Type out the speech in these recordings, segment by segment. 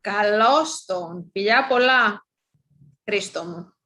Καλώς τον. Φιλιά πολλά, Χρήστο μου.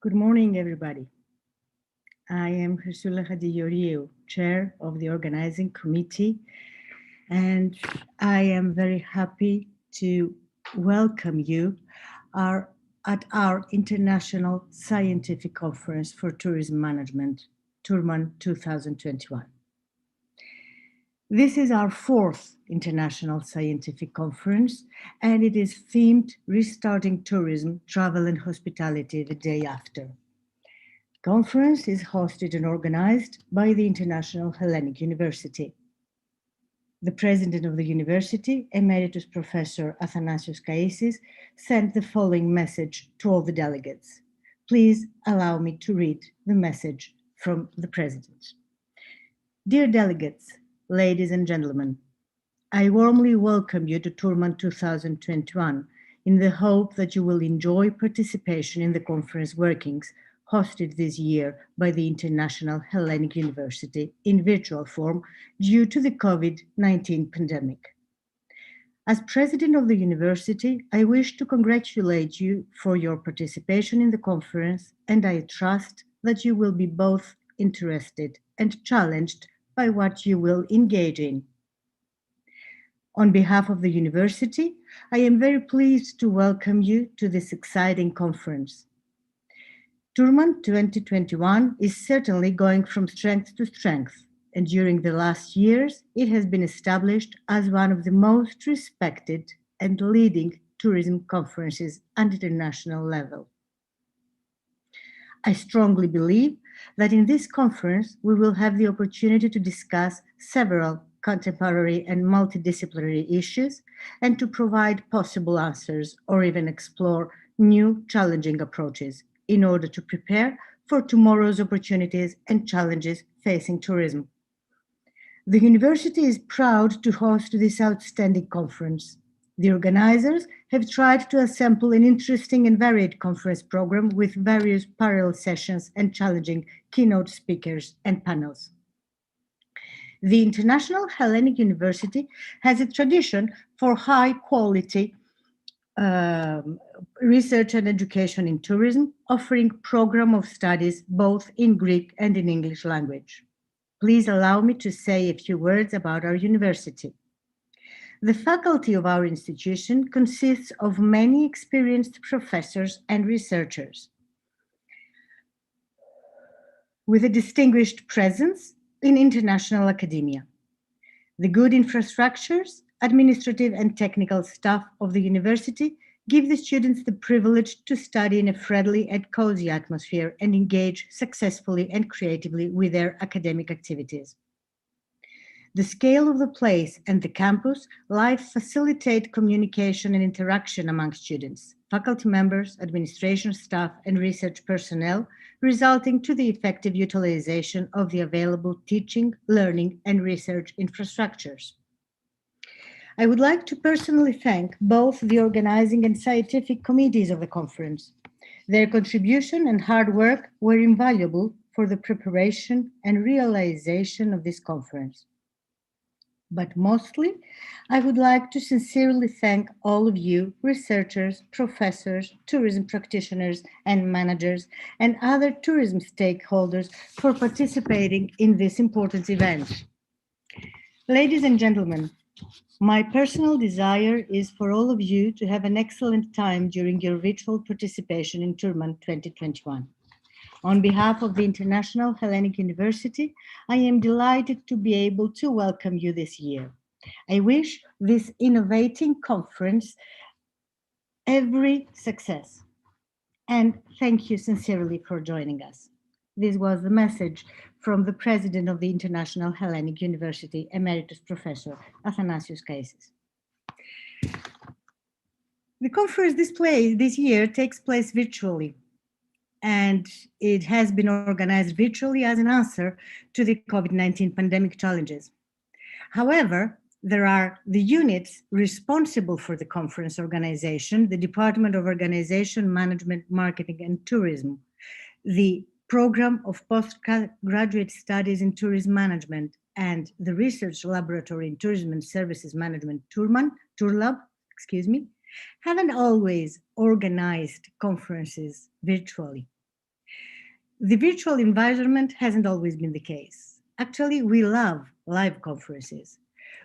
Good morning, everybody. I am Ursula Hadjigeorgiou, Chair of the Organizing Committee, and I am very happy to welcome you at our International Scientific Conference for Tourism Management, Tourman 2021. This is our fourth International Scientific Conference, and it is themed Restarting Tourism, Travel and Hospitality the Day After. The conference is hosted and organized by the International Hellenic University. The president of the university, Emeritus Professor Athanasios Kaisis, sent the following message to all the delegates. Please allow me to read the message from the president. Dear delegates, ladies and gentlemen, I warmly welcome you to Tourman 2021 in the hope that you will enjoy participation in the conference workings hosted this year by the International Hellenic University in virtual form due to the COVID-19 pandemic. As president of the university, I wish to congratulate you for your participation in the conference, and I trust that you will be both interested and challenged by what you will engage in. On behalf of the university, I am very pleased to welcome you to this exciting conference. Tourman 2021 is certainly going from strength to strength, and during the last years, it has been established as one of the most respected and leading tourism conferences at international level. I strongly believe that in this conference, we will have the opportunity to discuss several contemporary and multidisciplinary issues and to provide possible answers or even explore new challenging approaches in order to prepare for tomorrow's opportunities and challenges facing tourism. The university is proud to host this outstanding conference. The organizers have tried to assemble an interesting and varied conference program with various parallel sessions and challenging keynote speakers and panels. The International Hellenic University has a tradition for high quality research and education in tourism, offering program of studies both in Greek and in English language. Please allow me to say a few words about our university. The faculty of our institution consists of many experienced professors and researchers with a distinguished presence in international academia. The good infrastructures, administrative and technical staff of the university give the students the privilege to study in a friendly and cozy atmosphere and engage successfully and creatively with their academic activities. The scale of the place and the campus life facilitate communication and interaction among students, faculty members, administration staff, and research personnel, resulting to the effective utilization of the available teaching, learning, and research infrastructures. I would like to personally thank both the organizing and scientific committees of the conference. Their contribution and hard work were invaluable for the preparation and realization of this conference. But mostly, I would like to sincerely thank all of you, researchers, professors, tourism practitioners and managers, and other tourism stakeholders for participating in this important event. Ladies and gentlemen, my personal desire is for all of you to have an excellent time during your virtual participation in Tourman 2021. On behalf of the International Hellenic University, I am delighted to be able to welcome you this year. I wish this innovating conference every success. And thank you sincerely for joining us. This was the message from the President of the International Hellenic University, Emeritus Professor Athanasios Kaisis. The conference this year takes place virtually, and it has been organized virtually as an answer to the COVID-19 pandemic challenges. However, there are the units responsible for the conference organization, the Department of Organization, Management, Marketing, and Tourism, the Program of Postgraduate Studies in Tourism Management, and the Research Laboratory in Tourism and Services Management, TourLab, haven't always organized conferences virtually. The virtual environment hasn't always been the case. Actually, we love live conferences.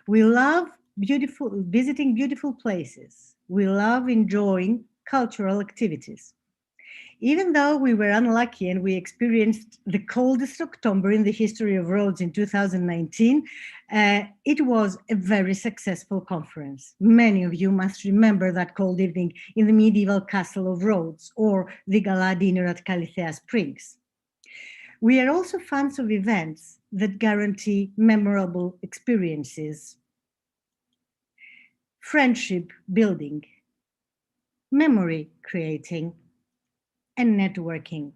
We love visiting beautiful places. We love enjoying cultural activities. Even though we were unlucky and we experienced the coldest October in the history of Rhodes in 2019, it was a very successful conference. Many of you must remember that cold evening in the medieval castle of Rhodes or the gala dinner at Calithea Springs. We are also fans of events that guarantee memorable experiences, friendship building, memory creating, and networking.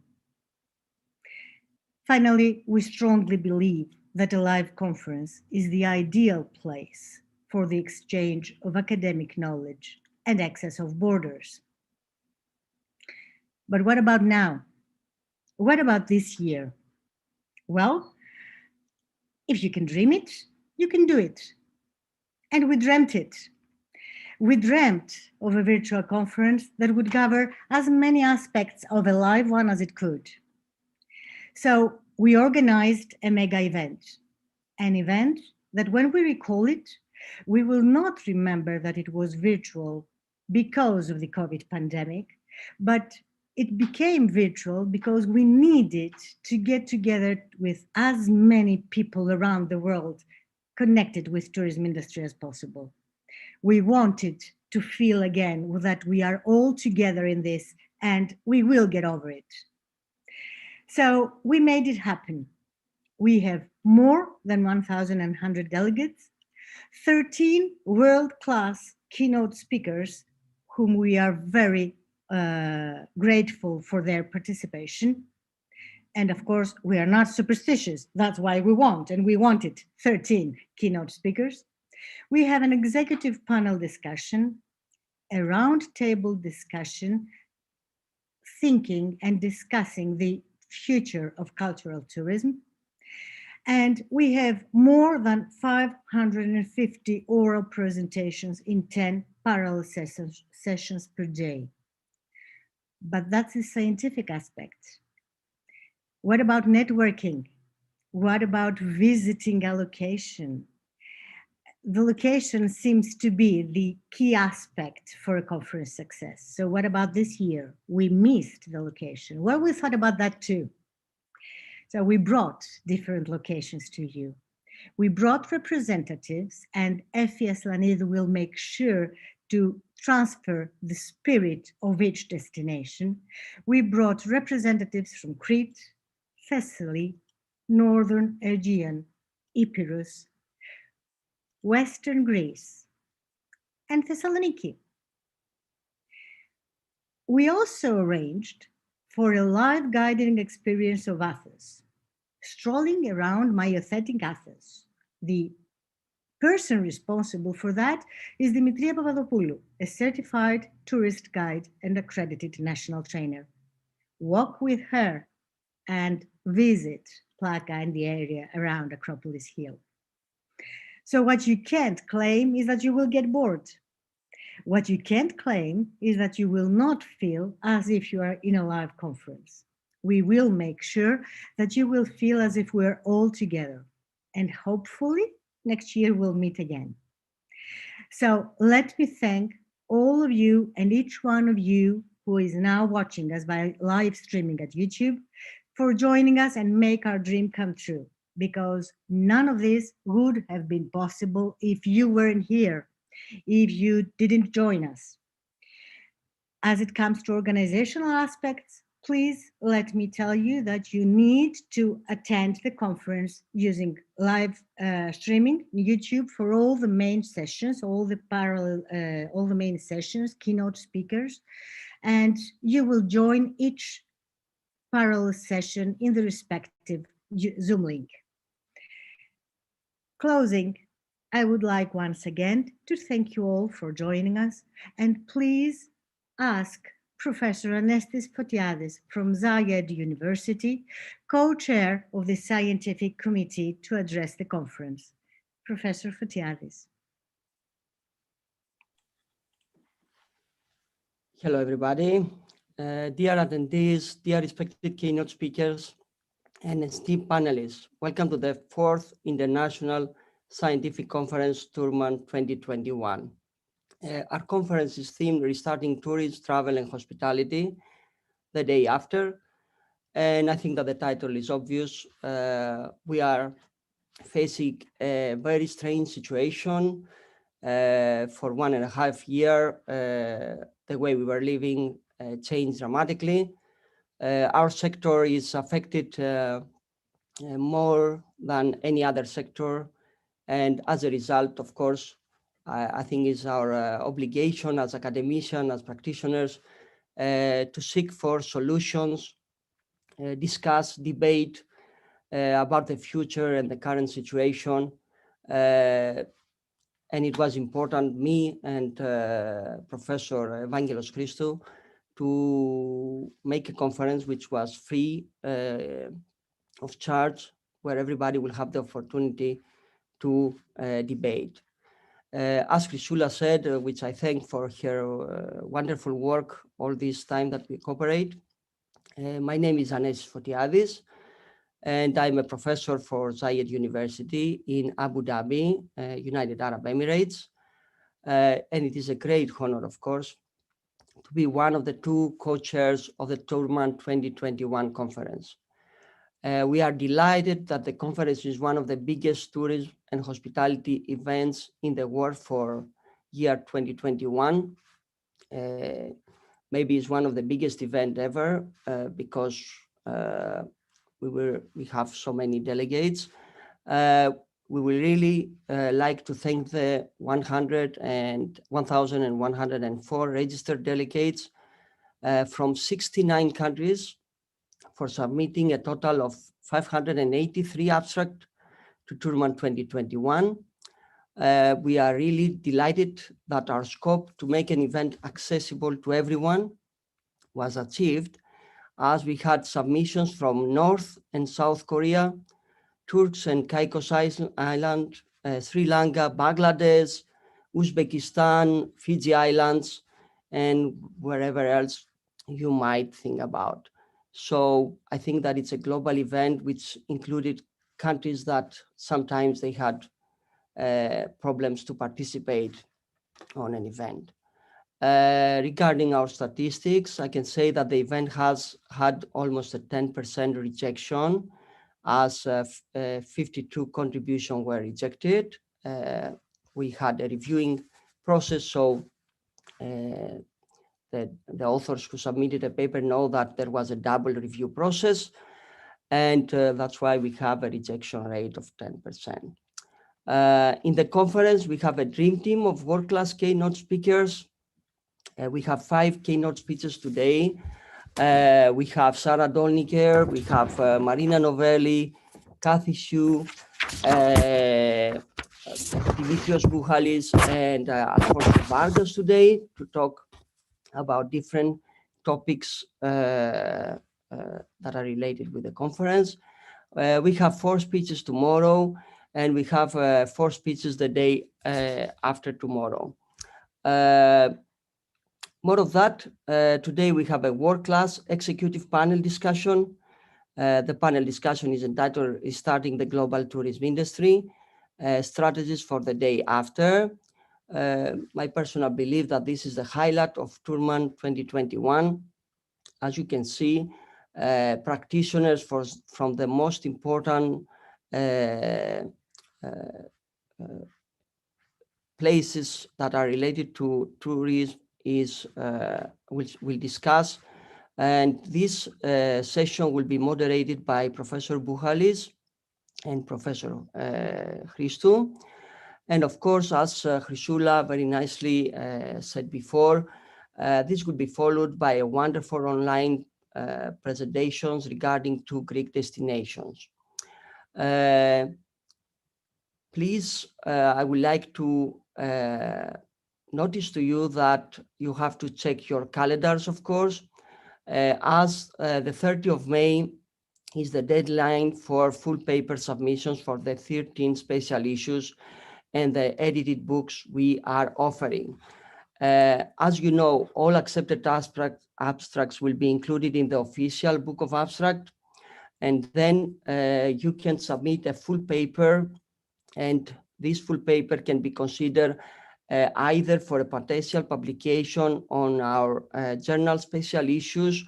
Finally, we strongly believe that a live conference is the ideal place for the exchange of academic knowledge and access of borders. But what about now? What about this year? Well, if you can dream it, you can do it. And we dreamt it. We dreamt of a virtual conference that would cover as many aspects of a live one as it could. So we organized a mega event, an event that when we recall it, we will not remember that it was virtual because of the COVID pandemic, but it became virtual because we needed to get together with as many people around the world connected with tourism industry as possible. We wanted to feel again that we are all together in this and we will get over it. So we made it happen. We have more than 1,100 delegates, 13 world-class keynote speakers whom we are very grateful for their participation, And of course, we are not superstitious. That's why we wanted 13 keynote speakers. We have an executive panel discussion, a roundtable discussion, thinking and discussing the future of cultural tourism. And we have more than 550 oral presentations in 10 parallel sessions per day. But that's the scientific aspect. What about networking? What about visiting a location? The location seems to be the key aspect for a conference success. So what about this year? We missed the location. Well, we thought about that too. So we brought different locations to you. We brought representatives, and FES Lanido will make sure to transfer the spirit of each destination. We brought representatives from Crete, Thessaly, Northern Aegean, Epirus, Western Greece, and Thessaloniki. We also arranged for a live guiding experience of Athens, strolling around my authentic Athens. The person responsible for that is Dimitria Papadopoulou, a certified tourist guide and accredited national trainer. Walk with her and visit Plaka and the area around Acropolis Hill. So what you can't claim is that you will get bored. What you can't claim is that you will not feel as if you are in a live conference. We will make sure that you will feel as if we're all together. And hopefully next year we'll meet again. So let me thank all of you and each one of you who is now watching us by live streaming at YouTube for joining us and make our dream come true, because none of this would have been possible if you weren't here, if you didn't join us. As it comes to organizational aspects, please let me tell you that you need to attend the conference using live streaming YouTube for all the main sessions, all the main sessions, keynote speakers, and you will join each parallel session in the respective Zoom link. Closing, I would like once again to thank you all for joining us, and please ask Professor Anestis Fotiadis from Zayed University, co-chair of the scientific committee, to address the conference. Professor Fotiadis. Hello, everybody. Dear attendees, dear respected keynote speakers, and esteemed panelists, welcome to the 4th International Scientific Conference, Tourman 2021. Our conference is themed Restarting Tourism, Travel and Hospitality, the day after. And I think that the title is obvious. We are facing a very strange situation. For 1.5 years, the way we were living changed dramatically. Our sector is affected more than any other sector. And as a result, of course, I think it's our obligation as academicians, as practitioners, to seek for solutions, discuss, debate about the future and the current situation. And it was important, me and Professor Evangelos Christou, to make a conference which was free of charge, where everybody will have the opportunity to debate. As Chrysula said, which I thank for her wonderful work all this time that we cooperate, my name is Anestis Fotiadis, and I'm a professor for Zayed University in Abu Dhabi, United Arab Emirates. And it is a great honor, of course, to be one of the 2 co-chairs of the Tourman 2021 conference. We are delighted that the conference is one of the biggest tourism and hospitality events in the world for year 2021. Maybe it's one of the biggest events ever because we have so many delegates. We will really like to thank the 1,104 registered delegates from 69 countries for submitting a total of 583 abstracts to Tourman 2021. We are really delighted that our scope to make an event accessible to everyone was achieved, as we had submissions from North and South Korea, Turks and Caicos Island, Sri Lanka, Bangladesh, Uzbekistan, Fiji Islands, and wherever else you might think about. So I think that it's a global event which included countries that sometimes they had problems to participate on an event. Regarding our statistics, I can say that the event has had almost a 10% rejection, as 52 contributions were rejected. We had a reviewing process, so the authors who submitted a paper know that there was a double review process, and that's why we have a rejection rate of 10%. In the conference, we have a dream team of world-class keynote speakers. We have 5 keynote speeches today. We have Sarah Dolniker, we have Marina Novelli, Kathy Hsu, Dimitrios Bouchalis, and Alfonso Vargas today to talk about different topics that are related with the conference. We have 4 speeches tomorrow, and we have 4 speeches the day after tomorrow. More of that, today we have a world-class executive panel discussion. The panel discussion is entitled Starting the Global Tourism Industry, Strategies for the Day After. My personal belief that this is the highlight of Tourman 2021. As you can see, practitioners from the most important places that are related to tourism which we'll discuss. And this session will be moderated by Professor Bouchalis and Professor Christou. And of course, as Chrysula very nicely said before, this will be followed by a wonderful online presentations regarding 2 Greek destinations. Please, I would like to notice to you that you have to check your calendars, of course, as the 30th of May is the deadline for full paper submissions for the 13 special issues and the edited books we are offering. As you know, all accepted abstracts will be included in the official book of abstract, and then you can submit a full paper, and this full paper can be considered either for a potential publication on our journal special issues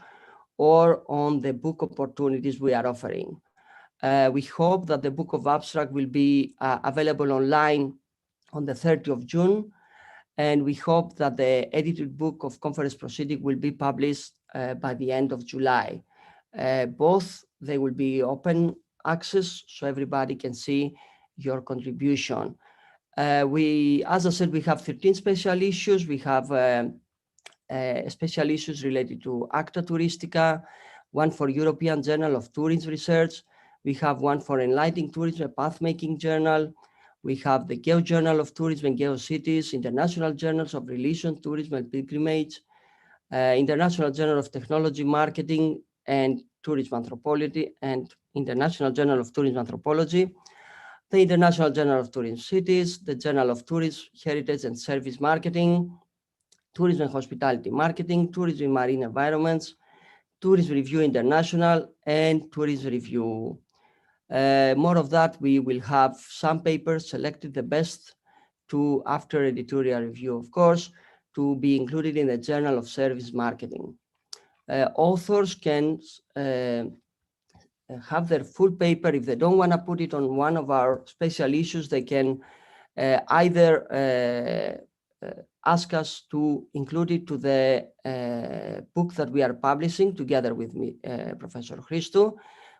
or on the book opportunities we are offering. We hope that the book of abstract will be available online on the 30th of June, and we hope that the edited book of conference proceeding will be published by the end of July. Both, they will be open access, so everybody can see your contribution. As I said, we have 13 special issues. We have special issues related to Acta Touristica, one for European Journal of Tourism Research. We have one for Enlightening Tourism, a path-making journal. We have the Geo Journal of Tourism and GeoCities, International Journals of Religion, Tourism and Pilgrimage, International Journal of Technology, Marketing and Tourism Anthropology, and International Journal of Tourism Anthropology, the International Journal of Tourism Cities, the Journal of Tourism, Heritage and Service Marketing, Tourism and Hospitality Marketing, Tourism and Marine Environments, Tourism Review International, and Tourism Review. More of that, we will have some papers selected the best to, after editorial review, of course, to be included in the Journal of Service Marketing. Authors can have their full paper. If they don't want to put it on one of our special issues, they can either ask us to include it to the book that we are publishing together with me, Professor Christou,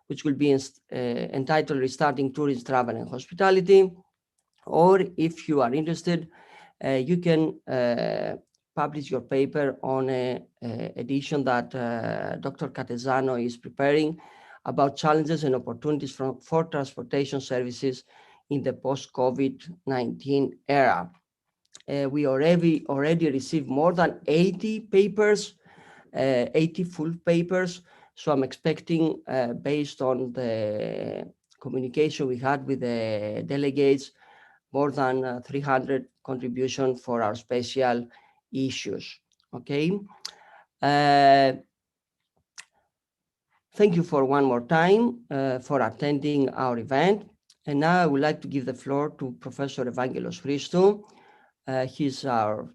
which will be entitled Restarting Tourism, Travel and Hospitality. Or if you are interested, you can publish your paper on an edition that Dr. Catesano is preparing about challenges and opportunities for transportation services in the post-COVID-19 era. We already received more than 80 papers, 80 full papers. So I'm expecting, based on the communication we had with the delegates, more than 300 contributions for our special issues. Okay. Thank you for one more time for attending our event. And now I would like to give the floor to Professor Evangelos Christou. He's our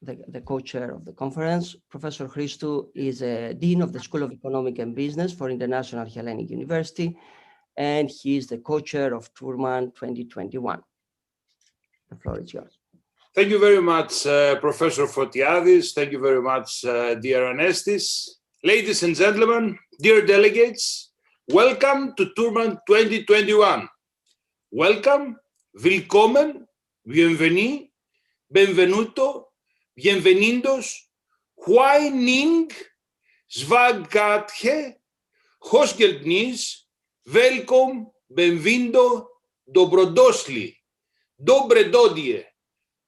the co-chair of the conference. Professor Christou is a dean of the School of Economic and Business for International Hellenic University, and he is the co-chair of Tourman 2021. The floor is yours. Thank you very much, Professor Fotiadis. Thank you very much, dear Anestis. Ladies and gentlemen, dear delegates, welcome to Tourman 2021. Welcome, willkommen, bienvenue, benvenuto, bienvenidos, whining, zvagatje, hosgeltnis, welcome, benvindo, dobrodosli, dobredodie,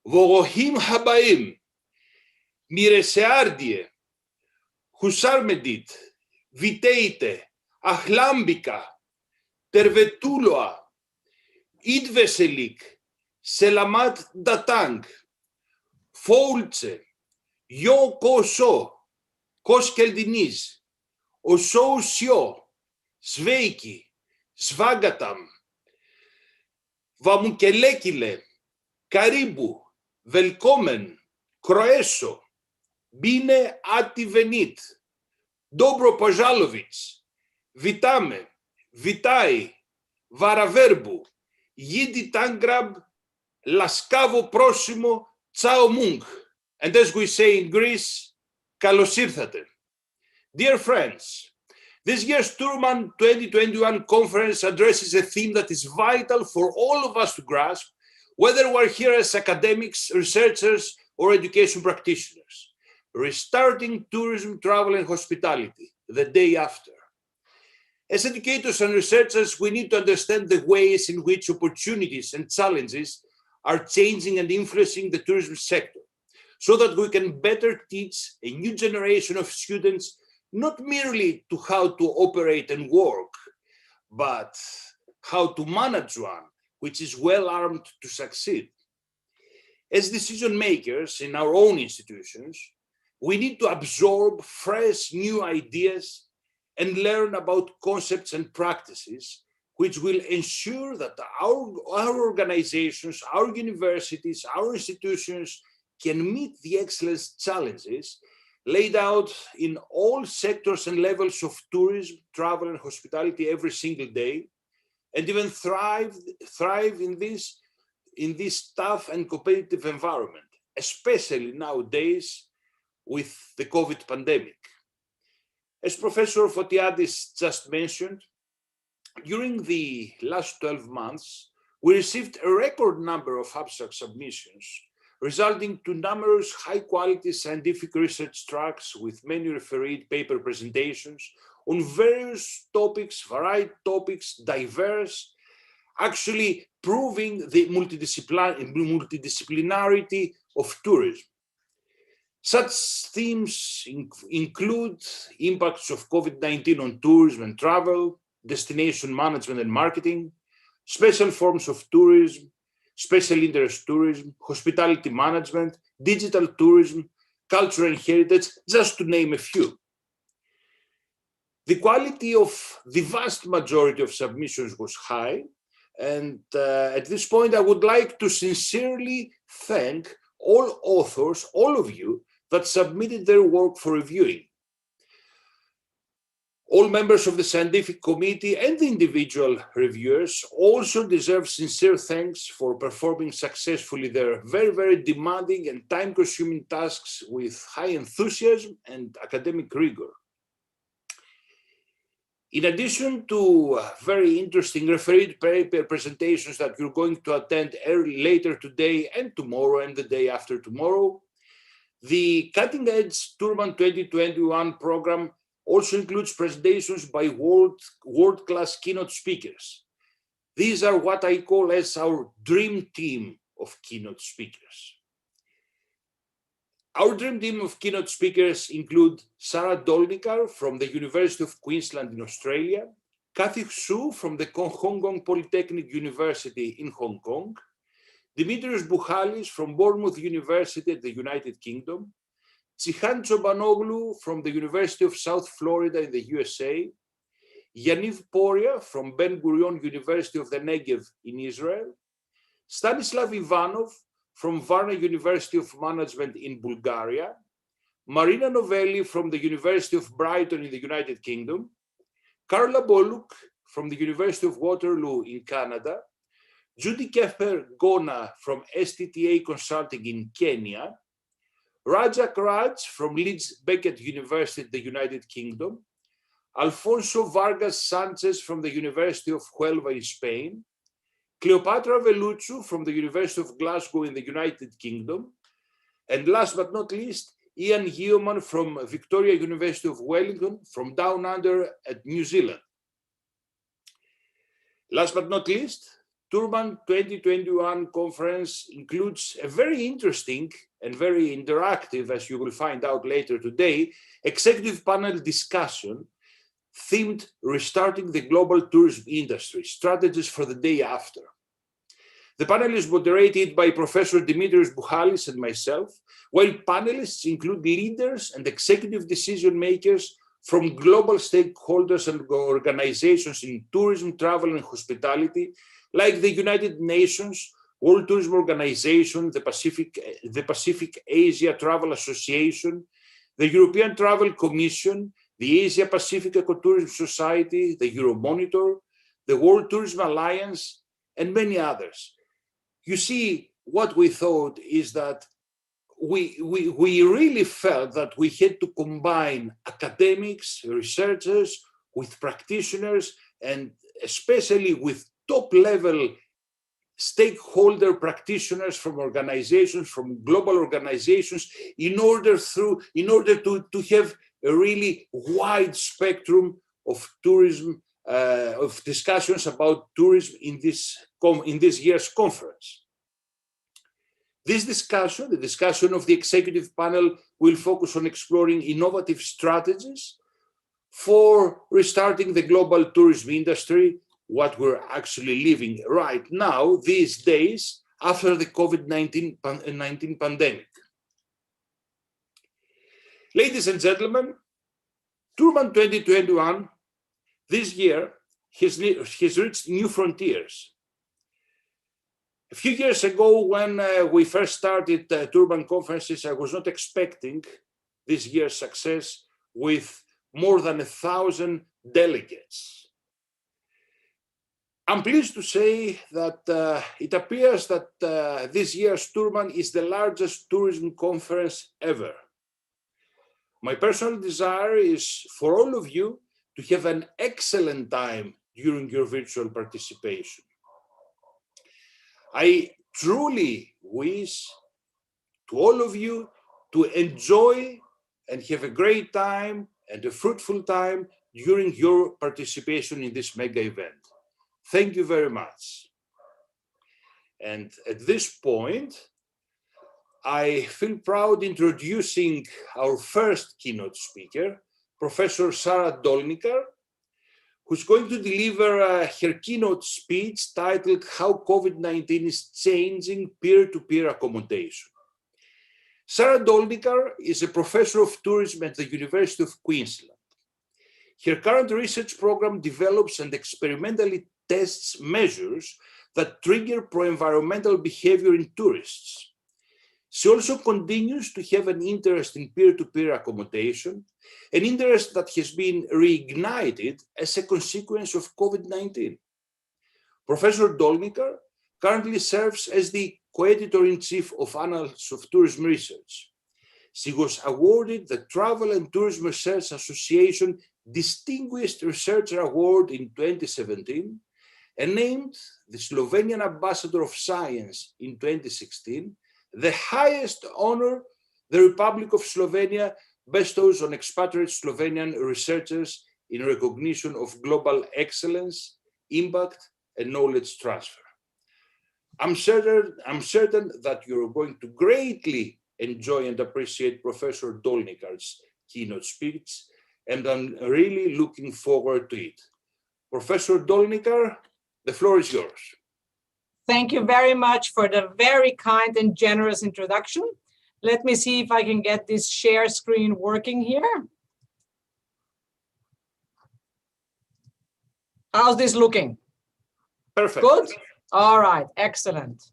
vogohim habaim, mireseardie, husarmedit, viteite, ahlambika, tervetuloa, idveselik, selamat datang, foultse, yo koso, koskeldinis, oso sio, sveiki, svagatam, vamukelekile, karibu, velkomen, kroeso, bine ati venit, dobro požalovic, vitame, vitai, varaverbu, yidi tangrab, laskavo prosimo, tsao mung. And as we say in Greece, kalos ήρθατε. Dear friends, this year's Tourman 2021 conference addresses a theme that is vital for all of us to grasp, whether we're here as academics, researchers, or education practitioners. Restarting tourism, travel, and hospitality, the day after. As educators and researchers, we need to understand the ways in which opportunities and challenges are changing and influencing the tourism sector, so that we can better teach a new generation of students not merely to how to operate and work, but how to manage one, which is well armed to succeed. As decision makers in our own institutions, we need to absorb fresh new ideas and learn about concepts and practices which will ensure that our organizations, our universities, our institutions can meet the excellence challenges laid out in all sectors and levels of tourism, travel, and hospitality every single day, and even thrive in this tough and competitive environment, especially nowadays with the COVID pandemic. As Professor Fotiadis just mentioned, during the last 12 months, we received a record number of abstract submissions, resulting to numerous high-quality scientific research tracks with many refereed paper presentations on various topics, varied topics, diverse, actually proving the multidisciplinarity of tourism. Such themes include impacts of COVID-19 on tourism and travel, destination management and marketing, special forms of tourism, special interest tourism, hospitality management, digital tourism, culture and heritage, just to name a few. The quality of the vast majority of submissions was high, and at this point I would like to sincerely thank all authors, all of you, that submitted their work for reviewing. All members of the scientific committee and the individual reviewers also deserve sincere thanks for performing successfully their very, very demanding and time-consuming tasks with high enthusiasm and academic rigor. In addition to very interesting refereed paper presentations that you're going to attend later today and tomorrow and the day after tomorrow, The Cutting Edge Tourman 2021 program also includes presentations by world-class keynote speakers. These are what I call as our dream team of keynote speakers. Our dream team of keynote speakers include Sarah Dolnikar from the University of Queensland in Australia, Kathy Xu from the Hong Kong Polytechnic University in Hong Kong, Dimitrios Bouchalis from Bournemouth University at the United Kingdom, Tsihan Chobanoglu from the University of South Florida in the USA, Yaniv Poria from Ben Gurion University of the Negev in Israel, Stanislav Ivanov from Varna University of Management in Bulgaria, Marina Novelli from the University of Brighton in the United Kingdom, Carla Boluk from the University of Waterloo in Canada, Judy Keffer-Gona from STTA Consulting in Kenya, Rajak Raj from Leeds Beckett University, the United Kingdom, Alfonso Vargas Sanchez from the University of Huelva in Spain, Cleopatra Velucciu from the University of Glasgow in the United Kingdom, and last but not least, Ian Yeoman from Victoria University of Wellington from Down Under at New Zealand. Last but not least, Tourman 2021 conference includes a very interesting and very interactive, as you will find out later today, executive panel discussion themed Restarting the Global Tourism Industry, Strategies for the Day After. The panel is moderated by Professor Dimitrios Bouchalis and myself, while panelists include leaders and executive decision makers from global stakeholders and organizations in tourism, travel, and hospitality, like the United Nations, World Tourism Organization, the Pacific Asia Travel Association, the European Travel Commission, the Asia Pacific Ecotourism Society, the Euromonitor, the World Tourism Alliance, and many others. You see, what we thought is that we really felt that we had to combine academics, researchers, with practitioners, and especially with top-level stakeholder practitioners from organizations, from global organizations, in order to have a really wide spectrum of tourism, of discussions about tourism in this year's conference. This discussion, the discussion of the executive panel, will focus on exploring innovative strategies for restarting the global tourism industry, what we're actually living right now, these days, after the COVID-19 pandemic. Ladies and gentlemen, Tourman 2021, this year, has reached new frontiers. A few years ago, when we first started Tourman conferences, I was not expecting this year's success with more than 1,000 delegates. I'm pleased to say that it appears that this year's Tourman is the largest tourism conference ever. My personal desire is for all of you to have an excellent time during your virtual participation. I truly wish to all of you to enjoy and have a great time and a fruitful time during your participation in this mega event. Thank you very much. And at this point, I feel proud introducing our first keynote speaker, Professor Sarah Dolnikar, who's going to deliver her keynote speech titled How COVID-19 is Changing Peer-to-Peer Accommodation. Sarah Dolnikar is a professor of tourism at the University of Queensland. Her current research program develops and experimentally tests measures that trigger pro-environmental behavior in tourists. She also continues to have an interest in peer-to-peer accommodation, an interest that has been reignited as a consequence of COVID-19. Professor Dolnikar currently serves as the co-editor-in-chief of Annals of Tourism Research. She was awarded the Travel and Tourism Research Association Distinguished Researcher Award in 2017 and named the Slovenian Ambassador of Science in 2016, the highest honor the Republic of Slovenia bestows on expatriate Slovenian researchers in recognition of global excellence, impact, and knowledge transfer. I'm certain that you're going to greatly enjoy and appreciate Professor Dolnikar's keynote speech, and I'm really looking forward to it. Professor Dolnikar, the floor is yours. Thank you very much for the very kind and generous introduction. Let me see if I can get this share screen working here. How's this looking? Perfect. Good? All right, excellent.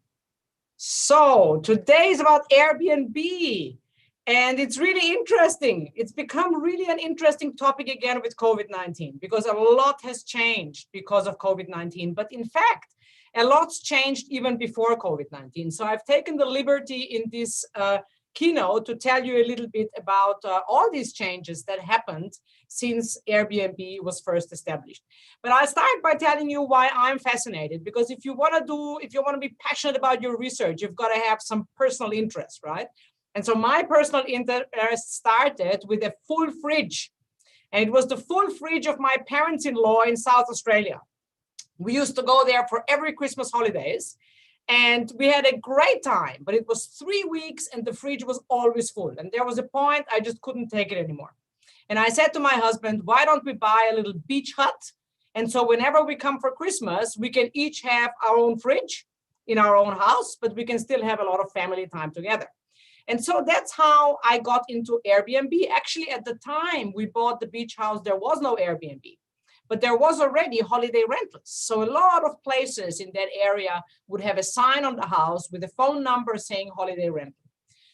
So today is about Airbnb, and it's really interesting. It's become really an interesting topic again with COVID-19 because a lot has changed because of COVID-19. But in fact, a lot's changed even before COVID-19. So I've taken the liberty in this keynote to tell you a little bit about all these changes that happened since Airbnb was first established. But I'll start by telling you why I'm fascinated, because if you want to be passionate about your research, you've got to have some personal interest, right? And so my personal interest started with a full fridge, and it was the full fridge of my parents-in-law in South Australia. We used to go there for every Christmas holidays, and we had a great time, but it was 3 weeks and the fridge was always full. And there was a point I just couldn't take it anymore. And I said to my husband, why don't we buy a little beach hut? And so whenever we come for Christmas, we can each have our own fridge in our own house, but we can still have a lot of family time together. And so that's how I got into Airbnb. Actually, at the time we bought the beach house, there was no Airbnb, but there was already holiday rentals. So a lot of places in that area would have a sign on the house with a phone number saying holiday rental.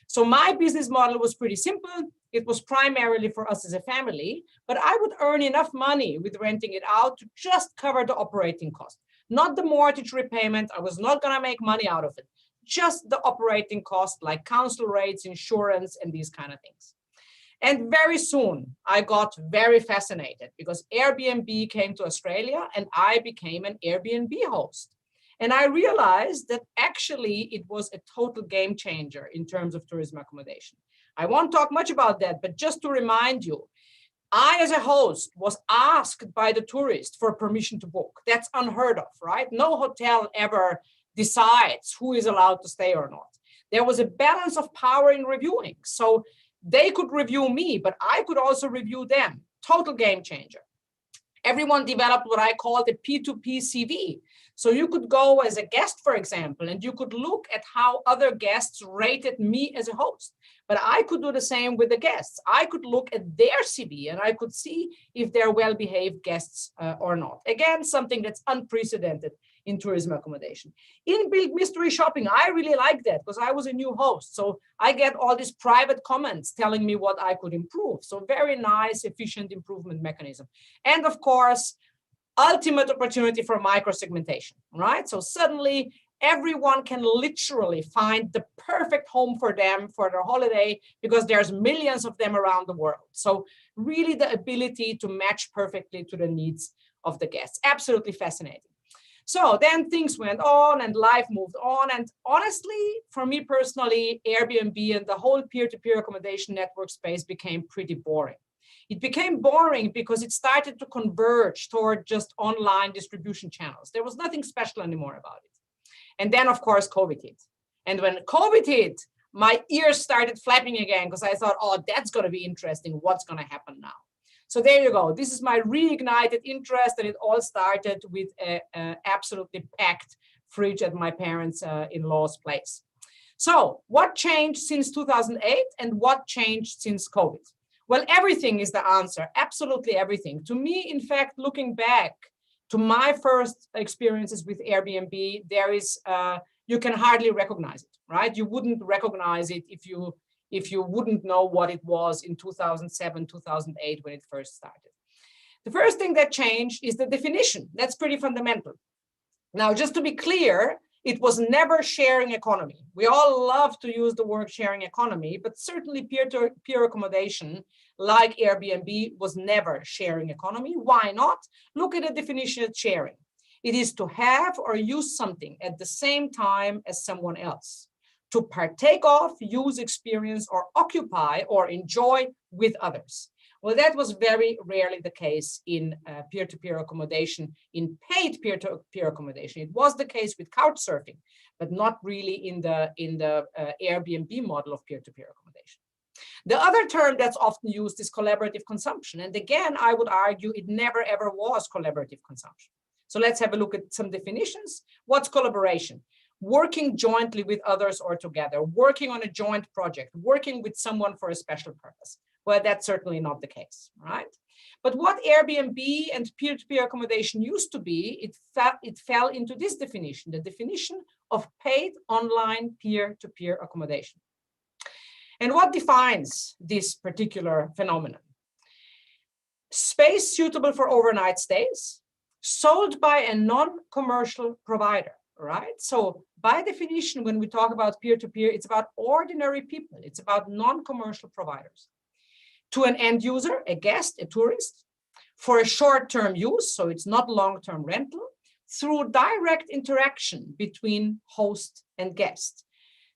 So my business model was pretty simple. It was primarily for us as a family, but I would earn enough money with renting it out to just cover the operating cost, not the mortgage repayment. I was not going to make money out of it, just the operating cost like council rates, insurance, and these kind of things. And very soon I got very fascinated because Airbnb came to Australia and I became an Airbnb host. And I realized that actually it was a total game changer in terms of tourism accommodation. I won't talk much about that, but just to remind you, I as a host was asked by the tourist for permission to book. That's unheard of, right? No hotel ever decides who is allowed to stay or not. There was a balance of power in reviewing. So they could review me, but I could also review them. Total game changer. Everyone developed what I call the P2P CV. So you could go as a guest, for example, and you could look at how other guests rated me as a host. But I could do the same with the guests. I could look at their CV and I could see if they're well-behaved guests or not. Again, something that's unprecedented in tourism accommodation. Inbuilt mystery shopping, I really like that because I was a new host. So I get all these private comments telling me what I could improve. So very nice, efficient improvement mechanism. And of course, ultimate opportunity for micro-segmentation, right? So suddenly everyone can literally find the perfect home for them for their holiday because there's millions of them around the world. So really the ability to match perfectly to the needs of the guests. Absolutely fascinating. So then things went on and life moved on. And honestly, for me personally, Airbnb and the whole peer-to-peer accommodation network space became pretty boring. It became boring because it started to converge toward just online distribution channels. There was nothing special anymore about it. And then, of course, COVID hit. And when COVID hit, my ears started flapping again because I thought, oh, that's going to be interesting. What's going to happen now? So there you go. This is my reignited interest, and it all started with an absolutely packed fridge at my parents-in-law's place. So what changed since 2008 and what changed since COVID? Well, everything is the answer, absolutely everything. To me, in fact, looking back to my first experiences with Airbnb, there is, you can hardly recognize it, right? You wouldn't recognize it if you wouldn't know what it was in 2007, 2008 when it first started. The first thing that changed is the definition. That's pretty fundamental. Now, just to be clear, it was never sharing economy. We all love to use the word sharing economy, but certainly peer-to-peer accommodation like Airbnb was never sharing economy. Why not? Look at the definition of sharing. It is to have or use something at the same time as someone else, to partake of, use, experience, or occupy or enjoy with others. Well, that was very rarely the case in peer-to-peer accommodation, in paid peer-to-peer accommodation. It was the case with couchsurfing, but not really in the Airbnb model of peer-to-peer accommodation. The other term that's often used is collaborative consumption. And again, I would argue it never ever was collaborative consumption. So let's have a look at some definitions. What's collaboration? Working jointly with others or together, working on a joint project, working with someone for a special purpose. Well, that's certainly not the case, right? But what Airbnb and peer-to-peer accommodation used to be, it fell into this definition, the definition of paid online peer-to-peer accommodation. And what defines this particular phenomenon? Space suitable for overnight stays, sold by a non-commercial provider, right? So by definition, when we talk about peer-to-peer, it's about ordinary people. It's about non-commercial providers. To an end user, a guest, a tourist, for a short-term use, so it's not long-term rental, through direct interaction between host and guest.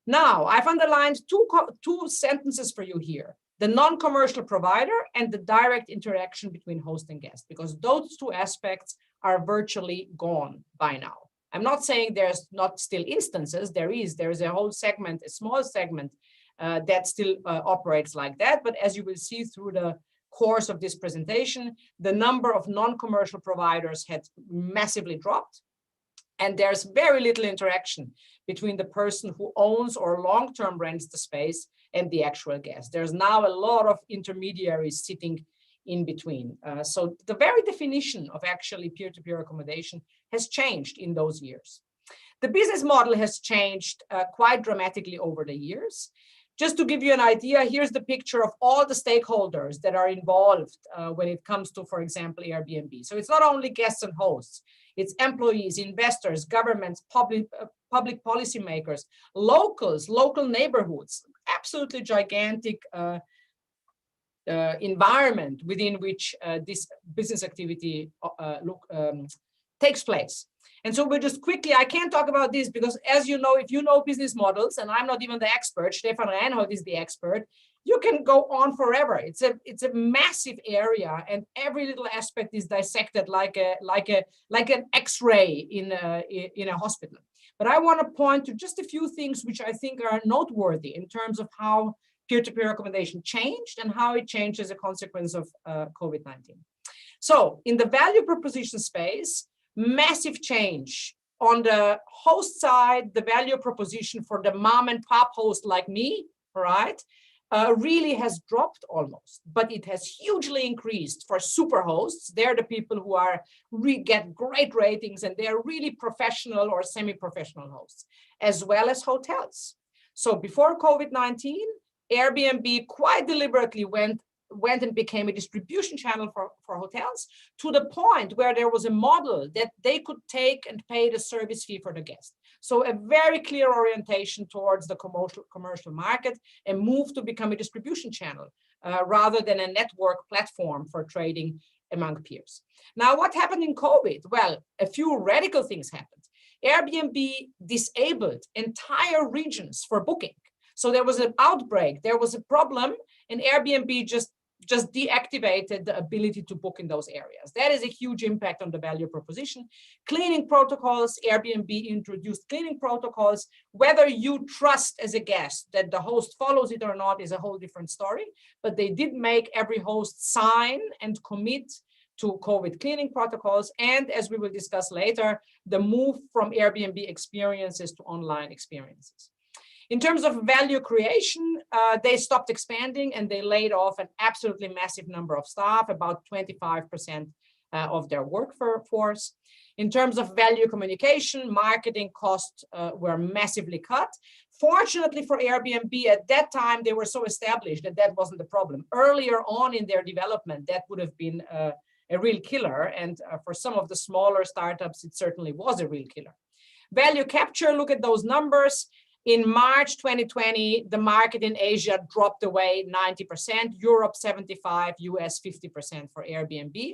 Now, I've underlined two sentences for you here, the non-commercial provider and the direct interaction between host and guest, because those two aspects are virtually gone by now. I'm not saying there's not still instances, there's a whole segment, a small segment that still operates like that. But as you will see through the course of this presentation, the number of non-commercial providers had massively dropped. And there's very little interaction between the person who owns or long-term rents the space and the actual guest. There's now a lot of intermediaries sitting in between. So the very definition of actually peer-to-peer accommodation has changed in those years. The business model has changed quite dramatically over the years. Just to give you an idea, here's the picture of all the stakeholders that are involved when it comes to, for example, Airbnb. So it's not only guests and hosts, it's employees, investors, governments, public policymakers, locals, local neighborhoods, absolutely gigantic environment within which this business activity takes place. And so we'll just quickly, I can't talk about this because as you know, if you know business models, and I'm not even the expert, Stefan Reinhold is the expert, you can go on forever. It's a massive area, and every little aspect is dissected like an X-ray in a hospital. But I want to point to just a few things which I think are noteworthy in terms of how peer-to-peer accommodation changed and how it changed as a consequence of COVID-19. So in the value proposition space, massive change. On the host side, the value proposition for the mom and pop host like me, right, really has dropped almost, but it has hugely increased for super hosts. They're the people who get great ratings and they're really professional or semi-professional hosts, as well as hotels. So before COVID-19, Airbnb quite deliberately went and became a distribution channel for hotels, to the point where there was a model that they could take and pay the service fee for the guest. So a very clear orientation towards the commercial market, and move to become a distribution channel rather than a network platform for trading among peers. Now, what happened in COVID? Well, a few radical things happened. Airbnb disabled entire regions for booking. So there was an outbreak, there was a problem, and Airbnb just deactivated the ability to book in those areas. That is a huge impact on the value proposition. Cleaning protocols, Airbnb introduced cleaning protocols. Whether you trust as a guest that the host follows it or not is a whole different story, but they did make every host sign and commit to COVID cleaning protocols. And as we will discuss later, the move from Airbnb experiences to online experiences. In terms of value creation, they stopped expanding and they laid off an absolutely massive number of staff, about 25% of their workforce. In terms of value communication, marketing costs were massively cut. Fortunately for Airbnb, at that time, they were so established that that wasn't the problem. Earlier on in their development, that would have been a real killer. And for some of the smaller startups, it certainly was a real killer. Value capture, look at those numbers. In March 2020, the market in Asia dropped away 90%, Europe 75%, US 50% for Airbnb.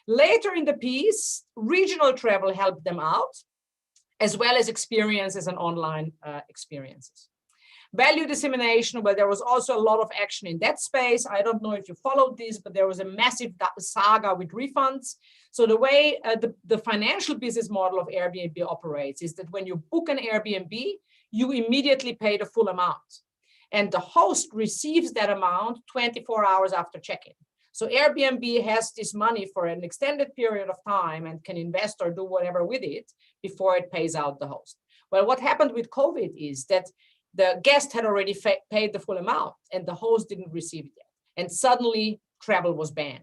Later in the piece, regional travel helped them out, as well as experiences and online experiences. Value dissemination, where there was also a lot of action in that space. I don't know if you followed this, but there was a massive saga with refunds. So the way the financial business model of Airbnb operates is that when you book an Airbnb, you immediately pay the full amount. And the host receives that amount 24 hours after check-in. So Airbnb has this money for an extended period of time and can invest or do whatever with it before it pays out the host. Well, what happened with COVID is that the guest had already paid the full amount and the host didn't receive it yet. And suddenly travel was banned.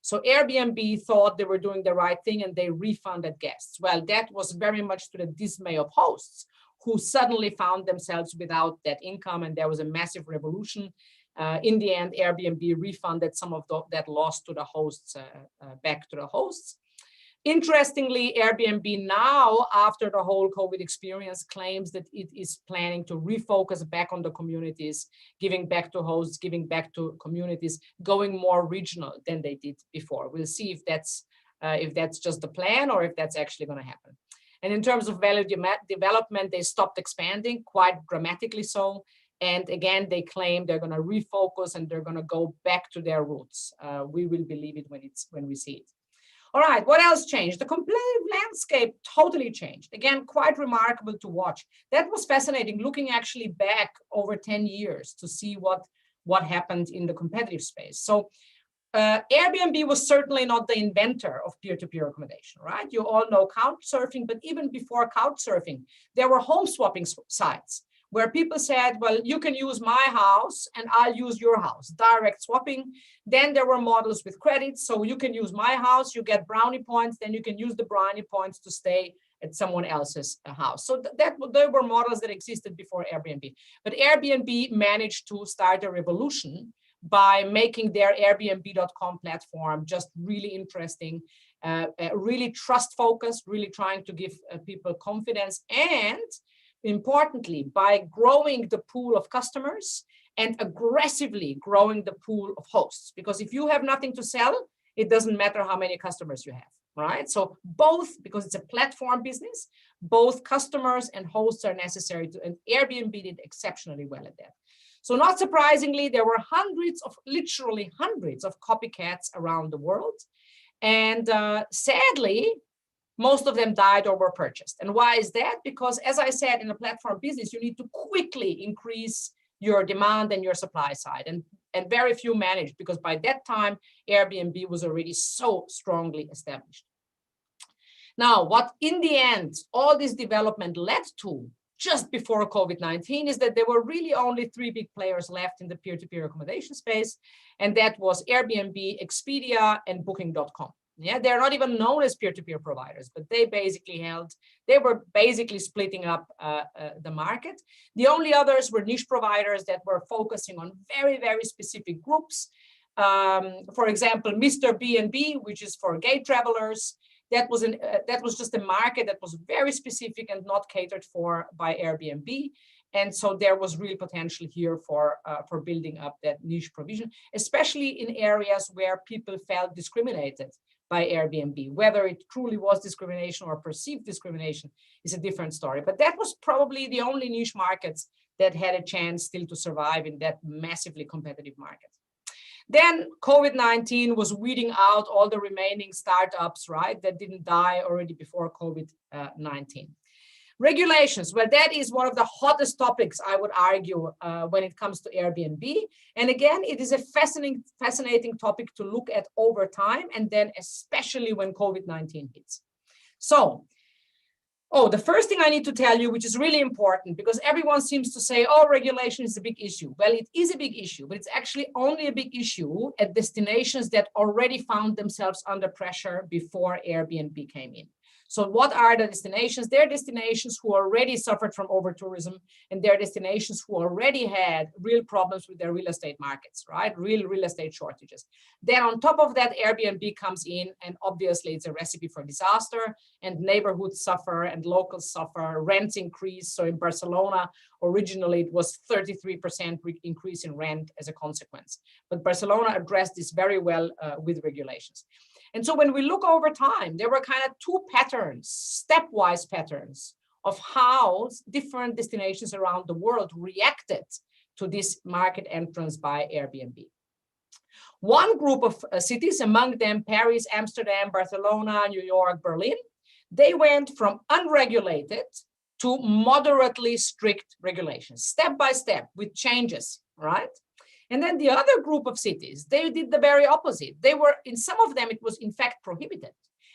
So Airbnb thought they were doing the right thing and they refunded guests. Well, that was very much to the dismay of hosts who suddenly found themselves without that income, and there was a massive revolution. In the end, Airbnb refunded some of that loss to the hosts, back to the hosts. Interestingly, Airbnb now, after the whole COVID experience, claims that it is planning to refocus back on the communities, giving back to hosts, giving back to communities, going more regional than they did before. We'll see if that's just the plan or if that's actually going to happen. And in terms of value development, they stopped expanding, quite dramatically so. And again, they claim they're going to refocus and they're going to go back to their roots. We will believe it when we see it. All right, what else changed? The competitive landscape totally changed. Again, quite remarkable to watch. That was fascinating, looking actually back over 10 years to see what happened in the competitive space. So Airbnb was certainly not the inventor of peer-to-peer accommodation, right? You all know Couchsurfing, but even before Couchsurfing, there were home swapping sites where people said, well, you can use my house and I'll use your house, direct swapping. Then there were models with credits. So you can use my house, you get brownie points, then you can use the brownie points to stay at someone else's house. So there were models that existed before Airbnb. But Airbnb managed to start a revolution by making their Airbnb.com platform just really interesting, really trust focused, really trying to give people confidence, and importantly, by growing the pool of customers and aggressively growing the pool of hosts. Because if you have nothing to sell, it doesn't matter how many customers you have, right? So both, because it's a platform business, both customers and hosts are necessary and Airbnb did exceptionally well at that. So not surprisingly, there were literally hundreds of copycats around the world. And sadly, most of them died or were purchased. And why is that? Because as I said, in a platform business, you need to quickly increase your demand and your supply side. And very few managed, because by that time, Airbnb was already so strongly established. Now, what in the end, all this development led to just before COVID-19 is that there were really only 3 big players left in the peer-to-peer accommodation space. And that was Airbnb, Expedia, and Booking.com. Yeah, they're not even known as peer-to-peer providers, but they were basically splitting up the market. The only others were niche providers that were focusing on very, very specific groups. For example, Mr. B&B, which is for gay travelers. That was just a market that was very specific and not catered for by Airbnb. And so there was real potential here for building up that niche provision, especially in areas where people felt discriminated by Airbnb. Whether it truly was discrimination or perceived discrimination is a different story. But that was probably the only niche markets that had a chance still to survive in that massively competitive market. Then COVID-19 was weeding out all the remaining startups, right, that didn't die already before COVID-19. Regulations, well, that is one of the hottest topics, I would argue, when it comes to Airbnb. And again, it is a fascinating topic to look at over time, and then especially when COVID-19 hits. So, the first thing I need to tell you, which is really important, because everyone seems to say, regulation is a big issue. Well, it is a big issue, but it's actually only a big issue at destinations that already found themselves under pressure before Airbnb came in. So what are the destinations? They're destinations who already suffered from over-tourism, and they're destinations who already had real problems with their real estate markets, right? Real estate shortages. Then on top of that, Airbnb comes in, and obviously it's a recipe for disaster, and neighborhoods suffer and locals suffer, rents increase. So in Barcelona, originally it was 33% increase in rent as a consequence. But Barcelona addressed this very well with regulations. And so when we look over time, there were kind of 2 patterns, stepwise patterns of how different destinations around the world reacted to this market entrance by Airbnb. One group of cities, among them Paris, Amsterdam, Barcelona, New York, Berlin, they went from unregulated to moderately strict regulations, step by step, with changes, right? And then the other group of cities, they did the very opposite. They were, in some of them, it was in fact prohibited.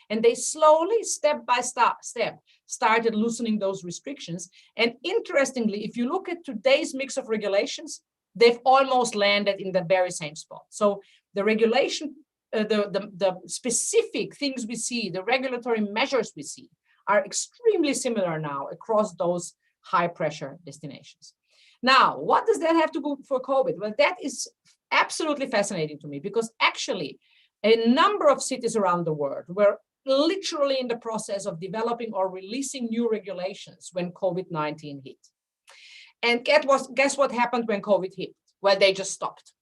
And they slowly, step by step, started loosening those restrictions. And interestingly, if you look at today's mix of regulations, they've almost landed in the very same spot. So the regulation, the specific things we see, the regulatory measures we see are extremely similar now across those high pressure destinations. Now, what does that have to do for COVID? Well, that is absolutely fascinating to me because actually a number of cities around the world were literally in the process of developing or releasing new regulations when COVID-19 hit. And guess what happened when COVID hit? Well, they just stopped,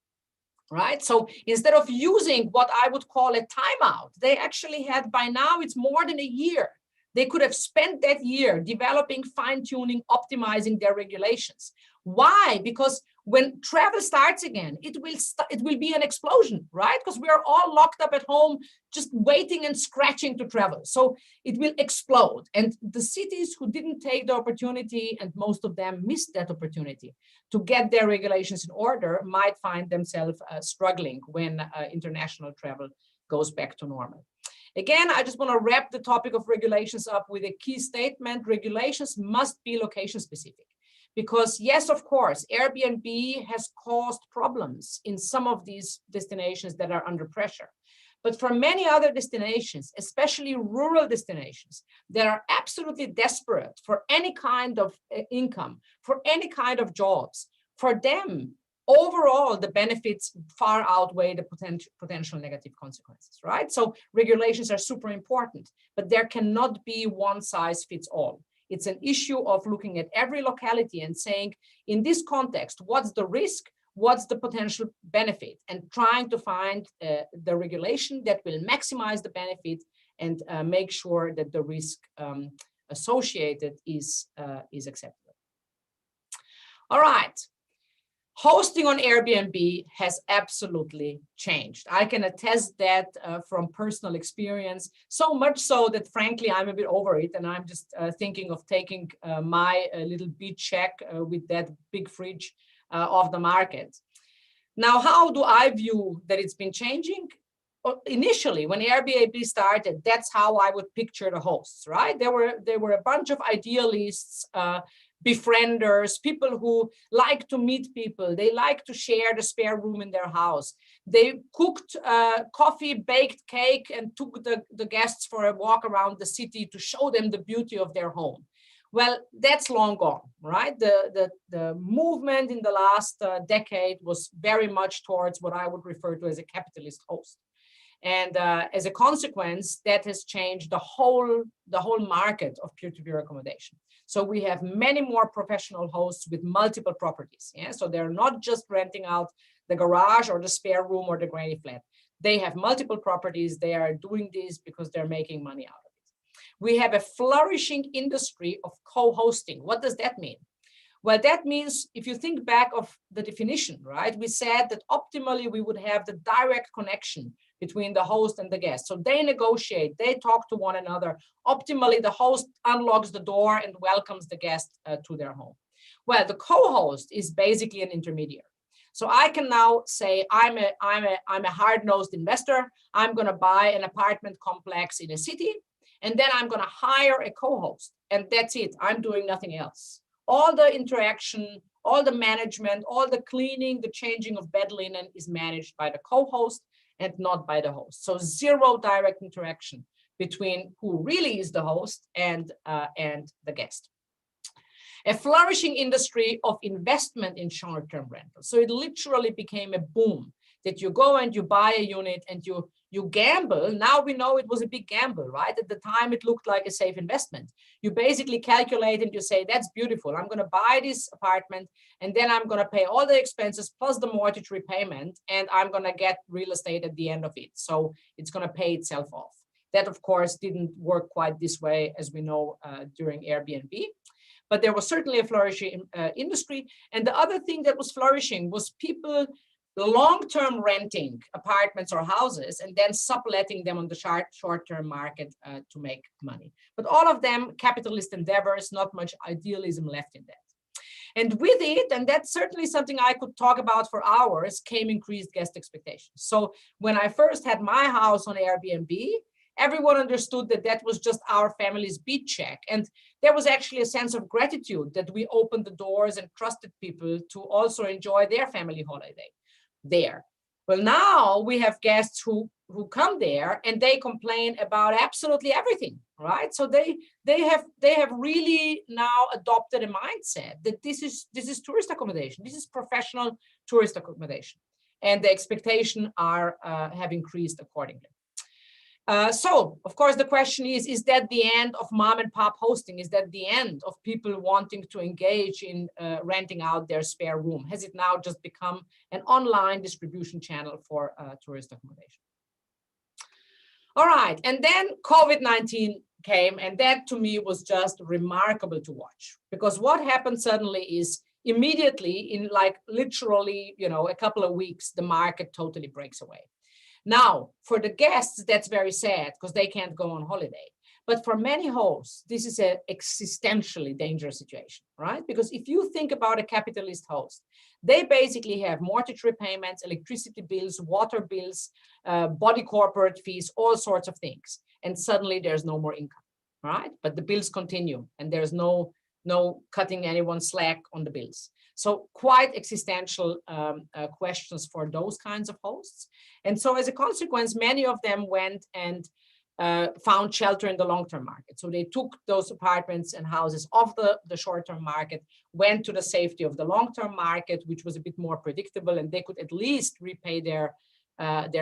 right? So instead of using what I would call a timeout, they actually had, by now it's more than a year. They could have spent that year developing, fine-tuning, optimizing their regulations. Why? Because when travel starts again, it will be an explosion, right? Because we are all locked up at home, just waiting and scratching to travel. So it will explode. And the cities who didn't take the opportunity, and most of them missed that opportunity to get their regulations in order, might find themselves struggling when international travel goes back to normal. Again, I just want to wrap the topic of regulations up with a key statement. Regulations must be location specific. Because yes, of course, Airbnb has caused problems in some of these destinations that are under pressure. But for many other destinations, especially rural destinations, that are absolutely desperate for any kind of income, for any kind of jobs, for them, overall, the benefits far outweigh the potential negative consequences, right? So regulations are super important, but there cannot be one size fits all. It's an issue of looking at every locality and saying, in this context, what's the risk? What's the potential benefit? And trying to find the regulation that will maximize the benefit and make sure that the risk associated is acceptable. All right. Hosting on Airbnb has absolutely changed. I can attest that from personal experience, so much so that frankly, I'm a bit over it and I'm just thinking of taking my little beach shack with that big fridge off the market. Now, how do I view that it's been changing? Initially, when Airbnb started, that's how I would picture the hosts, right? There were a bunch of idealists, befrienders, people who like to meet people. They like to share the spare room in their house. They cooked coffee, baked cake, and took the guests for a walk around the city to show them the beauty of their home. Well, that's long gone, right? The movement in the last decade was very much towards what I would refer to as a capitalist host. And as a consequence, that has changed the whole market of peer-to-peer accommodation. So we have many more professional hosts with multiple properties. Yeah? So they're not just renting out the garage or the spare room or the granny flat. They have multiple properties. They are doing this because they're making money out of it. We have a flourishing industry of co-hosting. What does that mean? Well, that means if you think back of the definition, right? We said that optimally we would have the direct connection between the host and the guest. So they negotiate, they talk to one another. Optimally, the host unlocks the door and welcomes the guest to their home. Well, the co-host is basically an intermediary. So I can now say, I'm a hard-nosed investor. I'm going to buy an apartment complex in a city, and then I'm going to hire a co-host, and that's it. I'm doing nothing else. All the interaction, all the management, all the cleaning, the changing of bed linen is managed by the co-host and not by the host. So zero direct interaction between who really is the host and the guest. A flourishing industry of investment in short-term rentals. So it literally became a boom that you go and you buy a unit and you gamble. Now we know it was a big gamble, right? At the time, it looked like a safe investment. You basically calculate and you say, that's beautiful. I'm going to buy this apartment and then I'm going to pay all the expenses plus the mortgage repayment and I'm going to get real estate at the end of it. So it's going to pay itself off. That, of course, didn't work quite this way as we know during Airbnb. But there was certainly a flourishing industry. And the other thing that was flourishing was people long-term renting apartments or houses and then subletting them on the short-term market to make money. But all of them capitalist endeavors, not much idealism left in that. And with it, and that's certainly something I could talk about for hours, came increased guest expectations. So when I first had my house on Airbnb, everyone understood that that was just our family's beat check. And there was actually a sense of gratitude that we opened the doors and trusted people to also enjoy their family holiday there. Well, now we have guests who come there and they complain about absolutely everything, right? So they have really now adopted a mindset that this is tourist accommodation. This is professional tourist accommodation, and the expectations have increased accordingly. So, of course, the question is that the end of mom and pop hosting? Is that the end of people wanting to engage in renting out their spare room? Has it now just become an online distribution channel for tourist accommodation? All right, and then COVID-19 came, and that to me was just remarkable to watch, because what happened suddenly is immediately, in like literally, a couple of weeks, the market totally breaks away. Now, for the guests, that's very sad because they can't go on holiday. But for many hosts, this is an existentially dangerous situation, right? Because if you think about a capitalist host, they basically have mortgage repayments, electricity bills, water bills, body corporate fees, all sorts of things. And suddenly there's no more income, right? But the bills continue and there's no cutting anyone's slack on the bills. So quite existential questions for those kinds of hosts. And so as a consequence, many of them went and found shelter in the long-term market. So they took those apartments and houses off the short-term market, went to the safety of the long-term market, which was a bit more predictable, and they could at least repay their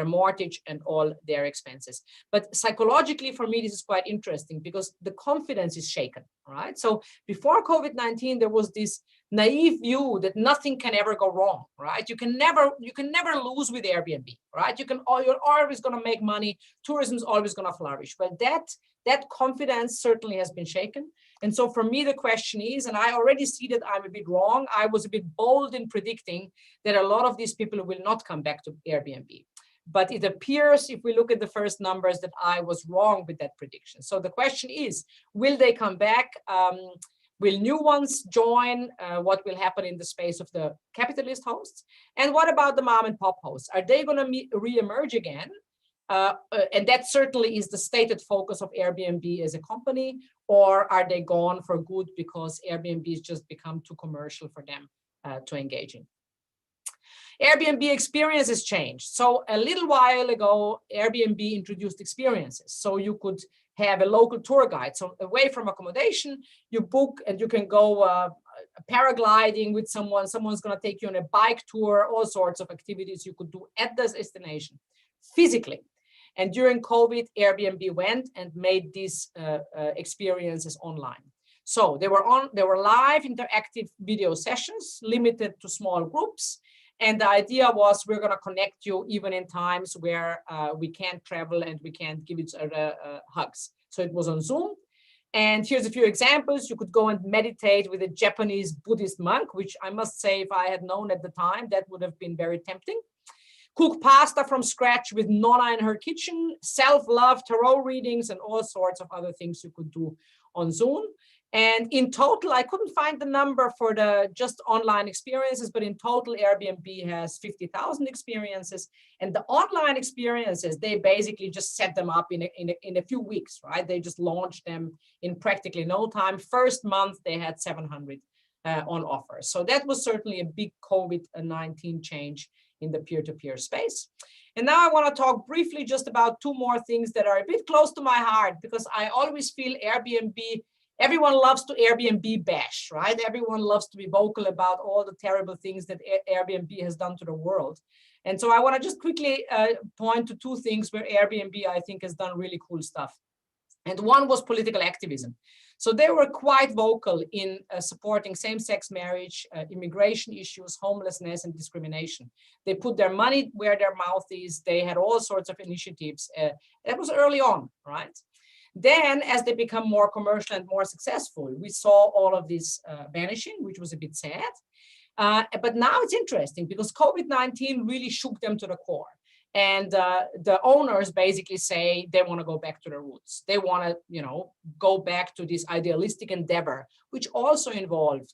mortgage and all their expenses. But psychologically, for me, this is quite interesting because the confidence is shaken, right? So before COVID-19, there was this naive view that nothing can ever go wrong, right? You can never lose with Airbnb, right? You're always going to make money. Tourism is always going to flourish. Well, that confidence certainly has been shaken. And so for me, the question is, and I already see that I'm a bit wrong. I was a bit bold in predicting that a lot of these people will not come back to Airbnb. But it appears, if we look at the first numbers, that I was wrong with that prediction. So the question is, will they come back? Will new ones join? What will happen in the space of the capitalist hosts? And what about the mom and pop hosts? Are they going to re-emerge again? And that certainly is the stated focus of Airbnb as a company, or are they gone for good because Airbnb has just become too commercial for them to engage in? Airbnb experiences changed. So a little while ago, Airbnb introduced experiences. So you could have a local tour guide. So away from accommodation, you book and you can go paragliding with someone. Someone's going to take you on a bike tour, all sorts of activities you could do at the destination physically. And during COVID, Airbnb went and made these experiences online. So they were live interactive video sessions limited to small groups. And the idea was we're going to connect you even in times where we can't travel and we can't give each other hugs. So it was on Zoom. And here's a few examples. You could go and meditate with a Japanese Buddhist monk, which I must say, if I had known at the time, that would have been very tempting. Cook pasta from scratch with Nonna in her kitchen, self-love, tarot readings, and all sorts of other things you could do on Zoom. And in total, I couldn't find the number for the just online experiences, but in total, Airbnb has 50,000 experiences. And the online experiences, they basically just set them up in a few weeks, right? They just launched them in practically no time. First month, they had 700 on offer. So that was certainly a big COVID-19 change in the peer-to-peer space. And now I want to talk briefly just about two more things that are a bit close to my heart, because I always feel Airbnb, everyone loves to Airbnb bash, right? Everyone loves to be vocal about all the terrible things that Airbnb has done to the world. And so I want to just quickly point to two things where Airbnb, I think, has done really cool stuff. And one was political activism. So they were quite vocal in supporting same-sex marriage, immigration issues, homelessness, and discrimination. They put their money where their mouth is. They had all sorts of initiatives. That was early on, right? Then, as they become more commercial and more successful, we saw all of this vanishing, which was a bit sad. But now it's interesting because COVID-19 really shook them to the core. And the owners basically say they want to go back to their roots. They want to, you know, go back to this idealistic endeavor, which also involved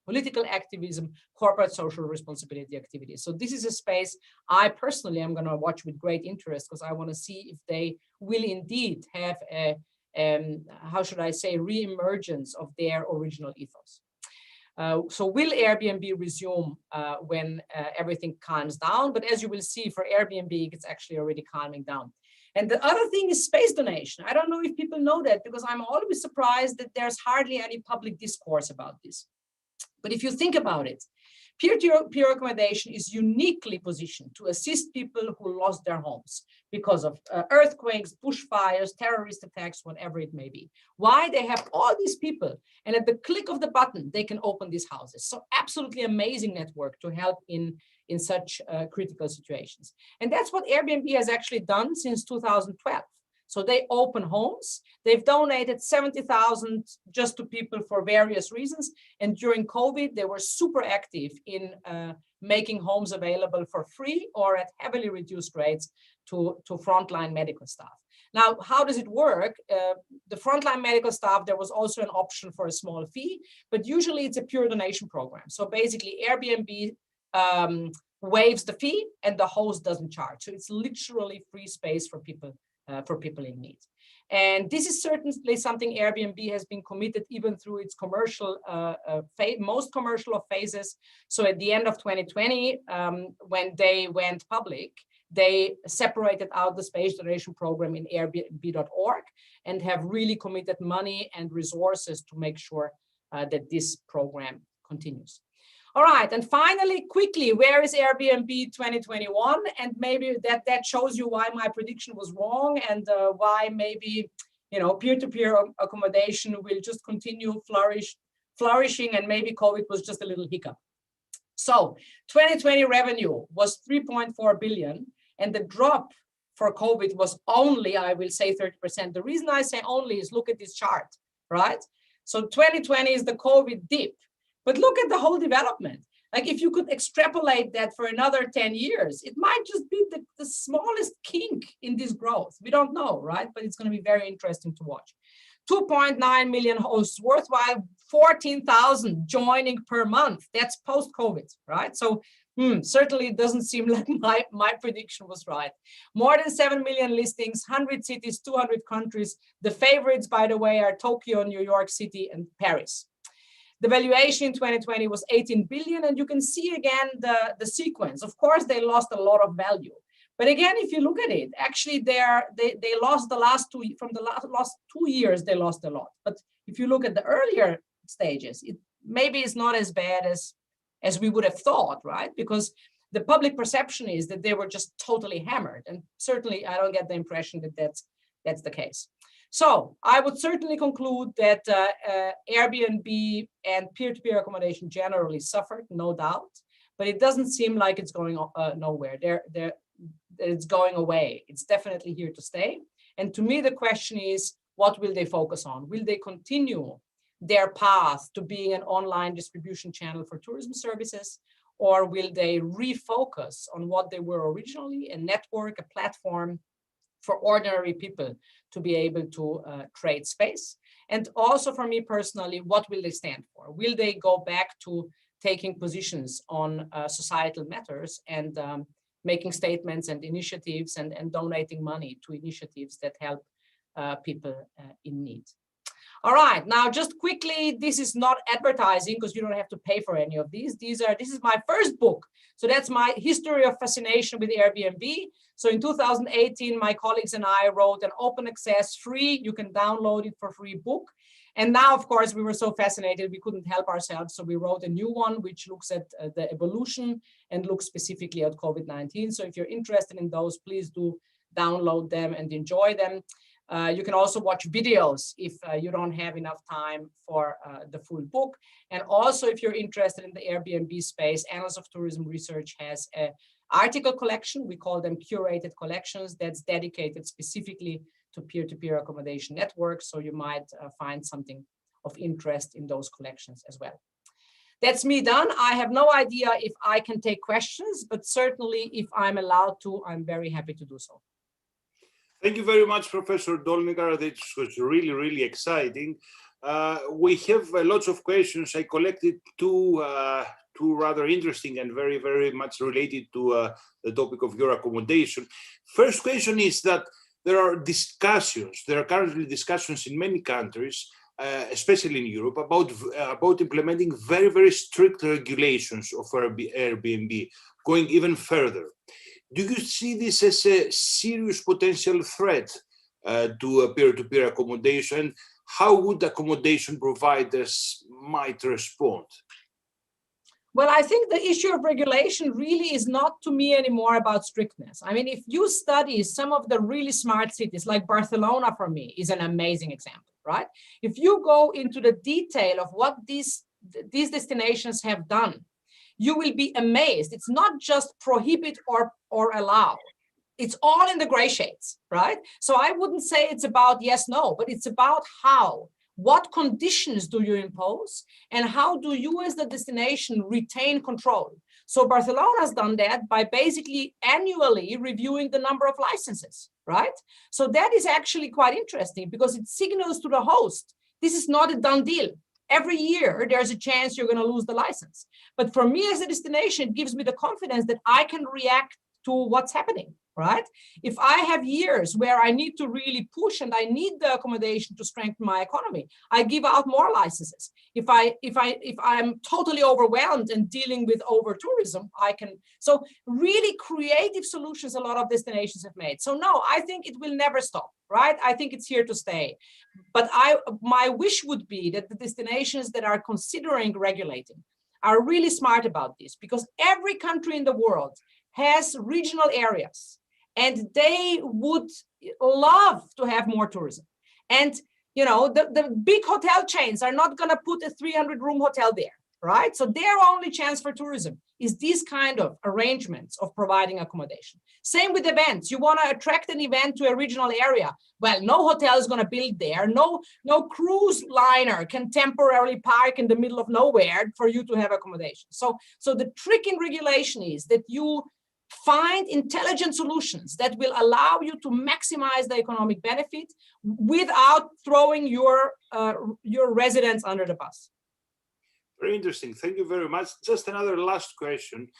political activism, corporate social responsibility activities. So this is a space I personally am going to watch with great interest because I want to see if they will indeed have a, how should I say, re-emergence of their original ethos. So will Airbnb resume when everything calms down? But as you will see, for Airbnb, it's actually already calming down. And the other thing is space donation. I don't know if people know that because I'm always surprised that there's hardly any public discourse about this. But if you think about it, peer-to-peer accommodation is uniquely positioned to assist people who lost their homes because of earthquakes, bushfires, terrorist attacks, whatever it may be. Why? They have all these people, and at the click of the button, they can open these houses. So absolutely amazing network to help in such critical situations. And that's what Airbnb has actually done since 2012. So they open homes. They've donated 70,000 just to people for various reasons. And during COVID, they were super active in making homes available for free or at heavily reduced rates to frontline medical staff. Now, how does it work? The frontline medical staff, there was also an option for a small fee, but usually it's a pure donation program. So basically Airbnb waives the fee and the host doesn't charge. So it's literally free space for people in need. And this is certainly something Airbnb has been committed even through its commercial, most commercial of phases. So at the end of 2020, when they went public, they separated out the space donation program in Airbnb.org and have really committed money and resources to make sure that this program continues. All right, and finally, quickly, where is Airbnb 2021? And maybe that shows you why my prediction was wrong and why maybe, you know, peer-to-peer accommodation will just continue flourishing, and maybe COVID was just a little hiccup. So 2020 revenue was 3.4 billion, and the drop for COVID was only, I will say, 30%. The reason I say only is look at this chart, right? So 2020 is the COVID dip. But look at the whole development. Like if you could extrapolate that for another 10 years, it might just be the smallest kink in this growth. We don't know, right? But it's going to be very interesting to watch. 2.9 million hosts worthwhile, 14,000 joining per month. That's post-COVID, right? So certainly it doesn't seem like my prediction was right. More than 7 million listings, 100 cities, 200 countries. The favorites, by the way, are Tokyo, New York City, and Paris. The valuation in 2020 was 18 billion, and you can see again the sequence. Of course, they lost a lot of value. But again, if you look at it, actually they lost the last last 2 years, they lost a lot. But if you look at the earlier stages, maybe it's not as bad as we would have thought, right? Because the public perception is that they were just totally hammered. And certainly I don't get the impression that that's the case. So I would certainly conclude that Airbnb and peer-to-peer accommodation generally suffered, no doubt, but it doesn't seem like it's going nowhere. It's going away. It's definitely here to stay. And to me, the question is, what will they focus on? Will they continue their path to being an online distribution channel for tourism services, or will they refocus on what they were originally, a network, a platform for ordinary people to be able to trade space? And also for me personally, what will they stand for? Will they go back to taking positions on societal matters and making statements and initiatives and donating money to initiatives that help people in need? All right, now just quickly, this is not advertising because you don't have to pay for any of these. This is my first book. So that's my history of fascination with Airbnb. So in 2018, my colleagues and I wrote an open access free, you can download it for free book. And now, of course, we were so fascinated, we couldn't help ourselves. So we wrote a new one, which looks at the evolution and looks specifically at COVID-19. So if you're interested in those, please do download them and enjoy them. You can also watch videos if you don't have enough time for the full book. And also, if you're interested in the Airbnb space, Annals of Tourism Research has an article collection. We call them curated collections that's dedicated specifically to peer-to-peer accommodation networks. So you might find something of interest in those collections as well. That's me done. I have no idea if I can take questions, but certainly if I'm allowed to, I'm very happy to do so. Thank you very much, Professor Dolnigar. This was really, really exciting. We have lots of questions. I collected two rather interesting and very, very much related to the topic of your accommodation. First question is that there are currently discussions in many countries, especially in Europe, about implementing very, very strict regulations of Airbnb, going even further. Do you see this as a serious potential threat to peer-to-peer accommodation? How would accommodation providers might respond? Well, I think the issue of regulation really is not to me anymore about strictness. I mean, if you study some of the really smart cities, like Barcelona for me is an amazing example, right? If you go into the detail of what these destinations have done, you will be amazed. It's not just prohibit or allow. It's all in the gray shades, right? So I wouldn't say it's about yes, no, but it's about how. What conditions do you impose, and how do you as the destination retain control? So Barcelona has done that by basically annually reviewing the number of licenses, right? So that is actually quite interesting because it signals to the host, this is not a done deal. Every year, there's a chance you're going to lose the license. But for me as a destination, it gives me the confidence that I can react to what's happening, right? If I have years where I need to really push and I need the accommodation to strengthen my economy, I give out more licenses. If I'm totally overwhelmed and dealing with over tourism, I can. So really creative solutions a lot of destinations have made. So no, I think it will never stop, right? I think it's here to stay. But my wish would be that the destinations that are considering regulating are really smart about this, because every country in the world has regional areas and they would love to have more tourism. And you know, the big hotel chains are not going to put a 300-room hotel there, right? So their only chance for tourism is these kind of arrangements of providing accommodation. Same with events. You want to attract an event to a regional area. Well, no hotel is going to build there. No cruise liner can temporarily park in the middle of nowhere for you to have accommodation. So the trick in regulation is that you find intelligent solutions that will allow you to maximize the economic benefit without throwing your residents under the bus. Very interesting. Thank you very much. Just another last question.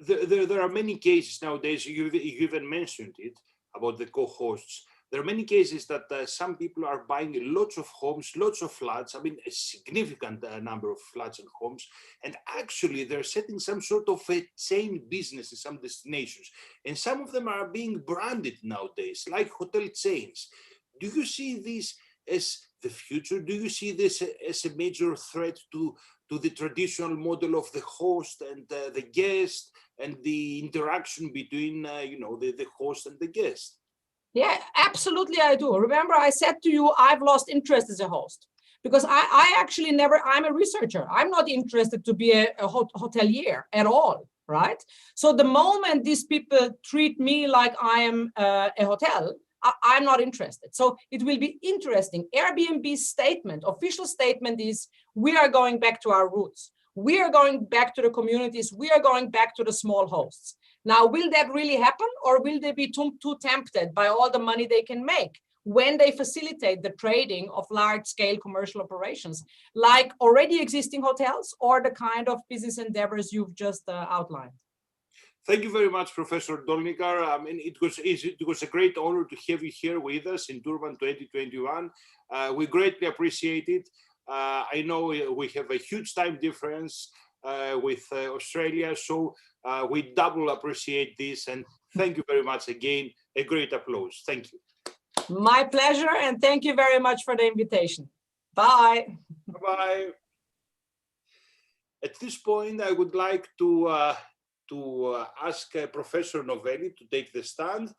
There are many cases nowadays, you even mentioned it, about the co-hosts. There are many cases that some people are buying lots of homes, lots of flats, I mean, a significant number of flats and homes, and actually they're setting some sort of a chain business in some destinations. And some of them are being branded nowadays, like hotel chains. Do you see this as the future? Do you see this as a major threat to the traditional model of the host and the guest and the interaction between, the host and the guest? Yeah, absolutely I do. Remember, I said to you, I've lost interest as a host because I actually never, I'm a researcher. I'm not interested to be a hotelier at all, right? So the moment these people treat me like I am a hotel, I'm not interested. So it will be interesting. Airbnb's statement, official statement is, we are going back to our roots. We are going back to the communities. We are going back to the small hosts. Now, will that really happen, or will they be too tempted by all the money they can make when they facilitate the trading of large-scale commercial operations, like already existing hotels or the kind of business endeavors you've just outlined? Thank you very much, Professor Dolnigar. I mean, it was a great honor to have you here with us in Tourman 2021. We greatly appreciate it. I know we have a huge time difference with Australia, so we double appreciate this, and thank you very much again. A great applause. Thank you. My pleasure, and thank you very much for the invitation. Bye. Bye. At this point, I would like to ask Professor Novelli to take the stand.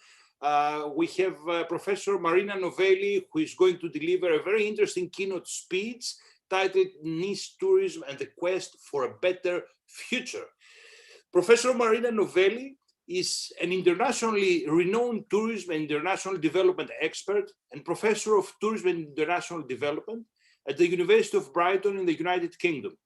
we have Professor Marina Novelli, who is going to deliver a very interesting keynote speech titled Niche Tourism and the Quest for a Better Future. Professor Marina Novelli is an internationally renowned tourism and international development expert and professor of tourism and international development at the University of Brighton in the United Kingdom.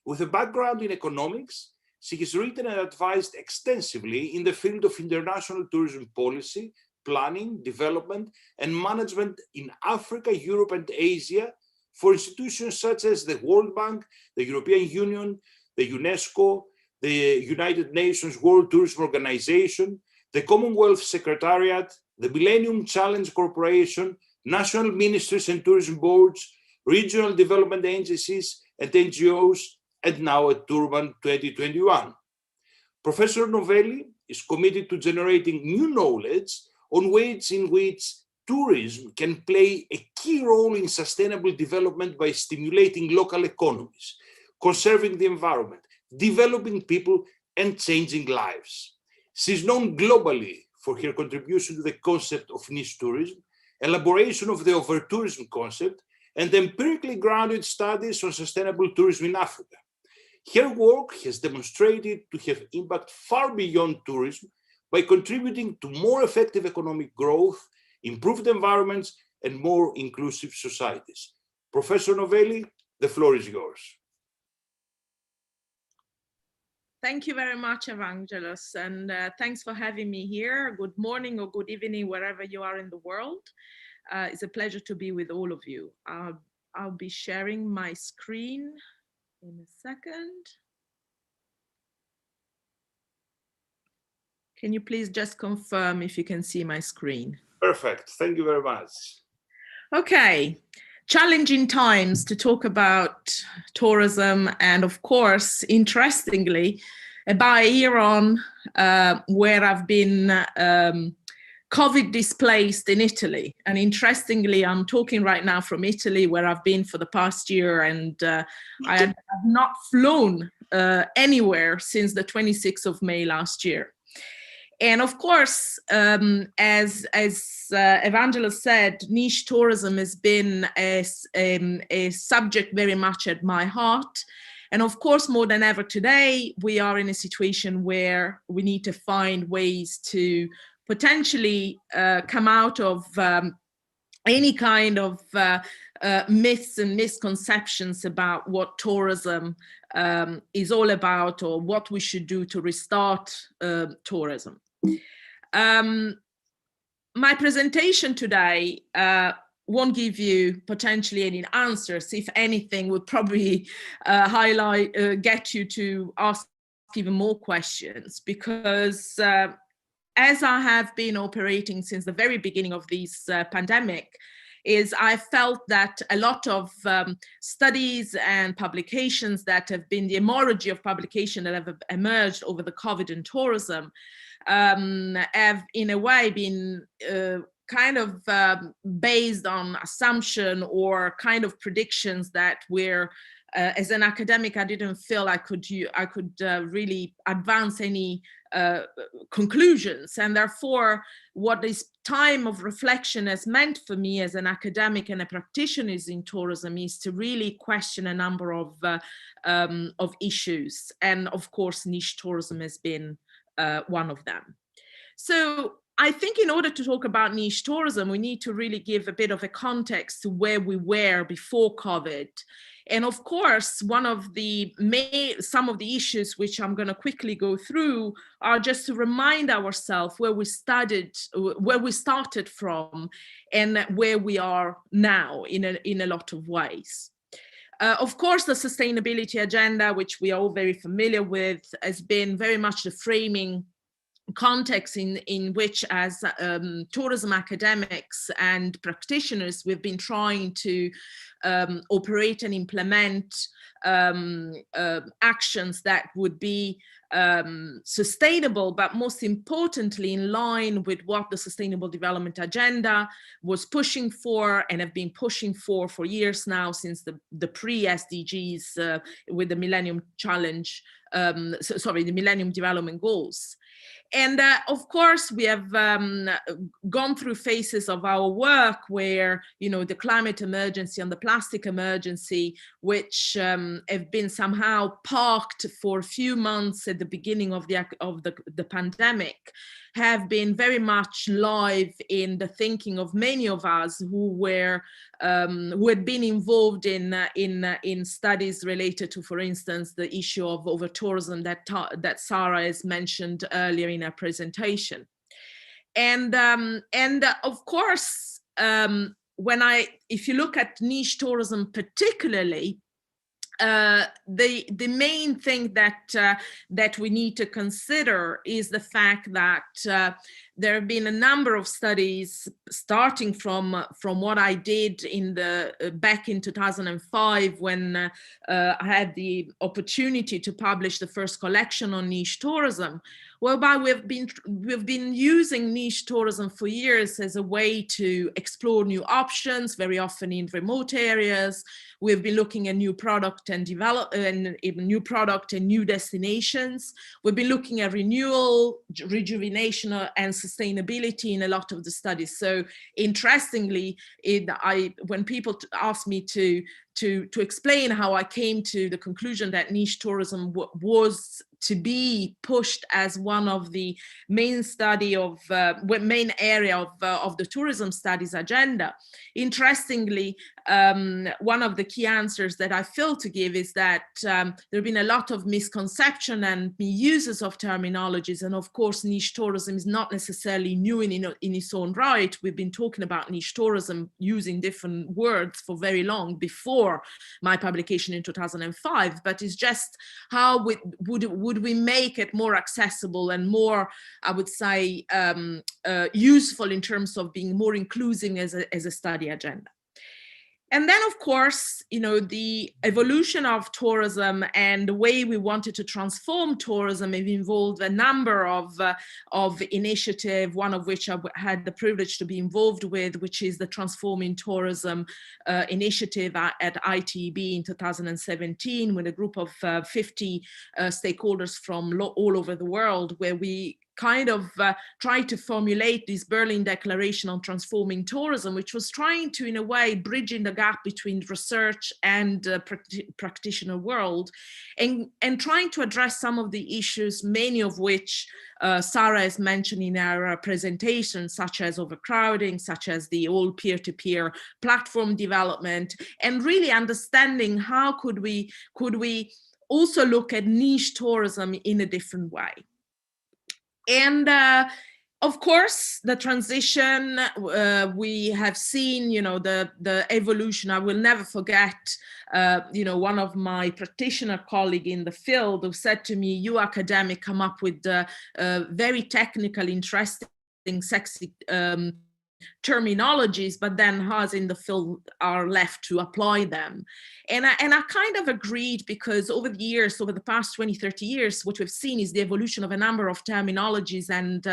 With a background in economics, she has written and advised extensively in the field of international tourism policy, planning, development, and management in Africa, Europe, and Asia for institutions such as the World Bank, the European Union, the UNESCO, the United Nations World Tourism Organization, the Commonwealth Secretariat, the Millennium Challenge Corporation, national ministries and tourism boards, regional development agencies and NGOs, and now at Tourman 2021. Professor Novelli is committed to generating new knowledge on ways in which tourism can play a key role in sustainable development by stimulating local economies, conserving the environment, developing people, and changing lives. She's known globally for her contribution to the concept of niche tourism, elaboration of the over-tourism concept, and empirically grounded studies on sustainable tourism in Africa. Her work has demonstrated to have impact far beyond tourism by contributing to more effective economic growth, improved environments, and more inclusive societies. Professor Novelli, the floor is yours. Thank you very much, Evangelos, and thanks for having me here. Good morning or good evening, wherever you are in the world. It's a pleasure to be with all of you. I'll be sharing my screen in a second. Can you please just confirm if you can see my screen? Perfect. Thank you very much. Okay. Challenging times to talk about tourism, and of course, interestingly, about a year on, where I've been COVID displaced in Italy. And interestingly, I'm talking right now from Italy, where I've been for the past year, and I have not flown anywhere since the 26th of May last year. And of course, as Evangelos said, niche tourism has been a subject very much at my heart. And of course, more than ever today, we are in a situation where we need to find ways to potentially come out of any kind of myths and misconceptions about what tourism is all about, or what we should do to restart tourism. My presentation today won't give you potentially any answers. If anything, would probably get you to ask even more questions, because as I have been operating since the very beginning of this pandemic, I felt that a lot of studies and publications that have been the hemorrhage of publication that have emerged over the COVID and tourism have in a way been kind of based on assumption or kind of predictions that were, as an academic, I didn't feel I could really advance any conclusions. And therefore, what this time of reflection has meant for me as an academic and a practitioner in tourism is to really question a number of issues. And of course, niche tourism has been one of them. So I think in order to talk about niche tourism, we need to really give a bit of a context to where we were before COVID. And of course, some of the issues which I'm going to quickly go through are just to remind ourselves where we started from, and where we are now in a lot of ways. Of course, the sustainability agenda, which we are all very familiar with, has been very much the framing context in which, as tourism academics and practitioners, we've been trying to operate and implement actions that would be sustainable, but most importantly in line with what the Sustainable Development Agenda was pushing for and have been pushing for years now, since the pre-SDGs with the Millennium Challenge, the Millennium Development Goals. And of course, we have gone through phases of our work where, you know, the climate emergency and the plastic emergency, which have been somehow parked for a few months at the beginning of the pandemic, have been very much live in the thinking of many of us who had been involved in studies related to, for instance, the issue of over-tourism that Sarah has mentioned earlier in her presentation. And of course, if you look at niche tourism particularly, the main thing that we need to consider is the fact that there have been a number of studies, starting from what I did back in 2005, when I had the opportunity to publish the first collection on niche tourism, whereby we've been using niche tourism for years as a way to explore new options, very often in remote areas. We've been looking at new product and new destinations. We've been looking at renewal, rejuvenation, and sustainability in a lot of the studies. So interestingly, when people ask me to explain how I came to the conclusion that niche tourism was to be pushed as one of the main area of the tourism studies agenda. Interestingly, one of the key answers that I feel to give is that there have been a lot of misconception and uses of terminologies, and of course niche tourism is not necessarily new in its own right. We've been talking about niche tourism using different words for very long before my publication in 2005, but it's just how would we make it more accessible and more, I would say, useful in terms of being more inclusive as a study agenda. And then, of course, you know, the evolution of tourism and the way we wanted to transform tourism have involved a number of initiatives, one of which I had the privilege to be involved with, which is the Transforming Tourism initiative at ITB in 2017, with a group of 50 stakeholders from all over the world, where we kind of try to formulate this Berlin Declaration on Transforming Tourism, which was trying to, in a way, bridging the gap between research and practitioner world, and trying to address some of the issues, many of which Sarah has mentioned in our presentation, such as overcrowding, such as the all peer-to-peer platform development, and really understanding how could we also look at niche tourism in a different way. And of course, the transition, we have seen, you know, the evolution. I will never forget, you know, one of my practitioner colleagues in the field who said to me, "You academic come up with very technical, interesting, sexy terminologies, but then us in the field are left to apply them." And I kind of agreed, because over the years, over the past 20, 30 years, what we've seen is the evolution of a number of terminologies and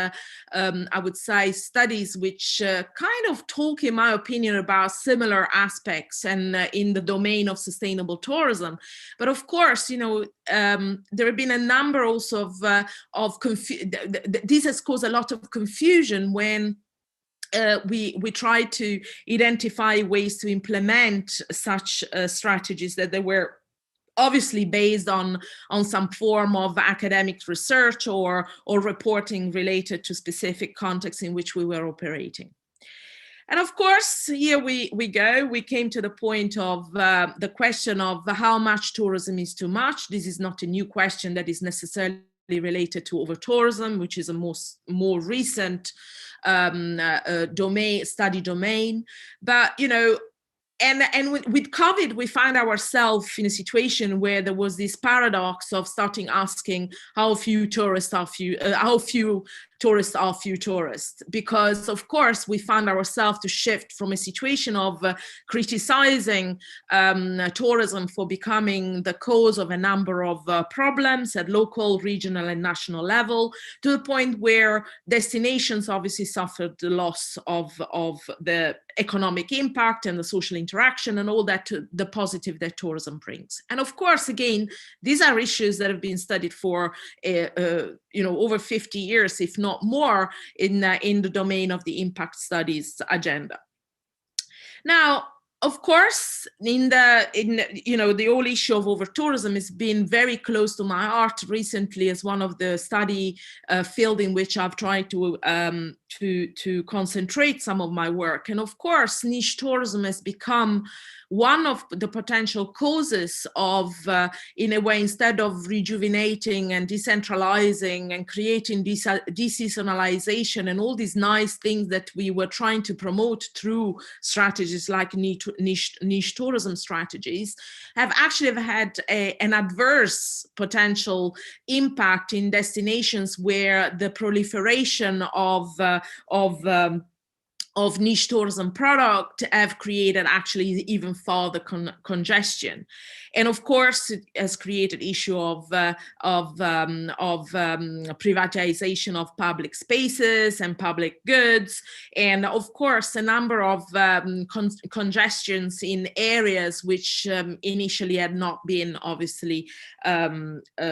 I would say studies which kind of talk, in my opinion, about similar aspects and in the domain of sustainable tourism. But of course, you know, there have been a number also of this has caused a lot of confusion when we try to identify ways to implement such strategies, that they were obviously based on some form of academic research or reporting related to specific contexts in which we were operating. And of course, here we came to the point of the question of how much tourism is too much. This is not a new question that is necessarily related to over-tourism, which is a more recent study domain. But, you know, and with COVID, we found ourselves in a situation where there was this paradox of starting asking how few tourists are few tourists, because of course we found ourselves to shift from a situation of criticizing tourism for becoming the cause of a number of problems at local, regional and national level, to the point where destinations obviously suffered the loss of the economic impact and the social interaction and all that, the positive that tourism brings. And of course, again, these are issues that have been studied for over 50 years, if not more, in the domain of the impact studies agenda. Now, of course, the whole issue of over-tourism has been very close to my heart recently as one of the study field in which I've tried to concentrate some of my work. And of course, niche tourism has become one of the potential causes of, in a way, instead of rejuvenating and decentralizing and creating deseasonalization and all these nice things that we were trying to promote through strategies like niche tourism strategies, have actually had an adverse potential impact in destinations where the proliferation of niche tourism product have created actually even further congestion. And of course, it has created issue of privatization of public spaces and public goods. And of course, a number of congestions in areas which initially had not been obviously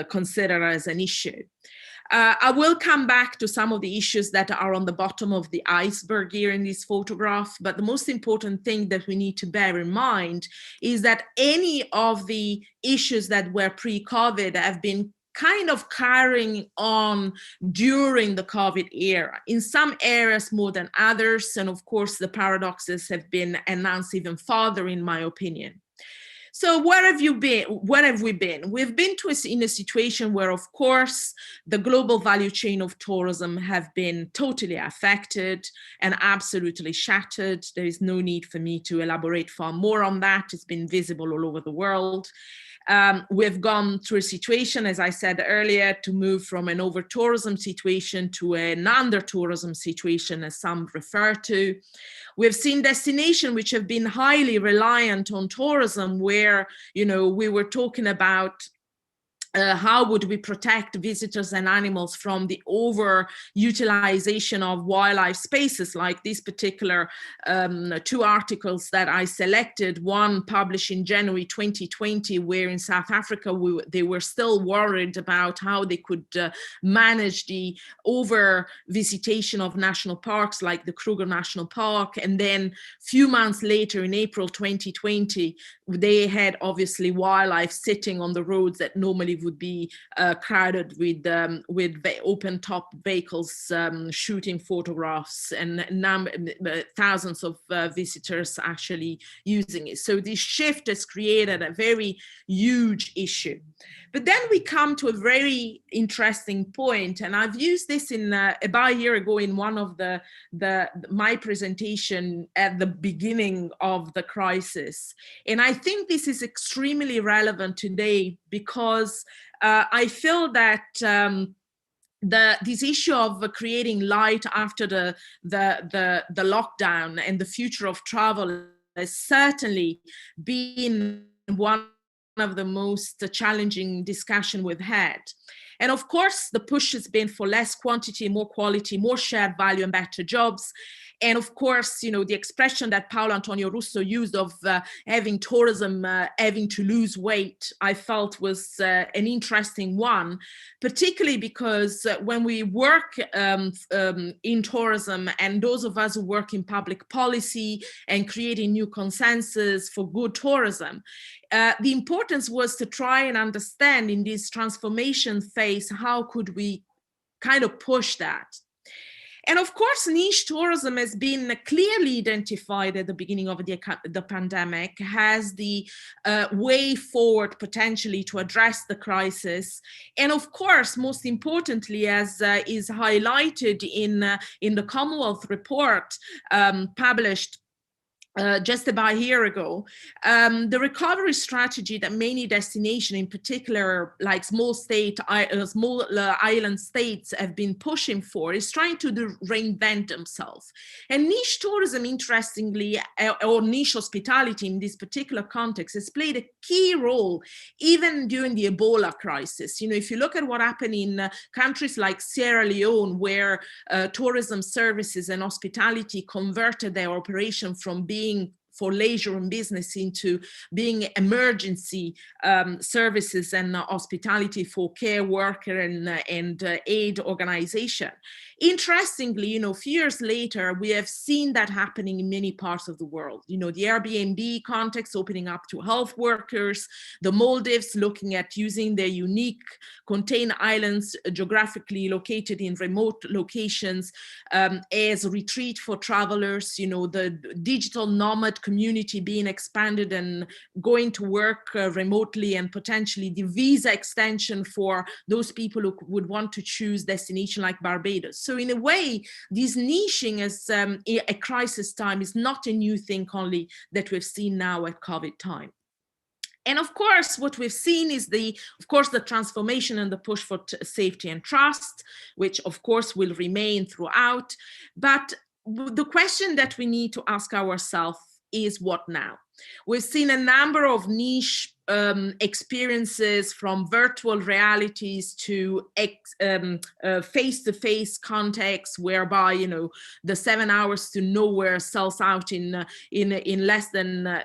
considered as an issue. I will come back to some of the issues that are on the bottom of the iceberg here in this photograph, but the most important thing that we need to bear in mind is that any of the issues that were pre-COVID have been kind of carrying on during the COVID era, in some areas more than others, and of course the paradoxes have been announced even further, in my opinion. So where have you been? Where have we been? We've been in a situation where, of course, the global value chain of tourism have been totally affected and absolutely shattered. There is no need for me to elaborate far more on that. It's been visible all over the world. We've gone through a situation, as I said earlier, to move from an over-tourism situation to an under-tourism situation, as some refer to. We've seen destinations which have been highly reliant on tourism, where, we were talking about how would we protect visitors and animals from the over-utilization of wildlife spaces, like these particular two articles that I selected, one published in January 2020, where in South Africa they were still worried about how they could manage the over-visitation of national parks like the Kruger National Park. And then a few months later, in April 2020, they had obviously wildlife sitting on the roads that normally would be crowded with open-top vehicles shooting photographs, and thousands of visitors actually using it. So this shift has created a very huge issue. But then we come to a very interesting point, and I've used this in about a year ago in one of my presentation at the beginning of the crisis. And I think this is extremely relevant today, because I feel that this issue of creating light after the lockdown and the future of travel has certainly been one of the most challenging discussion we've had. And of course, the push has been for less quantity, more quality, more shared value and better jobs. And of course, the expression that Paolo Antonio Russo used of having tourism having to lose weight, I felt was an interesting one, particularly because when we work in tourism, and those of us who work in public policy and creating new consensus for good tourism, the importance was to try and understand in this transformation phase, how could we kind of push that? And of course, niche tourism has been clearly identified at the beginning of the pandemic as the way forward potentially to address the crisis. And of course, most importantly, as is highlighted in the Commonwealth report published just about a year ago, the recovery strategy that many destinations, in particular, like small island states, have been pushing for is trying to reinvent themselves. And niche tourism, interestingly, or niche hospitality in this particular context, has played a key role even during the Ebola crisis. You know, if you look at what happened in countries like Sierra Leone, where tourism services and hospitality converted their operation from being for leisure and business into being emergency services and hospitality for care worker and aid organization. Interestingly, you know, a few years later, we have seen that happening in many parts of the world. You know, the Airbnb context opening up to health workers, the Maldives looking at using their unique contained islands geographically located in remote locations as a retreat for travelers, you know, the digital nomad community being expanded and going to work remotely, and potentially the visa extension for those people who would want to choose destination like Barbados. So in a way, this niching as a crisis time is not a new thing only that we've seen now at COVID time. And of course, what we've seen is the transformation and the push for safety and trust, which of course will remain throughout. But the question that we need to ask ourselves is, what now? We've seen a number of niche experiences, from virtual realities to face-to-face context, whereby, you know, the 7 hours to nowhere sells out in less than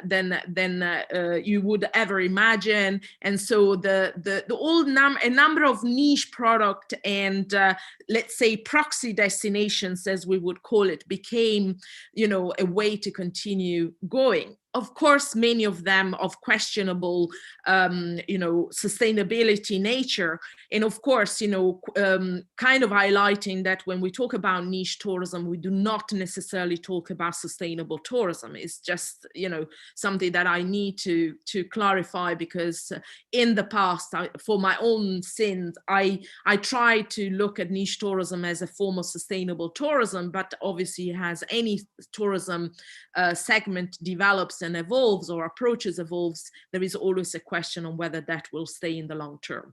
you would ever imagine. And so a number of niche product and let's say proxy destinations, as we would call it, became, you know, a way to continue going. Of course, many of them of questionable, you know, sustainability nature. And of course, you know, kind of highlighting that when we talk about niche tourism, we do not necessarily talk about sustainable tourism. It's just, you know, something that I need to clarify, because in the past, for my own sins, I tried to look at niche tourism as a form of sustainable tourism, but obviously, as any tourism segment develops and evolves, or approaches evolves, there is always a question on whether that will stay in the long term.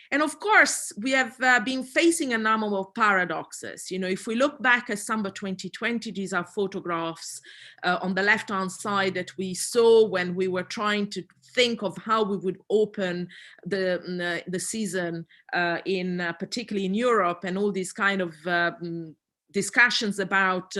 And of course, we have been facing a number of paradoxes. You know, if we look back at summer 2020, these are photographs on the left-hand side that we saw when we were trying to think of how we would open the season particularly in Europe, and all these kind of discussions about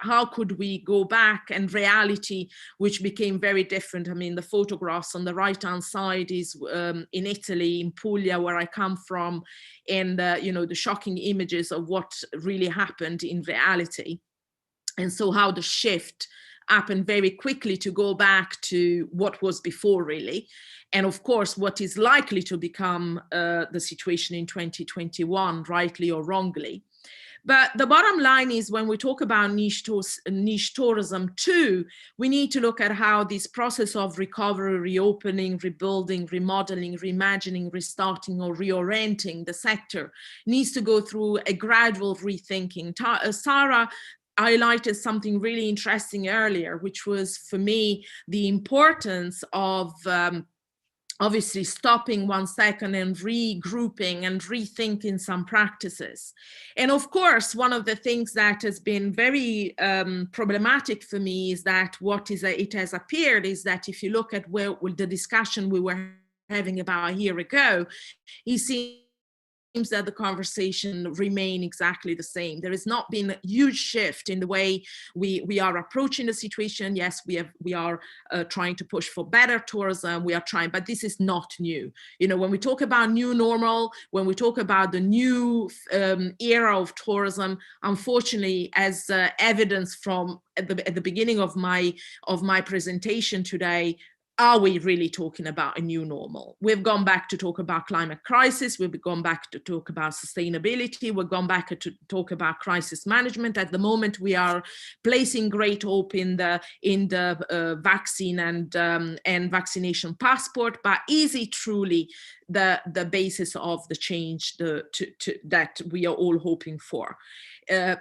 how could we go back, and reality, which became very different. I mean, the photographs on the right-hand side is in Italy, in Puglia, where I come from, and you know, the shocking images of what really happened in reality. And so how the shift happened very quickly to go back to what was before, really. And of course, what is likely to become the situation in 2021, rightly or wrongly. But the bottom line is, when we talk about niche tourism too, we need to look at how this process of recovery, reopening, rebuilding, remodeling, reimagining, restarting, or reorienting the sector needs to go through a gradual rethinking. Sarah highlighted something really interesting earlier, which was, for me, the importance of obviously stopping 1 second and regrouping and rethinking some practices. And of course, one of the things that has been very problematic for me is that it has appeared is that if you look at the discussion we were having about a year ago, it seems that the conversation remain exactly the same. There has not been a huge shift in the way we are approaching the situation. Yes, we are trying to push for better tourism. We are trying, but this is not new. You know, when we talk about new normal, when we talk about the new era of tourism, unfortunately, as evidence from at the beginning of my presentation today, are we really talking about a new normal? We've gone back to talk about climate crisis. We've gone back to talk about sustainability. We've gone back to talk about crisis management. At the moment, we are placing great hope in the vaccine and vaccination passport. But is it truly the basis of the change that we are all hoping for?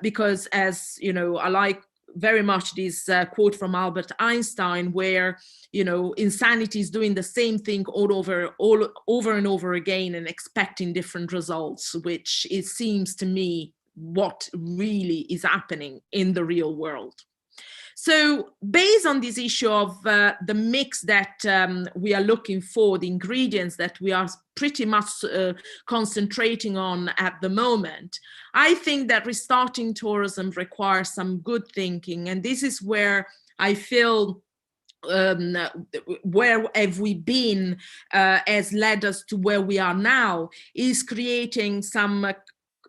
Because, as you know, I like very much this quote from Albert Einstein, where, you know, insanity is doing the same thing all over and over again and expecting different results, which it seems to me what really is happening in the real world. So based on this issue of the mix that we are looking for, the ingredients that we are pretty much concentrating on at the moment, I think that restarting tourism requires some good thinking. And this is where I feel where have we been has led us to where we are now, is creating some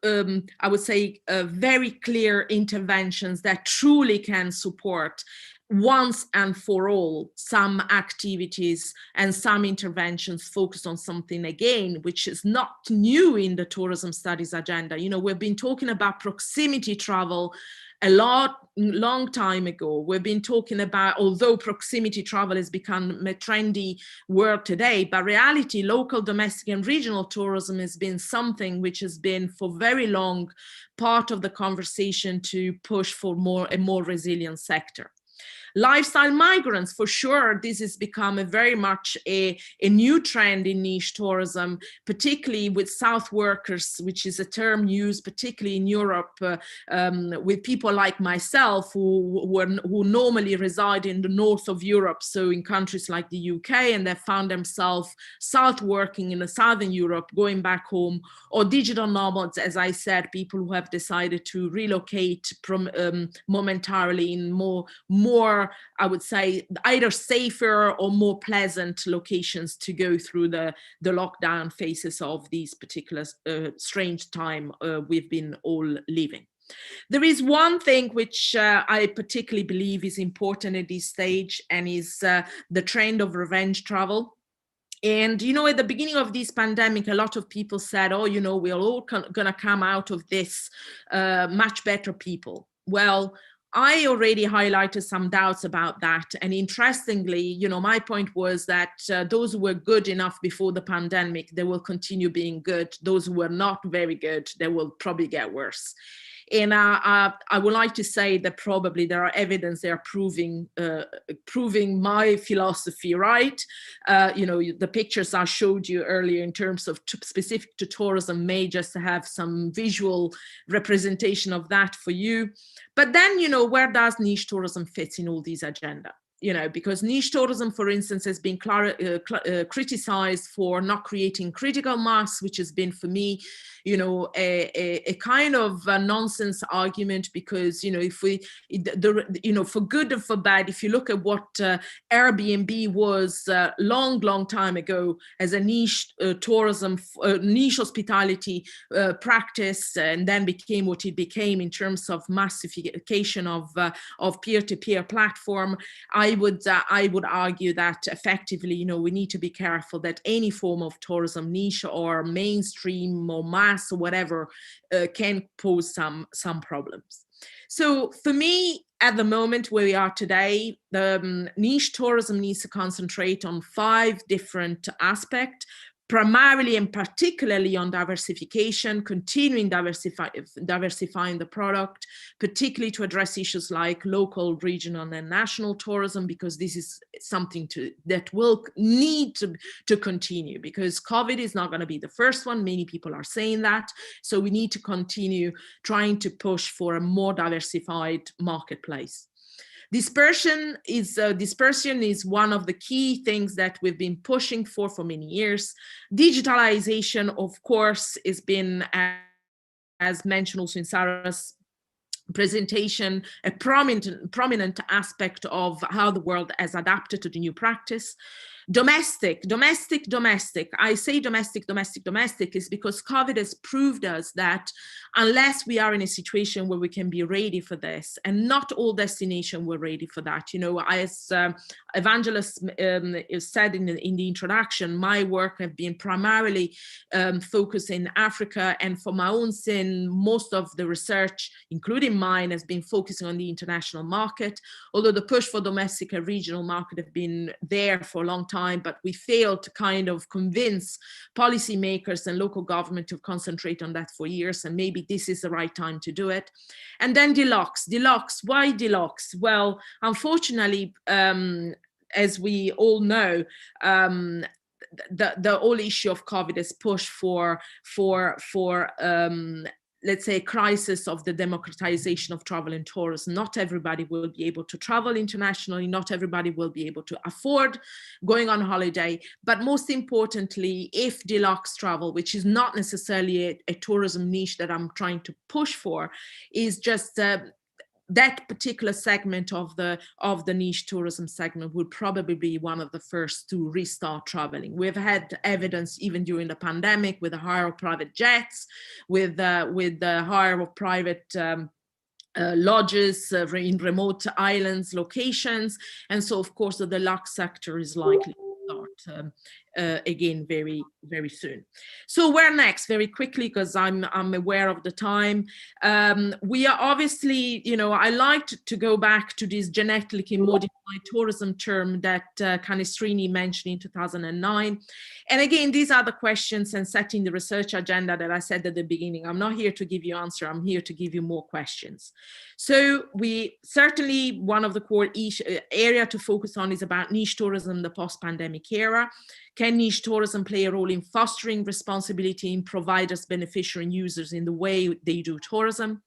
I would say very clear interventions that truly can support once and for all some activities and some interventions focused on something, again, which is not new in the tourism studies agenda. You know, we've been talking about proximity travel a long time ago. We've been talking about, although proximity travel has become a trendy word today, but reality, local, domestic and regional tourism has been something which has been for very long part of the conversation to push for a more resilient sector. Lifestyle migrants, for sure, this has become a very much a new trend in niche tourism, particularly with South workers, which is a term used particularly in Europe with people like myself who normally reside in the north of Europe, so in countries like the UK, and they found themselves south working in the southern Europe, going back home, or digital nomads, as I said, people who have decided to relocate momentarily in more, I would say, either safer or more pleasant locations to go through the lockdown phases of these particular strange time we've been all living. There is one thing which I particularly believe is important at this stage, and is the trend of revenge travel. And, you know, at the beginning of this pandemic, a lot of people said, oh, you know, we're all going to come out of this much better people. Well, I already highlighted some doubts about that. And interestingly, you know, my point was that those who were good enough before the pandemic, they will continue being good. Those who were not very good, they will probably get worse. And I would like to say that probably there are evidence they are proving my philosophy right. You know, the pictures I showed you earlier in terms of specific to tourism may just have some visual representation of that for you. But then, you know, where does niche tourism fit in all these agenda? You know, because niche tourism, for instance, has been criticized for not creating critical mass, which has been, for me, you know, a kind of nonsense argument, because, you know, if we, you know, for good and for bad, if you look at what Airbnb was long time ago as a niche tourism, niche hospitality practice, and then became what it became in terms of massification of peer-to-peer platform, I would argue that effectively, you know, we need to be careful that any form of tourism, niche or mainstream or mass or whatever, can pose some problems. So for me, at the moment where we are today, the niche tourism needs to concentrate on 5 different aspects, primarily and particularly on diversification, continuing diversifying the product, particularly to address issues like local, regional, and national tourism, because this is something that will need to continue, because COVID is not going to be the first one. Many people are saying that. So we need to continue trying to push for a more diversified marketplace. Dispersion is one of the key things that we've been pushing for many years. Digitalization, of course, has been, as mentioned also in Sarah's presentation, a prominent aspect of how the world has adapted to the new practice. Domestic. I say domestic is because COVID has proved us that unless we are in a situation where we can be ready for this, and not all destinations were ready for that. You know, as Evangelist said in the introduction, my work have been primarily focused in Africa, and for my own sin, most of the research, including mind, has been focusing on the international market, although the push for domestic and regional market have been there for a long time, but we failed to kind of convince policymakers and local government to concentrate on that for years, and maybe this is the right time to do it. And then deluxe. Why deluxe? Well, unfortunately, as we all know, the whole issue of COVID has pushed for let's say, crisis of the democratization of travel and tourism. Not everybody will be able to travel internationally. Not everybody will be able to afford going on holiday. But most importantly, if deluxe travel, which is not necessarily a tourism niche that I'm trying to push for, is just that particular segment of the niche tourism segment would probably be one of the first to restart traveling. We've had evidence even during the pandemic with the hire of private jets, with the hire of private lodges in remote islands locations, and so of course the deluxe sector is likely to start again very, very soon. So where next? Very quickly, because I'm aware of the time. We are obviously, I like to go back to this genetically modified tourism term that Canestrini mentioned in 2009. And again, these are the questions and setting the research agenda that I said at the beginning. I'm not here to give you answer. I'm here to give you more questions. So we certainly, one of the core area to focus on is about niche tourism, the post-pandemic era. Can niche tourism play a role in fostering responsibility in providers, beneficiaries, and users in the way they do tourism?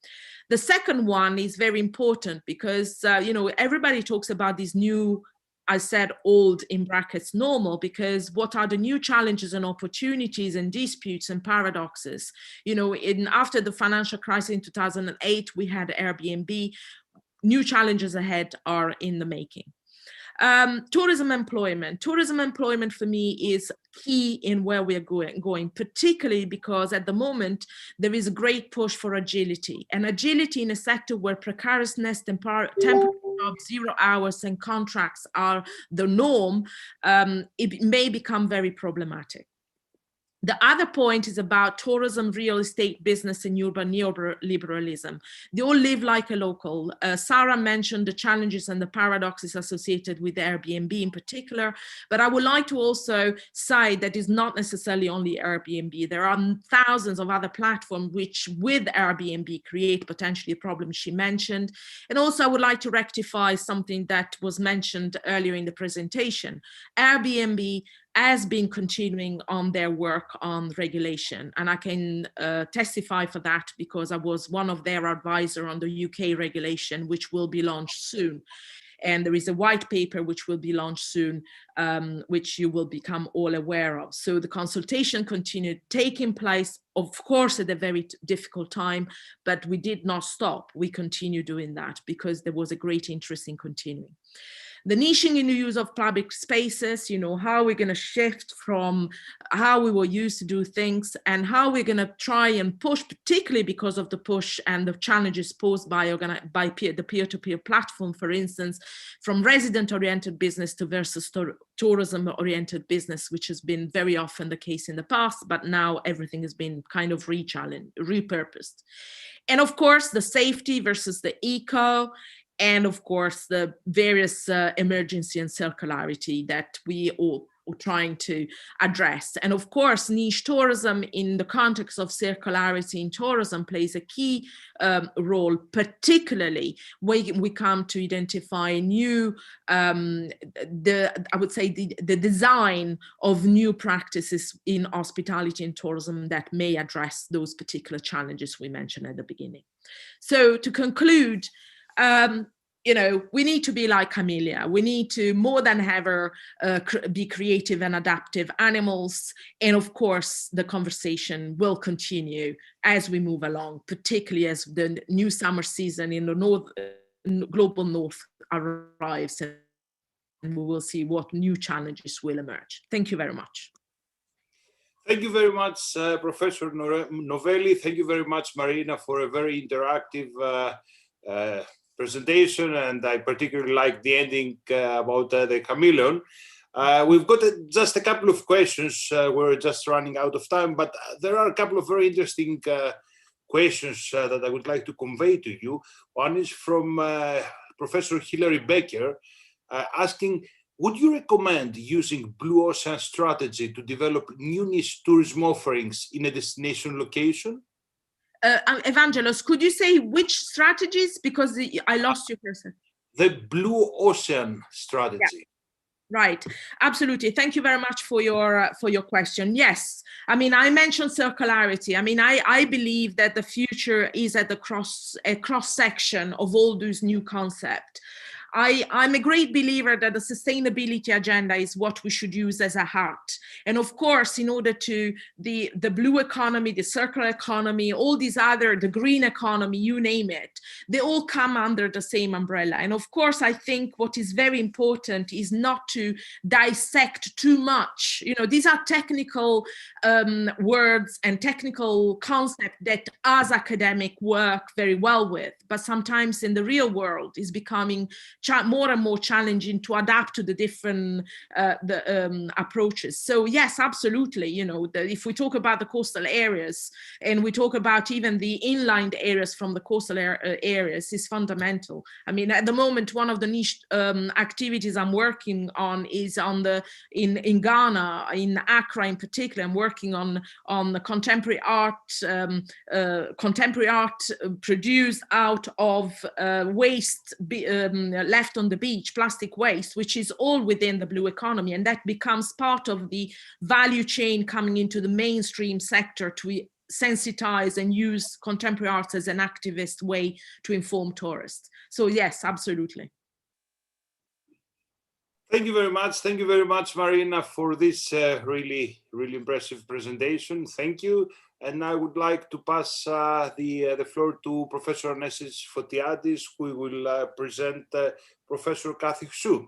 The second one is very important because, everybody talks about these new, I said old in brackets normal, because what are the new challenges and opportunities and disputes and paradoxes? After the financial crisis in 2008, we had Airbnb. New challenges ahead are in the making. Tourism employment for me is key in where we are going, particularly because at the moment there is a great push for agility, and agility in a sector where precariousness, temporary jobs, 0 hours and contracts are the norm, it may become very problematic. The other point is about tourism, real estate, business, and urban neoliberalism. They all live like a local. Sarah mentioned the challenges and the paradoxes associated with Airbnb in particular, but I would like to also say that it's not necessarily only Airbnb. There are thousands of other platforms which with Airbnb create potentially problems she mentioned. And also I would like to rectify something that was mentioned earlier in the presentation. Airbnb has been continuing on their work on regulation. And I can testify for that because I was one of their advisors on the UK regulation, which will be launched soon. And there is a white paper which will be launched soon, which you will become all aware of. So the consultation continued taking place, of course, at a very difficult time, but we did not stop. We continue doing that because there was a great interest in continuing. The niching in the use of public spaces, how we're going to shift from how we were used to do things and how we're going to try and push, particularly because of the push and the challenges posed by the peer-to-peer platform, for instance, from resident-oriented business to versus tourism-oriented business, which has been very often the case in the past, but now everything has been kind of repurposed. And of course, the safety versus the eco, and of course, the various emergency and circularity that we all are trying to address. And of course, niche tourism in the context of circularity in tourism plays a key role, particularly when we come to identify new, I would say the design of new practices in hospitality and tourism that may address those particular challenges we mentioned at the beginning. So to conclude, we need to be like Camellia. We need to more than ever be creative and adaptive animals. And of course, the conversation will continue as we move along, particularly as the new summer season in the global north arrives, and we will see what new challenges will emerge. Thank you very much. Thank you very much, Professor Novelli. Thank you very much, Marina, for a very interactive presentation, and I particularly like the ending about the chameleon. We've got just a couple of questions. We're just running out of time, but there are a couple of very interesting questions that I would like to convey to you. One is from Professor Hilary Becker, asking, would you recommend using Blue Ocean strategy to develop new niche tourism offerings in a destination location? Evangelos, could you say which strategies? Because I lost you for a second. The Blue Ocean strategy. Yeah. Right, absolutely. Thank you very much for your question. Yes, I mean, I mentioned circularity. I mean, I believe that the future is at the cross section of all those new concepts. I'm a great believer that the sustainability agenda is what we should use as a heart. And of course, in order to the blue economy, the circular economy, all these other, the green economy, you name it, they all come under the same umbrella. And of course, I think what is very important is not to dissect too much. You know, these are technical words and technical concepts that as academic work very well with, but sometimes in the real world is becoming more and more challenging to adapt to the different approaches. So yes, absolutely. You know, if we talk about the coastal areas and we talk about even the inland areas from the coastal areas, is fundamental. I mean, at the moment, one of the niche activities I'm working on is in Ghana, in Accra in particular. I'm working on the contemporary art produced out of waste left on the beach, plastic waste, which is all within the blue economy. And that becomes part of the value chain coming into the mainstream sector to sensitize and use contemporary arts as an activist way to inform tourists. So yes, absolutely. Thank you very much. Thank you very much, Marina, for this really impressive presentation. Thank you. And I would like to pass the floor to Professor Nessis Fotiadis, who will present Professor Kathy Xu.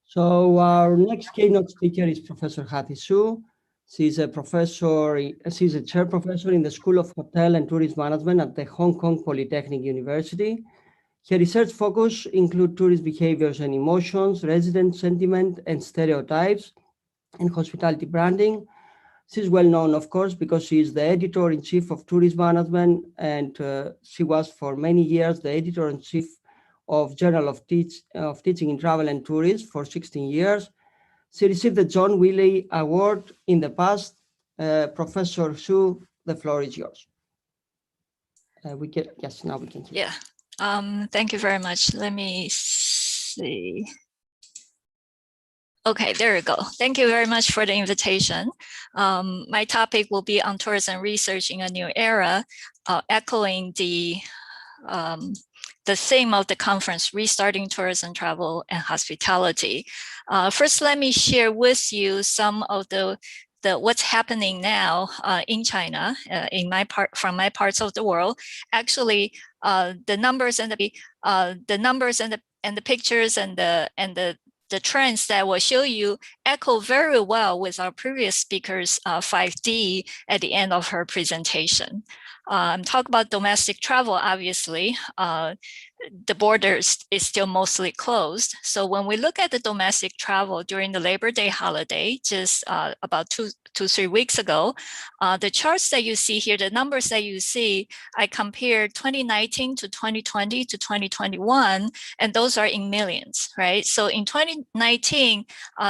So our next keynote speaker is Professor Kathy Xu. She's a chair professor in the School of Hotel and Tourism Management at the Hong Kong Polytechnic University. Her research focus include tourist behaviors and emotions, resident sentiment and stereotypes, and hospitality branding. She's well known, of course, because she is the editor-in-chief of Tourism Management, and she was for many years the editor-in-chief of Journal of Teaching in Travel and Tourism for 16 years. She received the John Wiley Award in the past. Professor Xu, the floor is yours. Now we can see. Yeah. Thank you very much. Let me see. Okay, there we go. Thank you very much for the invitation. My topic will be on tourism research in a new era, echoing the theme of the conference, Restarting Tourism, Travel, and Hospitality. First, let me share with you some of the what's happening now in China, from my parts of the world. Actually, the numbers and the pictures and the trends that will show you echo very well with our previous speaker's 5D at the end of her presentation. Talk about domestic travel, obviously. The borders is still mostly closed. So when we look at the domestic travel during the Labor Day holiday, just about 3 weeks ago, the charts that you see here, the numbers that you see, I compared 2019 to 2020 to 2021, and those are in millions, right? So in 2019,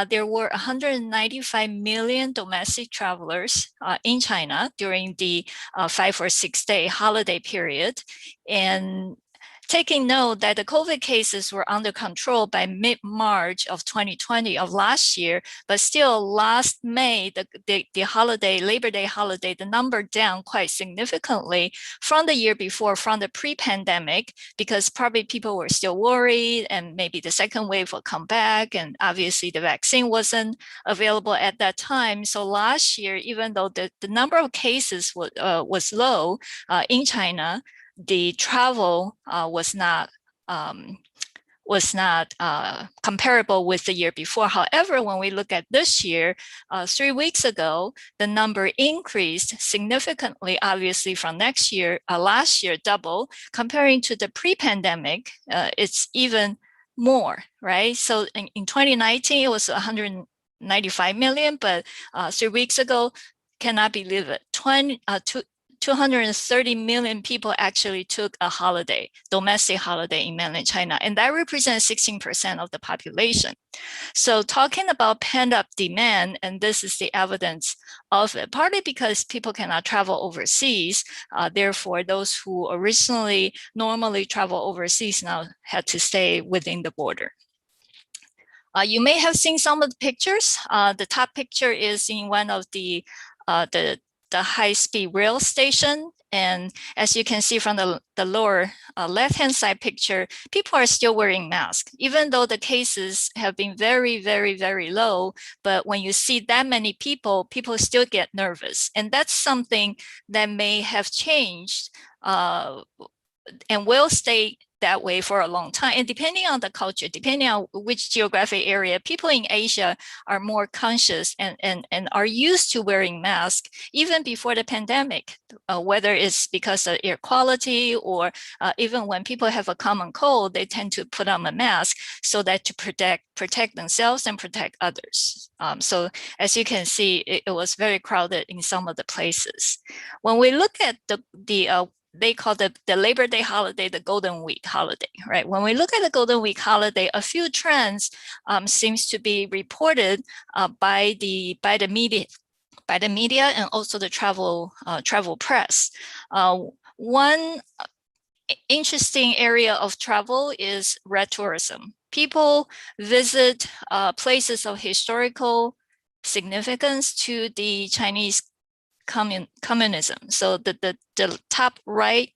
there were 195 million domestic travelers in China during the 5 or 6 day holiday period. And taking note that the COVID cases were under control by mid-March of 2020 of last year, but still last May, the holiday, Labor Day holiday, the number down quite significantly from the year before, from the pre-pandemic, because probably people were still worried and maybe the second wave will come back. And obviously the vaccine wasn't available at that time. So last year, even though the number of cases was low in China, the travel was not comparable with the year before. However, when we look at this year, 3 weeks ago, the number increased significantly, obviously from last year double. Comparing to the pre-pandemic, it's even more, right? So in 2019, it was 195 million, but 3 weeks ago, cannot believe it, 230 million people actually took a holiday, domestic holiday in mainland China, and that represents 16% of the population. So talking about pent-up demand, and this is the evidence of it, partly because people cannot travel overseas. Therefore, those who originally normally travel overseas now had to stay within the border. You may have seen some of the pictures. The top picture is in one of the high-speed rail station. And as you can see from the lower left-hand side picture, people are still wearing masks, even though the cases have been very, very, very low. But when you see that many people, people still get nervous. And that's something that may have changed and will stay that way for a long time. And depending on the culture, depending on which geographic area, people in Asia are more conscious and are used to wearing masks even before the pandemic, whether it's because of air quality or even when people have a common cold, they tend to put on a mask so that to protect themselves and protect others. So as you can see, it was very crowded in some of the places. When we look at they call the Labor Day holiday the Golden Week holiday, right? When we look at the Golden Week holiday, a few trends seems to be reported by the media and also the travel press. One interesting area of travel is red tourism. People visit places of historical significance to the Chinese communism. So the top right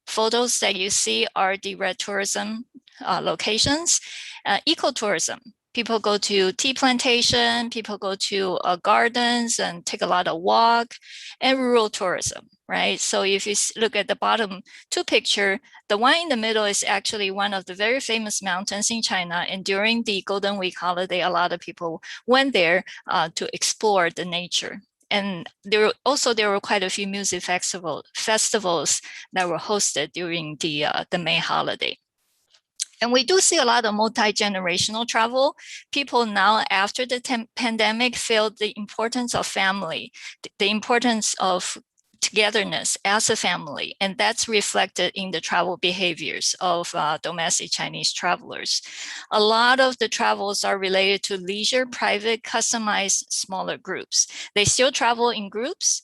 photos that you see are the red tourism locations. Ecotourism. People go to tea plantation, people go to gardens and take a lot of walk, and rural tourism, right? So if you look at the bottom two picture, the one in the middle is actually one of the very famous mountains in China. And during the Golden Week holiday, a lot of people went there to explore the nature. And there were quite a few music festivals that were hosted during the May holiday. And we do see a lot of multi-generational travel. People now, after the pandemic, feel the importance of family, the importance of togetherness as a family, and that's reflected in the travel behaviors of domestic Chinese travelers. A lot of the travels are related to leisure, private, customized, smaller groups. They still travel in groups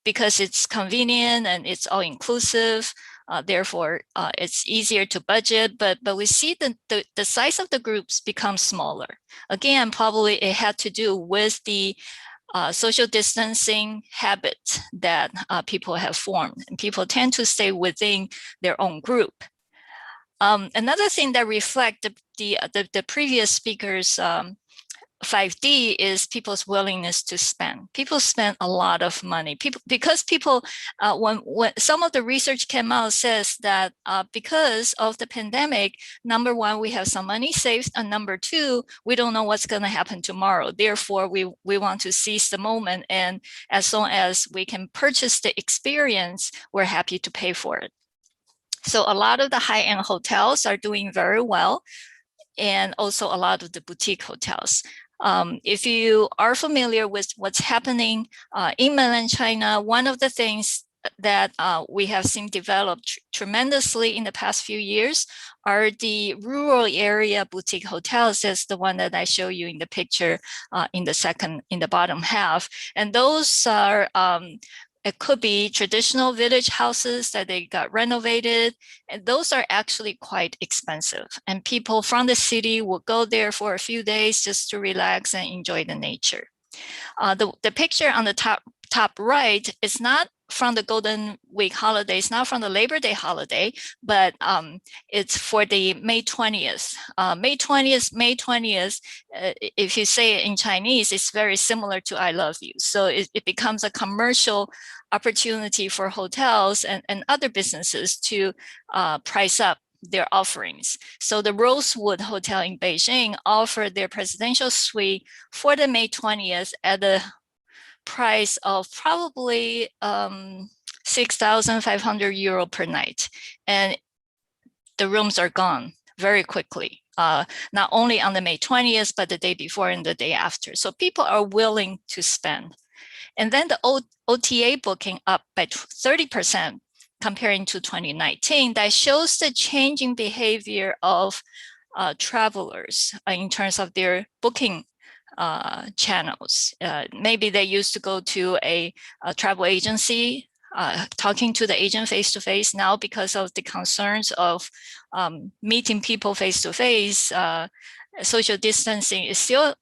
because it's convenient and it's all inclusive. Therefore, it's easier to budget, but we see the size of the groups become smaller. Again, probably it had to do with the social distancing habits that people have formed, and people tend to stay within their own group. Another thing that reflects the previous speakers' 5D is people's willingness to spend. People spend a lot of money. Because when some of the research came out says that because of the pandemic, number one, we have some money saved, and number two, we don't know what's going to happen tomorrow. Therefore, we want to seize the moment, and as long as we can purchase the experience, we're happy to pay for it. So a lot of the high-end hotels are doing very well, and also a lot of the boutique hotels. If you are familiar with what's happening in mainland China, one of the things that we have seen developed tremendously in the past few years are the rural area boutique hotels. That's the one that I show you in the picture in the bottom half. And those are it could be traditional village houses that they got renovated, and those are actually quite expensive. And people from the city will go there for a few days just to relax and enjoy the nature. The picture on the top right is not from the Golden Week holiday, it's not from the Labor Day holiday, but it's for the May 20th. May 20th, if you say it in Chinese, it's very similar to I love you. So it becomes a commercial opportunity for hotels and other businesses to price up their offerings. So the Rosewood Hotel in Beijing offered their presidential suite for the May 20th at a price of probably 6,500 euro per night. And the rooms are gone very quickly, not only on the May 20th, but the day before and the day after. So people are willing to spend. And then the OTA booking up by 30% comparing to 2019. That shows the changing behavior of travelers in terms of their booking channels. Maybe they used to go to a travel agency, talking to the agent face-to-face. Now, because of the concerns of meeting people face-to-face, social distancing is still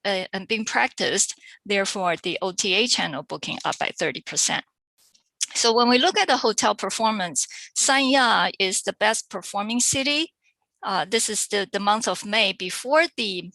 being practiced. Therefore, the OTA channel booking up by 30%. So when we look at the hotel performance, Sanya is the best performing city. This is the month of May before the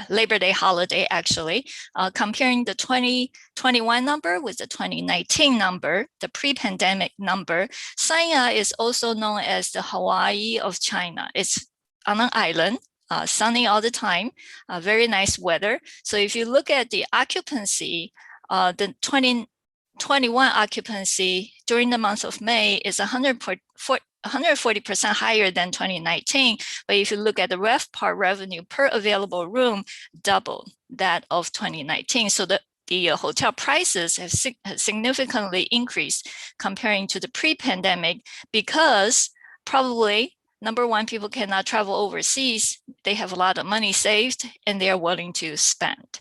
Labor Day holiday, actually, comparing the 2021 number with the 2019 number, the pre-pandemic number. Sanya is also known as the Hawaii of China. It's on an island, sunny all the time, very nice weather. So if you look at the occupancy, the 2021 occupancy during the month of May is 140% higher than 2019. But if you look at the RevPAR revenue per available room, double that of 2019. So the hotel prices have significantly increased comparing to the pre-pandemic, because probably, number one, people cannot travel overseas. They have a lot of money saved and they are willing to spend.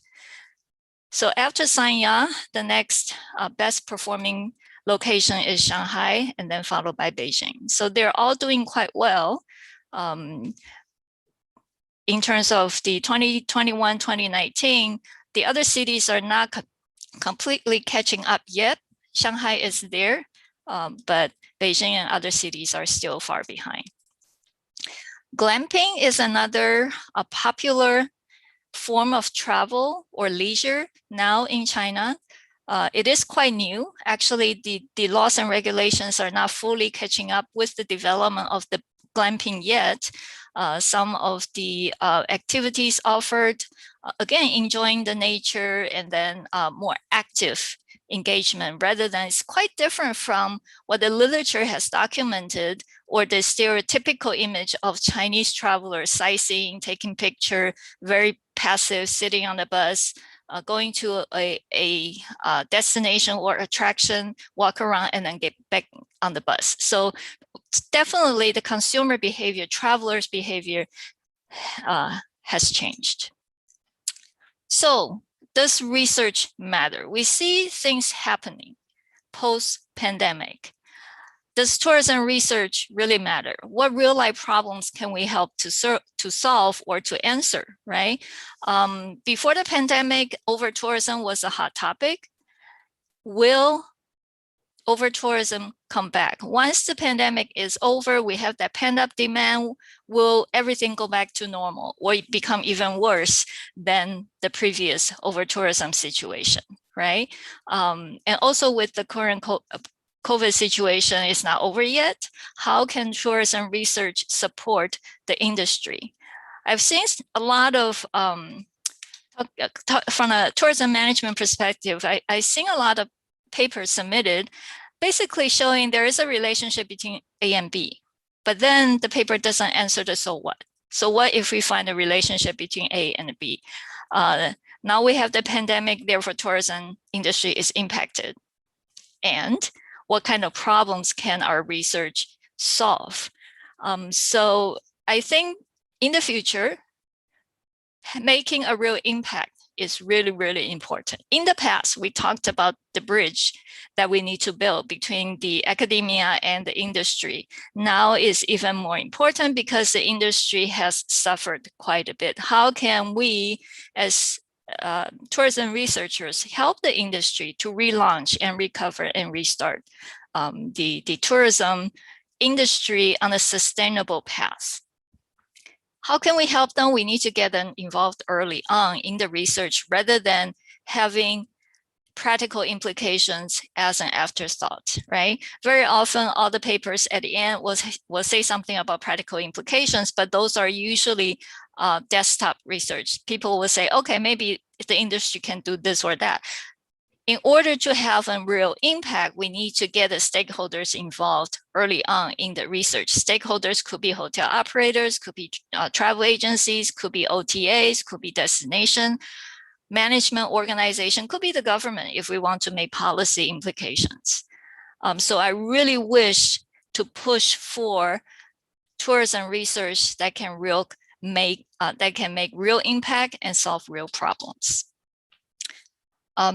So after Sanya, the next best performing location is Shanghai, and then followed by Beijing. So they're all doing quite well. In terms of the 2021, 2019, the other cities are not completely catching up yet. Shanghai is there, but Beijing and other cities are still far behind. Glamping is another popular form of travel or leisure now in China. It is quite new. Actually, the laws and regulations are not fully catching up with the development of the glamping yet. Some of the activities offered, again, enjoying the nature and then more active engagement, rather than, it's quite different from what the literature has documented, or the stereotypical image of Chinese travelers sightseeing, taking picture, very passive, sitting on the bus, going to a destination or attraction, walk around, and then get back on the bus. So definitely the consumer behavior, travelers' behavior has changed. So does research matter? We see things happening post-pandemic. Does tourism research really matter? What real-life problems can we help to solve or to answer, right? Before the pandemic, over-tourism was a hot topic. Will over-tourism come back? Once the pandemic is over, we have that pent-up demand, will everything go back to normal or become even worse than the previous over-tourism situation, right? And also with the current COVID situation is not over yet. How can tourism research support the industry? I've seen a lot of, from a tourism management perspective, I've seen a lot of papers submitted basically showing there is a relationship between A and B, but then the paper doesn't answer the so what. So what if we find a relationship between A and B? Now we have the pandemic, therefore tourism industry is impacted. And what kind of problems can our research solve? So I think in the future, making a real impact is really, really important. In the past, we talked about the bridge that we need to build between the academia and the industry. Now is even more important because the industry has suffered quite a bit. How can we, as tourism researchers, help the industry to relaunch and recover and restart the tourism industry on a sustainable path? How can we help them? We need to get them involved early on in the research rather than having practical implications as an afterthought, right? Very often all the papers at the end will say something about practical implications, but those are usually desktop research. People will say, okay, maybe the industry can do this or that. In order to have a real impact, we need to get the stakeholders involved early on in the research. Stakeholders could be hotel operators, could be travel agencies, could be OTAs, could be destination management organization, could be the government if we want to make policy implications. So I really wish to push for tourism research that can make real impact and solve real problems.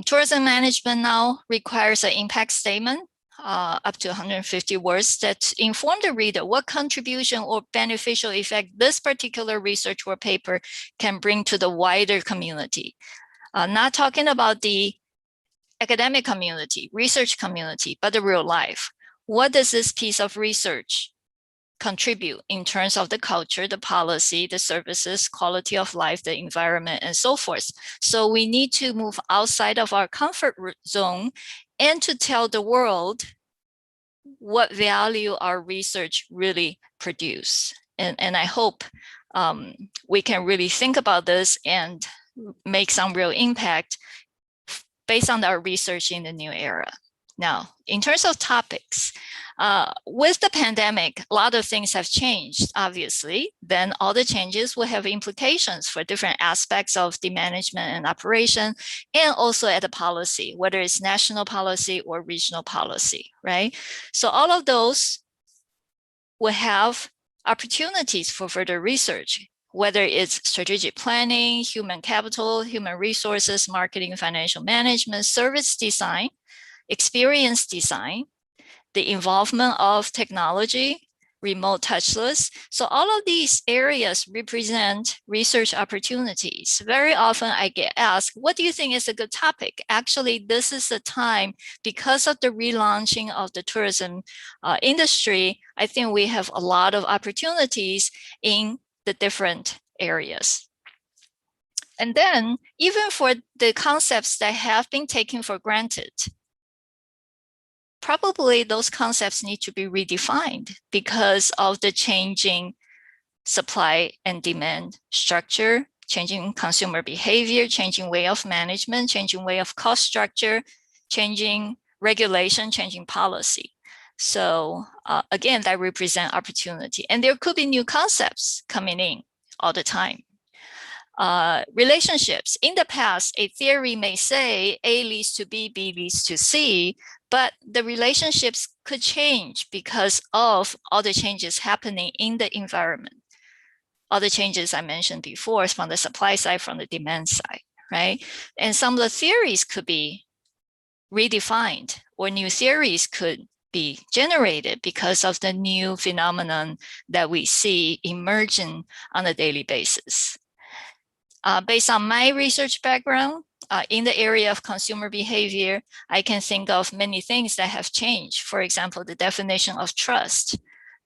Tourism management now requires an impact statement up to 150 words that inform the reader what contribution or beneficial effect this particular research or paper can bring to the wider community. Not talking about the academic community, research community, but the real life. What does this piece of research contribute in terms of the culture, the policy, the services, quality of life, the environment, and so forth? So we need to move outside of our comfort zone and to tell the world what value our research really produce. And I hope we can really think about this and make some real impact based on our research in the new era. Now, in terms of topics, with the pandemic, a lot of things have changed, obviously. Then all the changes will have implications for different aspects of the management and operation, and also at the policy, whether it's national policy or regional policy, right? So all of those will have opportunities for further research, whether it's strategic planning, human capital, human resources, marketing, financial management, service design, experience design, the involvement of technology, remote touchless. So all of these areas represent research opportunities. Very often I get asked, what do you think is a good topic? Actually, this is the time, because of the relaunching of the tourism industry, I think we have a lot of opportunities in the different areas. And then even for the concepts that have been taken for granted, probably those concepts need to be redefined because of the changing supply and demand structure, changing consumer behavior, changing way of management, changing way of cost structure, changing regulation, changing policy. So again, that represents opportunity. And there could be new concepts coming in all the time. Relationships. In the past, a theory may say A leads to B, B leads to C, but the relationships could change because of all the changes happening in the environment. All the changes I mentioned before from the supply side, from the demand side, right? And some of the theories could be redefined, or new theories could be generated because of the new phenomenon that we see emerging on a daily basis. Based on my research background, in the area of consumer behavior, I can think of many things that have changed. For example, the definition of trust,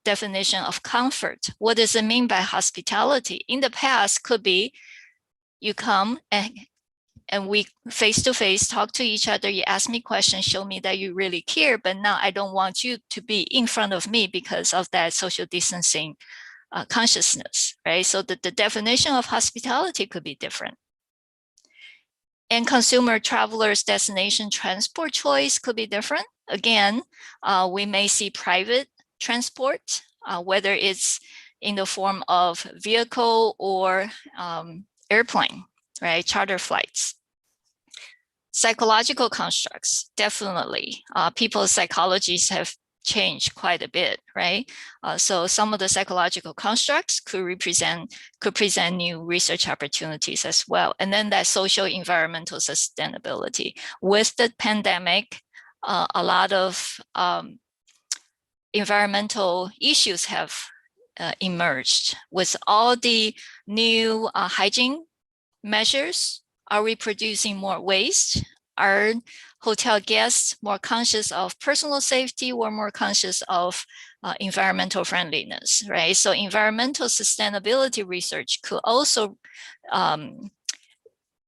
definition of comfort. What does it mean by hospitality? In the past, could be you come and we face-to-face talk to each other, you ask me questions, show me that you really care, but now I don't want you to be in front of me because of that social distancing consciousness, right? So the definition of hospitality could be different. And consumer travelers' destination transport choice could be different. Again, we may see private transport, whether it's in the form of vehicle or airplane, right? Charter flights. Psychological constructs, definitely. People's psychologies have changed quite a bit, right? So some of the psychological constructs could present new research opportunities as well. And then that social environmental sustainability. With the pandemic, a lot of environmental issues have emerged. With all the new hygiene measures, are we producing more waste? Are hotel guests more conscious of personal safety or more conscious of environmental friendliness, right? So environmental sustainability research could also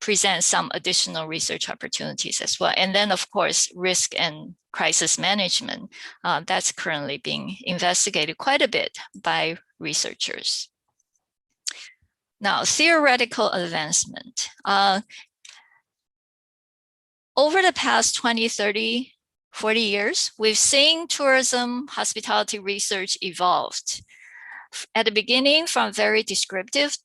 present some additional research opportunities as well. And then, of course, risk and crisis management, that's currently being investigated quite a bit by researchers. Now, theoretical advancement. Over the past 20, 30, 40 years, we've seen tourism hospitality research evolved. At the beginning, from very descriptive,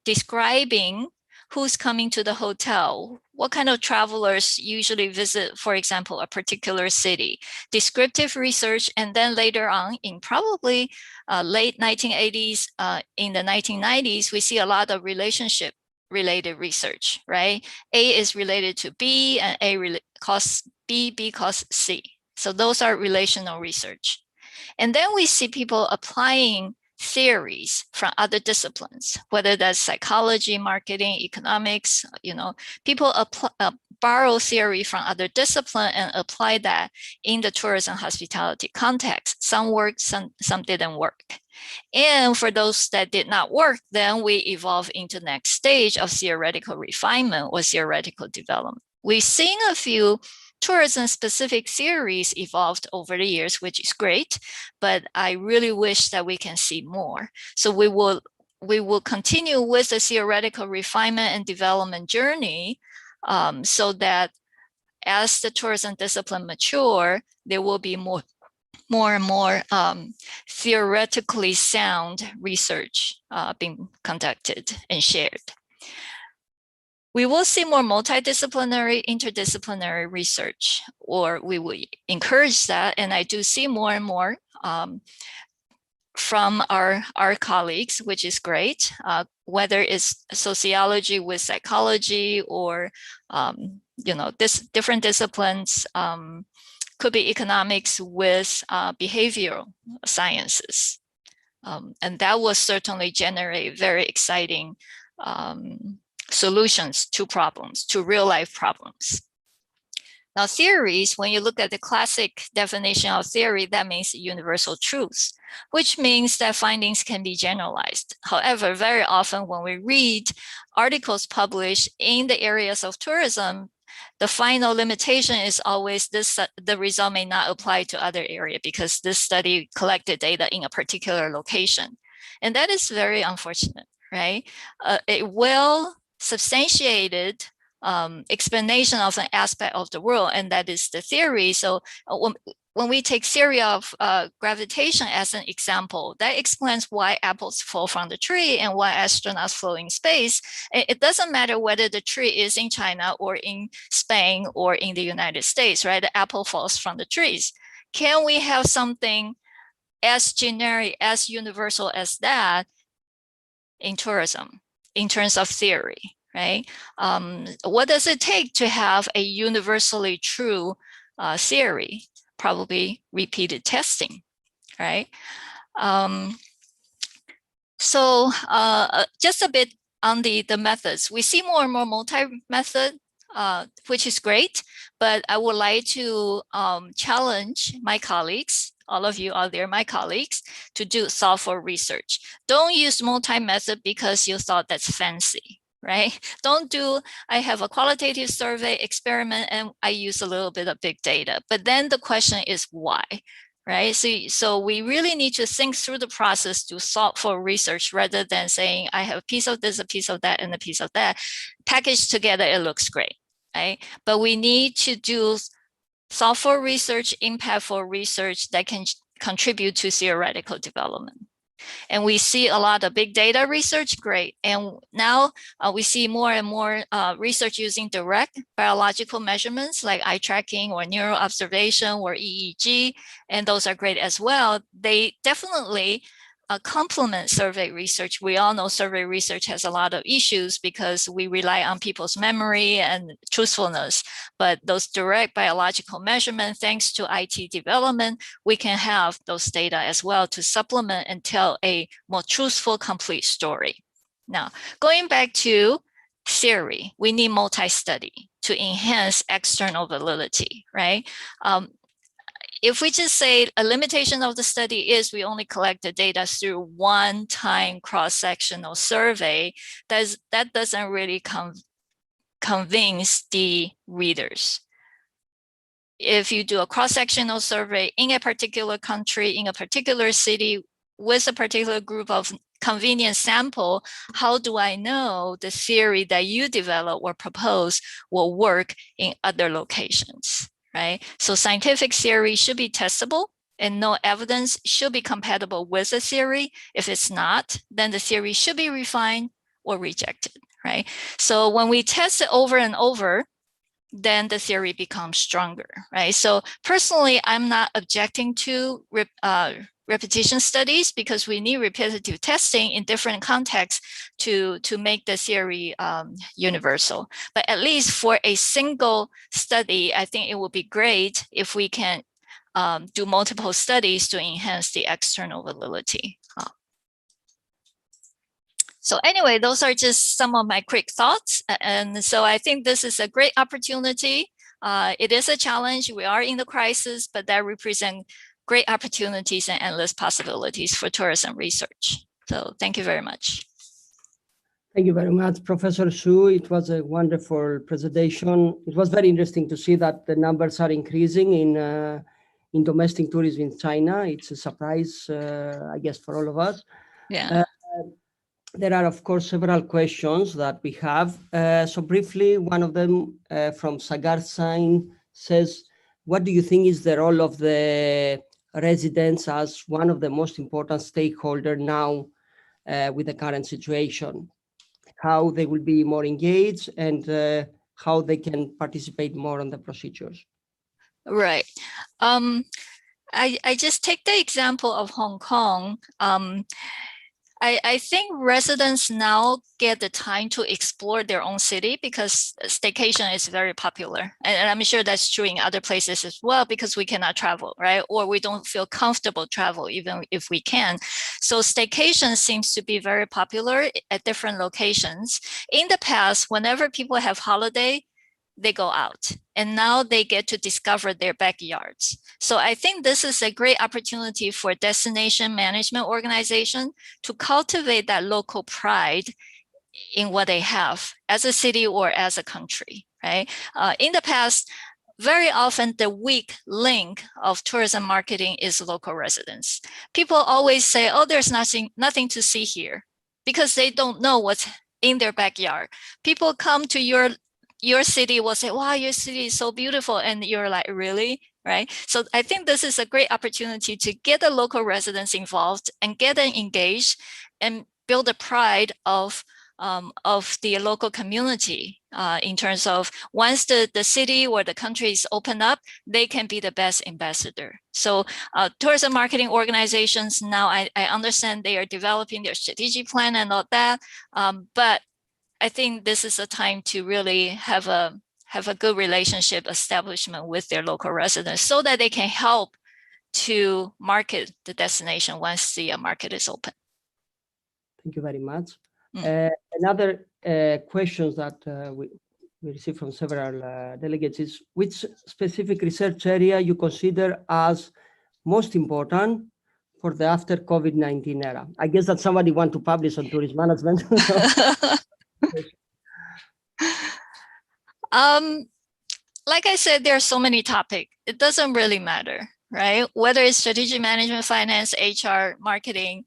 describing who's coming to the hotel, what kind of travelers usually visit, for example, a particular city, descriptive research, and then later on in probably late 1980s, in the 1990s, we see a lot of relationship related research, right? A is related to B and A causes B, B causes C. So those are relational research. And then we see people applying theories from other disciplines, whether that's psychology, marketing, economics, people borrow theory from other discipline and apply that in the tourism hospitality context. Some worked, some didn't work. And for those that did not work, then we evolve into the next stage of theoretical refinement or theoretical development. We've seen a few tourism-specific theories evolved over the years, which is great, but I really wish that we can see more. So we will continue with the theoretical refinement and development journey, so that as the tourism discipline mature, there will be more and more theoretically sound research being conducted and shared. We will see more multidisciplinary, interdisciplinary research, or we will encourage that. And I do see more and more from our colleagues, which is great, whether it's sociology with psychology or, different disciplines, could be economics with behavioral sciences. And that will certainly generate very exciting solutions to problems, to real life problems. Now, theories, when you look at the classic definition of theory, that means universal truths, which means that findings can be generalized. However, very often when we read articles published in the areas of tourism, the final limitation is always the result may not apply to other area because this study collected data in a particular location. And that is very unfortunate, right? A well-substantiated explanation of an aspect of the world, and that is the theory. So when we take theory of gravitation as an example, that explains why apples fall from the tree and why astronauts float in space. It doesn't matter whether the tree is in China or in Spain or in the United States, right? The apple falls from the trees. Can we have something as generic, as universal as that in tourism, in terms of theory, right? What does it take to have a universally true theory? Probably repeated testing, right? So just a bit on the methods. We see more and more multi-method, which is great, but I would like to challenge my colleagues, all of you out there, my colleagues, to do thoughtful research. Don't use multi-method because you thought that's fancy, right? Don't do, I have a qualitative survey experiment and I use a little bit of big data. But then the question is why, right? So we really need to think through the process to thoughtful research rather than saying, I have a piece of this, a piece of that, and a piece of that. Packaged together, it looks great, right? But we need to do thoughtful research, impactful research that can contribute to theoretical development. And we see a lot of big data research, great. And now we see more and more research using direct biological measurements like eye tracking or neural observation or EEG, and those are great as well. They definitely complement survey research. We all know survey research has a lot of issues because we rely on people's memory and truthfulness, but those direct biological measurements, thanks to IT development, we can have those data as well to supplement and tell a more truthful, complete story. Now, going back to theory, we need multi-study to enhance external validity, right? If we just say a limitation of the study is we only collect the data through one-time cross-sectional survey, that doesn't really convince the readers. If you do a cross-sectional survey in a particular country, in a particular city, with a particular group of convenient sample, how do I know the theory that you develop or propose will work in other locations? Right? So scientific theory should be testable and no evidence should be compatible with the theory. If it's not, then the theory should be refined or rejected, right? So when we test it over and over, then the theory becomes stronger, right? So personally, I'm not objecting to repetition studies because we need repetitive testing in different contexts to make the theory universal. But at least for a single study, I think it would be great if we can do multiple studies to enhance the external validity. So anyway, those are just some of my quick thoughts. And so I think this is a great opportunity. It is a challenge. We are in the crisis, but that represents great opportunities and endless possibilities for tourism research. So thank you very much. Thank you very much, Professor Su. It was a wonderful presentation. It was very interesting to see that the numbers are increasing in domestic tourism in China. It's a surprise, I guess, for all of us. Yeah. There are, of course, several questions that we have. So briefly, one of them from Sagar Sain says, what do you think is the role of the residents as one of the most important stakeholders now with the current situation? How they will be more engaged and how they can participate more on the procedures? Right. I just take the example of Hong Kong. I think residents now get the time to explore their own city because staycation is very popular. And I'm sure that's true in other places as well because we cannot travel, right? Or we don't feel comfortable travel even if we can. So staycation seems to be very popular at different locations. In the past, whenever people have holiday, they go out and now they get to discover their backyards. So I think this is a great opportunity for destination management organization to cultivate that local pride in what they have as a city or as a country, right? In the past, very often the weak link of tourism marketing is local residents. People always say, oh, there's nothing to see here because they don't know what's in their backyard. People come to your city will say, wow, your city is so beautiful. And you're like, really? Right? So I think this is a great opportunity to get the local residents involved and get them engaged and build a pride of the local community in terms of once the city or the country is open up, they can be the best ambassador. So tourism marketing organizations now, I understand they are developing their strategic plan and all that, but I think this is a time to really have a good relationship establishment with their local residents so that they can help to market the destination once the market is open. Thank you very much. Another questions that we received from several delegates is which specific research area you consider as most important for the after COVID-19 era? I guess that somebody want to publish on tourism management. Like I said, there are so many topics. It doesn't really matter, right? Whether it's strategic management, finance, HR, marketing,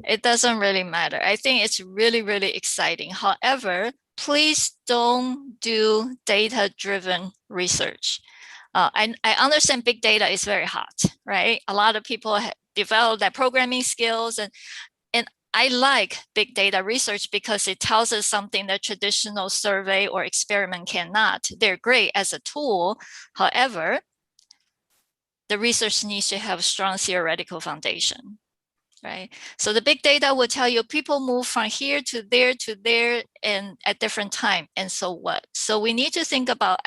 it doesn't really matter. I think it's really, really exciting. However, please don't do data-driven research. I understand big data is very hot, right? A lot of people have developed their programming skills and I like big data research because it tells us something that traditional survey or experiment cannot. They're great as a tool. However, the research needs to have strong theoretical foundation, right? So the big data will tell you people move from here to there and at different time. And so what? So we need to think about,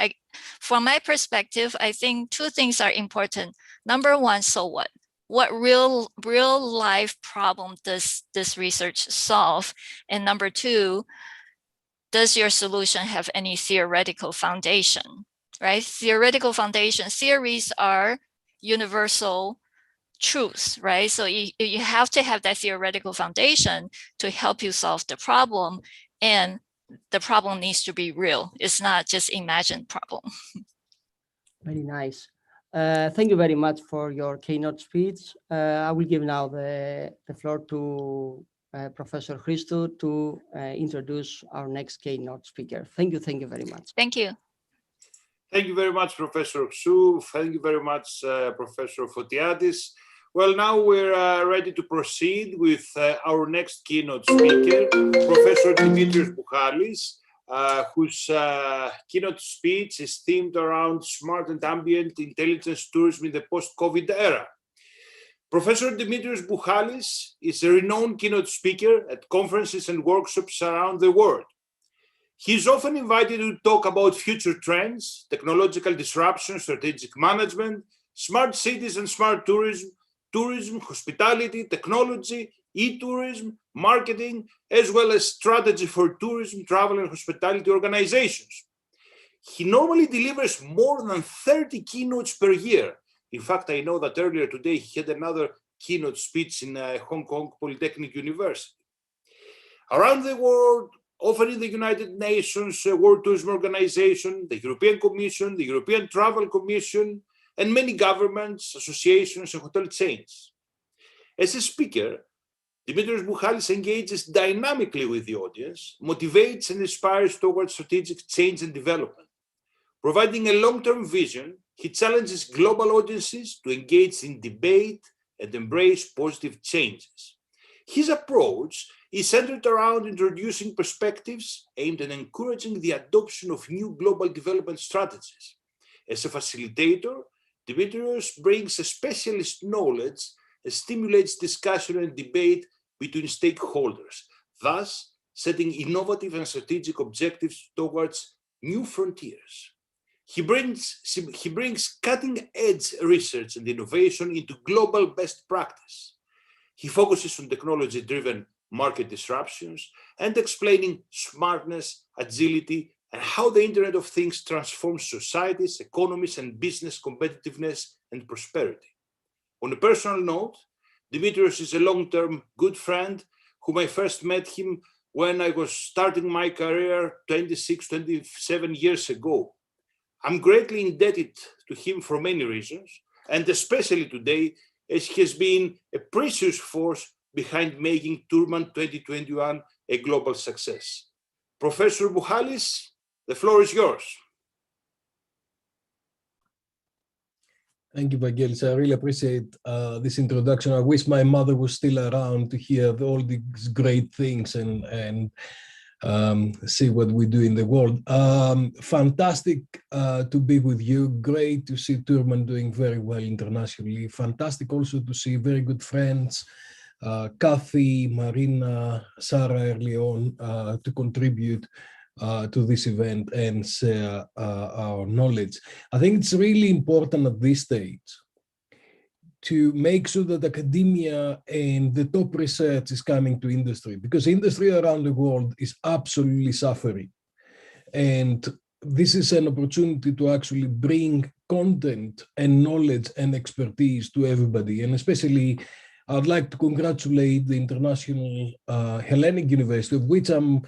from my perspective, I think two things are important. Number one, so what? What real life problem does this research solve? And number two, does your solution have any theoretical foundation, right? Theoretical foundation theories are universal truths, right? So you have to have that theoretical foundation to help you solve the problem. And the problem needs to be real. It's not just imagined problem. Very nice. Thank you very much for your keynote speech. I will give now the floor to Professor Christou to introduce our next keynote speaker. Thank you very much. Thank you. Thank you very much, Professor Su. Thank you very much, Professor Fotiadis. Well, now we're ready to proceed with our next keynote speaker, Professor Dimitrios Bouchalis, whose keynote speech is themed around smart and ambient intelligence tourism in the post-COVID era. Professor Dimitrios Bouchalis is a renowned keynote speaker at conferences and workshops around the world. He is often invited to talk about future trends, technological disruption, strategic management, smart cities and smart tourism, hospitality, technology, e-tourism, marketing, as well as strategy for tourism, travel, and hospitality organizations. He normally delivers more than 30 keynotes per year. In fact, I know that earlier today he had another keynote speech in Hong Kong Polytechnic University. Around the world, often in the United Nations World Tourism Organization, the European Commission, the European Travel Commission, and many governments, associations, and hotel chains. As a speaker, Dimitrios Bouchalis engages dynamically with the audience, motivates and inspires towards strategic change and development. Providing a long-term vision, he challenges global audiences to engage in debate and embrace positive changes. His approach is centered around introducing perspectives aimed at encouraging the adoption of new global development strategies. As a facilitator, Dimitrios brings a specialist knowledge and stimulates discussion and debate between stakeholders, thus setting innovative and strategic objectives towards new frontiers. He brings cutting-edge research and innovation into global best practice. He focuses on technology-driven market disruptions and explaining smartness, agility, and how the Internet of Things transforms societies, economies, and business competitiveness and prosperity. On a personal note, Dimitrios is a long-term good friend whom I first met him when I was starting my career 26, 27 years ago. I'm greatly indebted to him for many reasons, and especially today, as he has been a precious force behind making Tourman 2021 a global success. Professor Bouchalis, the floor is yours. Thank you, Vangelis. I really appreciate this introduction. I wish my mother was still around to hear all these great things and see what we do in the world. Fantastic to be with you. Great to see Tourman doing very well internationally. Fantastic also to see very good friends, Kathy, Marina, Sarah early on to contribute to this event and share our knowledge. I think it's really important at this stage to make sure that academia and the top research is coming to industry, because industry around the world is absolutely suffering. And this is an opportunity to actually bring content and knowledge and expertise to everybody. And especially, I'd like to congratulate the International Hellenic University, of which I'm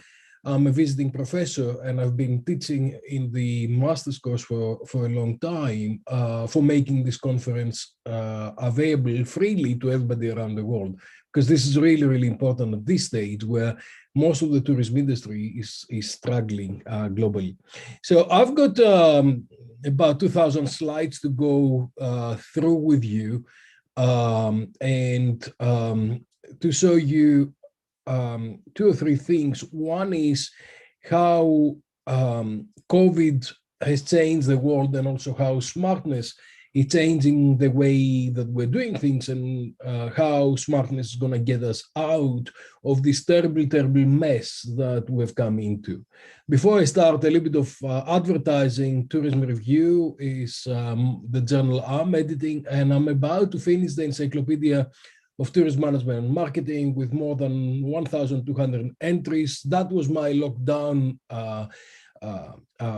a visiting professor, and I've been teaching in the master's course for a long time, for making this conference available freely to everybody around the world, because this is really, really important at this stage where most of the tourism industry is struggling globally. So I've got about 2,000 slides to go through with you and to show you two or three things. One is how COVID has changed the world, and also how smartness is changing the way that we're doing things, and how smartness is going to get us out of this terrible, terrible mess that we've come into. Before I start, a little bit of advertising. Tourism Review is the journal I'm editing, and I'm about to finish the Encyclopedia of Tourism Management and Marketing with more than 1,200 entries. That was my lockdown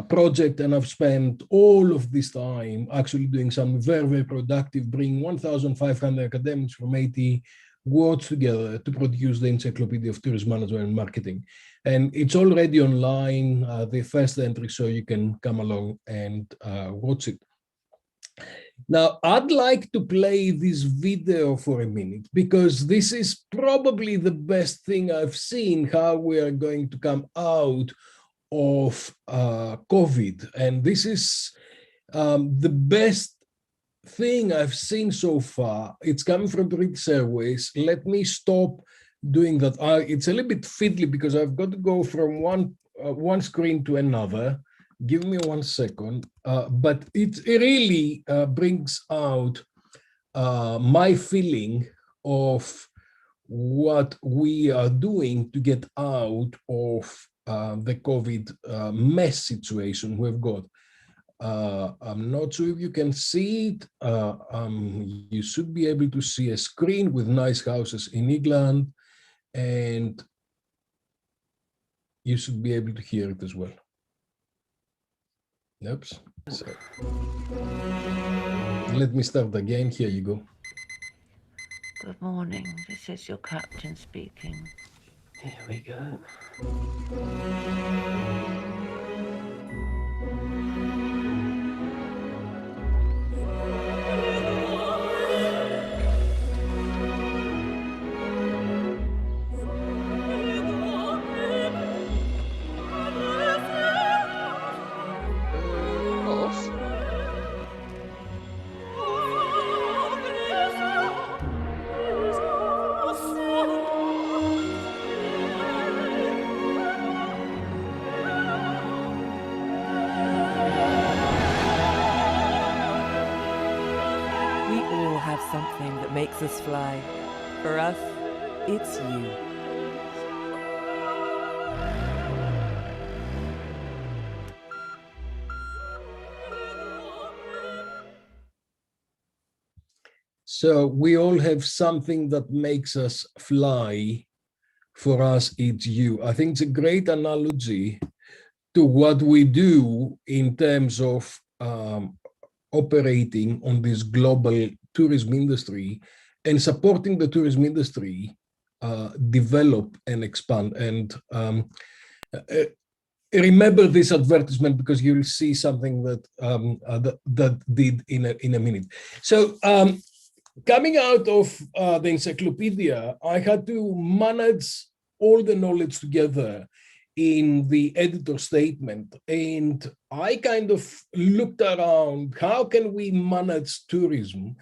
project, and I've spent all of this time actually doing some very, very productive, bringing 1,500 academics from 80 worlds together to produce the Encyclopedia of Tourism Management and Marketing. And it's already online, the first entry, so you can come along and watch it. Now, I'd like to play this video for a minute, because this is probably the best thing I've seen, how we are going to come out of COVID. And this is the best thing I've seen so far, it's coming from British Airways. Let me stop doing that. It's a little bit fiddly because I've got to go from one screen to another. Give me 1 second. But it really brings out my feeling of what we are doing to get out of the COVID mess situation we've got. I'm not sure if you can see it. You should be able to see a screen with nice houses in England, and you should be able to hear it as well. Oops. So, let me start again. Here you go. Good morning. This is your captain speaking. Here we go. Something that makes us fly. For us, it's you. So we all have something that makes us fly. For us, it's you. I think it's a great analogy to what we do in terms of operating on this global tourism industry and supporting the tourism industry develop and expand. And remember this advertisement because you'll see something that that did in a minute. So coming out of the encyclopedia, I had to manage all the knowledge together in the editor statement. And I kind of looked around, how can we manage tourism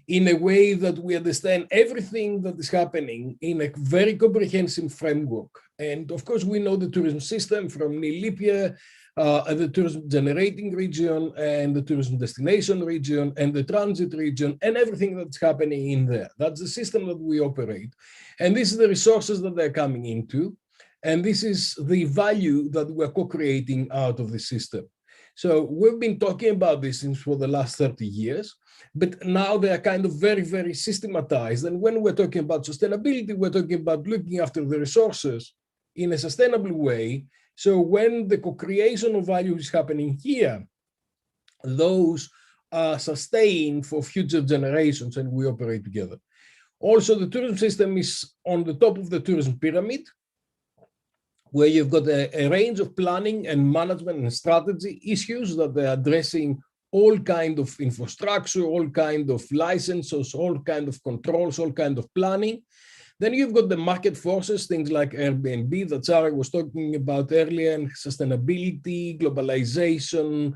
in a way that we understand everything that is happening in a very comprehensive framework? And of course, we know the tourism system from Neil Lippier, the tourism generating region and the tourism destination region and the transit region and everything that's happening in there. That's the system that we operate. And this is the resources that they're coming into. And this is the value that we're co-creating out of the system. So we've been talking about this since for the last 30 years, but now they are kind of very, very systematized. And when we're talking about sustainability, we're talking about looking after the resources in a sustainable way. So when the co-creation of value is happening here, those are sustained for future generations and we operate together. Also, the tourism system is on the top of the tourism pyramid, where you've got a range of planning and management and strategy issues that they're addressing all kind of infrastructure, all kind of licenses, all kind of controls, all kind of planning. Then you've got the market forces, things like Airbnb that Sarah was talking about earlier, and sustainability, globalization,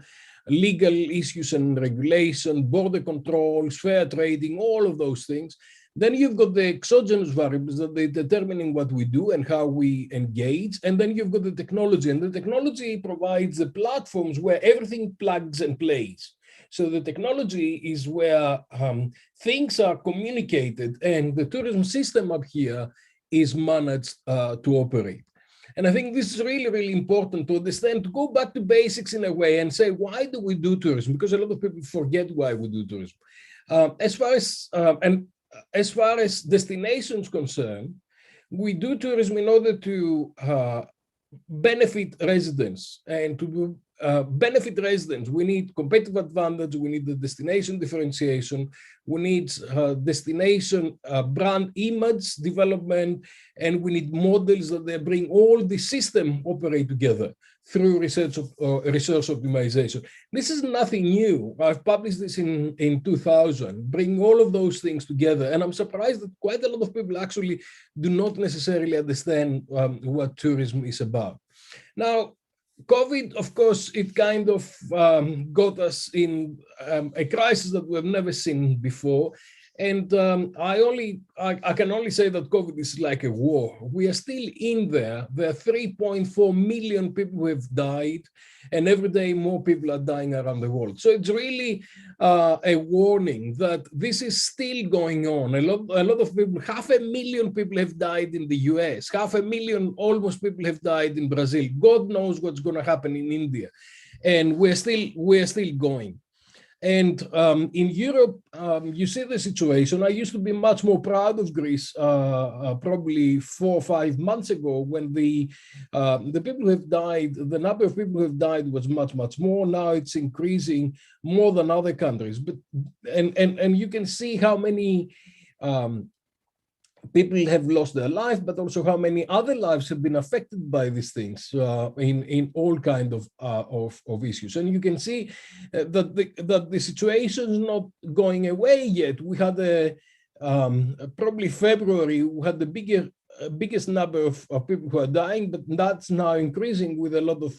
legal issues and regulation, border controls, fair trading, all of those things. Then you've got the exogenous variables that they're determining what we do and how we engage. And then you've got the technology, and the technology provides the platforms where everything plugs and plays. So the technology is where things are communicated, and the tourism system up here is managed to operate. And I think this is really, really important to understand, to go back to basics in a way and say, why do we do tourism? Because a lot of people forget why we do tourism. As far as destinations concerned, we do tourism in order to benefit residents, and to benefit residents, we need competitive advantage, we need the destination differentiation, we need destination brand image development, and we need models that they bring all the system operate together through research optimization. This is nothing new. I've published this in 2000, bringing all of those things together. And I'm surprised that quite a lot of people actually do not necessarily understand what tourism is about. Now, COVID, of course, it kind of got us in a crisis that we've never seen before. And I can only say that COVID is like a war. We are still in there. There are 3.4 million people who have died, and every day more people are dying around the world. So it's really a warning that this is still going on. A lot of people, 500,000 people have died in the US, 500,000 almost people have died in Brazil. God knows what's going to happen in India, and we're still going. And in Europe, you see the situation. I used to be much more proud of Greece probably 4 or 5 months ago, when the people who have died, the number of people who have died was much more. Now it's increasing more than other countries. But and you can see how many people have lost their life, but also how many other lives have been affected by these things in all kind of issues. And you can see that the situation is not going away yet. We had probably February, we had the biggest number of people who are dying, but that's now increasing with a lot of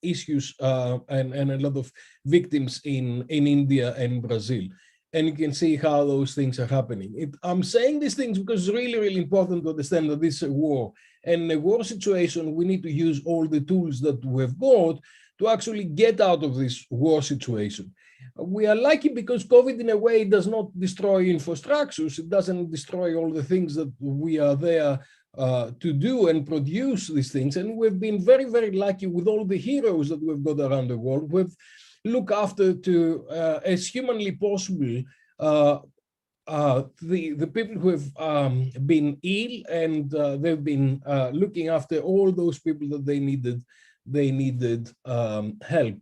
issues and a lot of victims in India and Brazil. And you can see how those things are happening. I'm saying these things because it's really, really important to understand that this is a war. And in a war situation, we need to use all the tools that we've got to actually get out of this war situation. We are lucky because COVID, in a way, does not destroy infrastructures. It doesn't destroy all the things that we are there to do and produce these things. And we've been very, very lucky with all the heroes that we've got around the world. We've look after to as humanly possible the people who have been ill, and they've been looking after all those people that they needed help.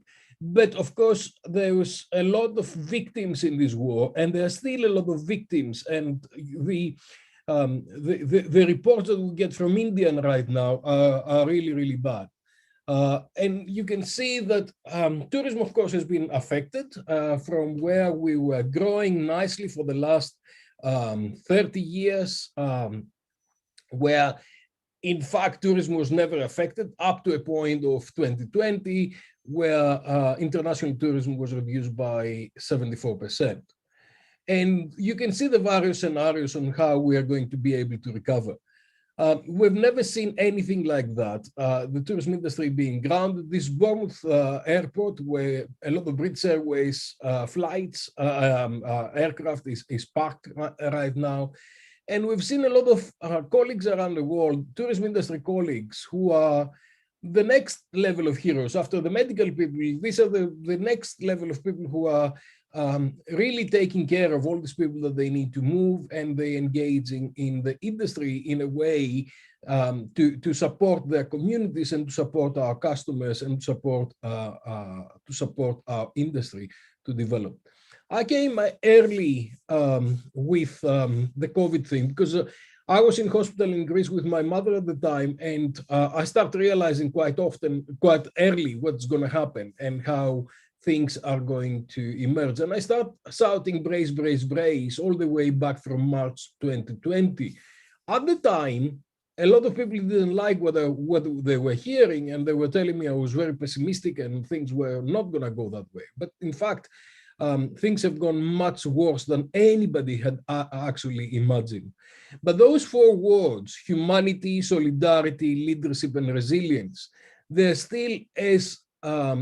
But of course, there was a lot of victims in this war, and there are still a lot of victims. And the reports that we get from India right now are really, really bad. And you can see that tourism, of course, has been affected from where we were growing nicely for the last 30 years, where, in fact, tourism was never affected up to a point of 2020, where international tourism was reduced by 74%. And you can see the various scenarios on how we are going to be able to recover. We've never seen anything like that. The tourism industry being grounded. This Bournemouth airport, where a lot of British Airways flights, aircraft is parked right now. And we've seen a lot of colleagues around the world, tourism industry colleagues, who are the next level of heroes. After the medical people, these are the next level of people who are really taking care of all these people that they need to move, and they engaging in the industry in a way to support their communities and to support our customers and to support our industry to develop. I came early with the COVID thing because I was in hospital in Greece with my mother at the time, and I started realizing quite early what's going to happen and how things are going to emerge. And I start shouting brace, brace, brace all the way back from March 2020. At the time, a lot of people didn't like what they were hearing, and they were telling me I was very pessimistic and things were not going to go that way. But in fact, things have gone much worse than anybody had actually imagined. But those 4 words, humanity, solidarity, leadership, and resilience, they're still as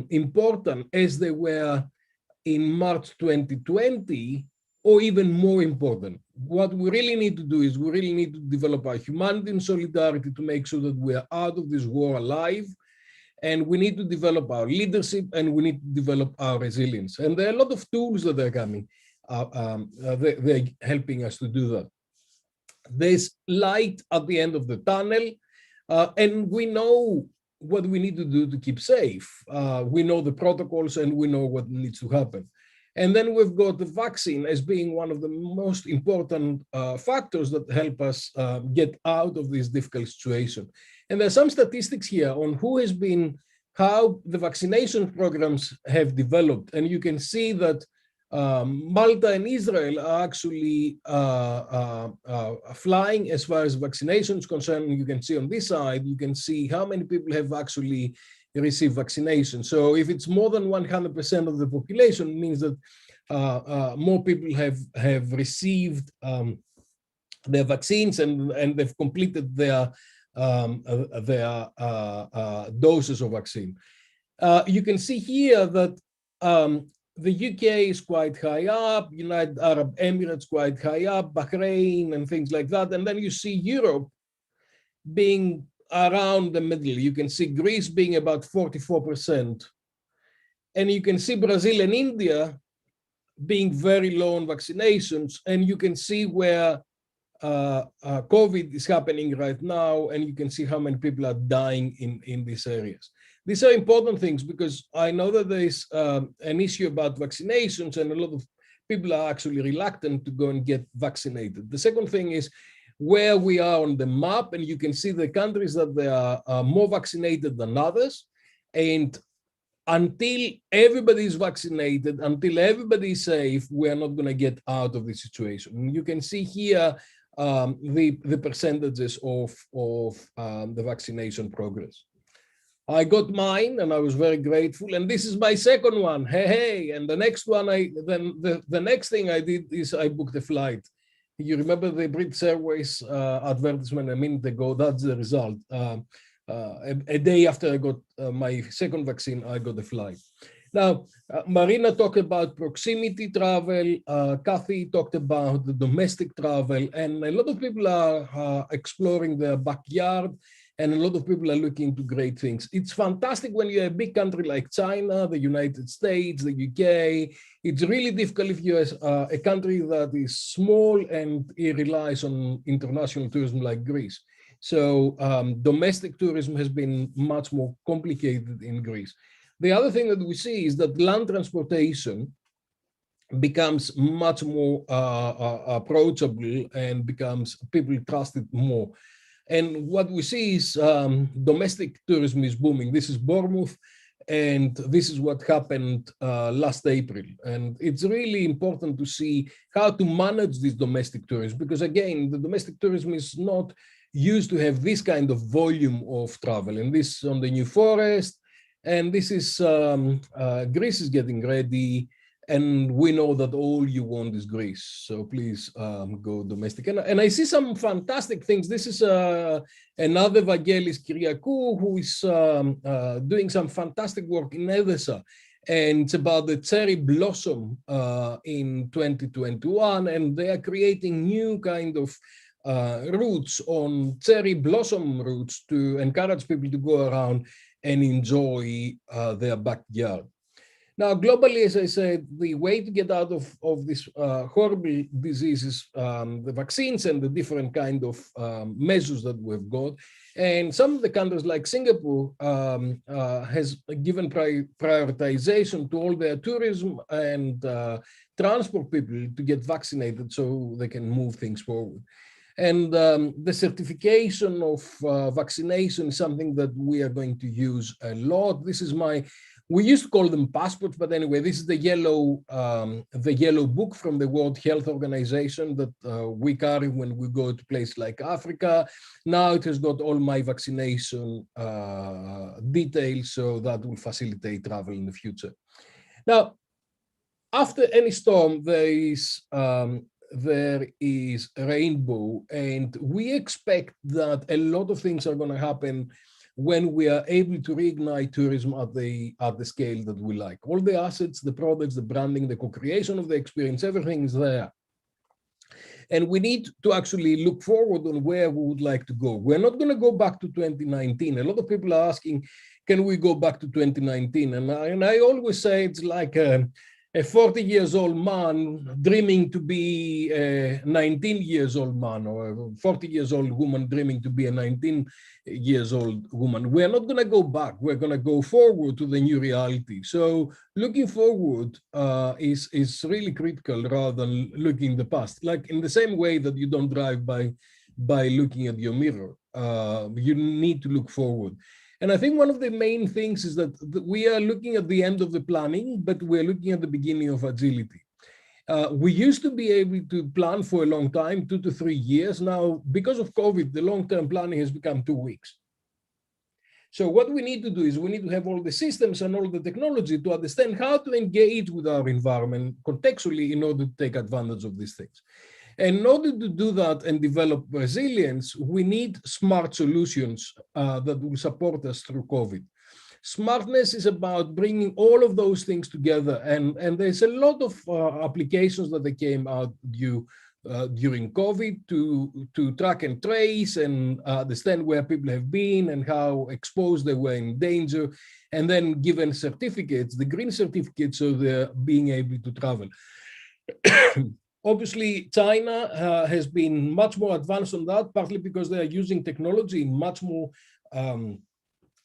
important as they were in March 2020, or even more important. What we really need to do is we really need to develop our humanity and solidarity to make sure that we are out of this war alive. And we need to develop our leadership, and we need to develop our resilience. And there are a lot of tools that are coming. They're helping us to do that. There's light at the end of the tunnel, and we know what we need to do to keep safe. We know the protocols, and we know what needs to happen. And then we've got the vaccine as being one of the most important factors that help us get out of this difficult situation. And there's some statistics here on how the vaccination programs have developed. And you can see that Malta and Israel are actually flying as far as vaccination is concerned. You can see on this side, you can see how many people have actually receive vaccination. So if it's more than 100% of the population, it means that more people have received their vaccines and they've completed their doses of vaccine. You can see here that the UK is quite high up, United Arab Emirates quite high up, Bahrain and things like that. And then you see Europe being around the middle. You can see Greece being about 44%. And you can see Brazil and India being very low on vaccinations. And you can see where COVID is happening right now, and you can see how many people are dying in these areas. These are important things because I know that there is an issue about vaccinations, and a lot of people are actually reluctant to go and get vaccinated. The second thing is where we are on the map, and you can see the countries that they are more vaccinated than others. And until everybody is vaccinated, until everybody is safe, we are not going to get out of this situation. You can see here the percentages of the vaccination progress. I got mine and I was very grateful, and this is my second one. Hey, and the next one, the next thing I did is I booked a flight. You remember the British Airways advertisement a minute ago? That's the result. A day after I got my second vaccine, I got a flight. Now, Marina talked about proximity travel, Kathy talked about the domestic travel, and a lot of people are exploring their backyard, and a lot of people are looking to great things. It's fantastic when you're a big country like China, the United States, the UK. It's really difficult if you're a country that is small and it relies on international tourism like Greece. So domestic tourism has been much more complicated in Greece. The other thing that we see is that land transportation becomes much more approachable and becomes, people trust it more. And what we see is domestic tourism is booming. This is Bournemouth, and this is what happened last April. And it's really important to see how to manage this domestic tourism, because again, the domestic tourism is not used to have this kind of volume of travel. And this on the New Forest, and this is, Greece is getting ready, and we know that all you want is Greece. So please go domestic. And I see some fantastic things. This is another Vangelis Kyriakou who is doing some fantastic work in Edessa. And it's about the cherry blossom in 2021. And they are creating new kind of routes on cherry blossom routes to encourage people to go around and enjoy their backyard. Now, globally, as I said, the way to get out of this horrible disease is the vaccines and the different kind of measures that we've got. And some of the countries like Singapore has given prioritization to all their tourism and transport people to get vaccinated so they can move things forward. And the certification of vaccination is something that we are going to use a lot. This is we used to call them passports, but anyway, this is the yellow book from the World Health Organization that we carry when we go to places like Africa. Now it has got all my vaccination details, so that will facilitate travel in the future. Now, after any storm, there is a rainbow, and we expect that a lot of things are going to happen when we are able to reignite tourism at the scale that we like. All the assets, the products, the branding, the co-creation of the experience, everything is there. And we need to actually look forward on where we would like to go. We're not going to go back to 2019. A lot of people are asking, can we go back to 2019? And I always say it's like a 40 years old man dreaming to be a 19 years old man, or a 40 years old woman dreaming to be a 19 years old woman. We're not going to go back. We're going to go forward to the new reality. So looking forward is really critical rather than looking in the past. Like in the same way that you don't drive by looking at your mirror, you need to look forward. And I think one of the main things is that we are looking at the end of the planning, but we're looking at the beginning of agility. We used to be able to plan for a long time, 2 to 3 years. Now, because of COVID, the long-term planning has become 2 weeks. So what we need to do is we need to have all the systems and all the technology to understand how to engage with our environment contextually in order to take advantage of these things. And in order to do that and develop resilience, we need smart solutions that will support us through COVID. Smartness is about bringing all of those things together. And there's a lot of applications that they came out during COVID to track and trace and understand where people have been and how exposed they were in danger, and then given certificates, the green certificates, so they're being able to travel. Obviously, China has been much more advanced on that, partly because they are using technology in much more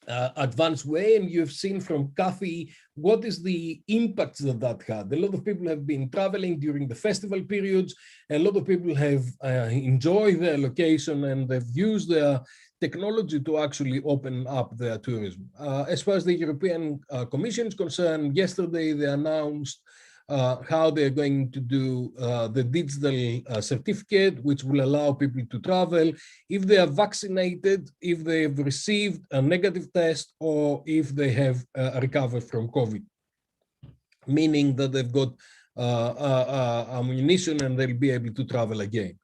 advanced way. And you've seen from Kathy what is the impact that had. A lot of people have been traveling during the festival periods. A lot of people have enjoyed their location and they've used their technology to actually open up their tourism. As far as the European Commission is concerned, yesterday they announced how they're going to do the digital certificate, which will allow people to travel if they are vaccinated, if they've received a negative test, or if they have recovered from COVID, meaning that they've got ammunition and they'll be able to travel again.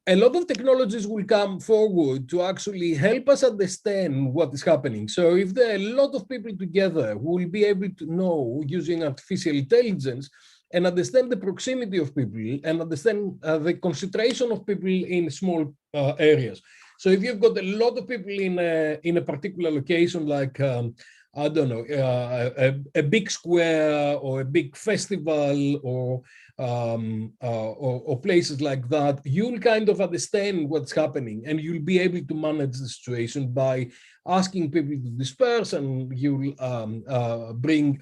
A lot of technologies will come forward to actually help us understand what is happening. So if there are a lot of people together who will be able to know using artificial intelligence and understand the proximity of people and understand the concentration of people in small areas. So if you've got a lot of people in a particular location, like I don't know, a big square or a big festival or places like that, you'll kind of understand what's happening and you'll be able to manage the situation by asking people to disperse, and you'll bring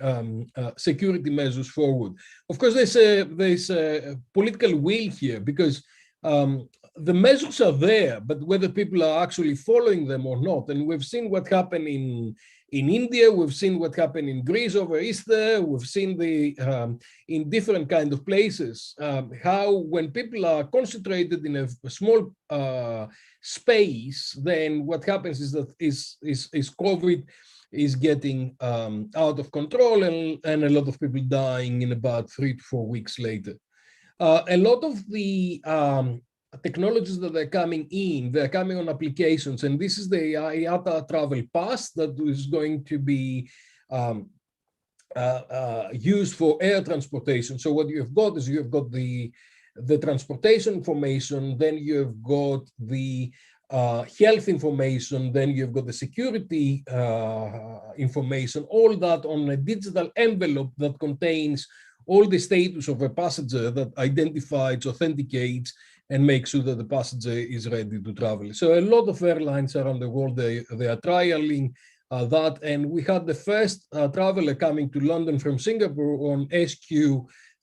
security measures forward. Of course, there's a political will here, because the measures are there, but whether people are actually following them or not. And we've seen what happened in India, we've seen what happened in Greece over Easter, we've seen in different kind of places, how when people are concentrated in a small space, then what happens is that is COVID is getting out of control, and a lot of people dying in about 3 to 4 weeks later. A lot of the technologies that are coming in, they're coming on applications, and this is the IATA Travel Pass that is going to be used for air transportation. So what you've got is you've got the transportation information, then you've got the health information, then you've got the security information, all that on a digital envelope that contains all the status of a passenger that identifies, authenticates, and makes sure that the passenger is ready to travel. So a lot of airlines around the world, they are trialing that. And we had the first traveler coming to London from Singapore on SQ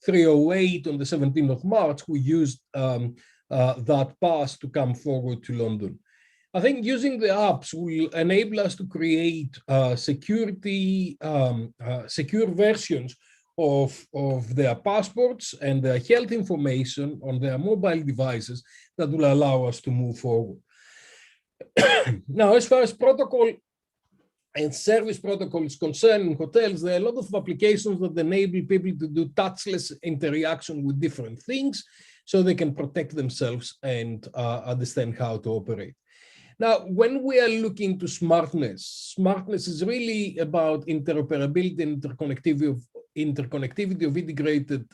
308 on the 17th of March, who used that pass to come forward to London. I think using the apps will enable us to create secure versions of their passports and their health information on their mobile devices that will allow us to move forward. Now, as far as protocol and service protocol is concerned in hotels, there are a lot of applications that enable people to do touchless interaction with different things so they can protect themselves and understand how to operate. Now, when we are looking to smartness is really about interoperability and interconnectivity of integrated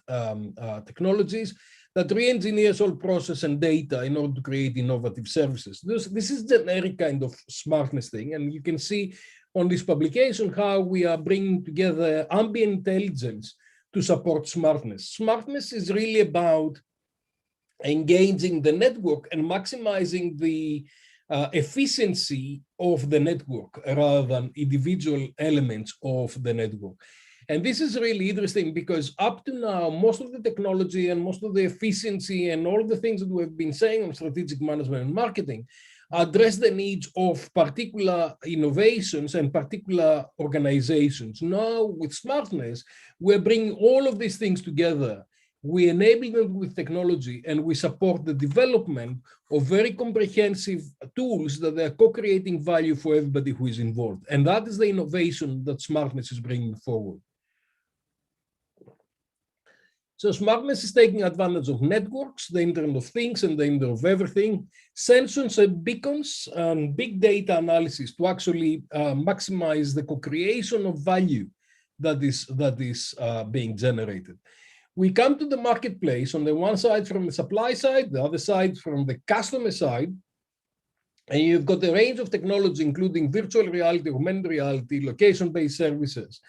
technologies that re-engineers all process and data in order to create innovative services. This is generic kind of smartness thing, and you can see on this publication how we are bringing together ambient intelligence to support smartness. Smartness is really about engaging the network and maximizing the efficiency of the network rather than individual elements of the network. And this is really interesting because up to now, most of the technology and most of the efficiency and all the things that we've been saying on strategic management and marketing address the needs of particular innovations and particular organizations. Now, with smartness, we're bringing all of these things together we enable them with technology, and we support the development of very comprehensive tools that are co-creating value for everybody who is involved. And that is the innovation that smartness is bringing forward. So smartness is taking advantage of networks, the Internet of Things and the Internet of Everything, sensors and beacons, and big data analysis to actually maximize the co-creation of value that is being generated. We come to the marketplace on the one side from the supply side, the other side from the customer side, and you've got a range of technology, including virtual reality, augmented reality, location-based services.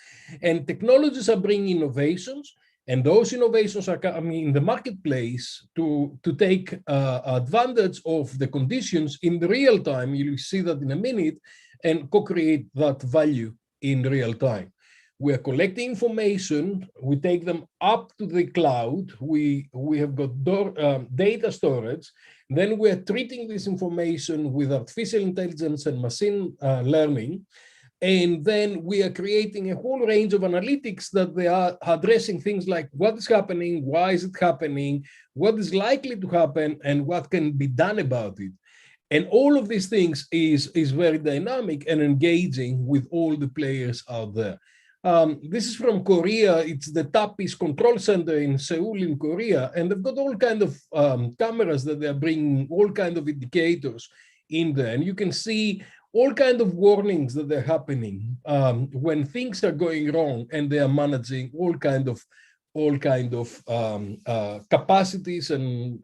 And technologies are bringing innovations, and those innovations are coming in the marketplace to take advantage of the conditions in the real time. You'll see that in a minute, and co-create that value in real time. We are collecting information, we take them up to the cloud, we have got data storage, then we are treating this information with artificial intelligence and machine learning, and then we are creating a whole range of analytics that they are addressing things like what is happening, why is it happening, what is likely to happen, and what can be done about it. And all of these things is very dynamic and engaging with all the players out there. This is from Korea. It's the TAPI's control center in Seoul in Korea, and they've got all kinds of cameras that they are bringing all kinds of indicators in there, and you can see all kinds of warnings that are happening when things are going wrong, and they are managing all kind of capacities and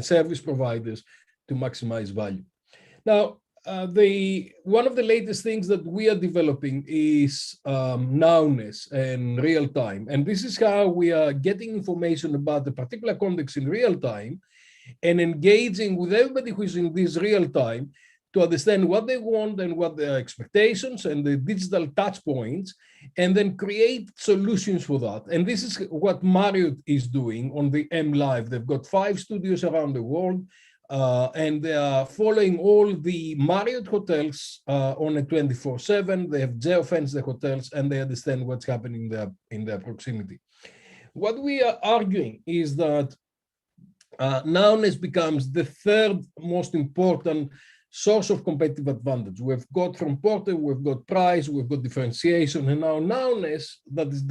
service providers to maximize value. Now, one of the latest things that we are developing is nowness and real time. And this is how we are getting information about the particular context in real time and engaging with everybody who is in this real time to understand what they want and what their expectations and the digital touch points, and then create solutions for that. And this is what Marriott is doing on the M Live. They've got 5 studios around the world. And they are following all the Marriott hotels on a 24/7. They have geofenced the hotels, and they understand what's happening there in their proximity. What we are arguing is that nowness becomes the third most important source of competitive advantage. We've got from Porter, we've got price, we've got differentiation, and now nowness that is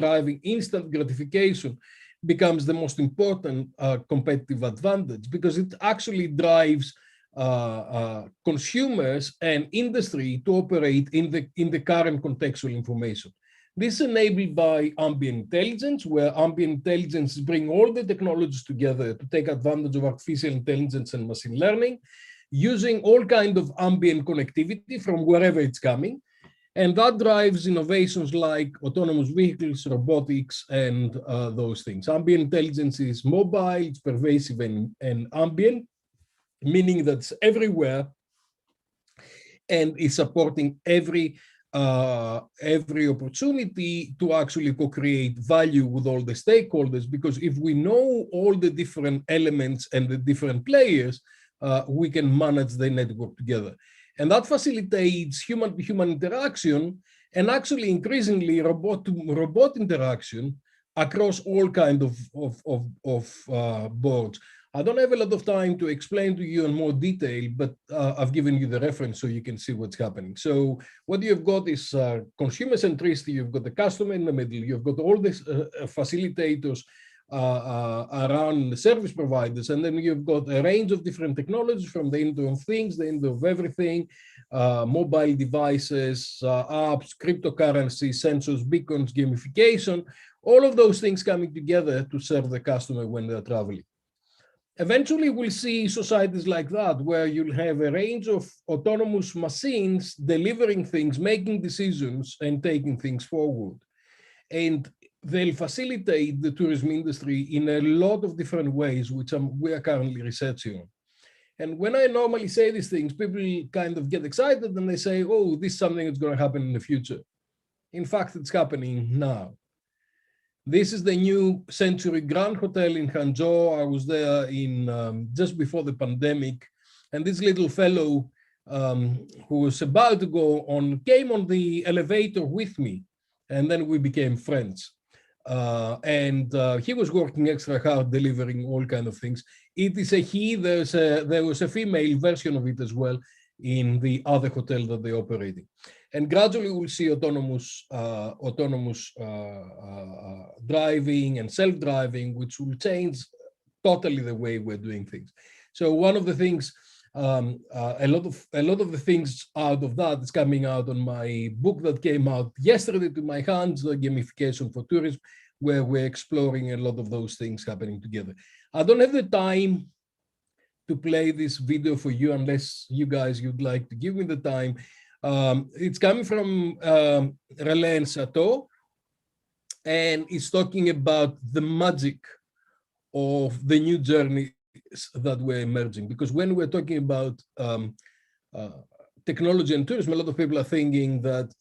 driving instant gratification becomes the most important competitive advantage, because it actually drives consumers and industry to operate in the current contextual information. This is enabled by ambient intelligence, where ambient intelligence brings all the technologies together to take advantage of artificial intelligence and machine learning, using all kinds of ambient connectivity from wherever it's coming. And that drives innovations like autonomous vehicles, robotics, and those things. Ambient intelligence is mobile, it's pervasive and ambient, meaning that's everywhere, and is supporting every opportunity to actually co-create value with all the stakeholders. Because if we know all the different elements and the different players, we can manage the network together. And that facilitates human-to-human interaction, and actually increasingly robot-to-robot interaction across all kinds of boards. I don't have a lot of time to explain to you in more detail, but I've given you the reference so you can see what's happening. So what you've got is consumer centricity, you've got the customer in the middle, you've got all these facilitators around the service providers, and then you've got a range of different technologies from the Internet of Things, the Internet of Everything, mobile devices, apps, cryptocurrency, sensors, beacons, gamification, all of those things coming together to serve the customer when they're traveling. Eventually, we'll see societies like that, where you'll have a range of autonomous machines delivering things, making decisions, and taking things forward. And they'll facilitate the tourism industry in a lot of different ways, which we are currently researching on. And when I normally say these things, people kind of get excited and they say, oh, this is something that's going to happen in the future. In fact, it's happening now. This is the new Century Grand Hotel in Hangzhou. I was there in just before the pandemic, and this little fellow who was about to go on came on the elevator with me, and then we became friends. He was working extra hard delivering all kind of things. It is a he. There was a female version of it as well in the other hotel that they're operating. And gradually we'll see autonomous driving and self-driving, which will change totally the way we're doing things. So one of the things, a lot of the things out of that is coming out on my book that came out yesterday to my hands, the Gamification for Tourism, where we're exploring a lot of those things happening together. I don't have the time to play this video for you unless you guys would like to give me the time. It's coming from Relaine Chateau, and it's talking about the magic of the new journeys that we're emerging. Because when we're talking about technology and tourism, a lot of people are thinking that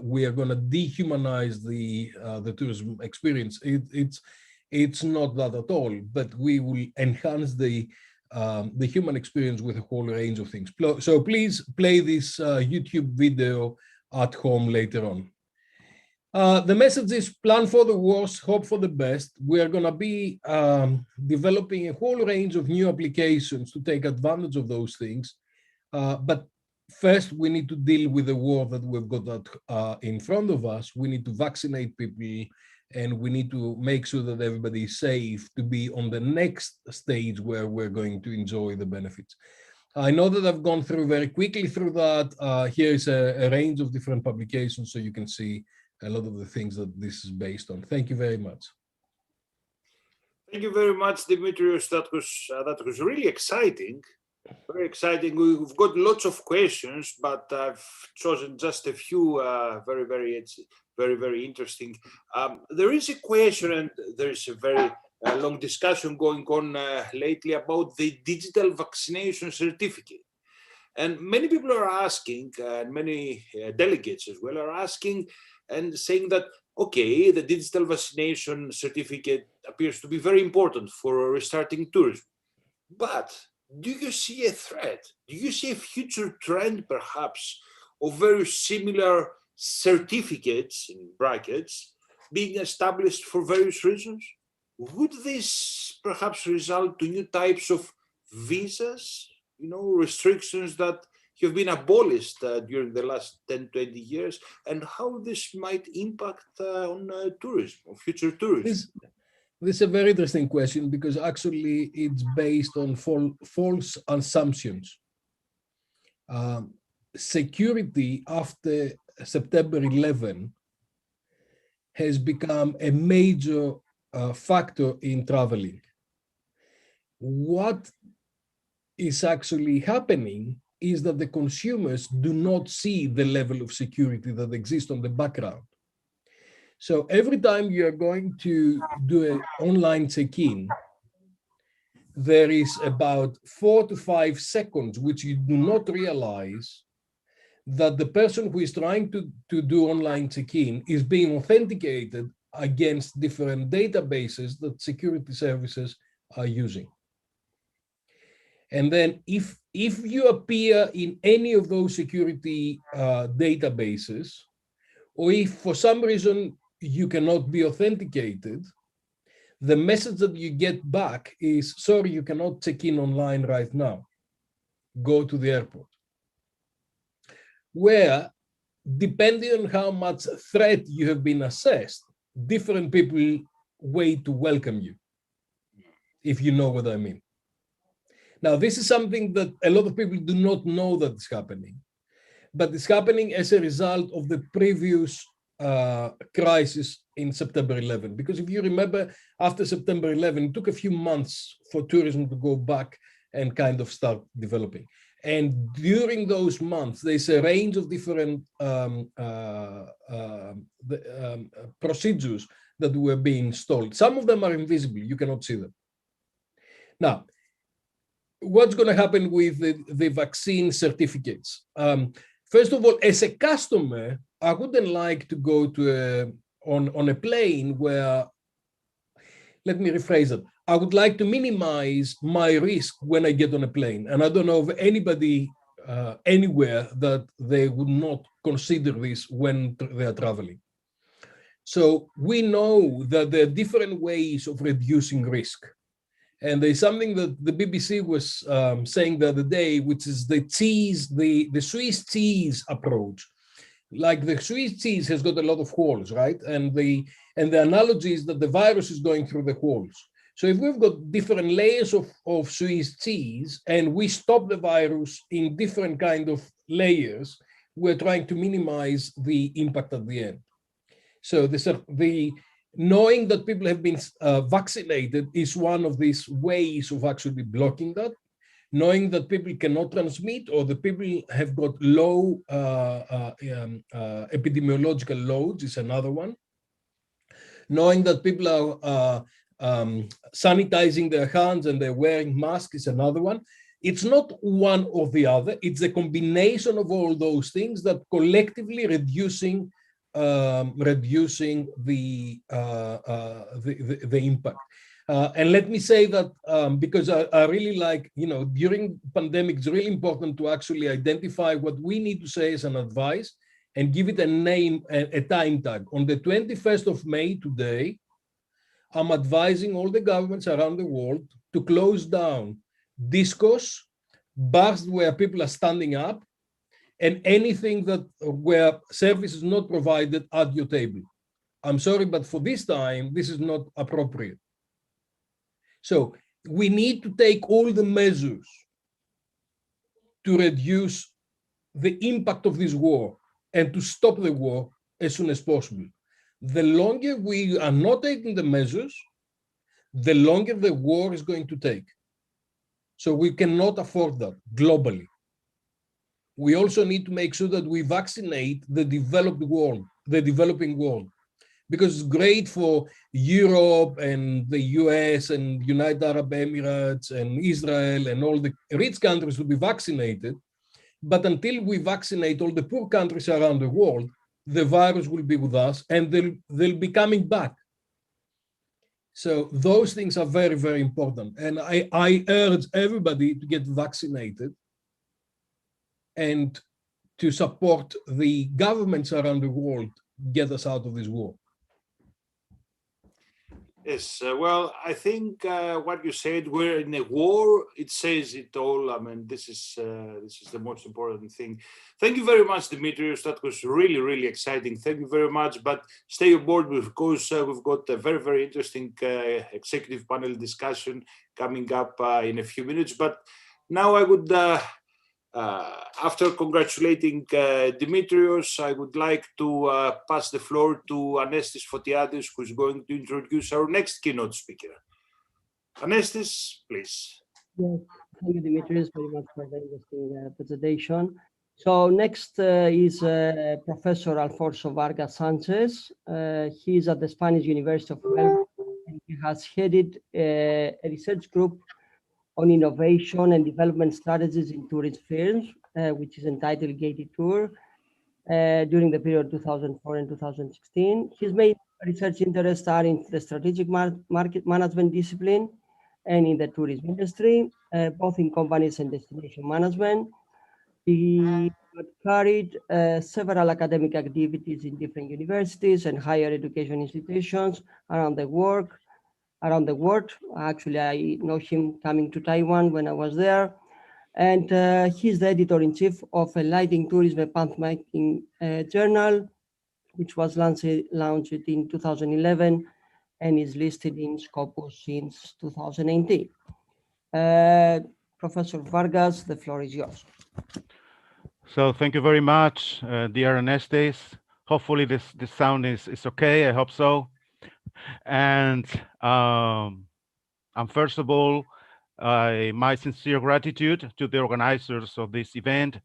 we are going to dehumanize the tourism experience. It's not that at all, but we will enhance the human experience with a whole range of things. So please play this YouTube video at home later on. The message is plan for the worst, hope for the best. We are going to be developing a whole range of new applications to take advantage of those things. But first, we need to deal with the war that we've got in front of us. We need to vaccinate people, and we need to make sure that everybody is safe to be on the next stage where we're going to enjoy the benefits. I know that I've gone through very quickly through that. Here is a range of different publications so you can see a lot of the things that this is based on. Thank you very much. Thank you very much, Dimitrios. That was really exciting. Very exciting. We've got lots of questions, but I've chosen just a few very interesting. There is a question, and there is a very long discussion going on lately about the digital vaccination certificate. And many people are asking, and many delegates as well are asking and saying that, okay, the digital vaccination certificate appears to be very important for restarting tourism. But do you see a threat? Do you see a future trend, perhaps, of very similar certificates, in brackets, being established for various reasons? Would this perhaps result to new types of visas, restrictions that have been abolished during the last 10, 20 years, and how this might impact on tourism or future tourism? This is a very interesting question, because actually it's based on false assumptions. Security after September 11 has become a major factor in traveling. What is actually happening is that the consumers do not see the level of security that exists on the background. So every time you are going to do an online check-in, there is about 4 to 5 seconds which you do not realize that the person who is trying to do online check-in is being authenticated against different databases that security services are using. And then if you appear in any of those security databases, or if for some reason you cannot be authenticated, the message that you get back is, sorry, you cannot check in online right now. Go to the airport. Where, depending on how much threat you have been assessed, different people wait to welcome you, if you know what I mean. Now, this is something that a lot of people do not know that is happening, but it's happening as a result of the previous crisis in September 11. Because if you remember, after September 11, it took a few months for tourism to go back and kind of start developing. And during those months, there's a range of different procedures that were being installed. Some of them are invisible, you cannot see them. Now, what's going to happen with the vaccine certificates? First of all, as a customer, I wouldn't like to go to on a plane where, let me rephrase it, I would like to minimize my risk when I get on a plane. And I don't know of anybody anywhere that they would not consider this when they are traveling. So we know that there are different ways of reducing risk. And there's something that the BBC was saying the other day, which is the Swiss cheese approach. Like the Swiss cheese has got a lot of holes, right? And the analogy is that the virus is going through the holes. So if we've got different layers of Swiss cheese and we stop the virus in different kind of layers, we're trying to minimize the impact at the end. So knowing that people have been vaccinated is one of these ways of actually blocking that. Knowing that people cannot transmit, or the people have got low epidemiological loads is another one. Knowing that people are sanitizing their hands and they're wearing masks is another one. It's not one or the other. It's a combination of all those things that collectively reducing the impact. And let me say that because I really like, during pandemic, it's really important to actually identify what we need to say as an advice and give it a name, a time tag. On the 21st of May today, I'm advising all the governments around the world to close down discos, bars where people are standing up, and anything where service is not provided at your table. I'm sorry, but for this time, this is not appropriate. So we need to take all the measures to reduce the impact of this war and to stop the war as soon as possible. The longer we are not taking the measures, the longer the war is going to take. So we cannot afford that globally. We also need to make sure that we vaccinate the developing world, because it's great for Europe and the US and United Arab Emirates and Israel and all the rich countries to be vaccinated. But until we vaccinate all the poor countries around the world, the virus will be with us and they'll be coming back. So those things are very, very important. And I urge everybody to get vaccinated and to support the governments around the world get us out of this war. Yes, well, I think what you said, we're in a war, it says it all. I mean, this is the most important thing. Thank you very much, Dimitrios. That was really, really exciting. Thank you very much. But stay aboard because we've got a very, very interesting executive panel discussion coming up in a few minutes. But now I would, after congratulating Dimitrios, I would like to pass the floor to Anestis Fotiadis, who's going to introduce our next keynote speaker. Anestis, please. Yes, thank you, Dimitrios, very much for the interesting presentation. So next is Professor Alfonso Vargas Sanchez. He is at the Spanish University of Melbourne, and he has headed a research group on innovation and development strategies in tourist firms, which is entitled Gated Tour, during the period 2004 and 2016. His main research interests are in the strategic market management discipline and in the tourism industry, both in companies and destination management. He carried several academic activities in different universities and higher education institutions around the world. Actually, I know him coming to Taiwan when I was there. And he's the editor-in-chief of a lighting tourism pathmaking journal, which was launched in 2011 and is listed in Scopus since 2019. Professor Vargas, the floor is yours. So thank you very much, dear Anestis. Hopefully this sound is okay. I hope so. And first of all, my sincere gratitude to the organizers of this event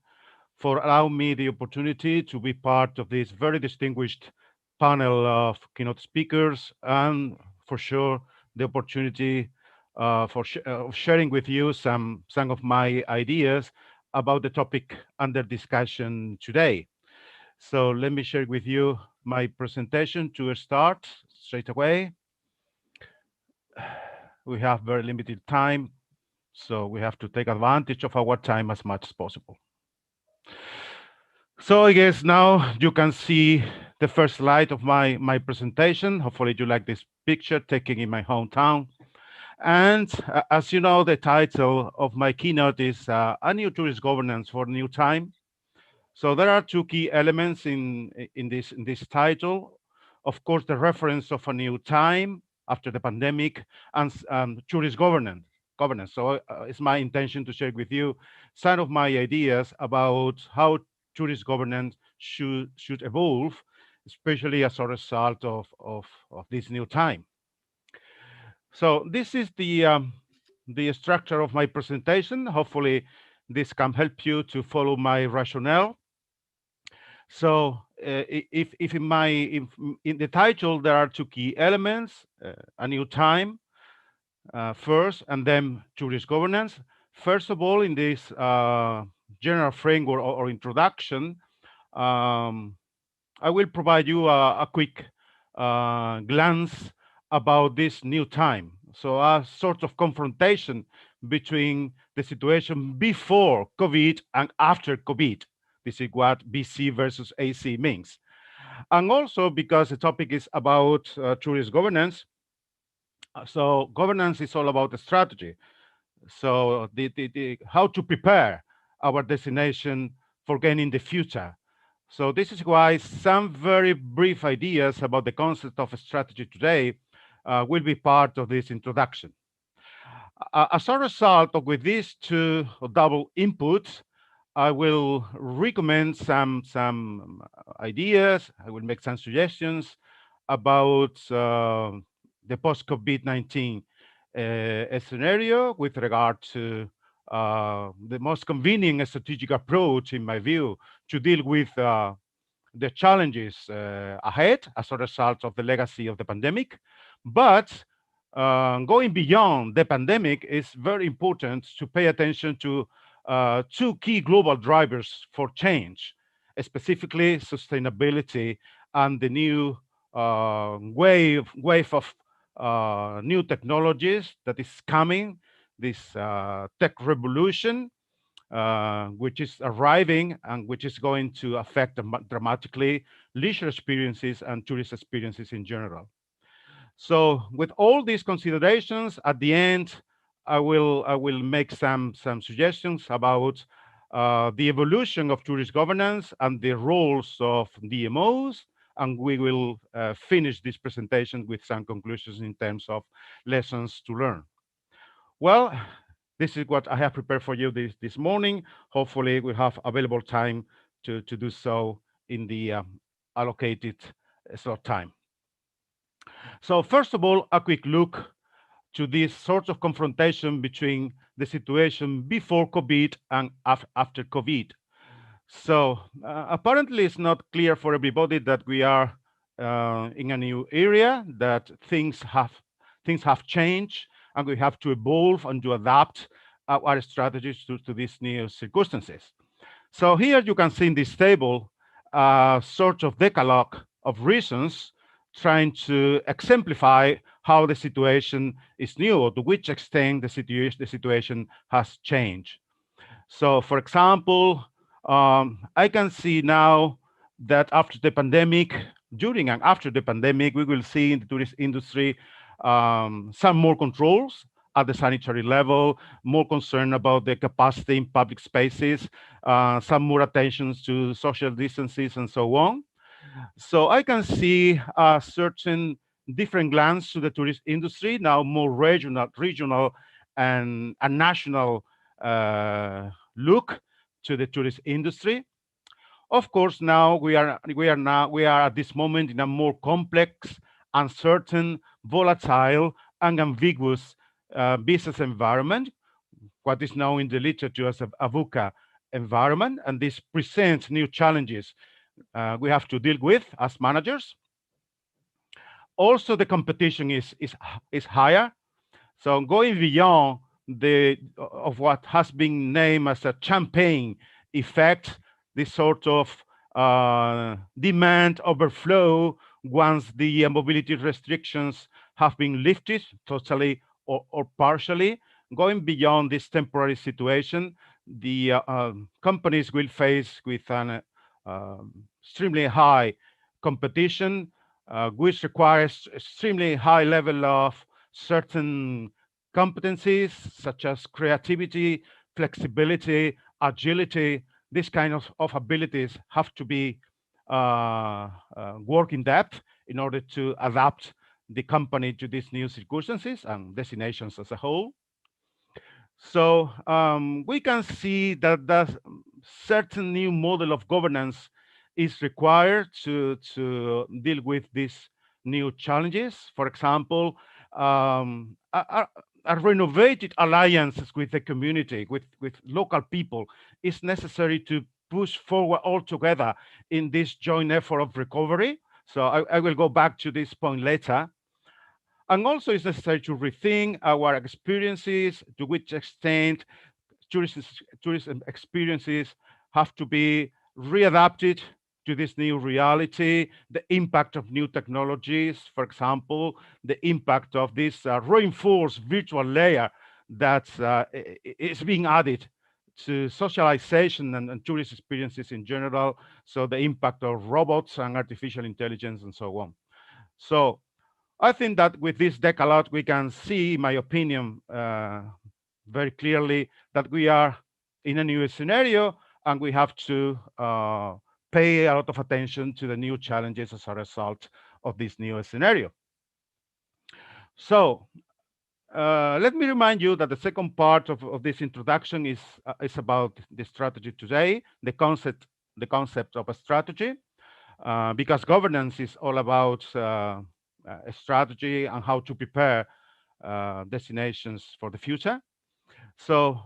for allowing me the opportunity to be part of this very distinguished panel of keynote speakers, and for sure the opportunity of sharing with you some of my ideas about the topic under discussion today. So let me share with you my presentation to start straight away. We have very limited time, so we have to take advantage of our time as much as possible. So I guess now you can see the first slide of my presentation. Hopefully you like this picture taken in my hometown. And as you know, the title of my keynote is A New Tourist Governance for New Time. So there are two key elements in this title. Of course, the reference of a new time after the pandemic and tourist governance. So it's my intention to share with you some of my ideas about how tourist governance should evolve, especially as a result of this new time. So this is the structure of my presentation. Hopefully, this can help you to follow my rationale. So if in the title there are two key elements, a new time first, and then tourist governance. First of all, in this general framework or introduction, I will provide you a quick glance about this new time. So a sort of confrontation between the situation before COVID and after COVID. This is what BC versus AC means. And also because the topic is about tourist governance. So governance is all about the strategy. So how to prepare our destination for gaining the future. So this is why some very brief ideas about the concept of a strategy today will be part of this introduction. As a result of with these two double inputs, I will recommend some ideas. I will make some suggestions about the post-COVID-19 scenario with regard to the most convenient strategic approach, in my view, to deal with the challenges ahead as a result of the legacy of the pandemic. But going beyond the pandemic is very important to pay attention to two key global drivers for change, specifically sustainability and the new wave of new technologies that is coming, this tech revolution, which is arriving and which is going to affect dramatically leisure experiences and tourist experiences in general. So with all these considerations, at the end, I will make some suggestions about the evolution of tourist governance and the roles of DMOs, and we will finish this presentation with some conclusions in terms of lessons to learn. Well, this is what I have prepared for you this morning. Hopefully, we have available time to do so in the allocated slot time. So first of all, a quick look to this sort of confrontation between the situation before COVID and after COVID. So apparently it's not clear for everybody that we are in a new area, that things have changed, and we have to evolve and to adapt our strategies to these new circumstances. So here you can see in this table a sort of decalogue of reasons trying to exemplify how the situation is new, or to which extent the situation has changed. So, for example, I can see now that after the pandemic, during and after the pandemic, we will see in the tourist industry some more controls at the sanitary level, more concern about the capacity in public spaces, some more attention to social distances and so on. So I can see a certain different glance to the tourist industry, now more regional and national look to the tourist industry. Of course, now we are at this moment in a more complex, uncertain, volatile, and ambiguous business environment, what is known in the literature as a VUCA environment, and this presents new challenges we have to deal with as managers. Also, the competition is higher. So going beyond of what has been named as a champagne effect, this sort of demand overflow once the mobility restrictions have been lifted totally or partially. Going beyond this temporary situation, the companies will face with an extremely high competition, which requires extremely high level of certain competencies such as creativity, flexibility, agility. These kind of abilities have to be work in depth in order to adapt the company to these new circumstances and destinations as a whole. So we can see that that certain new model of governance is required to deal with these new challenges. For example, a renovated alliances with the community, with local people, is necessary to push forward all together in this joint effort of recovery. So I will go back to this point later. And also it's necessary to rethink our experiences, to which extent tourism experiences have to be readapted to this new reality, the impact of new technologies, for example, the impact of this reinforced virtual layer that is being added to socialization and tourist experiences in general. So the impact of robots and artificial intelligence and so on. So I think that with this decalogue, we can see, in my opinion, very clearly that we are in a new scenario and we have to pay a lot of attention to the new challenges as a result of this new scenario. So let me remind you that the second part of this introduction is about the strategy today, the concept of a strategy, because governance is all about a strategy and how to prepare destinations for the future. So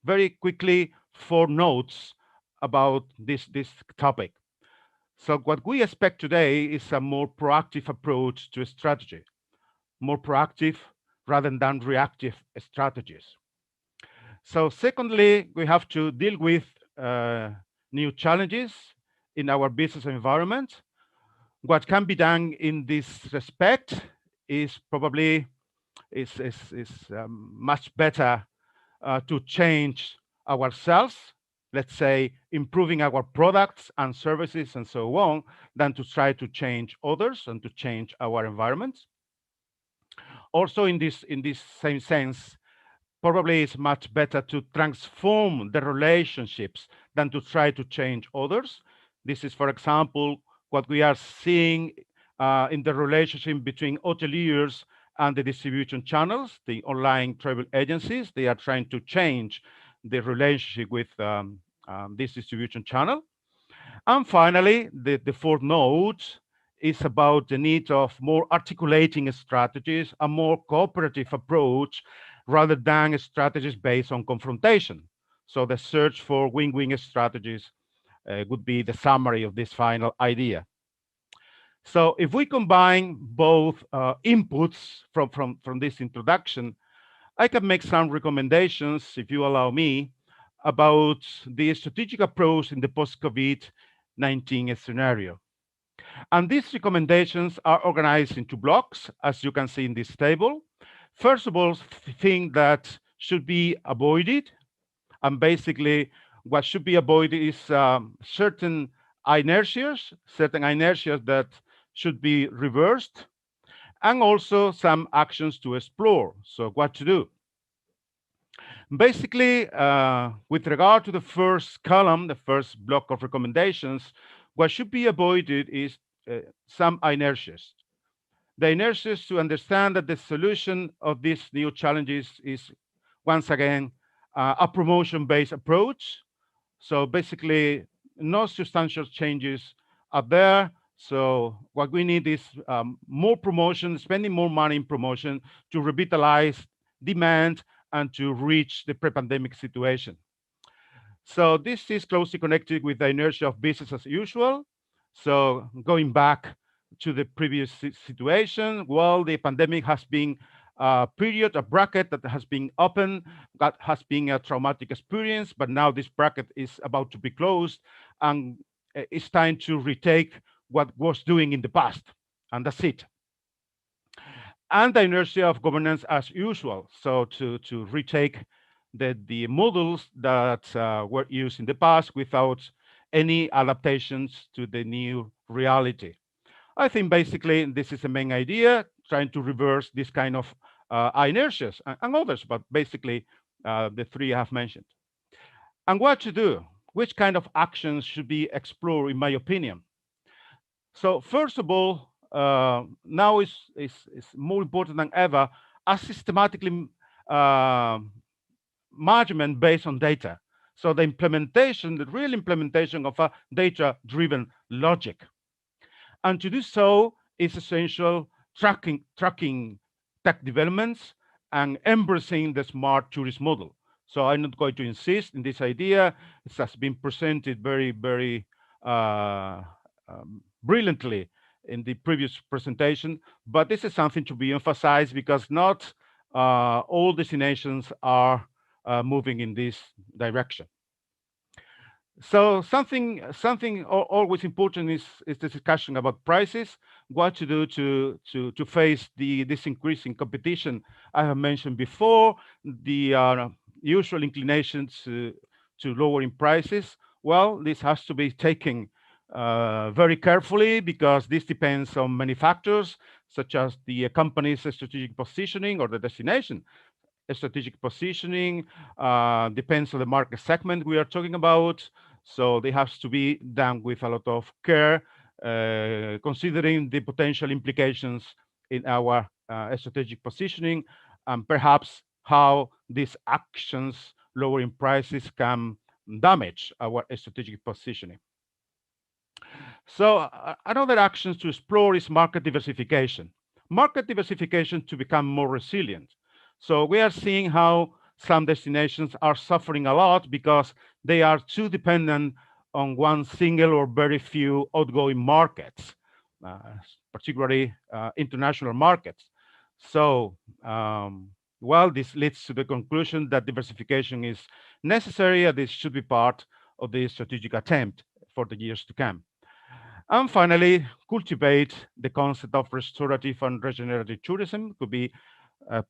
very quickly, 4 notes about this topic. So what we expect today is a more proactive approach to strategy, more proactive rather than reactive strategies. So secondly, we have to deal with new challenges in our business environment. What can be done in this respect is probably much better to change ourselves, let's say improving our products and services and so on, than to try to change others and to change our environments. Also in this same sense, probably it's much better to transform the relationships than to try to change others. This is, for example, what we are seeing in the relationship between hoteliers and the distribution channels, the online travel agencies. They are trying to change the relationship with this distribution channel. And finally, the 4th note is about the need of more articulating strategies, a more cooperative approach, rather than strategies based on confrontation. So the search for win-win strategies would be the summary of this final idea. So if we combine both inputs from this introduction, I can make some recommendations, if you allow me, about the strategic approach in the post-COVID-19 scenario. And these recommendations are organized into blocks, as you can see in this table. First of all, things that should be avoided. And basically, what should be avoided is certain inertias that should be reversed, and also some actions to explore. So what to do? Basically, with regard to the first column, the first block of recommendations, what should be avoided is some inertias. The inertias to understand that the solution of these new challenges is, once again, a promotion-based approach. So basically, no substantial changes are there. So what we need is more promotion, spending more money in promotion to revitalize demand and to reach the pre-pandemic situation. So this is closely connected with the inertia of business as usual. So going back to the previous situation, well, the pandemic has been a period, a bracket that has been open, that has been a traumatic experience, but now this bracket is about to be closed, and it's time to retake what was doing in the past, and that's it. And the inertia of governance as usual, so to retake the models that were used in the past without any adaptations to the new reality. I think basically this is the main idea, trying to reverse this kind of inertias and others, but basically the three I have mentioned. And what to do? Which kind of actions should be explored, in my opinion? So first of all, now is more important than ever, a systematically management based on data. So the implementation, the real implementation of a data-driven logic. And to do so is essential tracking tech developments and embracing the smart tourist model. So I'm not going to insist in this idea. It has been presented very brilliantly in the previous presentation, but this is something to be emphasized because not all destinations are moving in this direction. So something always important is the discussion about prices, what to do to face this increasing competition I have mentioned before, the usual inclination to lowering prices. Well, this has to be taken very carefully because this depends on many factors, such as the company's strategic positioning or the destination strategic positioning, depends on the market segment we are talking about. So they have to be done with a lot of care, considering the potential implications in our strategic positioning and perhaps how these actions lowering prices can damage our strategic positioning. So another action to explore is market diversification. Market diversification to become more resilient. So we are seeing how some destinations are suffering a lot because they are too dependent on one single or very few outgoing markets, particularly international markets. So, well, this leads to the conclusion that diversification is necessary and this should be part of the strategic attempt for the years to come. And finally, cultivate the concept of restorative and regenerative tourism. Could be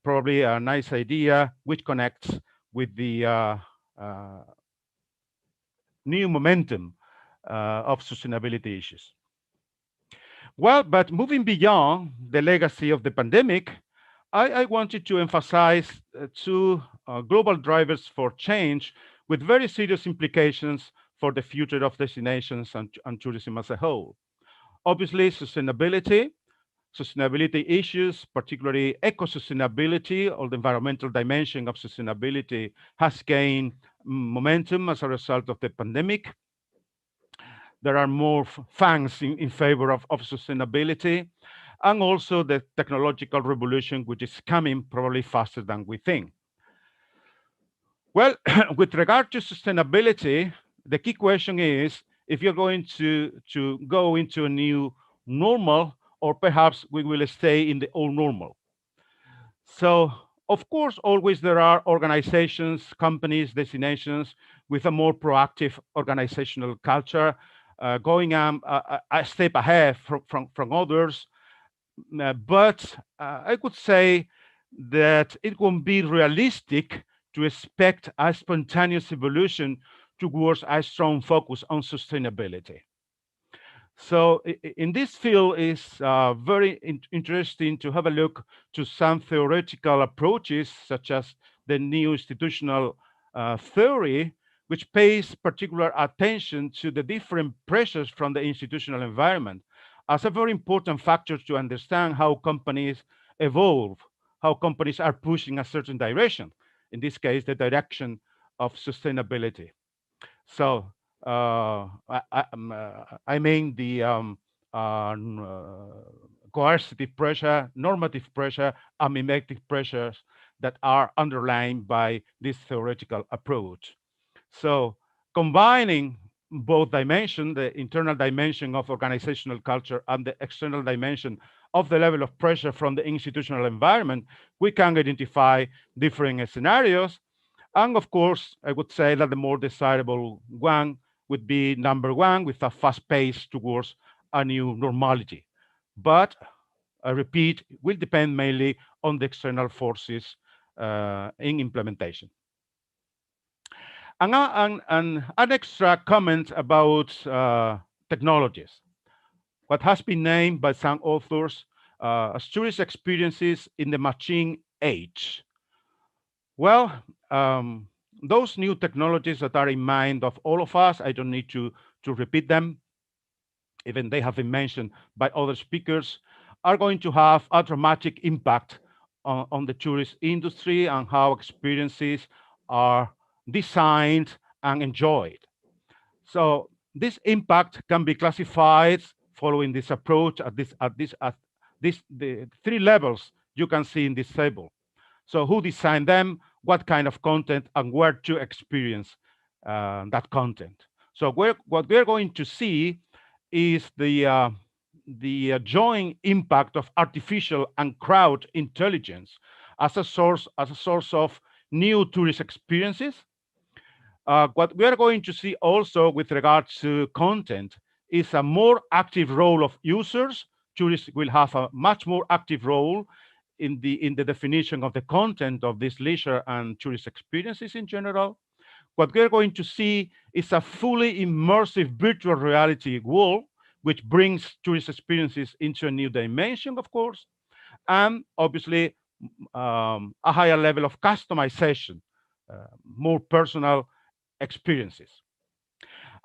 probably a nice idea which connects with the new momentum of sustainability issues. Well, but moving beyond the legacy of the pandemic, I wanted to emphasize two global drivers for change with very serious implications for the future of destinations and tourism as a whole. Obviously, sustainability issues, particularly eco-sustainability or the environmental dimension of sustainability, has gained momentum as a result of the pandemic. There are more funds in favor of sustainability, and also the technological revolution, which is coming probably faster than we think. Well, with regard to sustainability, the key question is if you're going to go into a new normal, or perhaps we will stay in the old normal. So, of course, always there are organizations, companies, destinations with a more proactive organizational culture, going a step ahead from others. But I could say that it won't be realistic to expect a spontaneous evolution towards a strong focus on sustainability. So in this field, it's very interesting to have a look to some theoretical approaches, such as the new institutional theory, which pays particular attention to the different pressures from the institutional environment as a very important factor to understand how companies evolve, how companies are pushing a certain direction, in this case, the direction of sustainability. So I mean the coercive pressure, normative pressure, and mimetic pressures that are underlined by this theoretical approach. So combining both dimensions, the internal dimension of organizational culture and the external dimension of the level of pressure from the institutional environment, we can identify different scenarios. And of course, I would say that the more desirable one would be number one, with a fast pace towards a new normality. But I repeat, will depend mainly on the external forces in implementation. An extra comment about technologies. What has been named by some authors as tourist experiences in the machine age. Well, those new technologies that are in mind of all of us, I don't need to repeat them, even they have been mentioned by other speakers, are going to have a dramatic impact on the tourist industry and how experiences are designed and enjoyed. So this impact can be classified following this approach at the three levels you can see in this table. So who designed them, what kind of content, and where to experience that content. So what we're going to see is the joint impact of artificial and crowd intelligence as a source of new tourist experiences. What we are going to see also with regards to content is a more active role of users. Tourists will have a much more active role in the definition of the content of these leisure and tourist experiences in general. What we're going to see is a fully immersive virtual reality world, which brings tourist experiences into a new dimension, of course, and obviously a higher level of customization, more personal experiences.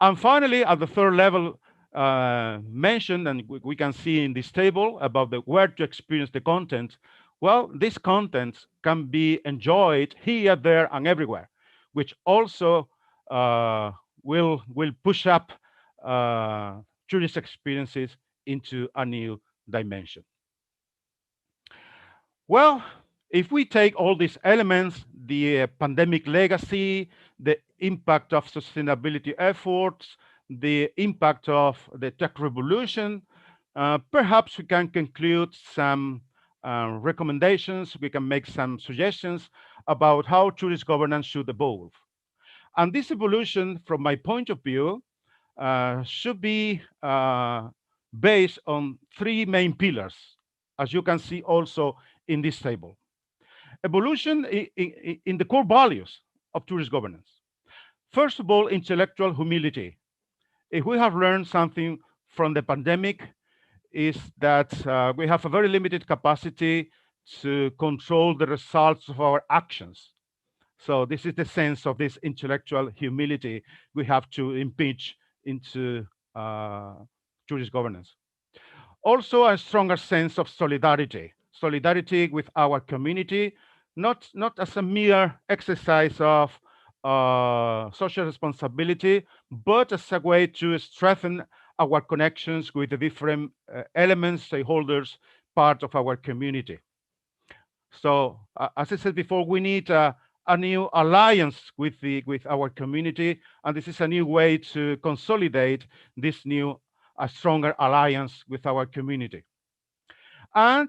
And finally, at the third level mentioned, and we can see in this table about the where to experience the content, well, this content can be enjoyed here, there, and everywhere, which also will push up tourist experiences into a new dimension. Well, if we take all these elements, the pandemic legacy, the impact of sustainability efforts, the impact of the tech revolution, perhaps we can conclude some recommendations, we can make some suggestions about how tourist governance should evolve. And this evolution, from my point of view, should be based on three main pillars, as you can see also in this table. Evolution in the core values of tourist governance. First of all, intellectual humility. If we have learned something from the pandemic, is that we have a very limited capacity to control the results of our actions. So this is the sense of this intellectual humility we have to impinge into tourist governance. Also, a stronger sense of solidarity with our community, not as a mere exercise of social responsibility, but as a way to strengthen our connections with the different elements, stakeholders, part of our community. So, as I said before, we need a new alliance with our community, and this is a new way to consolidate this new, a stronger alliance with our community. And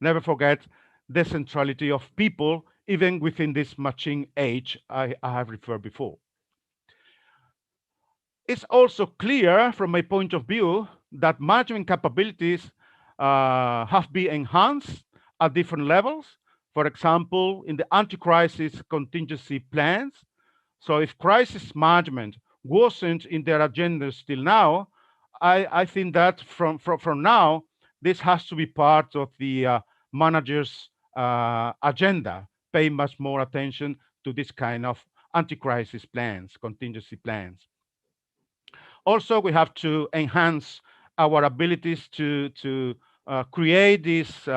never forget the centrality of people, even within this machine age I have referred before. It's also clear from my point of view that management capabilities have been enhanced at different levels. For example, in the anti-crisis contingency plans. So if crisis management wasn't in their agendas till now, I think that from now, this has to be part of the manager's agenda, pay much more attention to this kind of anti-crisis plans, contingency plans. Also, we have to enhance our abilities to create these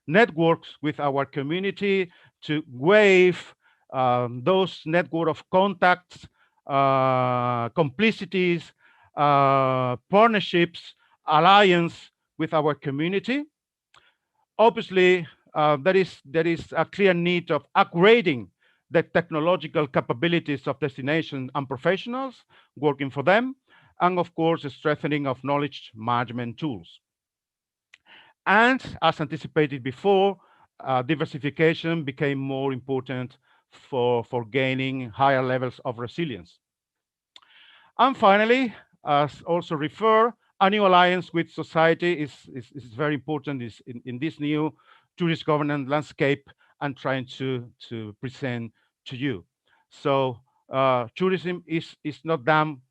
networks with our community, to waive those network of contacts, complicities, partnerships, alliance with our community. Obviously, there is a clear need of upgrading the technological capabilities of destinations and professionals working for them, and of course, the strengthening of knowledge management tools. And as anticipated before, diversification became more important for gaining higher levels of resilience. And finally, as also referred, a new alliance with society is very important in this new tourist governance landscape I'm trying to present to you. So tourism is not done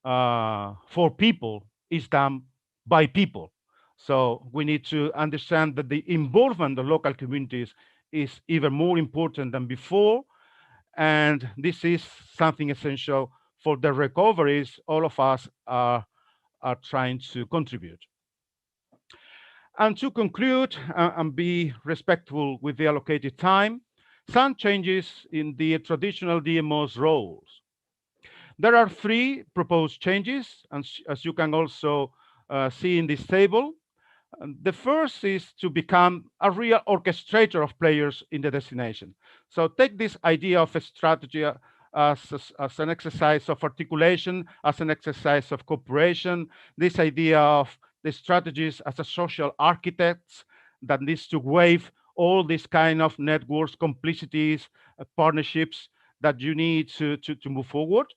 for people, it's done by people. So we need to understand that the involvement of local communities is even more important than before. And this is something essential for the recoveries all of us are trying to contribute. And to conclude and be respectful with the allocated time, some changes in the traditional DMO's roles. There are 3 proposed changes, and as you can also see in this table. The first is to become a real orchestrator of players in the destination. So take this idea of a strategy as an exercise of articulation, as an exercise of cooperation, this idea of the strategies as a social architects that needs to wave all these kind of networks, complicities, partnerships that you need to move forward.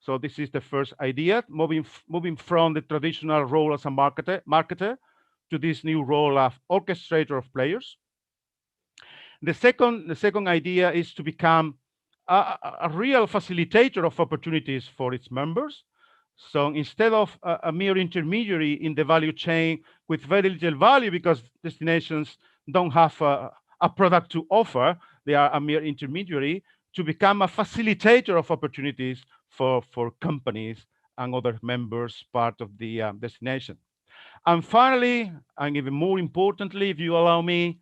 So this is the first idea, moving from the traditional role as a marketer to this new role of orchestrator of players. The second idea is to become a real facilitator of opportunities for its members. So instead of a mere intermediary in the value chain with very little value because destinations don't have a product to offer, they are a mere intermediary, to become a facilitator of opportunities for companies and other members part of the destination. And finally, and even more importantly, if you allow me,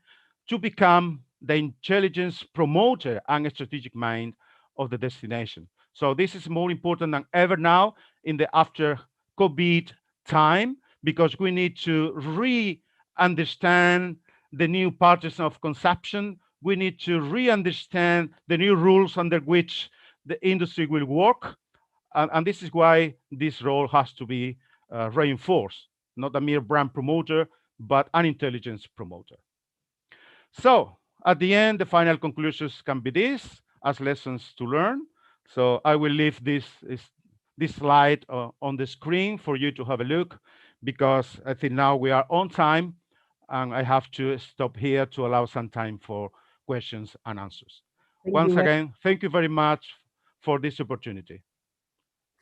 to become the intelligence promoter and strategic mind of the destination. So this is more important than ever now in the after COVID time, because we need to re-understand the new patterns of consumption. We need to re-understand the new rules under which the industry will work. And this is why this role has to be reinforced. Not a mere brand promoter, but an intelligence promoter. So at the end, the final conclusions can be this as lessons to learn. So I will leave this slide on the screen for you to have a look, because I think now we are on time and I have to stop here to allow some time for questions and answers. Once again, thank you very much for this opportunity.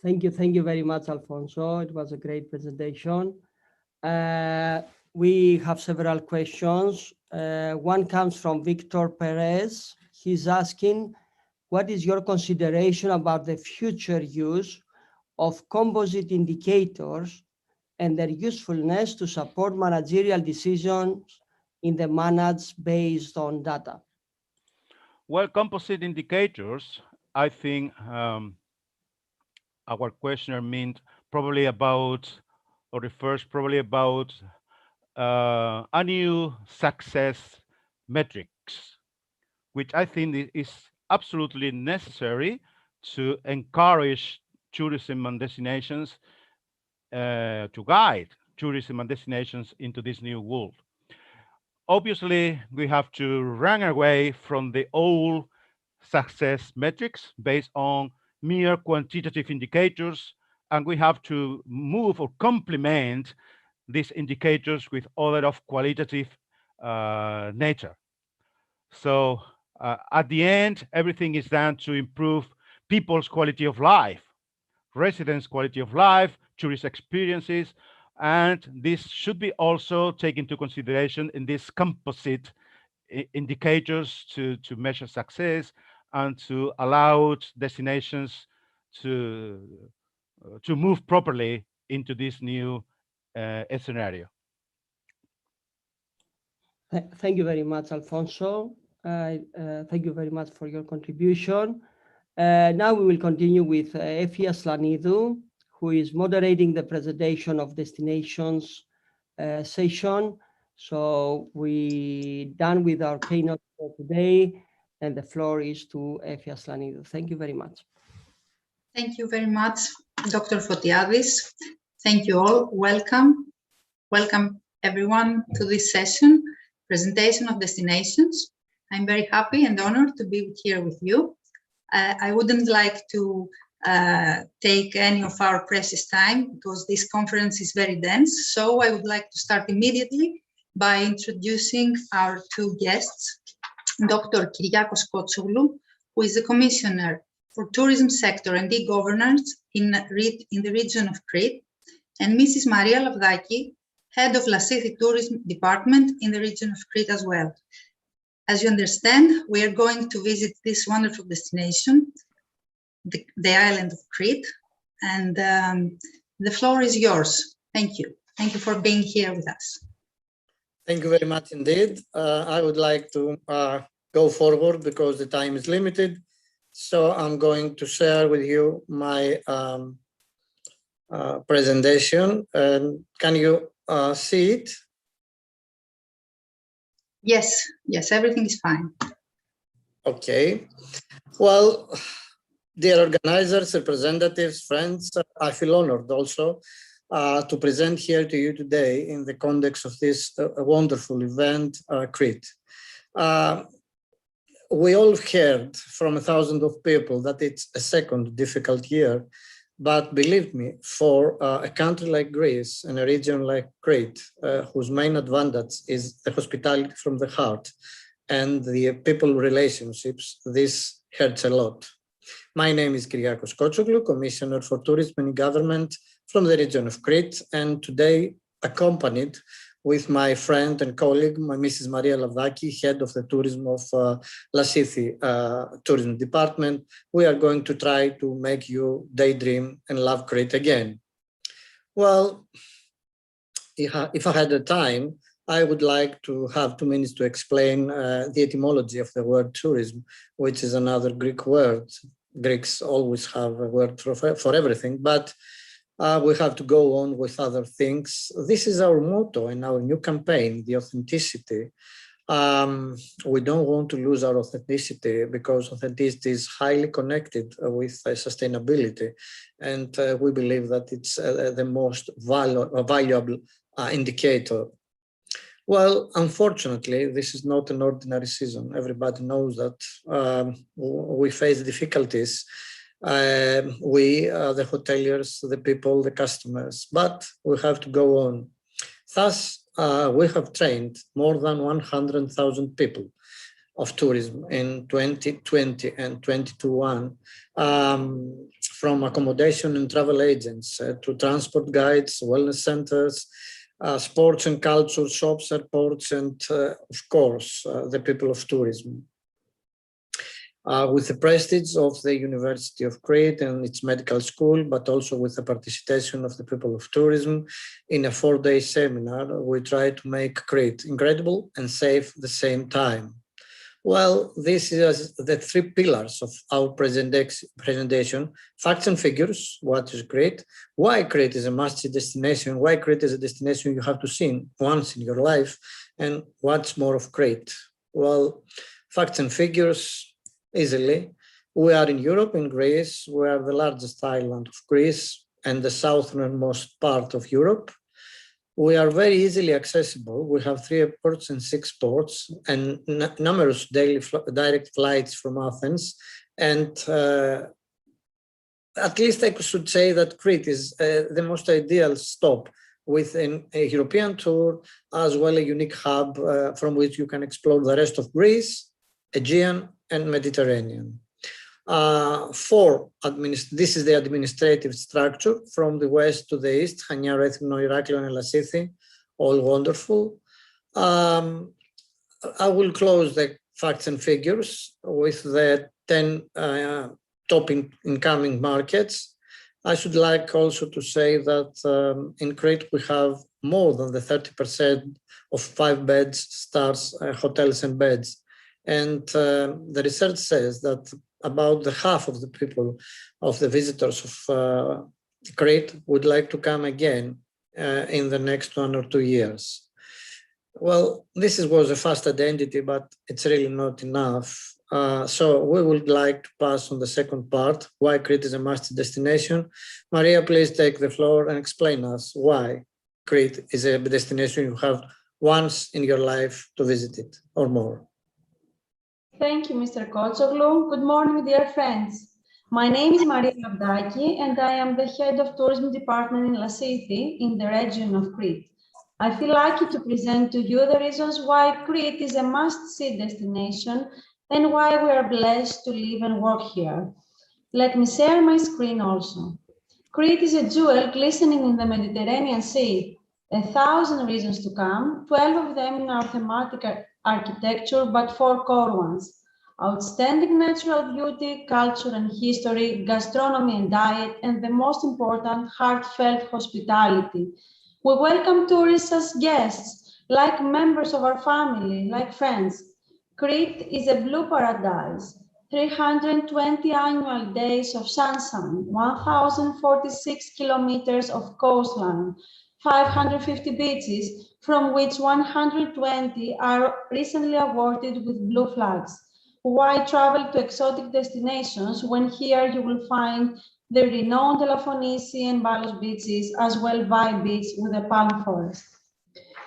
Thank you very much, Alfonso. It was a great presentation. We have several questions. One comes from Victor Perez. He's asking, what is your consideration about the future use of composite indicators and their usefulness to support managerial decisions in the managed based on data? Well, composite indicators, I think our questioner meant probably about, or refers probably about a new success metrics, which I think is absolutely necessary to encourage tourism and destinations, to guide tourism and destinations into this new world. Obviously, we have to run away from the old success metrics based on mere quantitative indicators, and we have to move or complement these indicators with other of qualitative nature. So at the end, everything is done to improve people's quality of life, residents' quality of life, tourist experiences, and this should be also taken into consideration in these composite indicators to measure success and to allow destinations to move properly into this new scenario. Thank you very much, Alfonso. Thank you very much for your contribution. Now we will continue with Effie Aslanidou, who is moderating the presentation of destinations session. So we're done with our keynote for today, and the floor is to Effie Aslanidou. Thank you very much. Thank you very much, Dr. Fotiadis. Thank you all. Welcome. Welcome everyone to this session, presentation of destinations. I'm very happy and honored to be here with you. I wouldn't like to take any of our precious time because this conference is very dense. So I would like to start immediately by introducing our 2 guests, Dr. Kyriakos Kotsoglou, who is the Commissioner for Tourism Sector and E-Governance in the region of Crete, and Mrs. Maria Lavdaki, Head of Lassithi Tourism Department in the region of Crete as well. As you understand, we are going to visit this wonderful destination, the island of Crete, and the floor is yours. Thank you. Thank you for being here with us. Thank you very much indeed. I would like to go forward because the time is limited. So I'm going to share with you my presentation. Can you see it? Yes, yes, everything is fine. Okay. Well, dear organizers, representatives, friends, I feel honored also to present here to you today in the context of this wonderful event, Crete. We all heard from 1,000 of people that it's a second difficult year, but believe me, for a country like Greece and a region like Crete, whose main advantage is the hospitality from the heart and the people relationships, this hurts a lot. My name is Kyriakos Kotsoglou, Commissioner for Tourism and Government from the region of Crete, and today accompanied with my friend and colleague, Mrs. Maria Lavdaki, Head of the Tourism of Lassithi Tourism Department. We are going to try to make you daydream and love Crete again. Well, if I had the time, I would like to have 2 minutes to explain the etymology of the word tourism, which is another Greek word. Greeks always have a word for everything, but we have to go on with other things. This is our motto in our new campaign, the authenticity. We don't want to lose our authenticity because authenticity is highly connected with sustainability. And we believe that it's the most valuable indicator. Well, unfortunately, this is not an ordinary season. Everybody knows that we face difficulties. The hoteliers, the people, the customers, but we have to go on. Thus, we have trained more than 100,000 people of tourism in 2020 and 2021, from accommodation and travel agents to transport guides, wellness centers, sports and culture shops, airports, and of course, the people of tourism. With the prestige of the University of Crete and its medical school, but also with the participation of the people of tourism in a 4-day seminar, we try to make Crete incredible and safe at the same time. Well, this is the 3 pillars of our presentation: facts and figures, what is Crete, why Crete is a must-see destination, why Crete is a destination you have to see once in your life, and what's more of Crete. Well, facts and figures, easily. We are in Europe, in Greece. We are the largest island of Greece and the southernmost part of Europe. We are very easily accessible. We have 3 airports and 6 ports and numerous daily direct flights from Athens. And at least I should say that Crete is the most ideal stop within a European tour, as well a unique hub from which you can explore the rest of Greece, Aegean, and Mediterranean. This is the administrative structure from the west to the east: Chania, Rethymno, Heraklion, and Lassithi, all wonderful. I will close the facts and figures with the 10 top incoming markets. I should like also to say that in Crete we have more than the 30% of 5 beds stars hotels and beds. And the research says that about the half of the people, of the visitors of Crete would like to come again in the next 1 or 2 years. Well, this was a fast identity, but it's really not enough. So we would like to pass on the second part, why Crete is a must destination. Maria, please take the floor and explain us why Crete is a destination you have once in your life to visit it or more. Thank you, Mr. Kotsoglou. Good morning, dear friends. My name is Maria Lavdaki, and I am the head of tourism department in Lassithi in the region of Crete. I feel lucky to present to you the reasons why Crete is a must-see destination and why we are blessed to live and work here. Let me share my screen also. Crete is a jewel glistening in the Mediterranean Sea. 1,000 reasons to come, 12 of them in our thematic architecture, but 4 core ones. Outstanding natural beauty, culture and history, gastronomy and diet, and the most important, heartfelt hospitality. We welcome tourists as guests, like members of our family, like friends. Crete is a blue paradise. 320 annual days of sunshine, 1,046 kilometers of coastline, 550 beaches, from which 120 are recently awarded with blue flags. Why travel to exotic destinations when here you will find the renowned Elafonisi and Balos beaches, as well Vai Beach with a palm forest.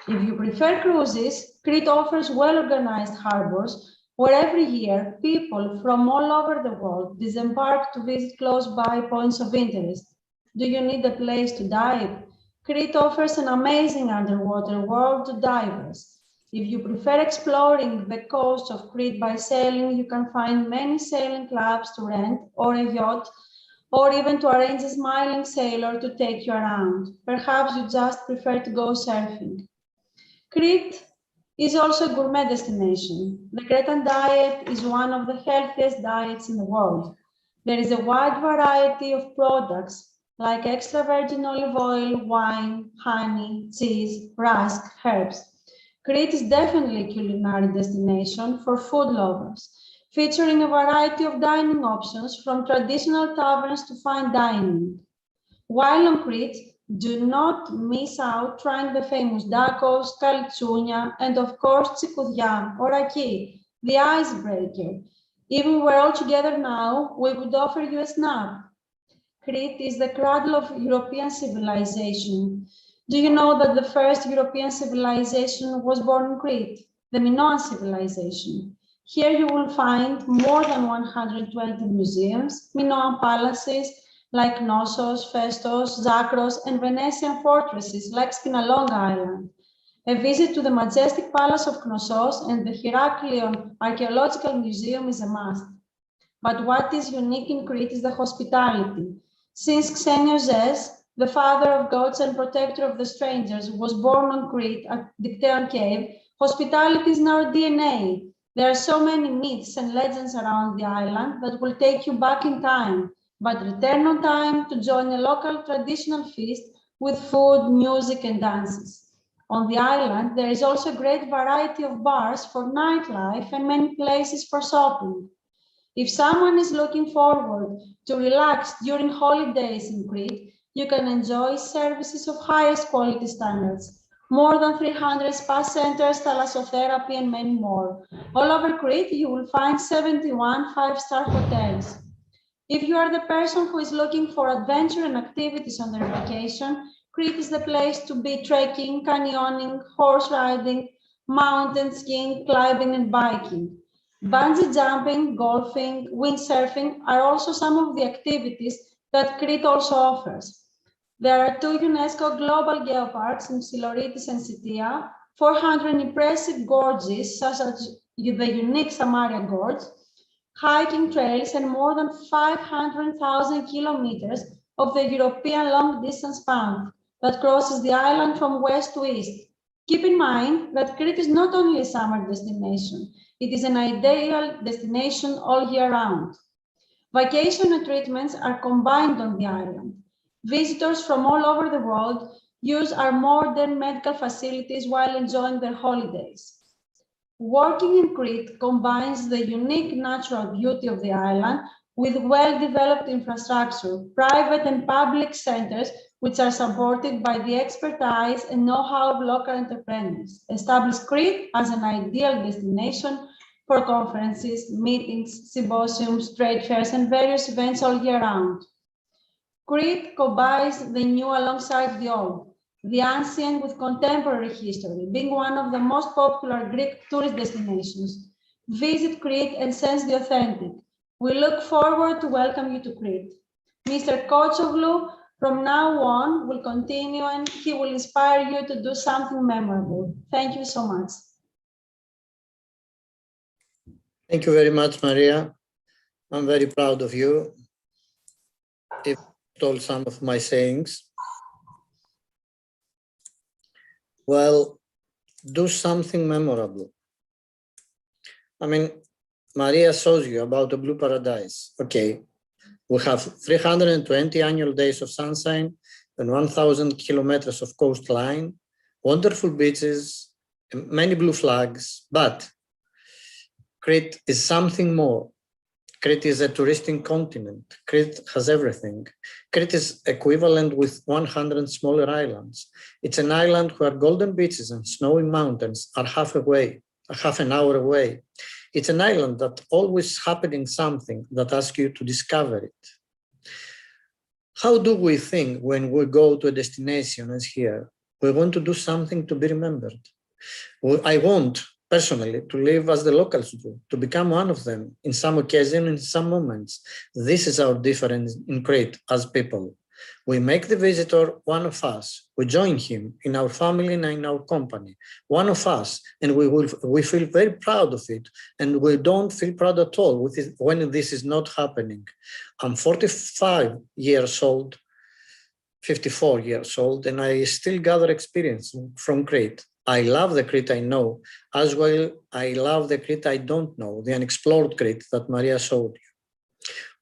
If you prefer cruises, Crete offers well-organized harbors where every year people from all over the world disembark to visit close-by points of interest. Do you need a place to dive? Crete offers an amazing underwater world to divers. If you prefer exploring the coast of Crete by sailing, you can find many sailing clubs to rent or a yacht, or even to arrange a smiling sailor to take you around. Perhaps you just prefer to go surfing. Crete is also a gourmet destination. The Cretan diet is one of the healthiest diets in the world. There is a wide variety of products like extra virgin olive oil, wine, honey, cheese, rusk, herbs. Crete is definitely a culinary destination for food lovers, featuring a variety of dining options from traditional taverns to fine dining. While on Crete, do not miss out trying the famous dakos, kalitsunia, and of course tsikoudia or raki, the icebreaker. Even we're all together now, we would offer you a snap. Crete is the cradle of European civilization. Do you know that the first European civilization was born in Crete, the Minoan civilization? Here you will find more than 120 museums, Minoan palaces, like Knossos, Festos, Zakros, and Venetian fortresses like Spinalonga Island. A visit to the majestic palace of Knossos and the Heraklion Archaeological Museum is a must. But what is unique in Crete is the hospitality. Since Xenios, the father of gods and protector of the strangers, was born on Crete at Dicteon Cave, hospitality is in our DNA. There are so many myths and legends around the island that will take you back in time, but return on time to join a local traditional feast with food, music, and dances. On the island, there is also a great variety of bars for nightlife and many places for shopping. If someone is looking forward to relax during holidays in Crete, you can enjoy services of highest quality standards. More than 300 spa centers, thalassotherapy, and many more. All over Crete, you will find 71 five-star hotels. If you are the person who is looking for adventure and activities on their vacation, Crete is the place to be. Trekking, canyoning, horse riding, mountain skiing, climbing, and biking. Bungee jumping, golfing, windsurfing are also some of the activities that Crete also offers. There are 2 UNESCO global geoparks in Psiloritis and Sitia, 400 impressive gorges such as the unique Samaria Gorge, hiking trails, and more than 500,000 kilometers of the European long-distance path that crosses the island from west to east. Keep in mind that Crete is not only a summer destination, it is an ideal destination all year round. Vacation and treatments are combined on the island. Visitors from all over the world use our modern medical facilities while enjoying their holidays. Working in Crete combines the unique natural beauty of the island with well-developed infrastructure, private and public centers, which are supported by the expertise and know-how of local entrepreneurs. Establish Crete as an ideal destination for conferences, meetings, symposiums, trade fairs, and various events all year round. Crete combines the new alongside the old, the ancient with contemporary history, being one of the most popular Greek tourist destinations. Visit Crete and sense the authentic. We look forward to welcome you to Crete. Mr. Koçoglu, from now on, will continue and he will inspire you to do something memorable. Thank you so much. Thank you very much, Maria. I'm very proud of you. if I told some of my sayings. Well, do something memorable. I mean, Maria shows you about the blue paradise. Okay, we have 320 annual days of sunshine and 1,000 kilometers of coastline, wonderful beaches, many blue flags, but Crete is something more. Crete is a touristic continent. Crete has everything. Crete is equivalent with 100 smaller islands. It's an island where golden beaches and snowy mountains are half an hour away. It's an island that always happening something that asks you to discover it. How do we think when we go to a destination as here? We want to do something to be remembered. I want personally to live as the locals do, to become one of them in some occasion, in some moments. This is our difference in Crete as people. We make the visitor one of us. We join him in our family and in our company, one of us, and we feel very proud of it. And we don't feel proud at all with it when this is not happening. I'm 45 years old, 54 years old, and I still gather experience from Crete. I love the Crete I know, as well I love the Crete I don't know, the unexplored Crete that Maria showed you.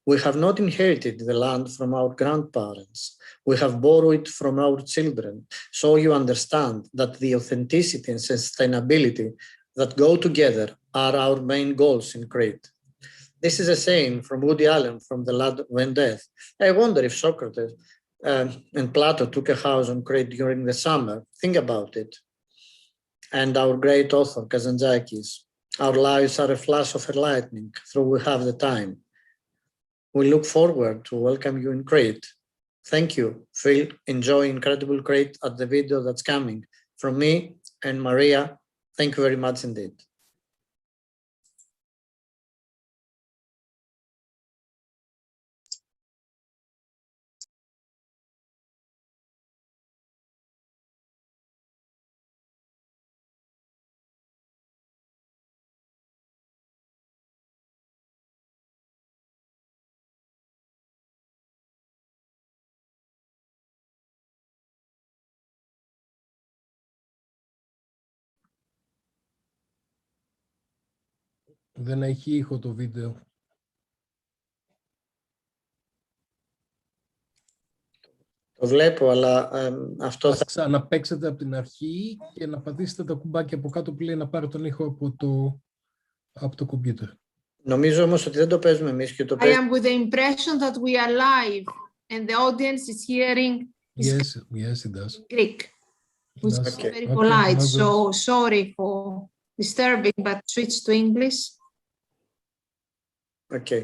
We have not inherited the land from our grandparents. We have borrowed it from our children. So you understand that the authenticity and sustainability that go together are our main goals in Crete. This is a saying from Woody Allen from The Land When Death. I wonder if Socrates and Plato took a house on Crete during the summer. Think about it. And our great author, Kazantzakis. Our lives are a flash of lightning through we have the time. We look forward to welcome you in Crete. Thank you, Phil. Enjoy incredible Crete at the video that's coming. From me and Maria, thank you very much indeed. Δεν έχει ήχο το βίντεο. Το βλέπω, αλλά αυτό θα... Ξαναπαίξετε από την αρχή και να πατήσετε τα κουμπάκια από κάτω που λέει να πάρει τον ήχο από το κομπιούτερ. Νομίζω όμως ότι δεν το παίζουμε εμείς και το I παίζουμε. am with the impression that we are live and the audience is hearing Yes, it does. Greek, which is very polite. So sorry for disturbing, but switch to English. Okay.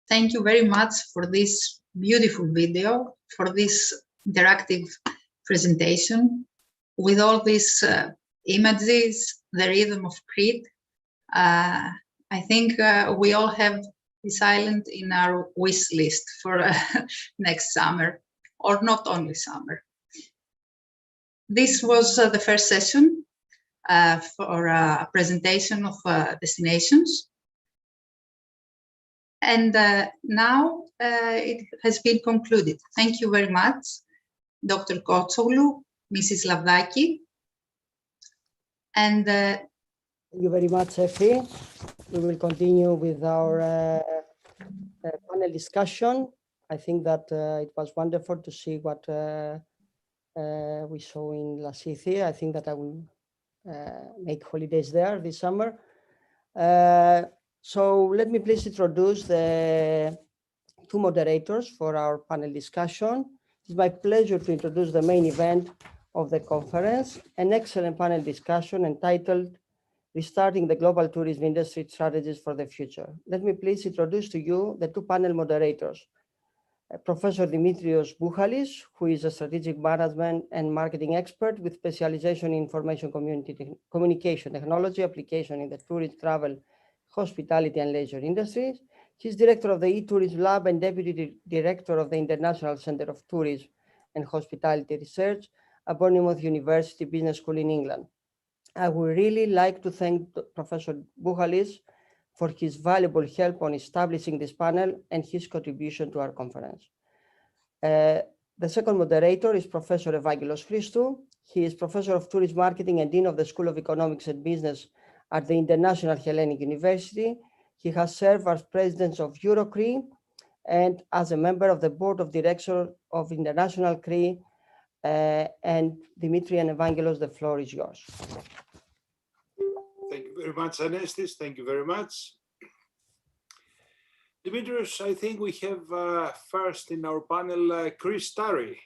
Thank you very much for this beautiful video, for this interactive presentation with all these images, the rhythm of Crete. I think we all have this island in our wish list for next summer, or not only summer. This was the first session for a presentation of destinations. And now it has been concluded. Thank you very much, Dr. Kotsoglou, Mrs. Lavdaki. And thank you very much, Effie. We will continue with our panel discussion. I think that it was wonderful to see what we saw in Lasithi. I think that I will make holidays there this summer. So let me please introduce the two moderators for our panel discussion. It's my pleasure to introduce the main event of the conference, an excellent panel discussion entitled Restarting the Global Tourism Industry Strategies for the Future. Let me please introduce to you the two panel moderators. Professor Dimitrios Bouchalis, who is a strategic management and marketing expert with specialization in information communication technology application in the tourism, travel, hospitality and leisure industries. He's director of the e-tourism lab and deputy director of the International Center of Tourism and Hospitality Research at Bournemouth University Business School in England. I would really like to thank Professor Bouchalis for his valuable help on establishing this panel and his contribution to our conference. The second moderator is Professor Evangelos Christou. He is Professor of Tourism Marketing and Dean of the School of Economics and Business at the International Hellenic University. He has served as president of Eurocre and as a member of the board of directors of International CRE. And Dimitri and Evangelos, the floor is yours. Thank you very much, Anestis. Thank you very much. Dimitrios, I think we have first in our panel Chris Tarry.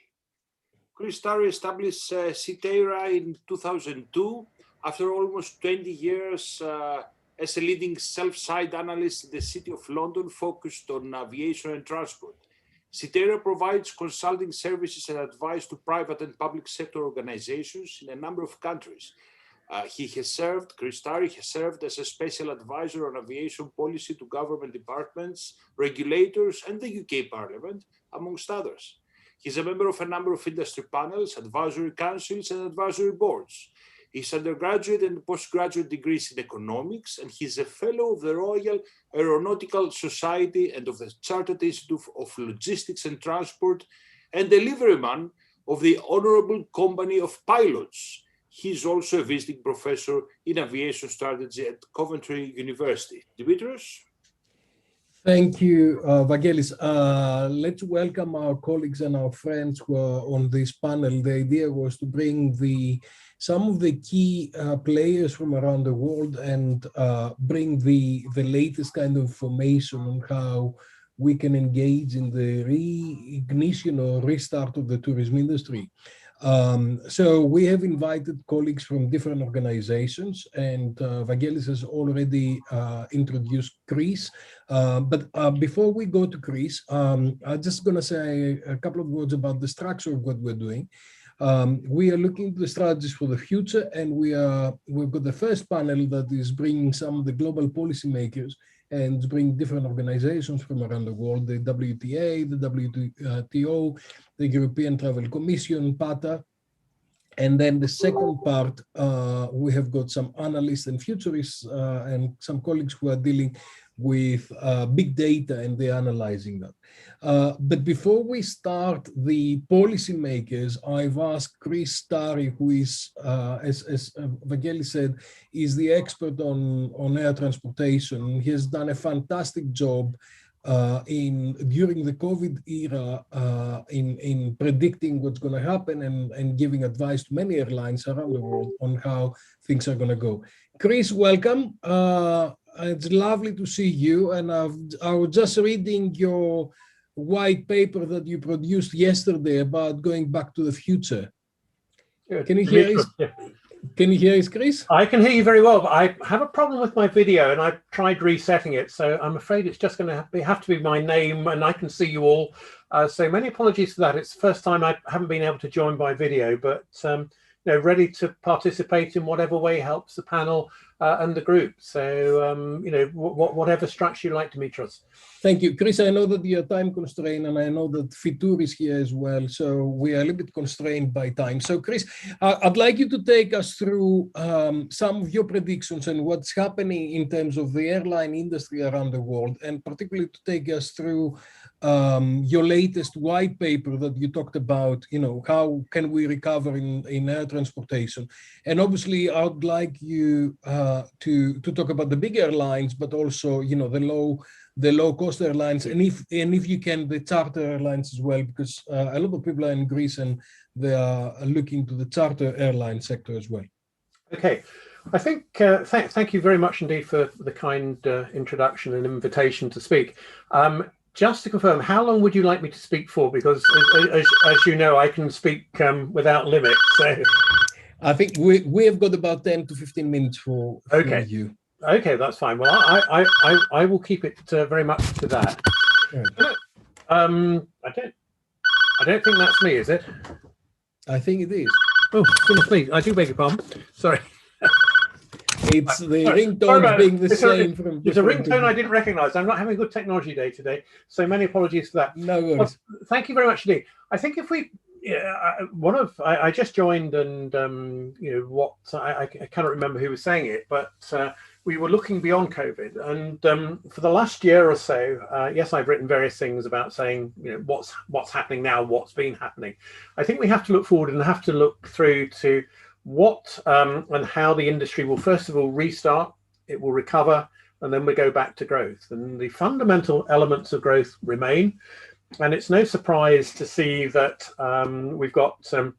Chris Tarry established Citeira in 2002 after almost 20 years as a leading self-site analyst in the City of London focused on aviation and transport. Citeira provides consulting services and advice to private and public sector organizations in a number of countries. Chris Tarry has served as a special advisor on aviation policy to government departments, regulators, and the UK Parliament, amongst others. He's a member of a number of industry panels, advisory councils, and advisory boards. His undergraduate and postgraduate degrees in economics, and he's a fellow of the Royal Aeronautical Society and of the Chartered Institute of Logistics and Transport, and a liveryman of the Honourable Company of Pilots. He's also a visiting professor in aviation strategy at Coventry University. Dimitrios? Thank you, Vangelis. Let's welcome our colleagues and our friends who are on this panel. The idea was to bring some of the key players from around the world and bring the latest kind of information on how we can engage in the reignition or restart of the tourism industry. So we have invited colleagues from different organizations, and Vangelis has already introduced Greece. But before we go to Greece, I'm just going to say a couple of words about the structure of what we're doing. We are looking at the strategies for the future, and we've got the first panel that is bringing some of the global policymakers and bring different organizations from around the world, the WTA, the WTO, the European Travel Commission, PATA. And then the second part, we have got some analysts and futurists and some colleagues who are dealing with big data, and they're analyzing that. But before we start the policymakers, I've asked Chris Tarry, who is, as Vangelis said, is the expert on air transportation. He has done a fantastic job during the COVID era in predicting what's going to happen and giving advice to many airlines around the world on how things are going to go. Chris, welcome. It's lovely to see you. And I was just reading your white paper that you produced yesterday about going back to the future. Can you hear us? Can you hear us, Chris? I can hear you very well, but I have a problem with my video, and I've tried resetting it. So I'm afraid it's just going to have to be my name, and I can see you all. So many apologies for that. It's the first time I haven't been able to join by video, but ready to participate in whatever way helps the panel and the group. So, whatever structure you like, Dimitros. Thank you. Chris, I know that you're time constrained, and I know that Fitur is here as well. So we are a little bit constrained by time. So Chris, I'd like you to take us through some of your predictions and what's happening in terms of the airline industry around the world, and particularly to take us through your latest white paper that you talked about, how can we recover in air transportation? And obviously, I'd like you to talk about the big airlines, but also, the low-cost airlines, and if you can, the charter airlines as well, because a lot of people are in Greece and they are looking to the charter airline sector as well. Okay, I think thank you very much indeed for the kind introduction and invitation to speak. Just to confirm, how long would you like me to speak for? Because as you know, I can speak without limit. So I think we have got about 10 to 15 minutes for you. Okay, that's fine. Well, I will keep it very much to that. I don't think that's me, is it? I think it is. Oh, goodness me! I do beg your pardon. Sorry. It's the ringtone being the same. It's a ringtone I didn't recognise. I'm not having a good technology day today, so many apologies for that. No worries. Well, thank you very much indeed. I think if we, I just joined, and I cannot remember who was saying it, but we were looking beyond COVID, and for the last year or so, yes, I've written various things about saying, what's happening now, what's been happening. I think we have to look forward and have to look through to what and how the industry will first of all restart, it will recover, and then we go back to growth. And the fundamental elements of growth remain. And it's no surprise to see that we've got some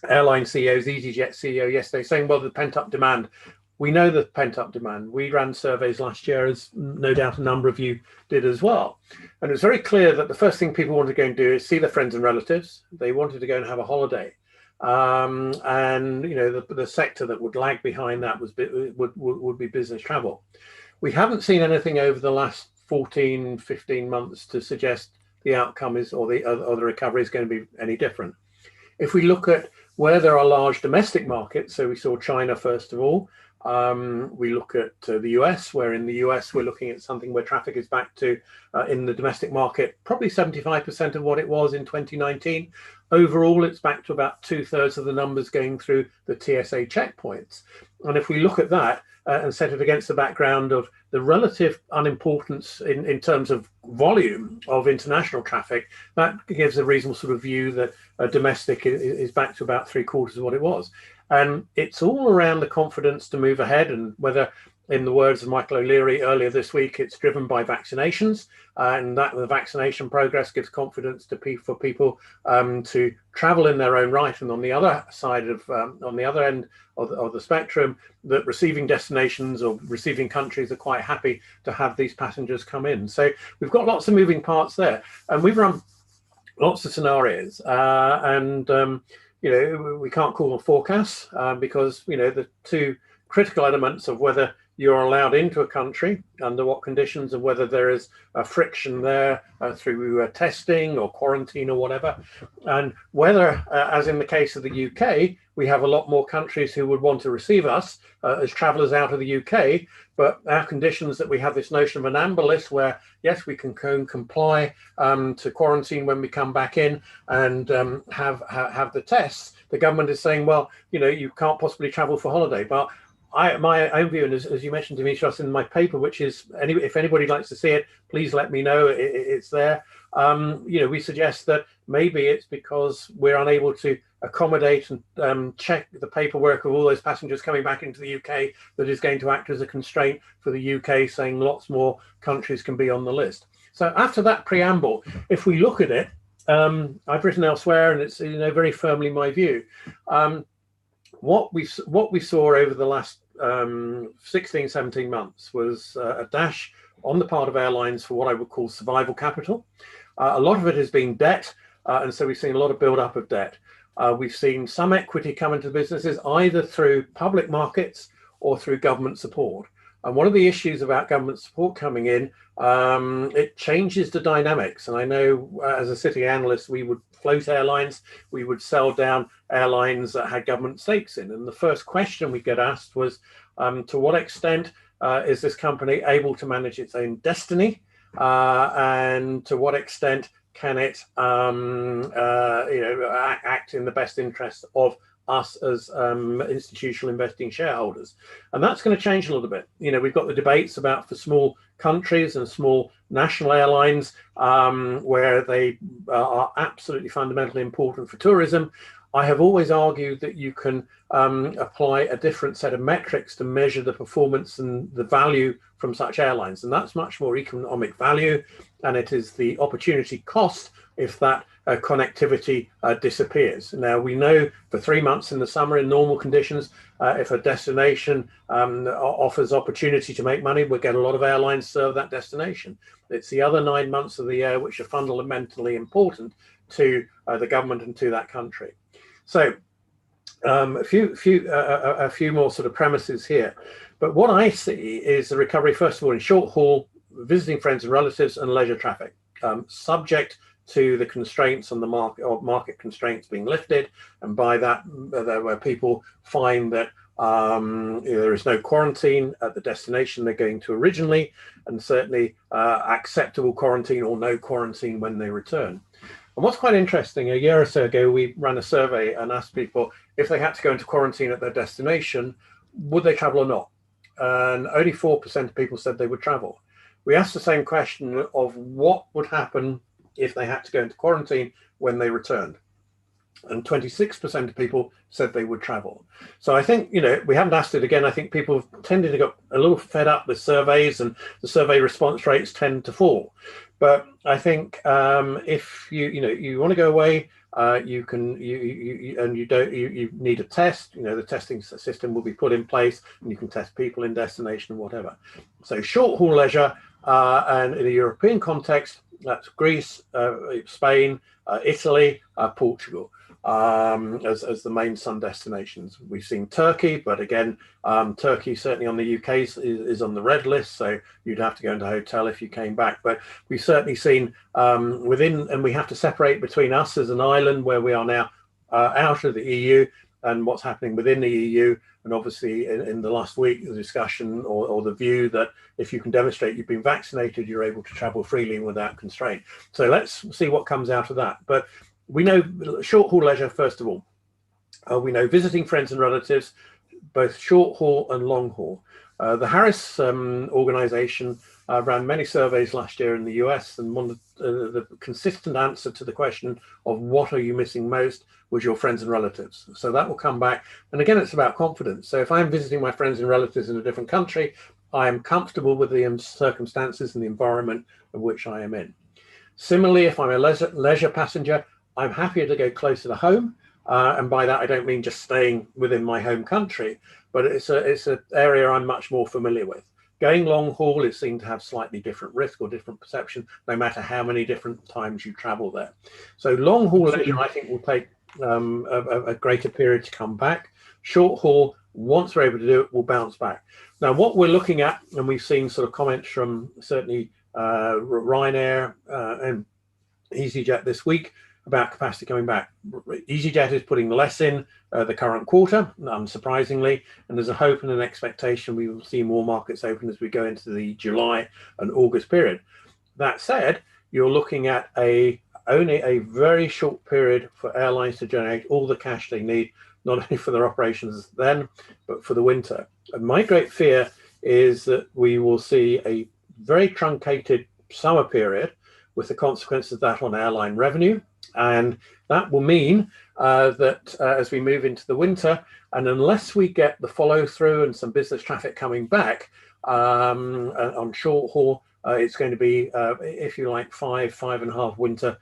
airline CEOs, EasyJet CEO yesterday saying, well, the pent-up demand. We know the pent-up demand. We ran surveys last year, as no doubt a number of you did as well. And it's very clear that the first thing people wanted to go and do is see their friends and relatives. They wanted to go and have a holiday. And the sector that would lag behind that would be business travel. We haven't seen anything over the last 14, 15 months to suggest the outcome is or the recovery is going to be any different. If we look at where there are large domestic markets, so we saw China first of all. We look at the US, where in the US we're looking at something where traffic is back to, in the domestic market, probably 75% of what it was in 2019. Overall, it's back to about 2/3 of the numbers going through the TSA checkpoints. And if we look at that and set it against the background of the relative unimportance in terms of volume of international traffic, that gives a reasonable sort of view that domestic is back to about 3/4 of what it was. And it's all around the confidence to move ahead, and whether, in the words of Michael O'Leary earlier this week, it's driven by vaccinations, and that the vaccination progress gives confidence for people to travel in their own right. And on the other side of, on the other end of the spectrum, that receiving destinations or receiving countries are quite happy to have these passengers come in. So we've got lots of moving parts there, and we've run lots of scenarios, we can't call them forecasts because, the two critical elements of whether you're allowed into a country, under what conditions, and whether there is a friction there through testing or quarantine or whatever, and whether, as in the case of the UK, we have a lot more countries who would want to receive us as travellers out of the UK, but our conditions that we have this notion of an amber list where, yes, we can comply to quarantine when we come back in and have the tests. The government is saying, well, you can't possibly travel for holiday. But my own view, and as you mentioned, Dimitros, in my paper, which is, if anybody likes to see it, please let me know. It's there. We suggest that maybe it's because we're unable to accommodate and check the paperwork of all those passengers coming back into the UK that is going to act as a constraint for the UK, saying lots more countries can be on the list. So after that preamble, if we look at it, I've written elsewhere, and it's very firmly my view. What we saw over the last 16, 17 months was a dash on the part of airlines for what I would call survival capital. A lot of it has been debt, and so we've seen a lot of build-up of debt. We've seen some equity come into businesses either through public markets or through government support. And one of the issues about government support coming in, it changes the dynamics. And I know as a sitting analyst, we would float airlines, we would sell down airlines that had government stakes in. And the first question we get asked was, to what extent is this company able to manage its own destiny? And to what extent can it act in the best interest of us as institutional investing shareholders? And that's going to change a little bit. We've got the debates about for small countries and small national airlines where they are absolutely fundamentally important for tourism. I have always argued that you can apply a different set of metrics to measure the performance and the value from such airlines. And that's much more economic value. And it is the opportunity cost if that connectivity disappears. Now, we know for 3 months in the summer in normal conditions, if a destination offers opportunity to make money, we'll get a lot of airlines serve that destination. It's the other 9 months of the year which are fundamentally important to the government and to that country. So a few more sort of premises here. But what I see is the recovery, first of all, in short haul, visiting friends and relatives, and leisure traffic, subject to the constraints on the market, or market constraints being lifted. And by that, where people find that there is no quarantine at the destination they're going to originally, and certainly acceptable quarantine or no quarantine when they return. And what's quite interesting, a year or so ago, we ran a survey and asked people if they had to go into quarantine at their destination, would they travel or not? And only 4% of people said they would travel. We asked the same question of what would happen if they had to go into quarantine when they returned. And 26% of people said they would travel. So I think, we haven't asked it again. I think people have tended to get a little fed up with surveys, and the survey response rates tend to fall. But I think if you want to go away, you need a test. The testing system will be put in place, and you can test people in destination and whatever. So short haul leisure, and in a European context, that's Greece, Spain, Italy, Portugal as the main sun destinations. We've seen Turkey, but again, Turkey certainly on the UK is on the red list, so you'd have to go into a hotel if you came back. But we've certainly seen and we have to separate between us as an island where we are now out of the EU and what's happening within the EU. And obviously in the last week, the discussion or the view that if you can demonstrate you've been vaccinated, you're able to travel freely and without constraint. So let's see what comes out of that. But we know short haul leisure, first of all. We know visiting friends and relatives, both short haul and long haul. The Harris organization ran many surveys last year in the US, and one of the consistent answer to the question of what are you missing most was your friends and relatives. So that will come back. And again, it's about confidence. So if I'm visiting my friends and relatives in a different country, I am comfortable with the circumstances and the environment of which I am in. Similarly, if I'm a leisure passenger, I'm happier to go closer to home. And by that, I don't mean just staying within my home country, but it's an area I'm much more familiar with. Going long haul is seen to have slightly different risk or different perception, no matter how many different times you travel there. So long haul leisure, I think, will take a greater period to come back. Short haul, once we're able to do it, will bounce back. Now, what we're looking at, and we've seen sort of comments from certainly Ryanair and EasyJet this week about capacity coming back. EasyJet is putting less in the current quarter, unsurprisingly, and there's a hope and an expectation we will see more markets open as we go into the July and August period. That said, you're looking at only a very short period for airlines to generate all the cash they need, not only for their operations then, but for the winter. And my great fear is that we will see a very truncated summer period with the consequences of that on airline revenue. And that will mean that as we move into the winter, and unless we get the follow through and some business traffic coming back on short haul, it's going to be, if you like, 5.5 winter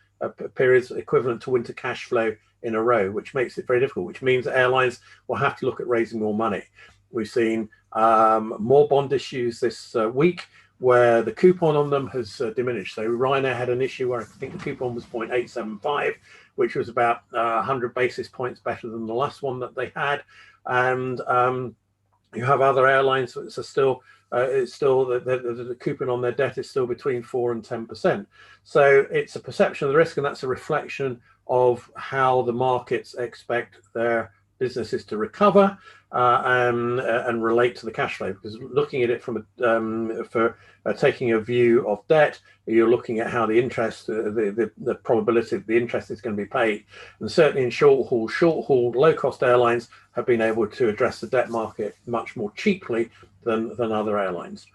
periods equivalent to winter cash flow in a row, which makes it very difficult, which means that airlines will have to look at raising more money. We've seen more bond issues this week. where the coupon on them has diminished. So Ryanair had an issue where I think the coupon was 0.875, which was about 100 basis points better than the last one that they had. And you have other airlines that are still, it's still the coupon on their debt is still between 4 and 10%. So it's a perception of the risk, and that's a reflection of how the markets expect their businesses to recover and relate to the cash flow. Because looking at it from taking a view of debt, you're looking at how the interest, the probability that the interest is going to be paid. And certainly in short haul, low-cost airlines have been able to address the debt market much more cheaply than other airlines.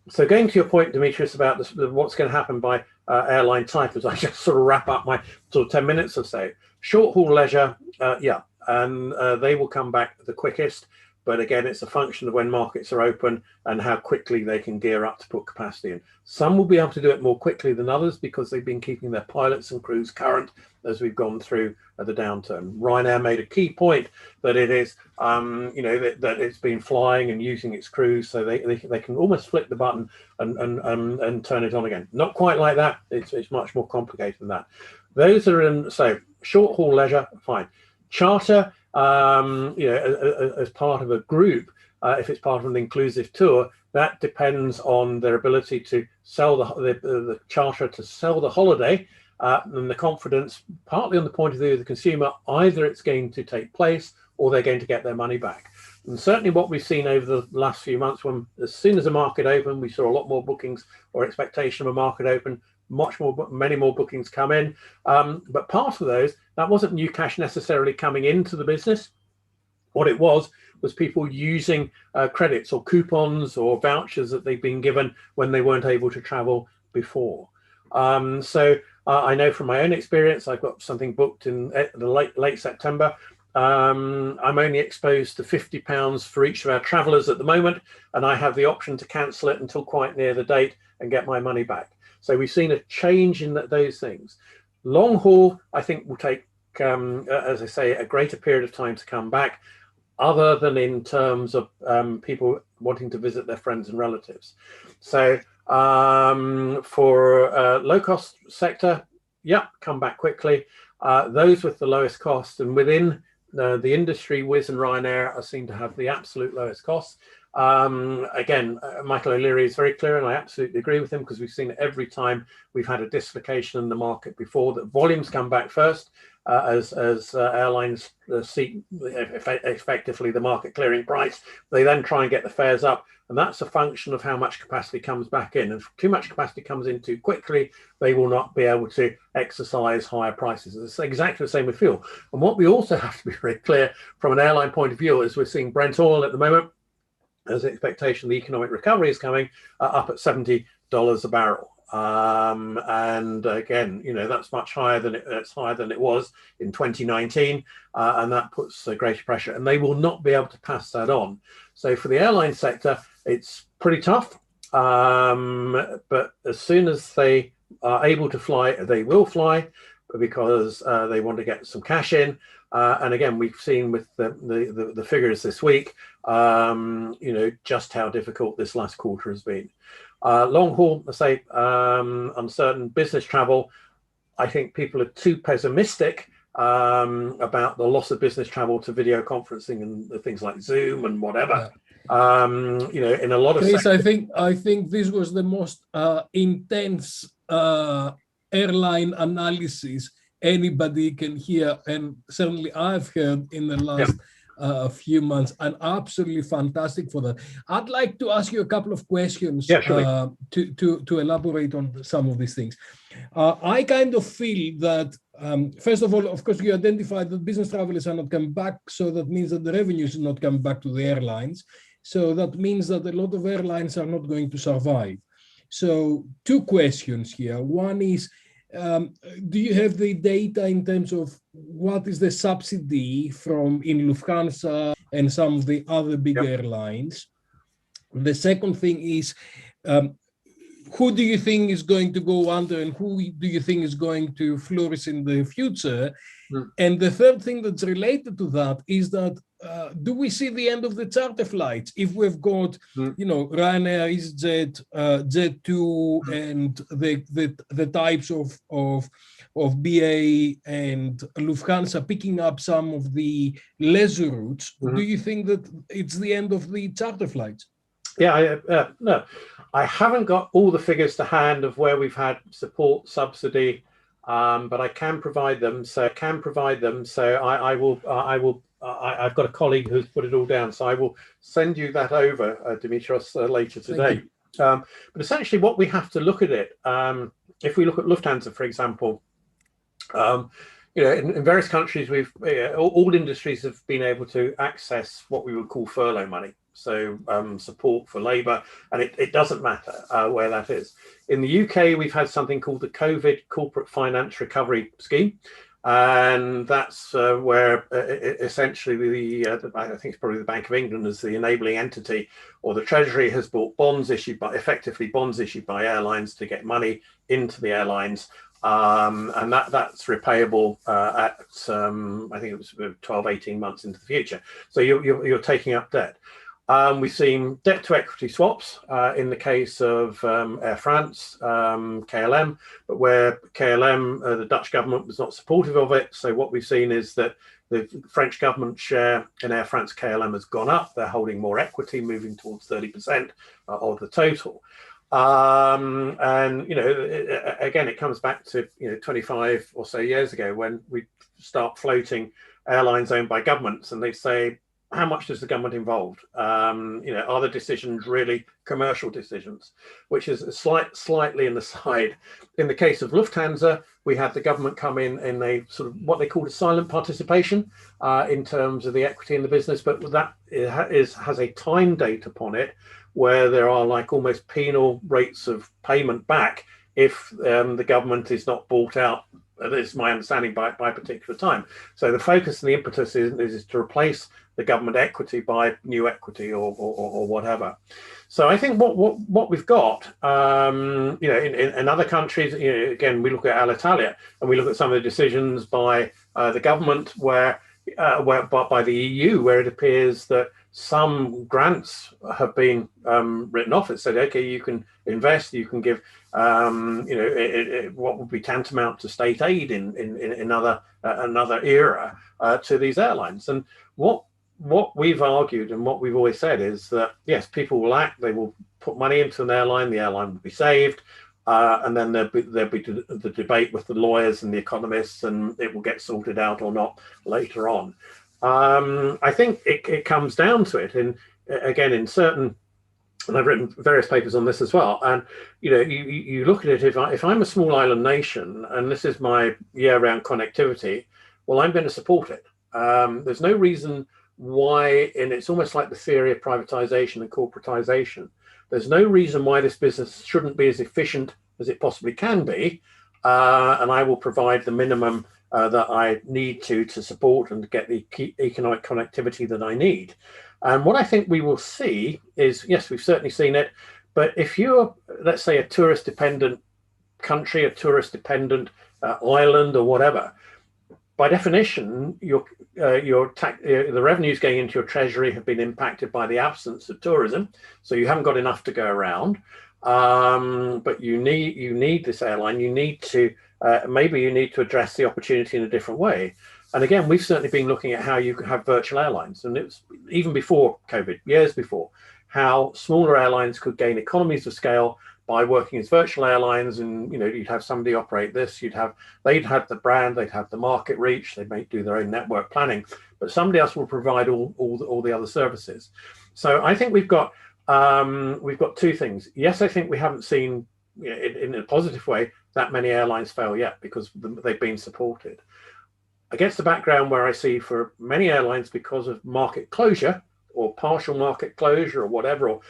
So going to your point, Demetrius, about what's going to happen by airline type, as I just sort of wrap up my sort of 10 minutes or so. Short haul leisure, yeah, and they will come back the quickest. But again, it's a function of when markets are open and how quickly they can gear up to put capacity in. Some will be able to do it more quickly than others because they've been keeping their pilots and crews current as we've gone through the downturn. Ryanair made a key point that it is, you know, that it's been flying and using its crews, so they can almost flick the button and turn it on again. Not quite like that. It's much more complicated than that. Those are in, so short haul leisure, fine. Charter, you know, as part of a group, if it's part of an inclusive tour, that depends on their ability to sell the charter, to sell the holiday, and the confidence, partly on the point of view of the consumer, either it's going to take place or they're going to get their money back. And certainly what we've seen over the last few months, when as soon as the market opened, we saw a lot more bookings or expectation of a market open, many more bookings come in. But part of those, that wasn't new cash necessarily coming into the business. What it was people using credits or coupons or vouchers that they've been given when they weren't able to travel before. So I know from my own experience, I've got something booked in the late September. I'm only exposed to £50 for each of our travellers at the moment, and I have the option to cancel it until quite near the date and get my money back. So we've seen a change in those things. Long haul, I think, will take, as I say, a greater period of time to come back, other than in terms of people wanting to visit their friends and relatives. So for low-cost sector, yeah, come back quickly. Those with the lowest cost, and within the industry, Wizz and Ryanair are seen to have the absolute lowest costs. Again, Michael O'Leary is very clear, and I absolutely agree with him, because we've seen it every time we've had a dislocation in the market before, that volumes come back first as airlines seek effectively the market clearing price. They then try and get the fares up, and that's a function of how much capacity comes back in. And if too much capacity comes in too quickly, they will not be able to exercise higher prices. It's exactly the same with fuel. And what we also have to be very clear from an airline point of view is we're seeing Brent oil at the moment, as the expectation the economic recovery is coming, up at $70 a barrel. And again, you know, that's much higher than it was in 2019, and that puts greater pressure, and they will not be able to pass that on. So for the airline sector, it's pretty tough, but as soon as they are able to fly, they will fly, because they want to get some cash in. And again, we've seen with the figures this week, you know, just how difficult this last quarter has been. Long haul, I say, uncertain. Business travel, I think people are too pessimistic about the loss of business travel to video conferencing and things like Zoom and whatever. Yeah. You know, in a lot of Chris, sectors, I think this was the most intense airline analysis anybody can hear, and certainly I've heard in the last few months, and absolutely fantastic for that. I'd like to ask you a couple of questions to elaborate on some of these things. I kind of feel that, first of all, of course, you identified that business travelers are not coming back, so that means that the revenues are not coming back to the airlines. So that means that a lot of airlines are not going to survive. So two questions here. One is, do you have the data in terms of what is the subsidy from in Lufthansa and some of the other big airlines? The second thing is, who do you think is going to go under and who do you think is going to flourish in the future? And the third thing that's related to that is that do we see the end of the charter flights if we've got, you know, Ryanair, EasyJet, Jet2, and the types of BA and Lufthansa picking up some of the leisure routes? Do you think that it's the end of the charter flights? Yeah, no, I haven't got all the figures to hand of where we've had support, subsidy, but I can provide them. So I've got a colleague who's put it all down. So I will send you that over, Dimitros, later today. But essentially what we have to look at it, if we look at Lufthansa, for example, you know, in various countries, all industries have been able to access what we would call furlough money. So support for labour, and it doesn't matter where that is. In the UK, we've had something called the COVID Corporate Finance Recovery Scheme, and that's where essentially I think it's probably the Bank of England as the enabling entity, or the Treasury has bought bonds issued by, effectively bonds issued by airlines to get money into the airlines. And that's repayable at I think it was 12, 18 months into the future. So you're taking up debt. We've seen debt to equity swaps in the case of Air France, KLM, but where KLM, the Dutch government was not supportive of it. So what we've seen is that the French government share in Air France KLM has gone up. They're holding more equity, moving towards 30% of the total. And, you know, again, it comes back to, you know, 25 or so years ago when we start floating airlines owned by governments, and they say, how much is the government involved? You know, are the decisions really commercial decisions? Which is slightly in the side. In the case of Lufthansa, we had the government come in a sort of what they called a silent participation in terms of the equity in the business, but that has a time date upon it, where there are like almost penal rates of payment back if the government is not bought out. This is my understanding by a particular time. So the focus and the impetus is to replace the government equity by new equity or whatever. So I think what we've got, you know, in other countries, you know, again, we look at Alitalia and we look at some of the decisions by the government where by the EU, where it appears that some grants have been written off. It said, okay, you can invest, you can give, you know, what would be tantamount to state aid in another era to these airlines. And what we've argued and what we've always said is that, yes, people will act, they will put money into an airline, the airline will be saved, and then there'll be the debate with the lawyers and the economists, and it will get sorted out or not later on. I think it comes down to it, and again, in certain, and I've written various papers on this as well, and you know, you look at it, if I'm a small island nation and this is my year-round connectivity, well, I'm going to support it. There's no reason why, and it's almost like the theory of privatization and corporatization. There's no reason why this business shouldn't be as efficient as it possibly can be, and I will provide the minimum that I need to support and to get the economic connectivity that I need. And what I think we will see is, yes, we've certainly seen it, but if you're, let's say, a tourist-dependent country, a tourist-dependent island or whatever, by definition, the revenues going into your treasury have been impacted by the absence of tourism, so you haven't got enough to go around. But you need this airline. You need to maybe you need to address the opportunity in a different way. And again, we've certainly been looking at how you could have virtual airlines, and it was even before COVID, years before, how smaller airlines could gain economies of scale by working as virtual airlines. And you know, you'd have somebody operate this, they'd have the brand, they'd have the market reach, they may do their own network planning, but somebody else will provide all the other services. So I think we've got two things. Yes, I think we haven't seen, you know, in a positive way, that many airlines fail yet because they've been supported. Against the background where I see for many airlines, because of market closure or partial market closure or whatever, or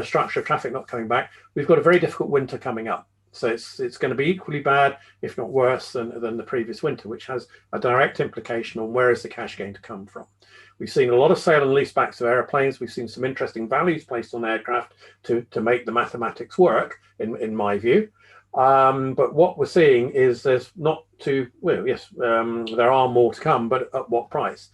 structure of traffic not coming back, we've got a very difficult winter coming up. So it's going to be equally bad, if not worse, than the previous winter, which has a direct implication on where is the cash going to come from. We've seen a lot of sale and leasebacks of airplanes. We've seen some interesting values placed on aircraft to make the mathematics work, in my view. But what we're seeing is there's not too, well, yes, there are more to come, but at what price?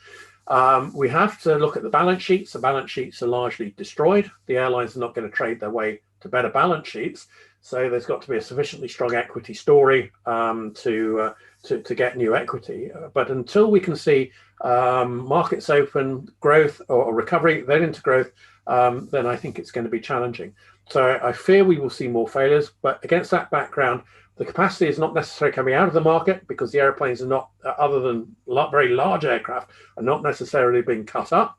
We have to look at the balance sheets. The balance sheets are largely destroyed. The airlines are not going to trade their way to better balance sheets. So there's got to be a sufficiently strong equity story to get new equity. But until we can see markets open, growth or recovery, then into growth, then I think it's going to be challenging. So I fear we will see more failures. But against that background, the capacity is not necessarily coming out of the market because the airplanes are not, other than very large aircraft, are not necessarily being cut up.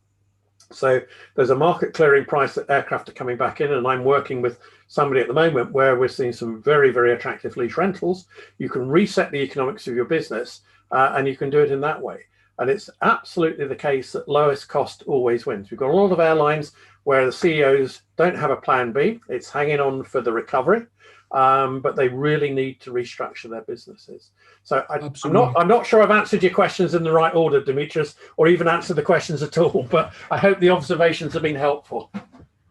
So there's a market clearing price that aircraft are coming back in, and I'm working with somebody at the moment where we're seeing some very, very attractive lease rentals. You can reset the economics of your business and you can do it in that way. And it's absolutely the case that lowest cost always wins. We've got a lot of airlines where the CEOs don't have a plan B. It's hanging on for the recovery. But they really need to restructure their businesses. So I'm not sure I've answered your questions in the right order, Dimitris, or even answered the questions at all. But I hope the observations have been helpful.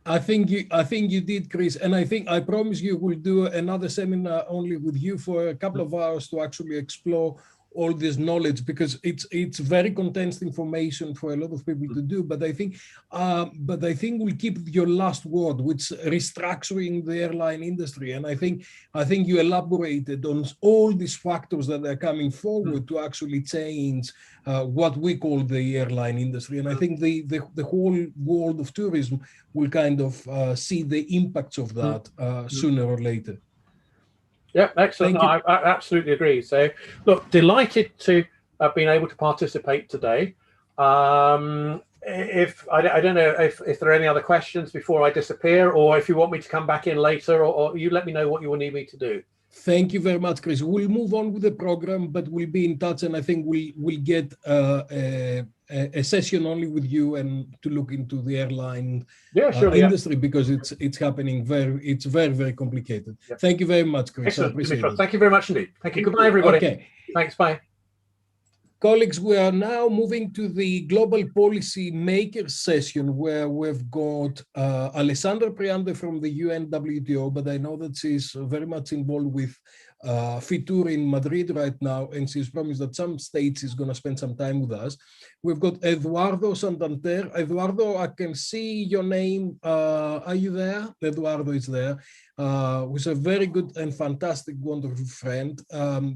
I think you did, Chris, and I promise you we'll do another seminar only with you for a couple of hours to actually explore all this knowledge, because it's very condensed information for a lot of people to do. But I think we'll keep your last word, which is restructuring the airline industry. And I think you elaborated on all these factors that are coming forward to actually change what we call the airline industry. And I think the whole world of tourism will kind of see the impacts of that sooner or later. Yeah, excellent. No, I absolutely agree. So, look, delighted to have been able to participate today. If I don't know if there are any other questions before I disappear, or if you want me to come back in later, or you let me know what you will need me to do. Thank you very much, Chris. We'll move on with the program, but we'll be in touch, and I think we'll get a session only with you and to look into the airline industry, because it's happening it's very, very complicated. Yep. Thank you very much, Chris. Excellent. I appreciate it. Thank you very much indeed. Thank you. Goodbye, everybody. Okay. Thanks. Bye. Colleagues, we are now moving to the Global Policy Makers session, where we've got Alessandra Priante from the UNWTO, but I know that she's very much involved with Fitur in Madrid right now, and she's promised that some stage she's going to spend some time with us. We've got Eduardo Santander. Eduardo, I can see your name. Are you there? Eduardo is there. Who's a very good and fantastic, wonderful friend.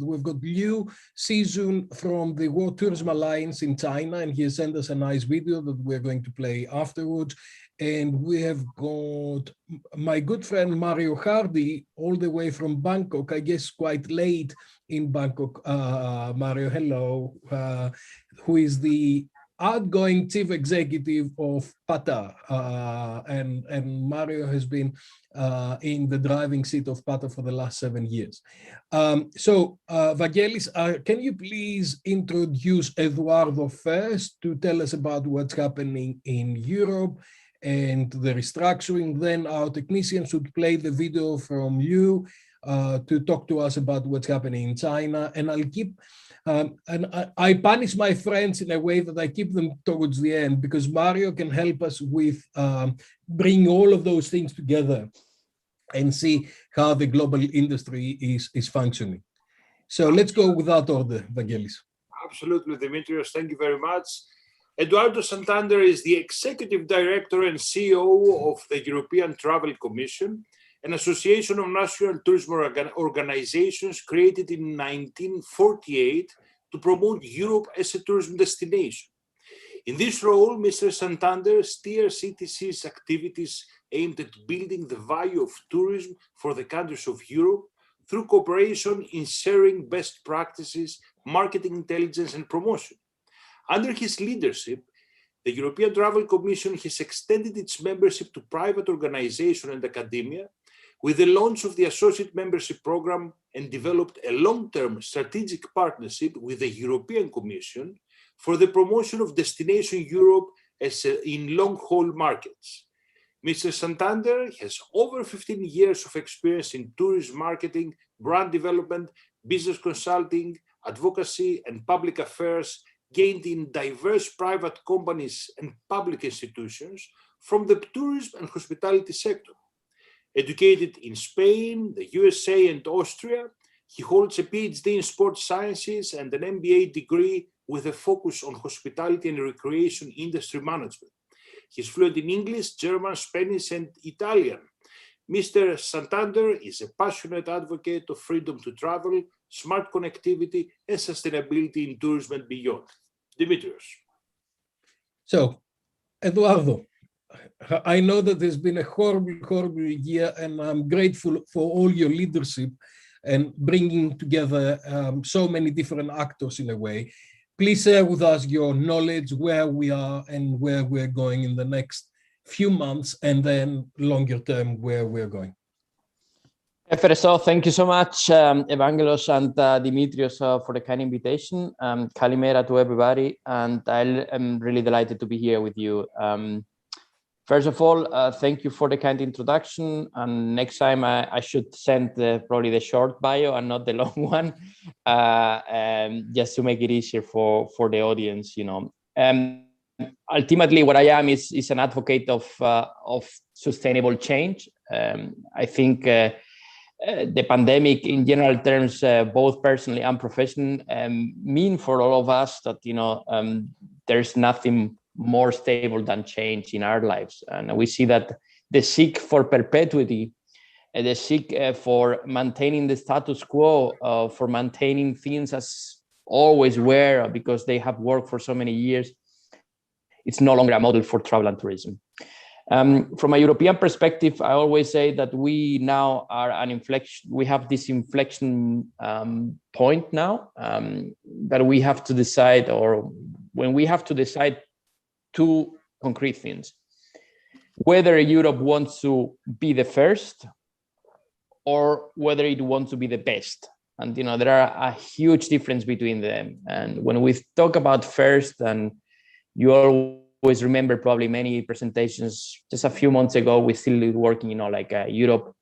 We've got Liu Xizun from the World Tourism Alliance in China, and he has sent us a nice video that we're going to play afterwards. And we have got my good friend Mario Hardy, all the way from Bangkok, I guess quite late in Bangkok. Mario, hello, who is the outgoing chief executive of PATA, and Mario has been in the driving seat of PATA for the last 7 years. So Vangelis, can you please introduce Eduardo first to tell us about what's happening in Europe and the restructuring? Then our technicians would play the video from you to talk to us about what's happening in China. And I'll keep, and I punish my friends in a way that I keep them towards the end, because Mario can help us with bring all of those things together and see how the global industry is functioning. So let's go with that order, Vangelis. Absolutely, Dimitrios. Thank you very much. Eduardo Santander is the Executive Director and CEO of the European Travel Commission, an association of national tourism organizations created in 1948 to promote Europe as a tourism destination. In this role, Mr. Santander steers ETC's activities aimed at building the value of tourism for the countries of Europe through cooperation in sharing best practices, marketing intelligence, and promotion. Under his leadership, the European Travel Commission has extended its membership to private organizations and academia with the launch of the Associate Membership Program, and developed a long-term strategic partnership with the European Commission for the promotion of Destination Europe in long-haul markets. Mr. Santander has over 15 years of experience in tourism marketing, brand development, business consulting, advocacy, and public affairs, gained in diverse private companies and public institutions from the tourism and hospitality sector. Educated in Spain, the USA, and Austria, he holds a PhD in sports sciences and an MBA degree with a focus on hospitality and recreation industry management. He's fluent in English, German, Spanish, and Italian. Mr. Santander is a passionate advocate of freedom to travel, smart connectivity, and sustainability in tourism and beyond. Dimitrios. So, Eduardo, I know that there's been a horrible year, and I'm grateful for all your leadership and bringing together so many different actors in a way. Please share with us your knowledge, where we are and where we're going in the next few months, and then longer term, where we're going. First of all, thank you so much, Evangelos and Dimitrios, for the kind invitation. Kalimera to everybody, and I'm really delighted to be here with you. First of all, thank you for the kind introduction. And next time I should send probably the short bio and not the long one, just to make it easier for the audience, you know. Ultimately, what I am is an advocate of sustainable change. I think the pandemic, in general terms, both personally and professionally, mean for all of us that, you know, there's nothing more stable than change in our lives. And we see that the seek for perpetuity, the seek for maintaining the status quo, for maintaining things as always were because they have worked for so many years, it's no longer a model for travel and tourism. From a European perspective, I always say that we now are an inflection. We have this inflection point now that we have to decide, or when we have to decide two concrete things: whether Europe wants to be the first or whether it wants to be the best. And you know, there are a huge difference between them. And when we talk about first, and you always remember probably many presentations just a few months ago, we still working, you know, like Europe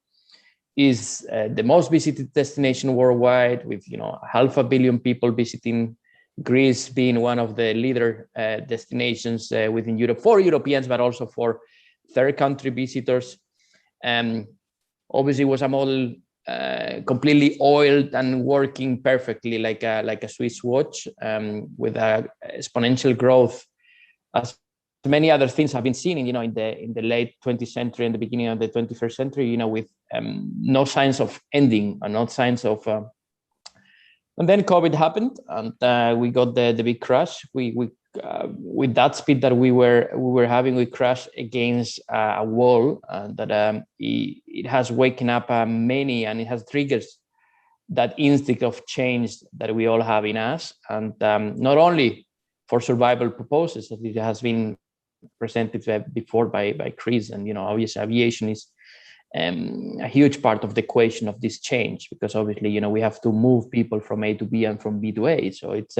is the most visited destination worldwide, with, you know, 500 million people visiting, Greece being one of the leader destinations within Europe for Europeans, but also for third country visitors. Obviously, it was a model completely oiled and working perfectly like a Swiss watch, with a exponential growth, as many other things have been seen in, you know, in the late 20th century and the beginning of the 21st century, you know, with no signs of ending and no signs of. And then COVID happened, and we got the big crash. We with that speed that we were having, we crashed against a wall, that it has waken up many, and it has triggered that instinct of change that we all have in us, and not only for survival purposes, that it has been presented before by Chris, and you know, obviously aviation is a huge part of the equation of this change, because obviously, you know, we have to move people from A to B and from B to A. So it's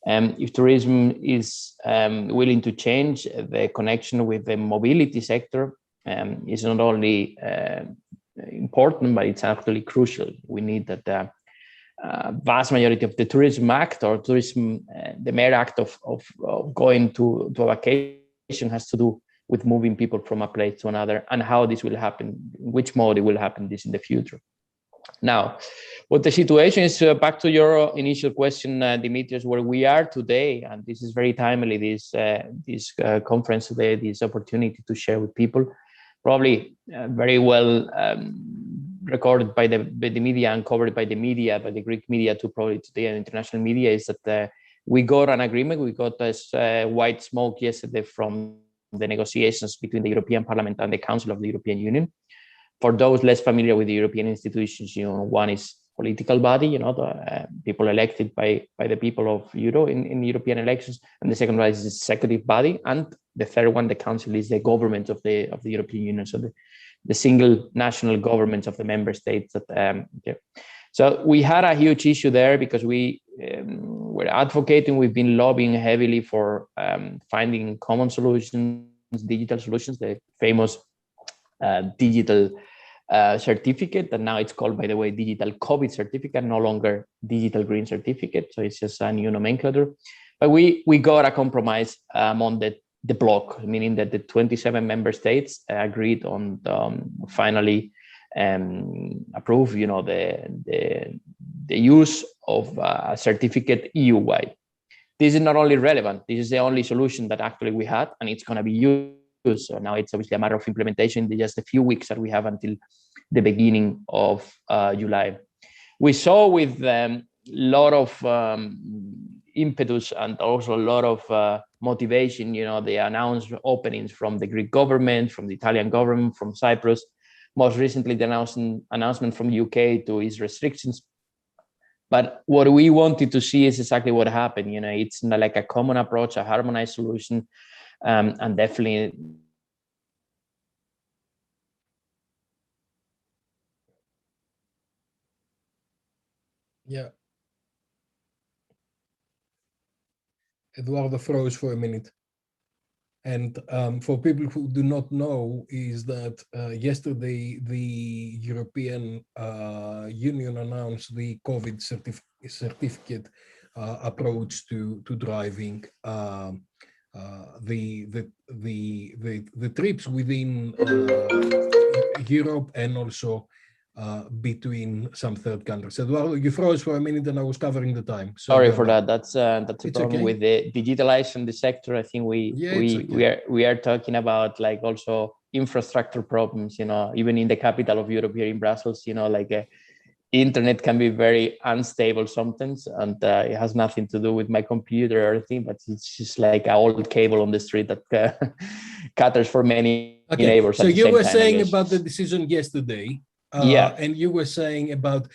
if tourism is willing to change, the connection with the mobility sector is not only important, but it's actually crucial. We need that the vast majority of the tourism act, or tourism, the mere act of going to a vacation, has to do with moving people from a place to another, and how this will happen, in which mode it will happen this in the future. Now, what the situation is, back to your initial question, Dimitrios, where we are today, and this is very timely, this conference today, this opportunity to share with people, probably very well recorded by the media and covered by the media, by the Greek media too, probably today, and international media, is that we got an agreement. We got this white smoke yesterday from the negotiations between the European Parliament and the Council of the European Union. For those less familiar with the European institutions, you know, one is political body, you know, the people elected by the people of Euro in European elections, and the second one is the executive body, and the third one, the Council, is the government of the European Union, so the single national governments of the member states. So we had a huge issue there, because we were advocating, we've been lobbying heavily for finding common solutions, digital solutions, the famous digital certificate, and now it's called, by the way, digital COVID certificate, no longer digital green certificate. So it's just a new nomenclature. But we got a compromise on the block, meaning that the 27 member states agreed on finally approve, you know, the use of a certificate EU-wide. this is not only relevant, this is the only solution that actually we had, and it's going to be used. So now it's obviously a matter of implementation in just a few weeks that we have until the beginning of July. We saw with a lot of impetus and also a lot of motivation, the announced openings from the Greek government, from the Italian government, from Cyprus, most recently the announcement from the UK to ease restrictions. But what we wanted to see is exactly what happened. It's not like a common approach, a harmonized solution, and definitely. Yeah. Eduardo froze for a minute. And for people who do not know, is that yesterday the European Union announced the COVID certificate approach to driving the trips within Europe and also between some third countries. Eduardo, you froze for a minute and I was covering the time. So sorry for that. That's a problem okay. with the digitalization the sector. I think we are talking about like also infrastructure problems, even in the capital of Europe here in Brussels, internet can be very unstable sometimes, and it has nothing to do with my computer or anything, but it's just like an old cable on the street that caters for many neighbors. So you were saying about the decision yesterday. And you were saying about,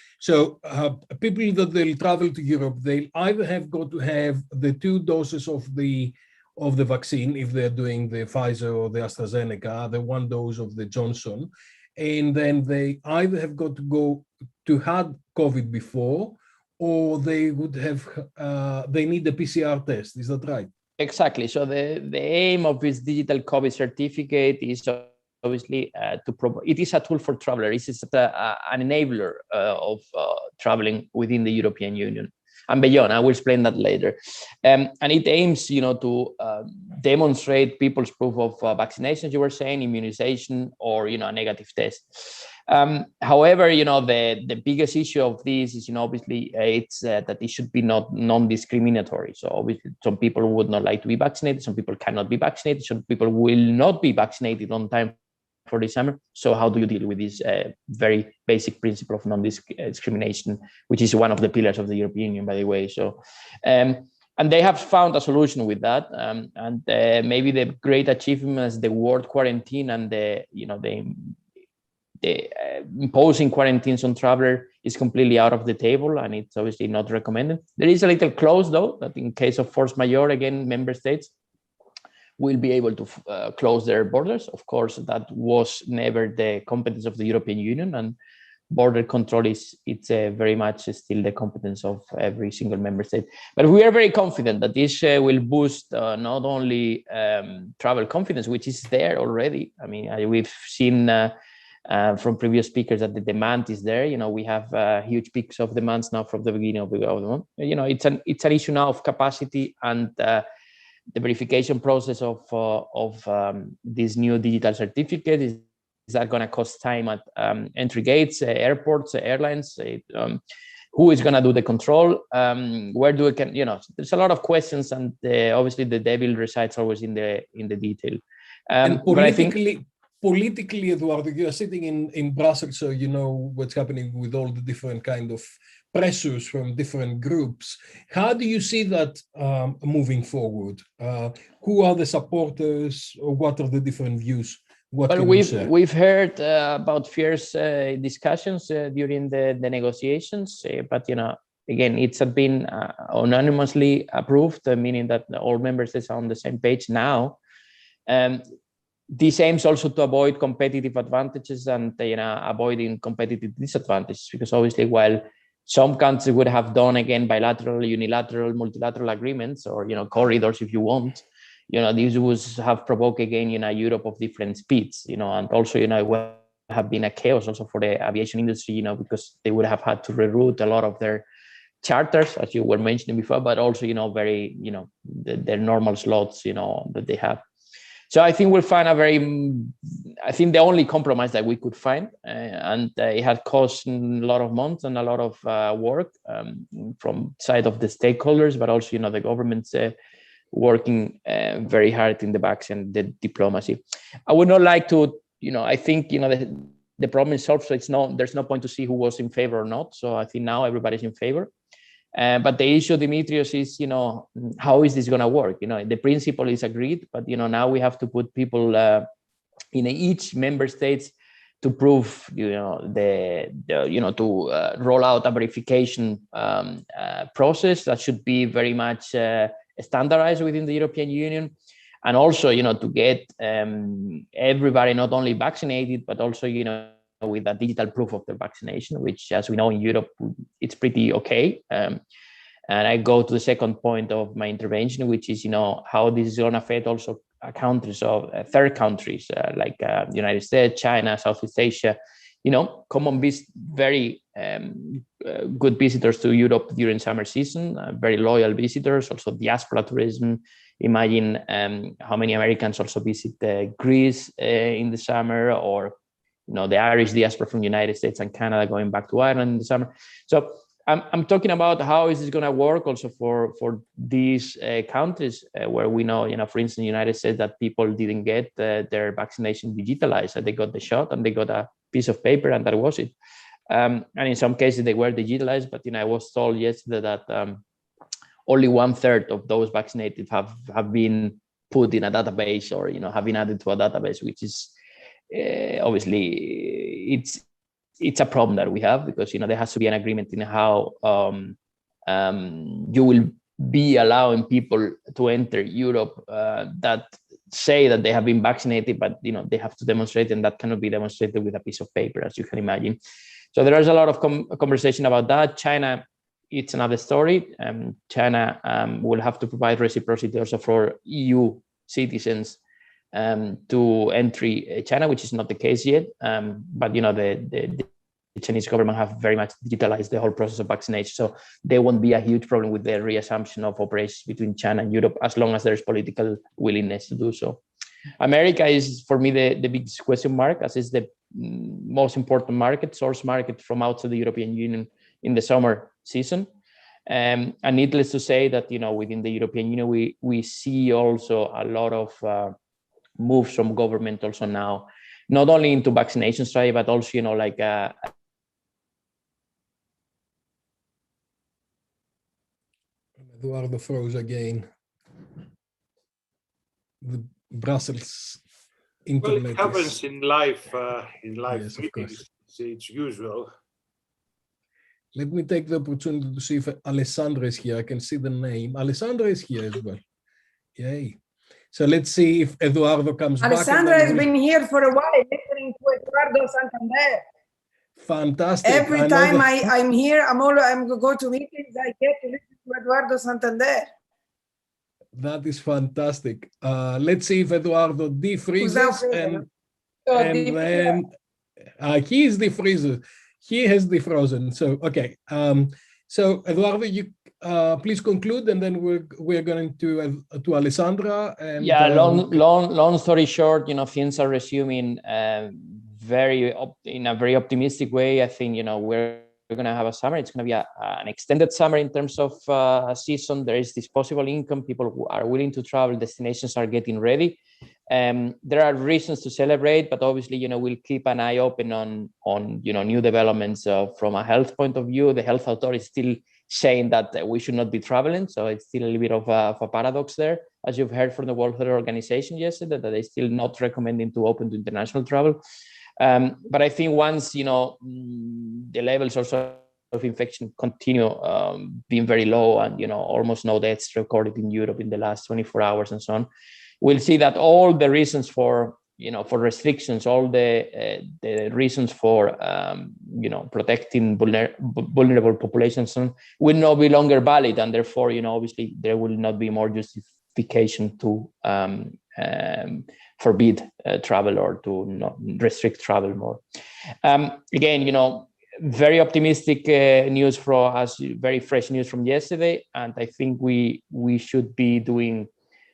people that they'll travel to Europe, they'll either have got to have the 2 doses of the vaccine, if they're doing the Pfizer or the AstraZeneca, the 1 dose of the Johnson, and then they either have got to go to had COVID before, or they would have, they need a PCR test. Is that right? Exactly. So the aim of this digital COVID certificate is obviously it is a tool for travelers. It's an enabler of traveling within the European Union and beyond. I will explain that later. And it aims, to demonstrate people's proof of vaccinations, you were saying, immunization, or, a negative test. However, the biggest issue of this is, obviously, it's that it should be not non-discriminatory. So obviously, some people would not like to be vaccinated. Some people cannot be vaccinated. Some people will not be vaccinated on time for the summer. So how do you deal with this very basic principle of non-discrimination, which is one of the pillars of the European Union, by the way? So, and they have found a solution with that. And maybe the great achievement is the world quarantine and the imposing quarantines on traveler is completely out of the table, and it's obviously not recommended. There is a little clause, though, that in case of force majeure, again, member states will be able to close their borders. Of course, that was never the competence of the European Union, and border control it's very much still the competence of every single member state. But we are very confident that this will boost not only travel confidence, which is there already. I mean, we've seen from previous speakers that the demand is there. We have huge peaks of demands now from the beginning of the month. It's an issue now of capacity, and the verification process of this new digital certificate is that going to cost time at entry gates, airports, airlines? Who is going to do the control? Where do we can? There's a lot of questions, and obviously the devil resides always in the detail. And politically, Eduardo, you are sitting in Brussels, so you know what's happening with all the different kind of pressures from different groups. How do you see that moving forward? Who are the supporters, or what are the different views? Well, we've heard about fierce discussions during the negotiations, but again, it's been unanimously approved, meaning that all member states are on the same page now. This aims also to avoid competitive advantages and avoiding competitive disadvantages, because obviously, while some countries would have done again bilateral, unilateral, multilateral agreements, or corridors, if you want, these would have provoked again Europe of different speeds, and also it would have been a chaos also for the aviation industry, because they would have had to reroute a lot of their charters, as you were mentioning before, but also very their normal slots that they have. So I think we'll find I think the only compromise that we could find, and it had cost a lot of months and a lot of work from side of the stakeholders, but also, the government's working very hard in the backs and the diplomacy. I would not like to, I think, the problem is solved, so there's no point to see who was in favor or not. So I think now everybody's in favor. But the issue, Dimitrios, is, how is this going to work? The principle is agreed, but, now we have to put people in each member states to prove, to roll out a verification process that should be very much standardized within the European Union. And also, to get everybody not only vaccinated, but also, with a digital proof of their vaccination, which, as we know, in Europe, it's pretty okay. And I go to the second point of my intervention, which is, how this is going to affect also countries of third countries like United States, China, Southeast Asia, very good visitors to Europe during summer season, very loyal visitors, also diaspora tourism. Imagine how many Americans also visit Greece in the summer, or the Irish diaspora from the United States and Canada going back to Ireland in the summer. So I'm talking about how is this going to work also for these countries where we know, for instance, the United States, that people didn't get their vaccination digitalized. They got the shot and they got a piece of paper, and that was it. And in some cases they were digitalized, but I was told yesterday that only 1/3 of those vaccinated have been put in a database, or have been added to a database, which is obviously it's a problem that we have, because there has to be an agreement in how you will be allowing people to enter Europe that say that they have been vaccinated, but they have to demonstrate, and that cannot be demonstrated with a piece of paper, as you can imagine. So there is a lot of conversation about that. China, it's another story. China will have to provide reciprocity also for EU citizens to entry China, which is not the case yet. But the Chinese government have very much digitalized the whole process of vaccination, so there won't be a huge problem with the reassumption of operations between China and Europe, as long as there's political willingness to do so. America is, for me, the biggest question mark, as is the most important source market from outside the European Union in the summer season. And needless to say that, within the European Union, we see also a lot of moves from government also now, not only into vaccination strategy, but also, Eduardo froze again. The Brussels internet. Well, it happens in live yes, meetings. It's usual. Let me take the opportunity to see if Alessandra is here. I can see the name. Alessandra is here as well. Yay. So let's see if Eduardo comes back. Alessandra has been here for a while, listening to Eduardo Santander. Fantastic. Every time I'm here, I'm go to meetings, I get to listen to Eduardo Santander. That is fantastic. Let's see if Eduardo defreezes and then he is defreezes. He has defrozen. So okay. So Eduardo, you please conclude, and then we're going to Alessandra. And long story short, things are resuming in a very optimistic way. I think we're going to have a summer. It's going to be an extended summer in terms of season. There is disposable income. People who are willing to travel. Destinations are getting ready. There are reasons to celebrate, but obviously, we'll keep an eye open on new developments from a health point of view. The health authority is still saying that we should not be traveling, so it's still a little bit of a paradox there, as you've heard from the World Health Organization yesterday, that they're still not recommending to open to international travel. But I think once the levels also of infection continue being very low, and almost no deaths recorded in Europe in the last 24 hours and so on, we'll see that all the reasons for restrictions, all the reasons for protecting vulnerable populations will not be longer valid, and therefore obviously there will not be more justification to forbid travel or to not restrict travel more. Again, very optimistic news for us, very fresh news from yesterday, and I think we should be doing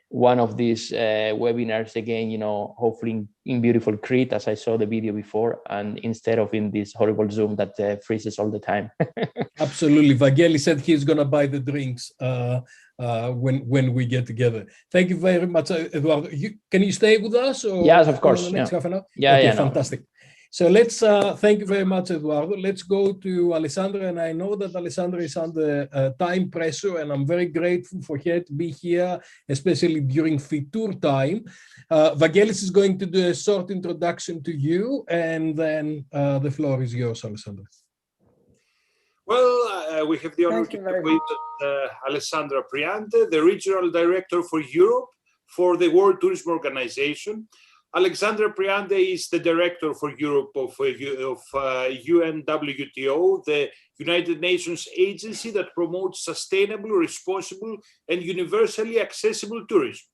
one of these webinars again, you know, hopefully in beautiful Crete, as I saw the video before, and instead of in this horrible Zoom that freezes all the time. Absolutely. Vangelis said he's going to buy the drinks when we get together. Thank you very much, Eduardo. Can you stay with us? Or yes, of course. For the next half an hour? Yeah, okay, yeah, fantastic. So let's thank you very much, Eduardo. Let's go to Alessandra, and I know that Alessandra is under time pressure, and I'm very grateful for her to be here, especially during Fitur time. Vangelis is going to do a short introduction to you, and then the floor is yours, Alessandra. Well, we have the honor to be with Alessandra Priante, the Regional Director for Europe for the World Tourism Organization. Alexandra Priante is the Director for Europe of UNWTO, the United Nations agency that promotes sustainable, responsible, and universally accessible tourism.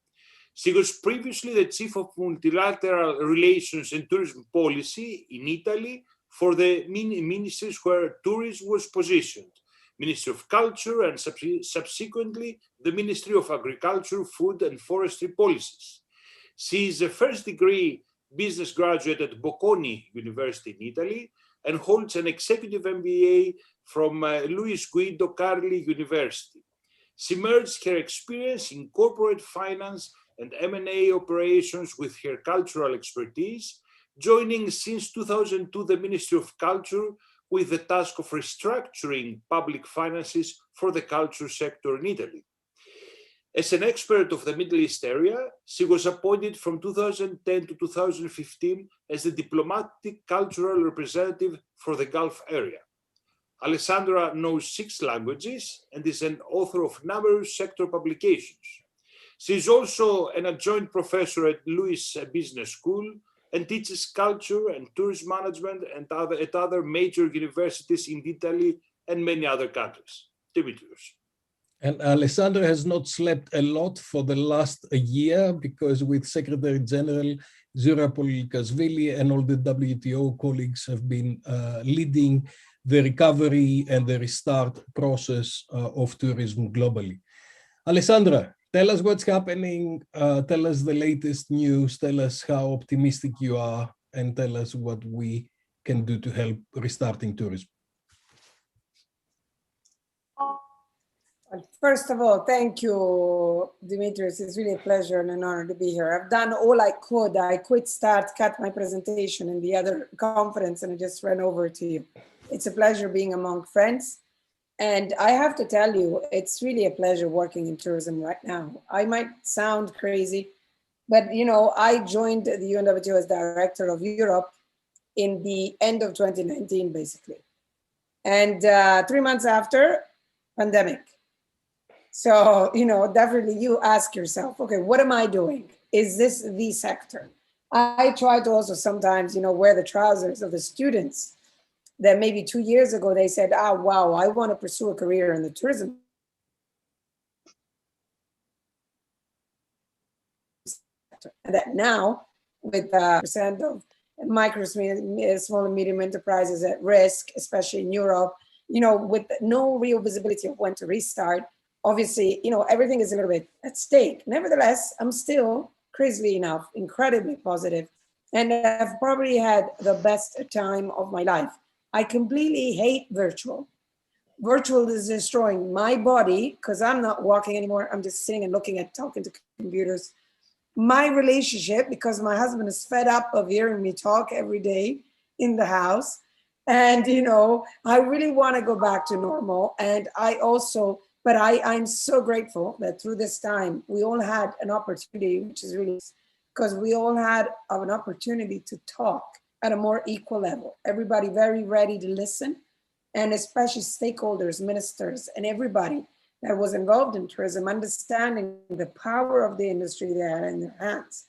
She was previously the Chief of Multilateral Relations and Tourism Policy in Italy for the ministries where tourism was positioned, Ministry of Culture and subsequently the Ministry of Agriculture, Food and Forestry Policies. She is a first degree business graduate at Bocconi University in Italy and holds an executive MBA from Luis Guido Carli University. She merged her experience in corporate finance and M&A operations with her cultural expertise, joining since 2002 the Ministry of Culture with the task of restructuring public finances for the culture sector in Italy. As an expert of the Middle East area, she was appointed from 2010 to 2015 as the diplomatic cultural representative for the Gulf area. Alessandra knows 6 languages and is an author of numerous sector publications. She is also an adjunct professor at Lewis Business School and teaches culture and tourism management and at other major universities in Italy and many other countries. Dimitrios. And Alessandra has not slept a lot for the last year because with Secretary General Zura Polikashvili and all the WTO colleagues have been leading the recovery and the restart process of tourism globally. Alessandra, tell us what's happening, tell us the latest news, tell us how optimistic you are, and tell us what we can do to help restarting tourism. First of all, thank you, Dimitris. It's really a pleasure and an honor to be here. I've done all I could. I cut my presentation in the other conference, and I just ran over to you. It's a pleasure being among friends. And I have to tell you, it's really a pleasure working in tourism right now. I might sound crazy, but you know, I joined the UNWTO as Director of Europe in the end of 2019, basically. And 3 months after, pandemic. So, you know, definitely you ask yourself, okay, what am I doing? Is this the sector? I try to also sometimes, you know, wear the trousers of the students that maybe 2 years ago, they said, oh, wow, I want to pursue a career in the tourism sector. And that now with percent of micro, small and medium enterprises at risk, especially in Europe, you know, with no real visibility of when to restart, obviously, you know, everything is a little bit at stake. Nevertheless, I'm still, crazily enough, incredibly positive, and I've probably had the best time of my life. I completely hate virtual. Virtual is destroying my body because I'm not walking anymore. I'm just sitting and talking to computers. My relationship, because my husband is fed up of hearing me talk every day in the house. And, you know, I really want to go back to normal. And I'm so grateful that through this time, we all had an opportunity, which is really, because we all had an opportunity to talk at a more equal level. Everybody very ready to listen, and especially stakeholders, ministers, and everybody that was involved in tourism, understanding the power of the industry they had in their hands.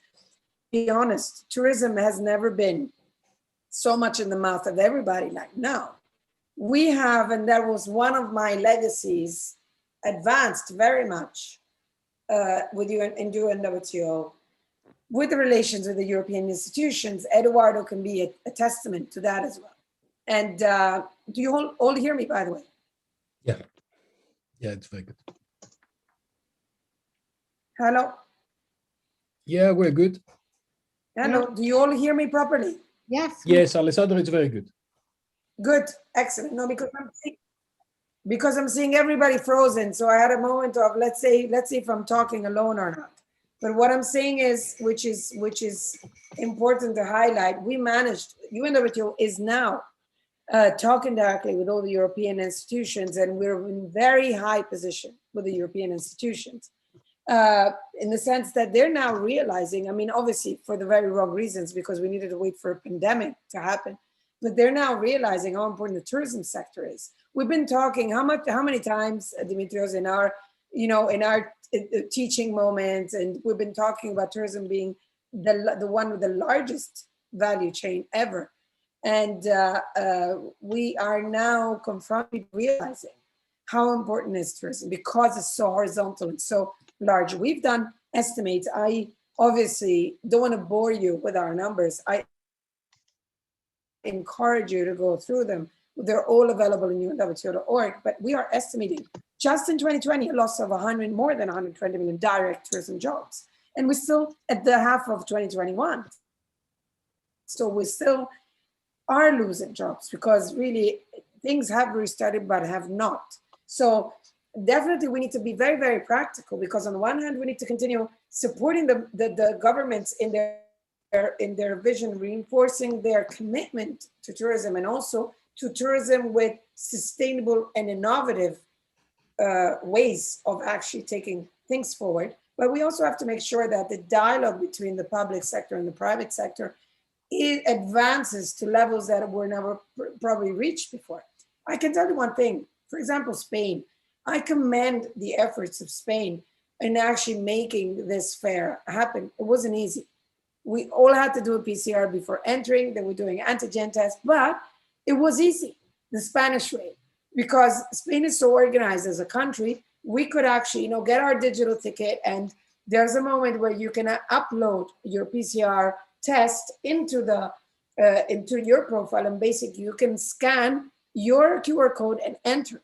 To be honest, tourism has never been so much in the mouth of everybody like now. We have, and that was one of my legacies, advanced very much with you in UNWTO, with the relations with the European institutions. Eduardo can be a testament to that as well. And do you all hear me, by the way? Yeah, it's very good. Hello? Yeah, we're good. Hello, do you all hear me properly? Yes. Yes, Alessandro, it's very good. Good, excellent. No, because I'm seeing everybody frozen. So I had a moment of let's see if I'm talking alone or not. But what I'm saying is, which is important to highlight, we managed. UNWTO is now talking directly with all the European institutions, and we're in very high position with the European institutions. In the sense that they're now realizing, I mean, obviously for the very wrong reasons, because we needed to wait for a pandemic to happen, but they're now realizing how important the tourism sector is. We've been talking how many times, Dimitrios, in our teaching moments, and we've been talking about tourism being the one with the largest value chain ever. And we are now confronted realizing how important is tourism because it's so horizontal and so large. We've done estimates. I obviously don't want to bore you with our numbers. I encourage you to go through them. They're all available in UNWTO.org, but we are estimating just in 2020 a loss of more than 120 million direct tourism jobs. And we're still at the half of 2021. So we still are losing jobs because really things have restarted but have not. So definitely we need to be very, very practical because on the one hand, we need to continue supporting the governments in their vision, reinforcing their commitment to tourism and also to tourism with sustainable and innovative ways of actually taking things forward. But we also have to make sure that the dialogue between the public sector and the private sector it advances to levels that were never probably reached before. I can tell you one thing, for example, Spain. I commend the efforts of Spain in actually making this fair happen. It wasn't easy. We all had to do a PCR before entering. They were doing antigen tests, but it was easy, the Spanish way, because Spain is so organized as a country. We could actually, get our digital ticket, and there's a moment where you can upload your PCR test into your profile, and basically you can scan your QR code and enter.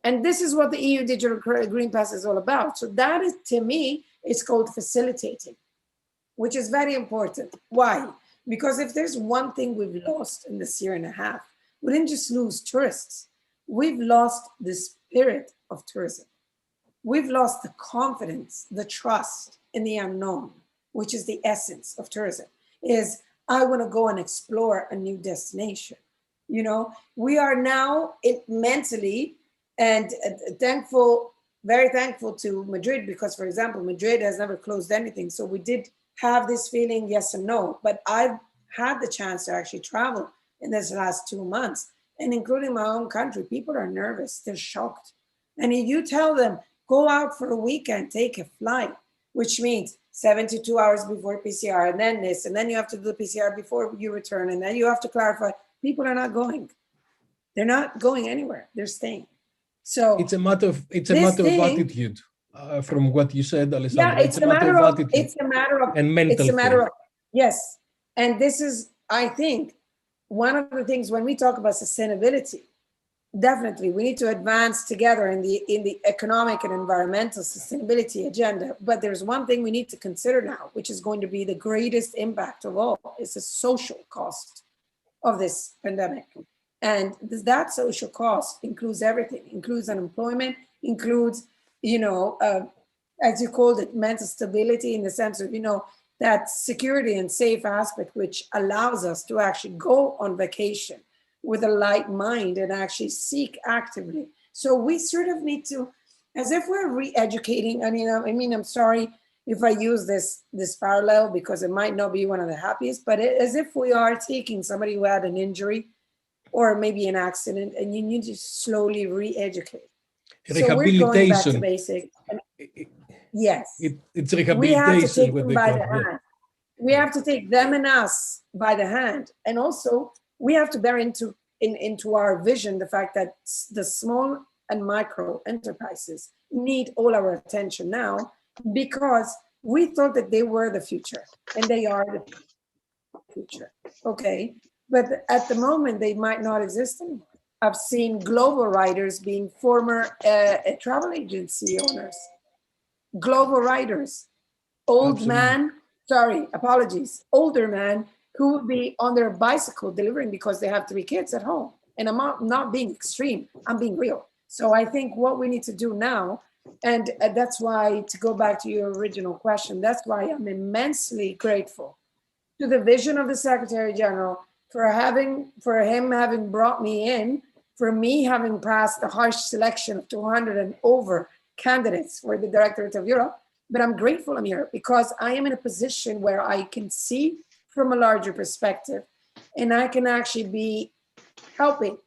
And this is what the EU Digital Green Pass is all about. So that is, to me, it's called facilitating, which is very important. Why? Because if there's one thing we've lost in this year and a half, we didn't just lose tourists. We've lost the spirit of tourism. We've lost the confidence, the trust in the unknown, which is the essence of tourism, is I want to go and explore a new destination. We are now mentally and very thankful to Madrid because, for example, Madrid has never closed anything. So we did have this feeling, yes and no, but I've had the chance to actually travel in this last 2 months, and including my own country, people are nervous, they're shocked. And if you tell them, go out for a weekend, take a flight, which means 72 hours before PCR, and then this, and then you have to do the PCR before you return, and then you have to clarify, people are not going. They're not going anywhere, they're staying. So it's a matter of attitude. From what you said, Alessandro, yeah, it's a matter of attitude. It's a matter of and mental. It's a matter of yes, and this is, I think, one of the things when we talk about sustainability. Definitely, we need to advance together in the economic and environmental sustainability agenda. But there's one thing we need to consider now, which is going to be the greatest impact of all: is the social cost of this pandemic. And that social cost includes everything, includes unemployment, includes, as you called it, mental stability in the sense of, that security and safe aspect, which allows us to actually go on vacation with a light mind and actually seek actively. So we sort of need to, as if we're re-educating, I'm sorry if I use this parallel because it might not be one of the happiest, but as if we are taking somebody who had an injury or maybe an accident, and you need to slowly re-educate. So we're going back to basics. Yes. It's rehabilitation. We have to take them by the hand. We have to take them and us by the hand. And also, we have to bear into our vision the fact that the small and micro enterprises need all our attention now because we thought that they were the future, and they are the future. Okay. But at the moment, they might not exist anymore. I've seen global writers being former travel agency owners, global writers, old man sorry, apologies, older men who would be on their bicycle delivering because they have 3 kids at home. And I'm not being extreme, I'm being real. So I think what we need to do now, and that's why, to go back to your original question, that's why I'm immensely grateful to the vision of the Secretary General for him having brought me in, for me having passed the harsh selection of 200 and over candidates for the Directorate of Europe. But I'm grateful I'm here because I am in a position where I can see from a larger perspective, and I can actually be helping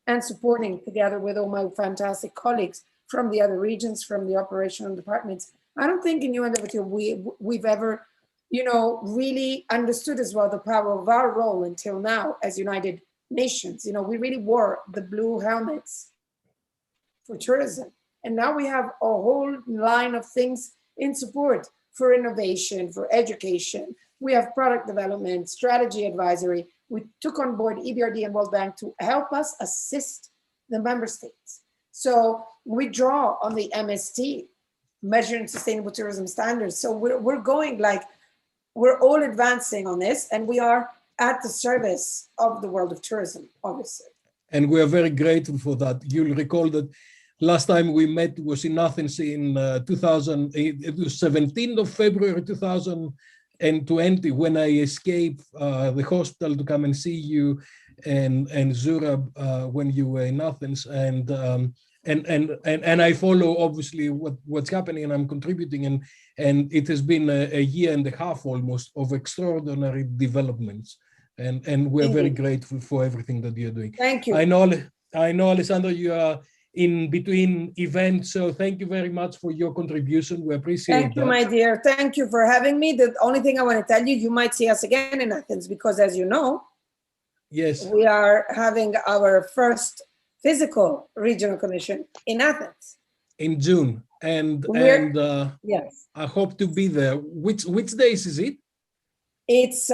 and supporting together with all my fantastic colleagues from the other regions, from the operational departments. I don't think in UNWTO we've ever, really understood as well the power of our role until now as United Nations. We really wore the blue helmets for tourism. And now we have a whole line of things in support for innovation, for education. We have product development, strategy advisory. We took on board EBRD and World Bank to help us assist the member states. So we draw on the MST, Measuring Sustainable Tourism Standards. So we're going like, we're all advancing on this, and we are at the service of the world of tourism, obviously. And we are very grateful for that. You'll recall that last time we met was in Athens in 2008. It was 17th of February 2020 when I escaped the hospital to come and see you, and Zurab when you were in Athens, and I follow obviously what's happening, and I'm contributing, and it has been a year and a half almost of extraordinary developments, and we're very grateful for everything that you're doing. Thank you. I know, Alessandra, you are in between events, so thank you very much for your contribution. We appreciate it. Thank you, my dear. Thank you for having me. The only thing I want to tell you, you might see us again in Athens because, as you know, yes, we are having our first physical regional commission in Athens in June, and yes, I hope to be there. Which days is it? It's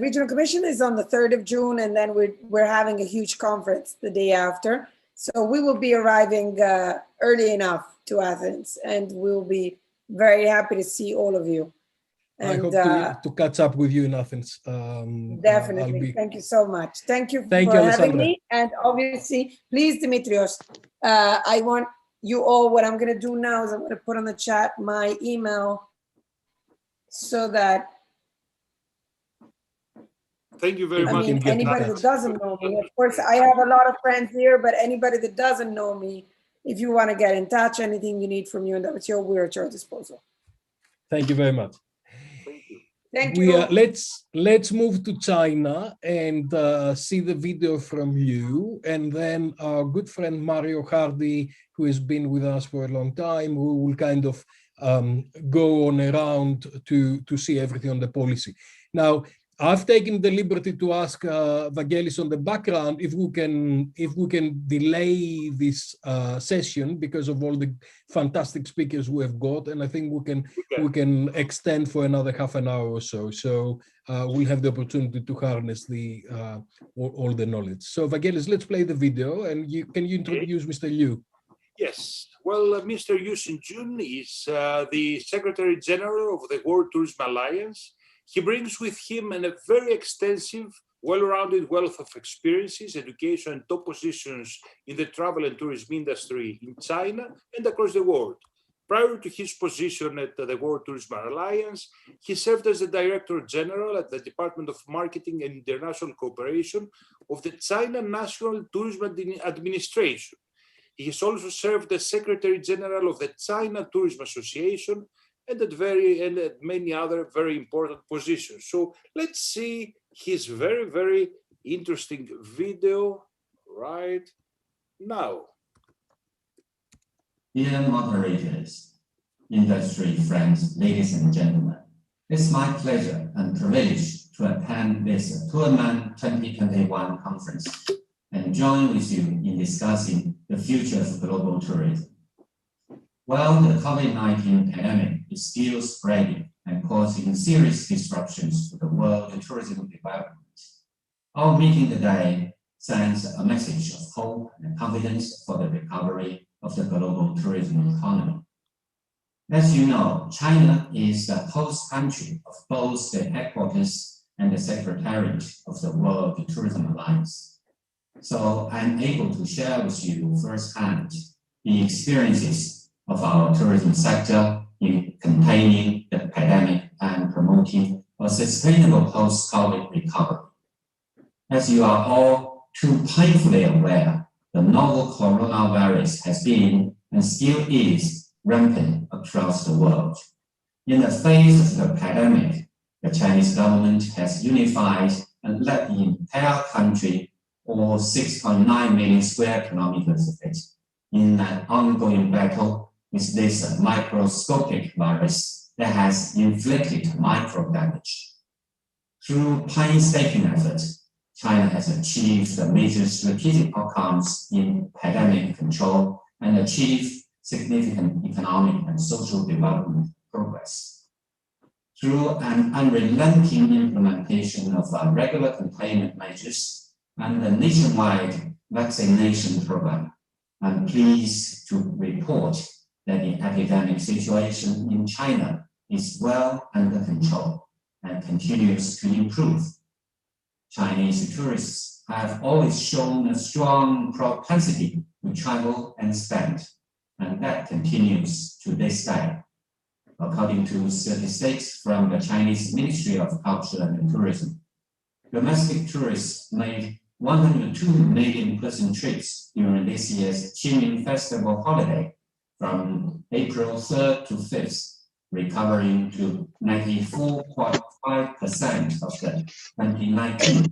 regional commission is on the 3rd of June, and then we're having a huge conference the day after. So we will be arriving early enough to Athens, and we'll be very happy to see all of you. And I hope to catch up with you in Athens. Definitely. Thank you so much. Thank you for having me. And obviously, please, Dimitrios, I want you all, what I'm going to do now is I'm going to put on the chat my email so that thank you very much. Anybody that doesn't know me, of course, I have a lot of friends here, but anybody that doesn't know me, if you want to get in touch, anything you need from UNWTO, we're at your disposal. Thank you very much. Thank you. Let's move to China and see the video from you, and then our good friend Mario Hardy, who has been with us for a long time, who will kind of go on around to see everything on the policy. Now, I've taken the liberty to ask Vangelis on the background if we can delay this session because of all the fantastic speakers we have got, and I think we can extend for another half an hour or so. So we'll have the opportunity to harness the all the knowledge. So Vangelis, let's play the video, and can you introduce Mr. Liu? Yes. Well, Mr. Liu Xinjun is the Secretary General of the World Tourism Alliance. He brings with him a very extensive, well-rounded wealth of experiences, education, and top positions in the travel and tourism industry in China and across the world. Prior to his position at the World Tourism Alliance, he served as the Director General at the Department of Marketing and International Cooperation of the China National Tourism Administration. He has also served as Secretary General of the China Tourism Association and at many other very important positions. So let's see his very, very interesting video right now. Dear moderators, industry friends, ladies and gentlemen, it's my pleasure and privilege to attend this Tourman 2021 conference and join with you in discussing the future of global tourism. While the COVID-19 pandemic is still spreading and causing serious disruptions to the world tourism development, our meeting today sends a message of hope and confidence for the recovery of the global tourism economy. As you know, China is the host country of both the headquarters and the Secretariat of the World Tourism Alliance. So I'm able to share with you firsthand the experiences of our tourism sector in containing the pandemic and promoting a sustainable post-COVID recovery. As you are all too painfully aware, the novel coronavirus has been and still is rampant across the world. In the face of the pandemic, the Chinese government has unified and led the entire country, or 6.9 million square kilometers of it, in an ongoing battle with this microscopic virus that has inflicted micro damage. Through painstaking efforts, China has achieved major strategic outcomes in pandemic control and achieved significant economic and social development progress. Through an unrelenting implementation of regular containment measures and the nationwide vaccination program, I'm pleased to report that the epidemic situation in China is well under control and continues to improve. Chinese tourists have always shown a strong propensity to travel and spend, and that continues to this day. According to statistics from the Chinese Ministry of Culture and Tourism, domestic tourists made 102 million person trips during this year's Qingming Festival holiday from April 3rd to 5th, recovering to 94.5% of the 2019.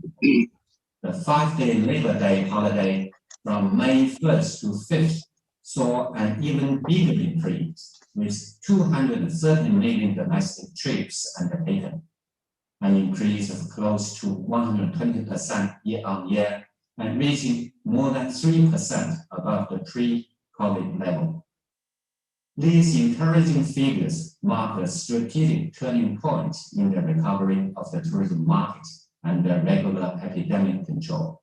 The 5-day Labor Day holiday from May 1st to 5th saw an even bigger increase, with 230 million domestic trips undertaken, an increase of close to 120% year-on-year, and reaching more than 3% above the pre-COVID level. These encouraging figures mark a strategic turning point in the recovery of the tourism market and the regular epidemic control.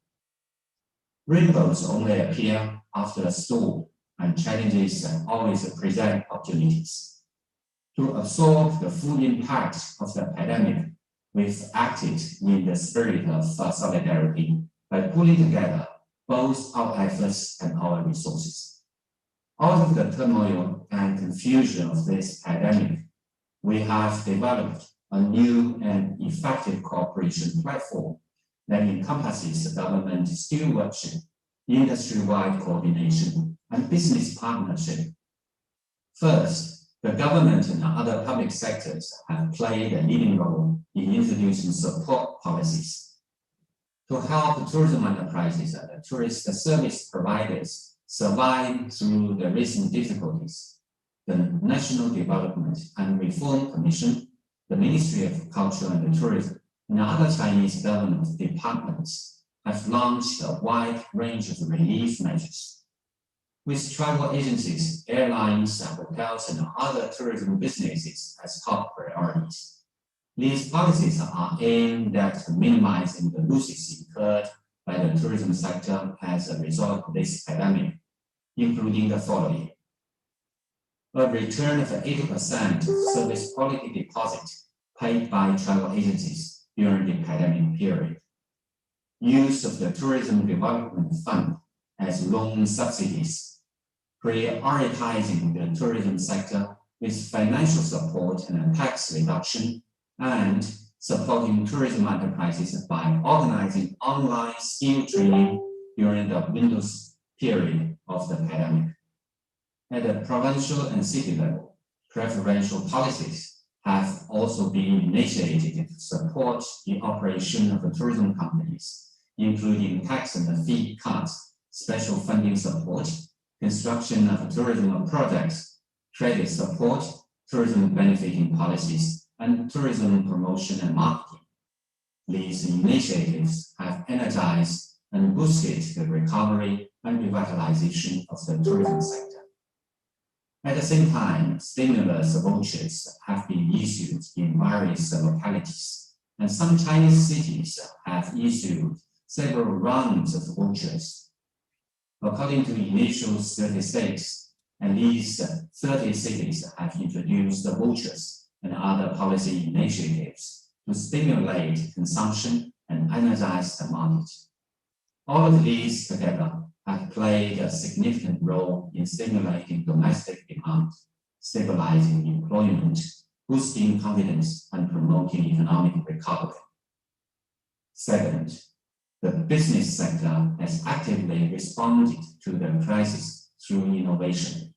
Rainbows only appear after a storm, and challenges always present opportunities. To absorb the full impact of the pandemic, we've acted in the spirit of solidarity by pulling together both our efforts and our resources. Out of the turmoil and confusion of this pandemic, we have developed a new and effective cooperation platform that encompasses government stewardship, industry-wide coordination, and business partnership. First, the government and other public sectors have played a leading role in introducing support policies. To help tourism enterprises and tourist service providers survive through the recent difficulties, the National Development and Reform Commission, the Ministry of Culture and Tourism, and other Chinese government departments have launched a wide range of relief measures. With travel agencies, airlines, hotels, and other tourism businesses as top priorities, these policies are aimed at minimizing the losses incurred by the tourism sector as a result of this pandemic, including the following: a return of 80% service quality deposit paid by travel agencies during the pandemic period, use of the Tourism Development Fund as loan subsidies, prioritizing the tourism sector with financial support and tax reduction, and supporting tourism enterprises by organizing online skill training during the window period of the pandemic. At the provincial and city level, preferential policies have also been initiated to support the operation of the tourism companies, including tax and fee cuts, special funding support, construction of tourism projects, credit support, tourism benefiting policies, and tourism promotion and marketing. These initiatives have energized and boosted the recovery and revitalization of the tourism sector. At the same time, stimulus vouchers have been issued in various localities, and some Chinese cities have issued several rounds of vouchers. According to initial statistics, At least 30 cities have introduced vouchers and other policy initiatives to stimulate consumption and energize the market. All of these together have played a significant role in stimulating domestic demand, stabilizing employment, boosting confidence, and promoting economic recovery. Second, the business sector has actively responded to the crisis through innovation.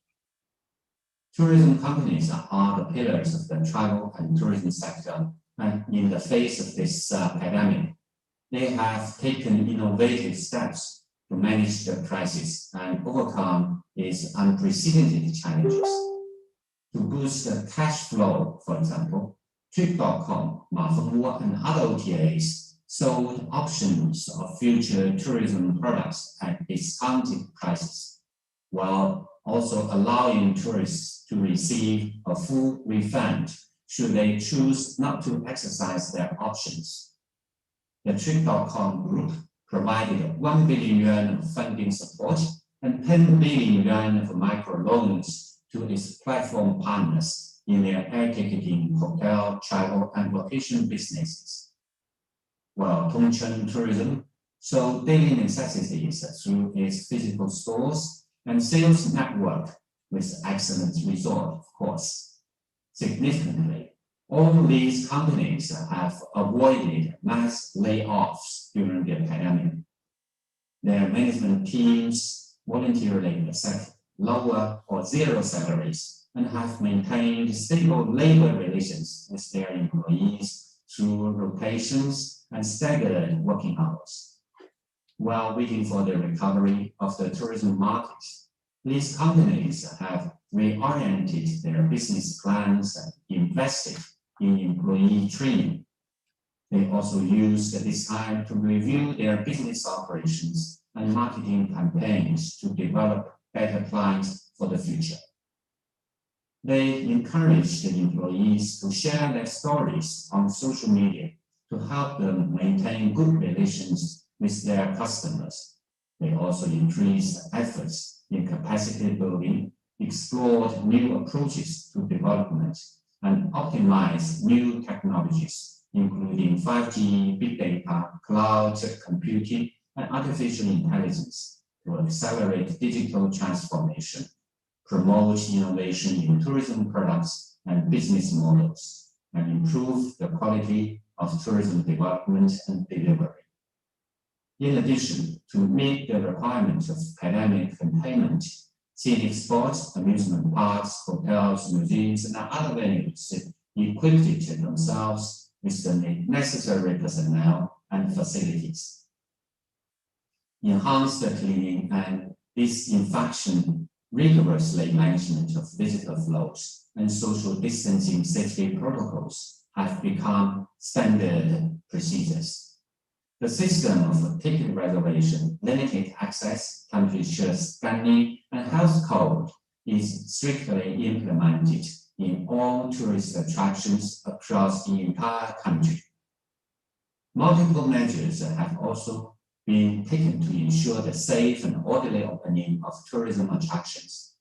Tourism companies are the pillars of the travel and tourism sector, and in the face of this pandemic, they have taken innovative steps to manage the crisis and overcome its unprecedented challenges. To boost the cash flow, for example, Trip.com, Mafengwo, and other OTAs sold options of future tourism products at discounted prices, while also allowing tourists to receive a full refund should they choose not to exercise their options. The Trip.com group provided 1 billion yuan of funding support and 10 billion yuan of microloans to its platform partners in their air ticketing, hotel, travel, and vacation businesses. While Tongcheng Tourism sold daily necessities through its physical stores and sales network with excellent result, of course. Significantly, all these companies have avoided mass layoffs during the pandemic. Their management teams voluntarily accept lower or zero salaries and have maintained stable labor relations with their employees through rotations and staggered working hours. While waiting for the recovery of the tourism market, these companies have reoriented their business plans and invested in employee training. They also used this time to review their business operations and marketing campaigns to develop better plans for the future. They encouraged the employees to share their stories on social media to help them maintain good relations with their customers. They also increased efforts in capacity building, explored new approaches to development, and optimized new technologies, including 5G, big data, cloud computing, and artificial intelligence to accelerate digital transformation, promote innovation in tourism products and business models, and improve the quality of tourism development and delivery. In addition, to meet the requirements of pandemic containment, scenic sports, amusement parks, hotels, museums, and other venues equipped themselves with the necessary personnel and facilities. Enhanced cleaning and disinfection, rigorously management of visitor flows, and social distancing safety protocols have become standard procedures. The system of ticket reservation, limited access, temperature scanning, and health code is strictly implemented in all tourist attractions across the entire country. Multiple measures have also been taken to ensure the safe and orderly opening of tourism attractions.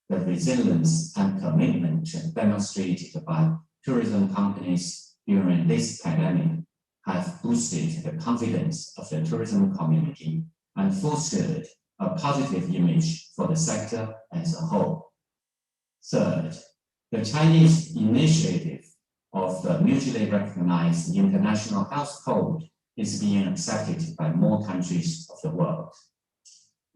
The resilience and commitment demonstrated by tourism companies during this pandemic have boosted the confidence of the tourism community and fostered a positive image for the sector as a whole. Third, the Chinese initiative of the mutually recognized international health code is being accepted by more countries of the world.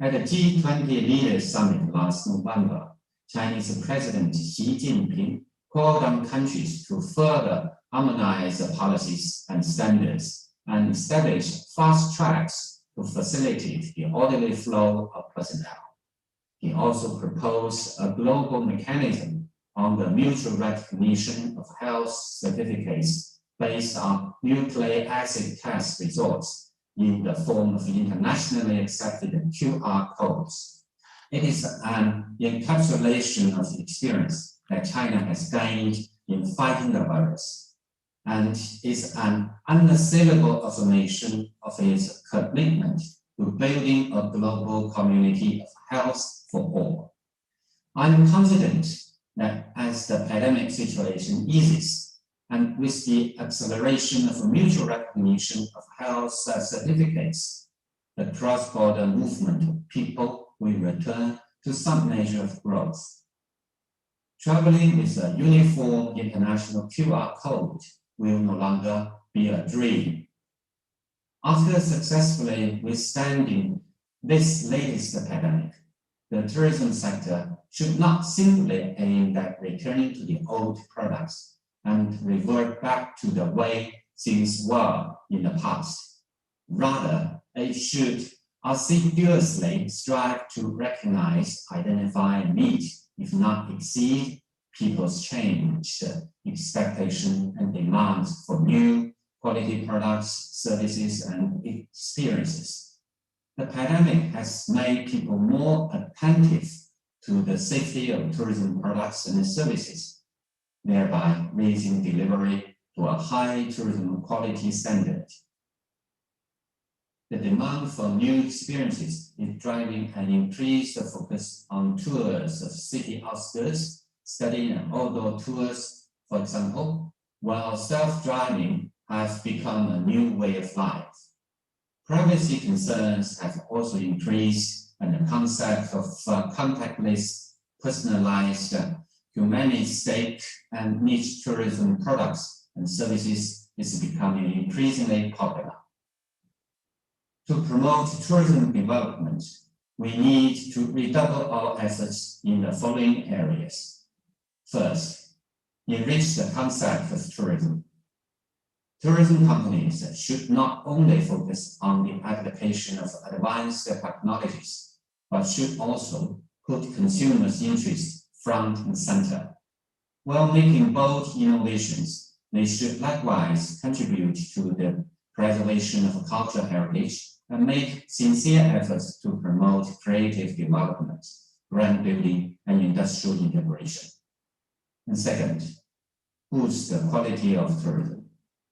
At the G20 Leaders Summit last November, Chinese President Xi Jinping called on countries to further harmonize the policies and standards and establish fast tracks to facilitate the orderly flow of personnel. He also proposed a global mechanism on the mutual recognition of health certificates based on nucleic acid test results in the form of internationally accepted QR codes. It is an encapsulation of the experience that China has gained in fighting the virus, and is an unassailable affirmation of its commitment to building a global community of health for all. I'm confident that as the pandemic situation eases, and with the acceleration of mutual recognition of health certificates, the cross-border movement of people will return to some measure of growth. Traveling with a uniform international QR code will no longer be a dream. After successfully withstanding this latest pandemic, the tourism sector should not simply aim at returning to the old products and revert back to the way things were in the past. Rather, it should assiduously strive to recognize, identify, and meet, if not exceed, people's changed expectation and demands for new quality products, services, and experiences. The pandemic has made people more attentive to the safety of tourism products and services, thereby raising delivery to a high tourism quality standard. The demand for new experiences is driving an increased focus on tours of city outskirts, study and outdoor tours, for example, while self-driving has become a new way of life. Privacy concerns have also increased, and the concept of contactless, personalized, humanistic, and niche tourism products and services is becoming increasingly popular. To promote tourism development, we need to redouble our efforts in the following areas. First, enrich the concept of tourism. Tourism companies should not only focus on the application of advanced technologies, but should also put consumers' interests front and center. While making bold innovations, they should likewise contribute to the preservation of cultural heritage and make sincere efforts to promote creative development, brand building, and industrial integration. And second, boost the quality of tourism.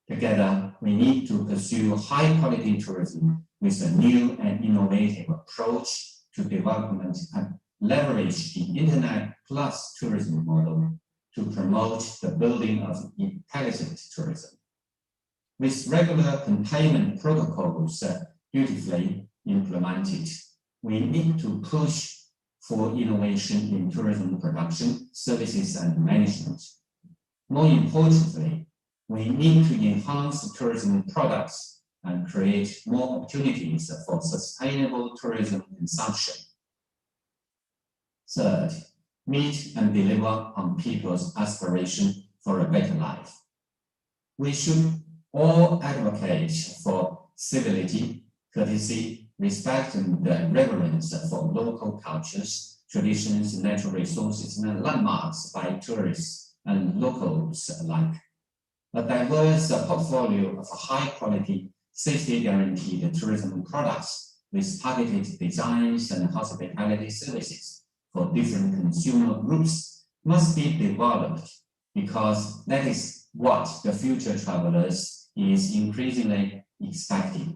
Together, we need to pursue high-quality tourism with a new and innovative approach to development and leverage the Internet plus tourism model to promote the building of intelligent tourism. With regular containment protocols dutifully implemented, we need to push for innovation in tourism production, services, and management. More importantly, we need to enhance tourism products and create more opportunities for sustainable tourism consumption. Third, meet and deliver on people's aspiration for a better life. We should all advocate for civility, courtesy, respect, and reverence for local cultures, traditions, natural resources, and landmarks by tourists and locals alike. A diverse portfolio of high-quality, safety-guaranteed tourism products with targeted designs and hospitality services for different consumer groups must be developed, because that is what the future travelers is increasingly expecting.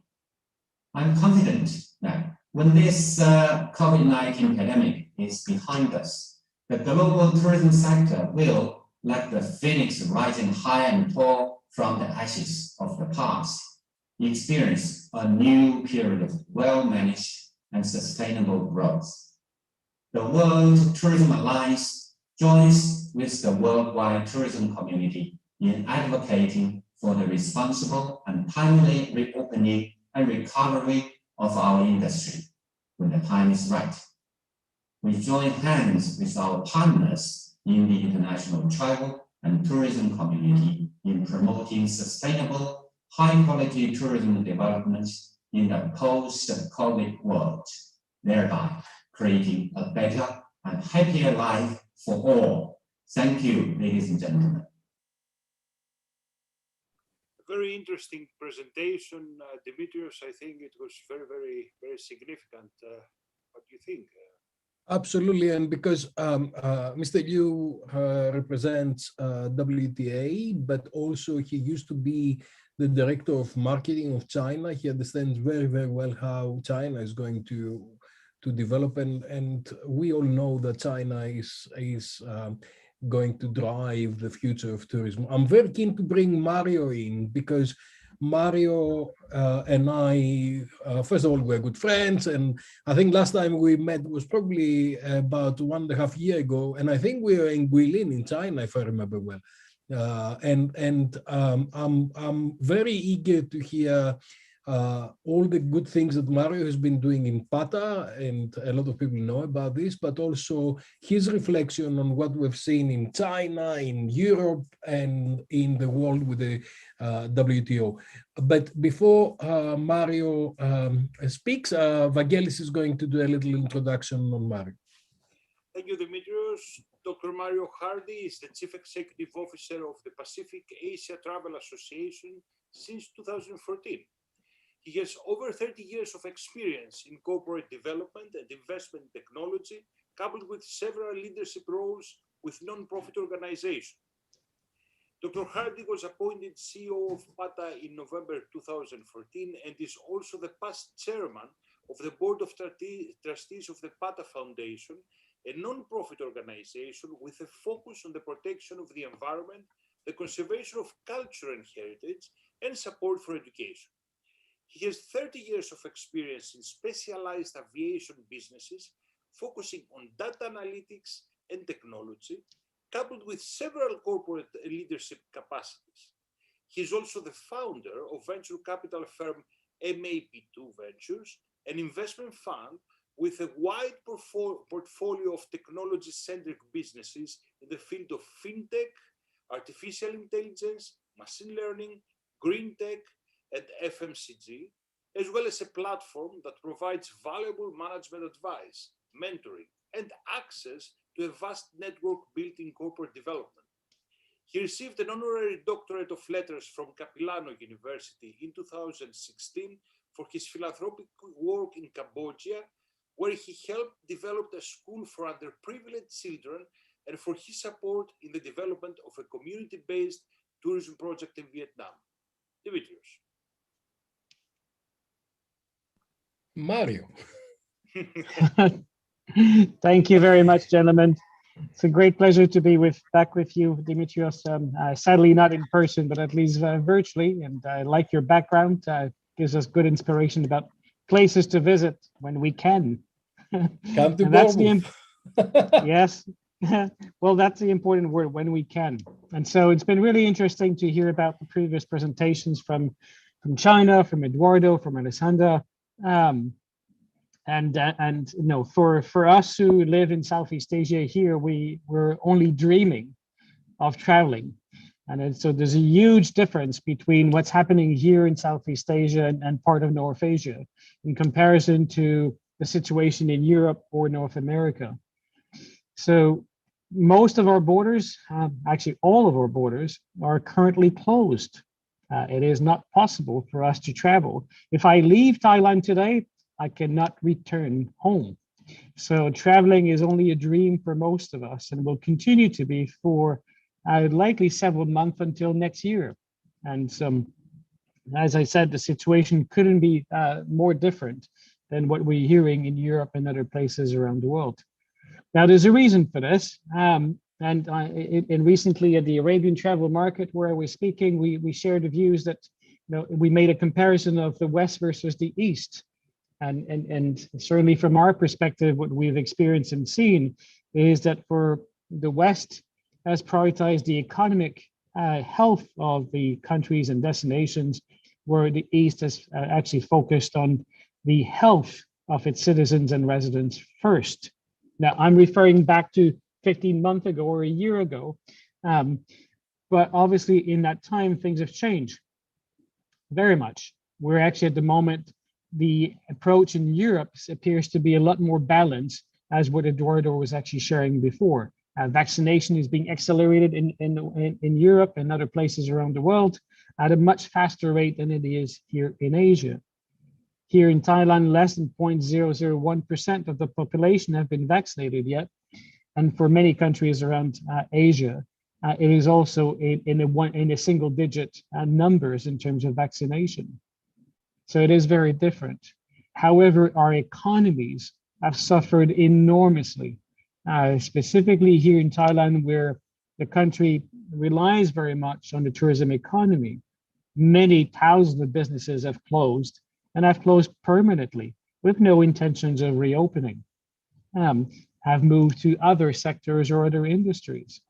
I'm confident that when this COVID-19 pandemic is behind us, the global tourism sector will, like the phoenix rising high and tall from the ashes of the past, experience a new period of well-managed and sustainable growth. The World Tourism Alliance joins with the worldwide tourism community in advocating for the responsible and timely reopening and recovery of our industry when the time is right. We join hands with our partners in the international travel and tourism community in promoting sustainable, high-quality tourism development in the post-COVID world, thereby creating a better and happier life for all. Thank you, ladies and gentlemen. Very interesting presentation, Dimitrios. I think it was very, very, very significant. What do you think? Absolutely, and because Mr. Liu represents WTA, but also he used to be the director of marketing of China. He understands very, very well how China is going to develop, and we all know that China is going to drive the future of tourism. I'm very keen to bring Mario in because Mario and I, first of all, we're good friends, and I think last time we met was probably about 1.5 years ago, and I think we were in Guilin in China, if I remember well. I'm very eager to hear all the good things that Mario has been doing in PATA, and a lot of people know about this, but also his reflection on what we've seen in China, in Europe, and in the world with the WTO. But before Mario speaks, Vangelis is going to do a little introduction on Mario. Thank you, Dimitrios. Dr. Mario Hardy is the Chief Executive Officer of the Pacific Asia Travel Association since 2014. He has over 30 years of experience in corporate development and investment technology, coupled with several leadership roles with non-profit organizations. Dr. Hardy was appointed CEO of PATA in November 2014 and is also the past chairman of the Board of Trustees of the PATA Foundation, a non-profit organization with a focus on the protection of the environment, the conservation of culture and heritage, and support for education. He has 30 years of experience in specialized aviation businesses, focusing on data analytics and technology, coupled with several corporate leadership capacities. He is also the founder of venture capital firm MAP2 Ventures, an investment fund with a wide portfolio of technology-centric businesses in the field of fintech, artificial intelligence, machine learning, green tech, and FMCG, as well as a platform that provides valuable management advice, mentoring, and access to a vast network built in corporate development. He received an honorary doctorate of letters from Capilano University in 2016 for his philanthropic work in Cambodia, where he helped develop a school for underprivileged children and for his support in the development of a community-based tourism project in Vietnam. Dimitrios. Mario. Thank you very much, gentlemen. It's a great pleasure to be back with you, Dimitrios. Sadly, not in person, but at least virtually. And I like your background. Gives us good inspiration about places to visit when we can. Come to Bournemouth. Yes. Well, that's the important word, when we can. And so it's been really interesting to hear about the previous presentations from China, from Eduardo, from Alessandra. And you know, for us who live in Southeast Asia here, we're only dreaming of traveling. And so there's a huge difference between what's happening here in Southeast Asia and part of North Asia in comparison to the situation in Europe or North America. So most of our borders, actually all of our borders, are currently closed. It is not possible for us to travel. If I leave Thailand today, I cannot return home. So traveling is only a dream for most of us and will continue to be for likely several months until next year. And as I said, the situation couldn't be more different than what we're hearing in Europe and other places around the world. Now, there's a reason for this. And recently at the Arabian travel market where I was speaking, we shared the views that, you know, we made a comparison of the West versus the East. And certainly from our perspective, what we've experienced and seen is that for the West has prioritized the economic health of the countries and destinations, where the East has actually focused on the health of its citizens and residents first. Now, I'm referring back to 15 months ago or a year ago, but obviously in that time, things have changed very much. We're actually at the moment, the approach in Europe appears to be a lot more balanced, as what Eduardo was actually sharing before. Vaccination is being accelerated in Europe and other places around the world at a much faster rate than it is here in Asia. Here in Thailand, less than 0.001% of the population have been vaccinated yet. And for many countries around Asia, it is also in a single digit numbers in terms of vaccination. So it is very different. However, our economies have suffered enormously, specifically here in Thailand, where the country relies very much on the tourism economy. Many thousands of businesses have closed and have closed permanently with no intentions of reopening, have moved to other sectors or other industries.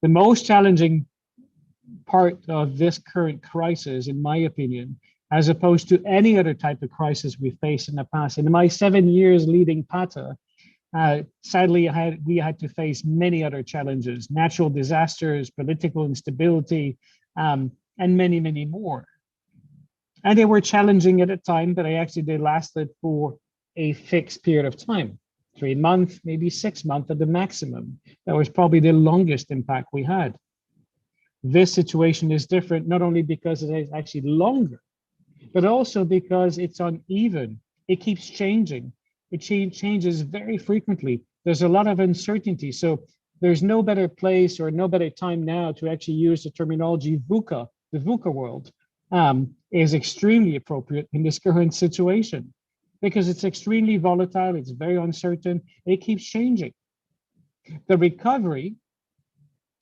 The most challenging part of this current crisis, in my opinion, as opposed to any other type of crisis we faced in the past. In my 7 years leading PATA, sadly, we had to face many other challenges, natural disasters, political instability, and many, many more. And they were challenging at a time, but they lasted for a fixed period of time, 3 months, maybe 6 months at the maximum. That was probably the longest impact we had. This situation is different, not only because it is actually longer, but also because it's uneven. It keeps changing. It changes very frequently. There's a lot of uncertainty. So there's no better place or no better time now to actually use the terminology VUCA. The VUCA world is extremely appropriate in this current situation because it's extremely volatile. It's very uncertain. It keeps changing. The recovery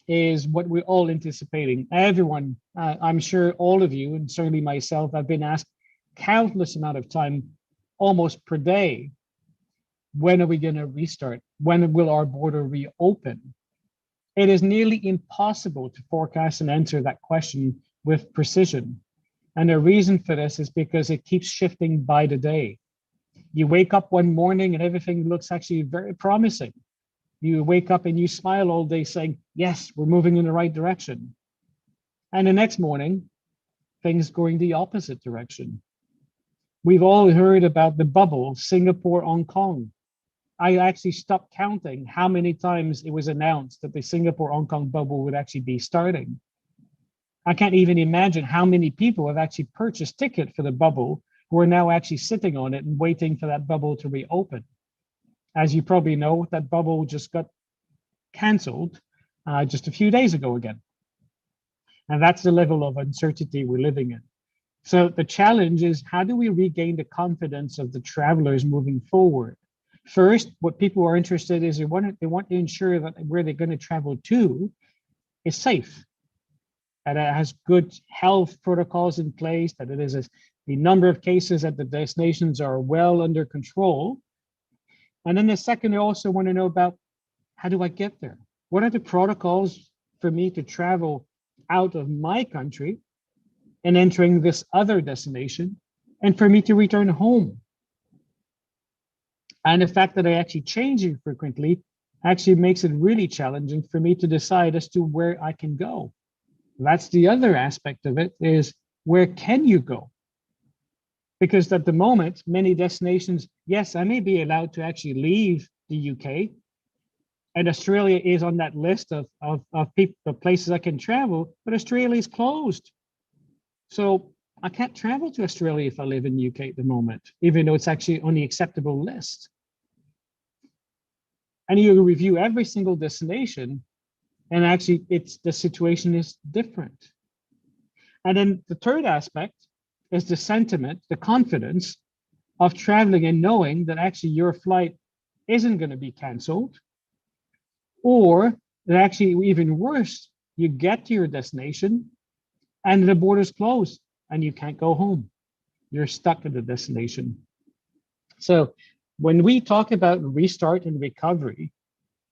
is what we're all anticipating. Everyone, I'm sure all of you, and certainly myself, have been asked countless amount of time, almost per day, when are we going to restart? When will our border reopen? It is nearly impossible to forecast and answer that question with precision. And the reason for this is because it keeps shifting by the day. You wake up one morning and everything looks actually very promising. You wake up and you smile all day saying, yes, we're moving in the right direction. And the next morning, things going the opposite direction. We've all heard about the bubble, Singapore, Hong Kong. I actually stopped counting how many times it was announced that the Singapore, Hong Kong bubble would actually be starting. I can't even imagine how many people have actually purchased ticket for the bubble who are now actually sitting on it and waiting for that bubble to reopen. As you probably know, that bubble just got canceled just a few days ago again. And that's the level of uncertainty we're living in. So the challenge is, how do we regain the confidence of the travelers moving forward? First, what people are interested in is they want to ensure that where they're going to travel to is safe, that it has good health protocols in place, that it is the number of cases at the destinations are well under control. And then the second, they also want to know about, how do I get there? What are the protocols for me to travel out of my country and entering this other destination, and for me to return home? And the fact that they're actually changing frequently actually makes it really challenging for me to decide as to where I can go. That's the other aspect of it, is where can you go? Because at the moment, many destinations, yes, I may be allowed to actually leave the UK, and Australia is on that list of places I can travel, but Australia is closed. So I can't travel to Australia if I live in the UK at the moment, even though it's actually on the acceptable list. And you review every single destination, and actually the situation is different. And then the third aspect is the sentiment, the confidence of traveling and knowing that actually your flight isn't going to be canceled, or that actually, even worse, you get to your destination and the border's closed and you can't go home. You're stuck at the destination. So when we talk about restart and recovery,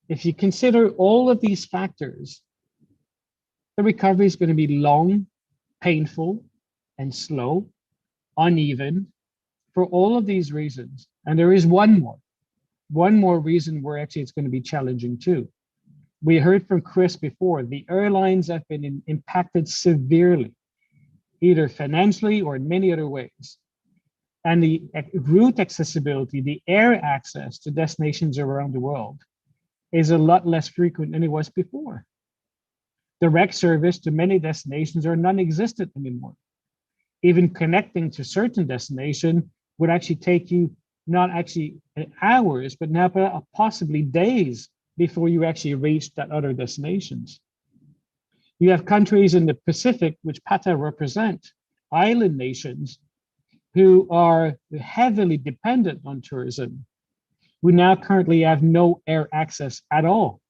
if you consider all of these factors, the recovery is going to be long, painful, and slow, uneven, for all of these reasons. And there is one more reason where actually it's going to be challenging too. We heard from Chris before, the airlines have been impacted severely, either financially or in many other ways. And the route accessibility, the air access to destinations around the world is a lot less frequent than it was before. Direct service to many destinations are non-existent anymore. Even connecting to certain destination would actually take you not actually hours, but now possibly days before you actually reach that other destinations. You have countries in the Pacific, which PATA represent, island nations, who are heavily dependent on tourism, we now currently have no air access at all,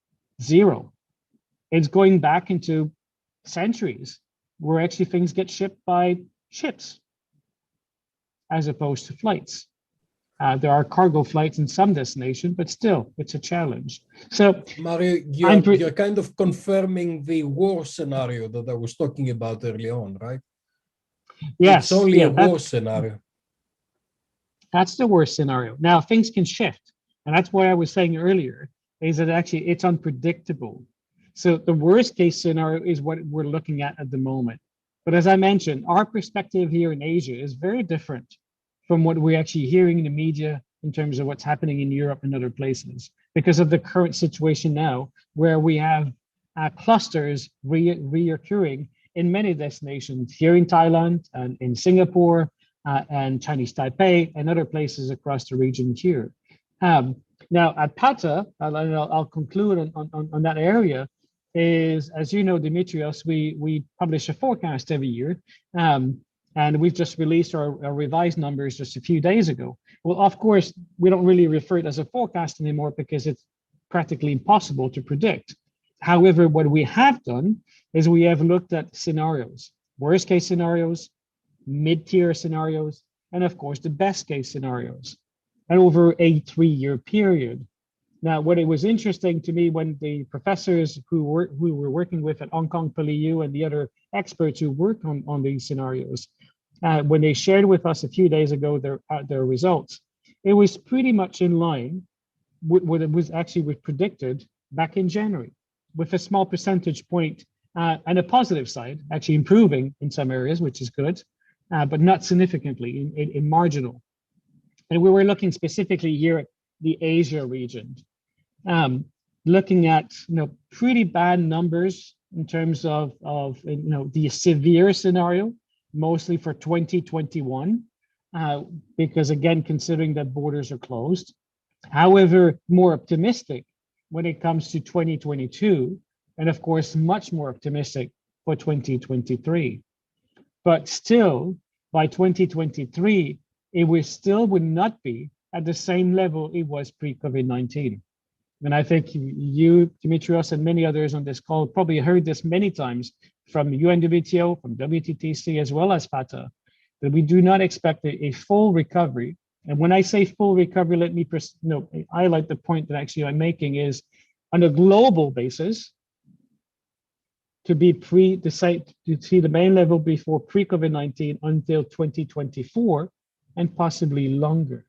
zero. It's going back into centuries where actually things get shipped by ships as opposed to flights. There are cargo flights in some destinations, but still, it's a challenge. So, Mario, you're kind of confirming the war scenario that I was talking about early on, right? Yes. It's only a war scenario. That's the worst scenario. Now, things can shift. And that's what I was saying earlier, is that actually it's unpredictable. So the worst case scenario is what we're looking at the moment. But as I mentioned, our perspective here in Asia is very different from what we're actually hearing in the media in terms of what's happening in Europe and other places, because of the current situation now, where we have clusters reoccurring in many destinations here in Thailand and in Singapore and Chinese Taipei and other places across the region here. Now at PATA, I'll conclude on that area, is, as you know, Dimitrios, we publish a forecast every year. And we've just released our revised numbers just a few days ago. Well, of course, we don't really refer it as a forecast anymore because it's practically impossible to predict. However, what we have done is we have looked at scenarios, worst case scenarios, mid-tier scenarios, and of course, the best case scenarios, and over a 3-year period. Now, what it was interesting to me when the professors who were working with at Hong Kong PolyU and the other experts who work on these scenarios, when they shared with us a few days ago their results, it was pretty much in line with what it was actually predicted back in January, with a small percentage point and a positive side, actually improving in some areas, which is good, but not significantly in marginal. And we were looking specifically here at the Asia region, looking at pretty bad numbers in terms of the severe scenario, mostly for 2021, because again, considering that borders are closed. However, more optimistic when it comes to 2022, and of course, much more optimistic for 2023. But still, by 2023, it would not be at the same level it was pre-COVID-19. And I think you, Dimitrios, and many others on this call probably heard this many times from UNWTO, from WTTC, as well as PATA, that we do not expect a full recovery. And when I say full recovery, let me highlight the point that actually I'm making is on a global basis, to see the main level before pre-COVID-19 until 2024 and possibly longer.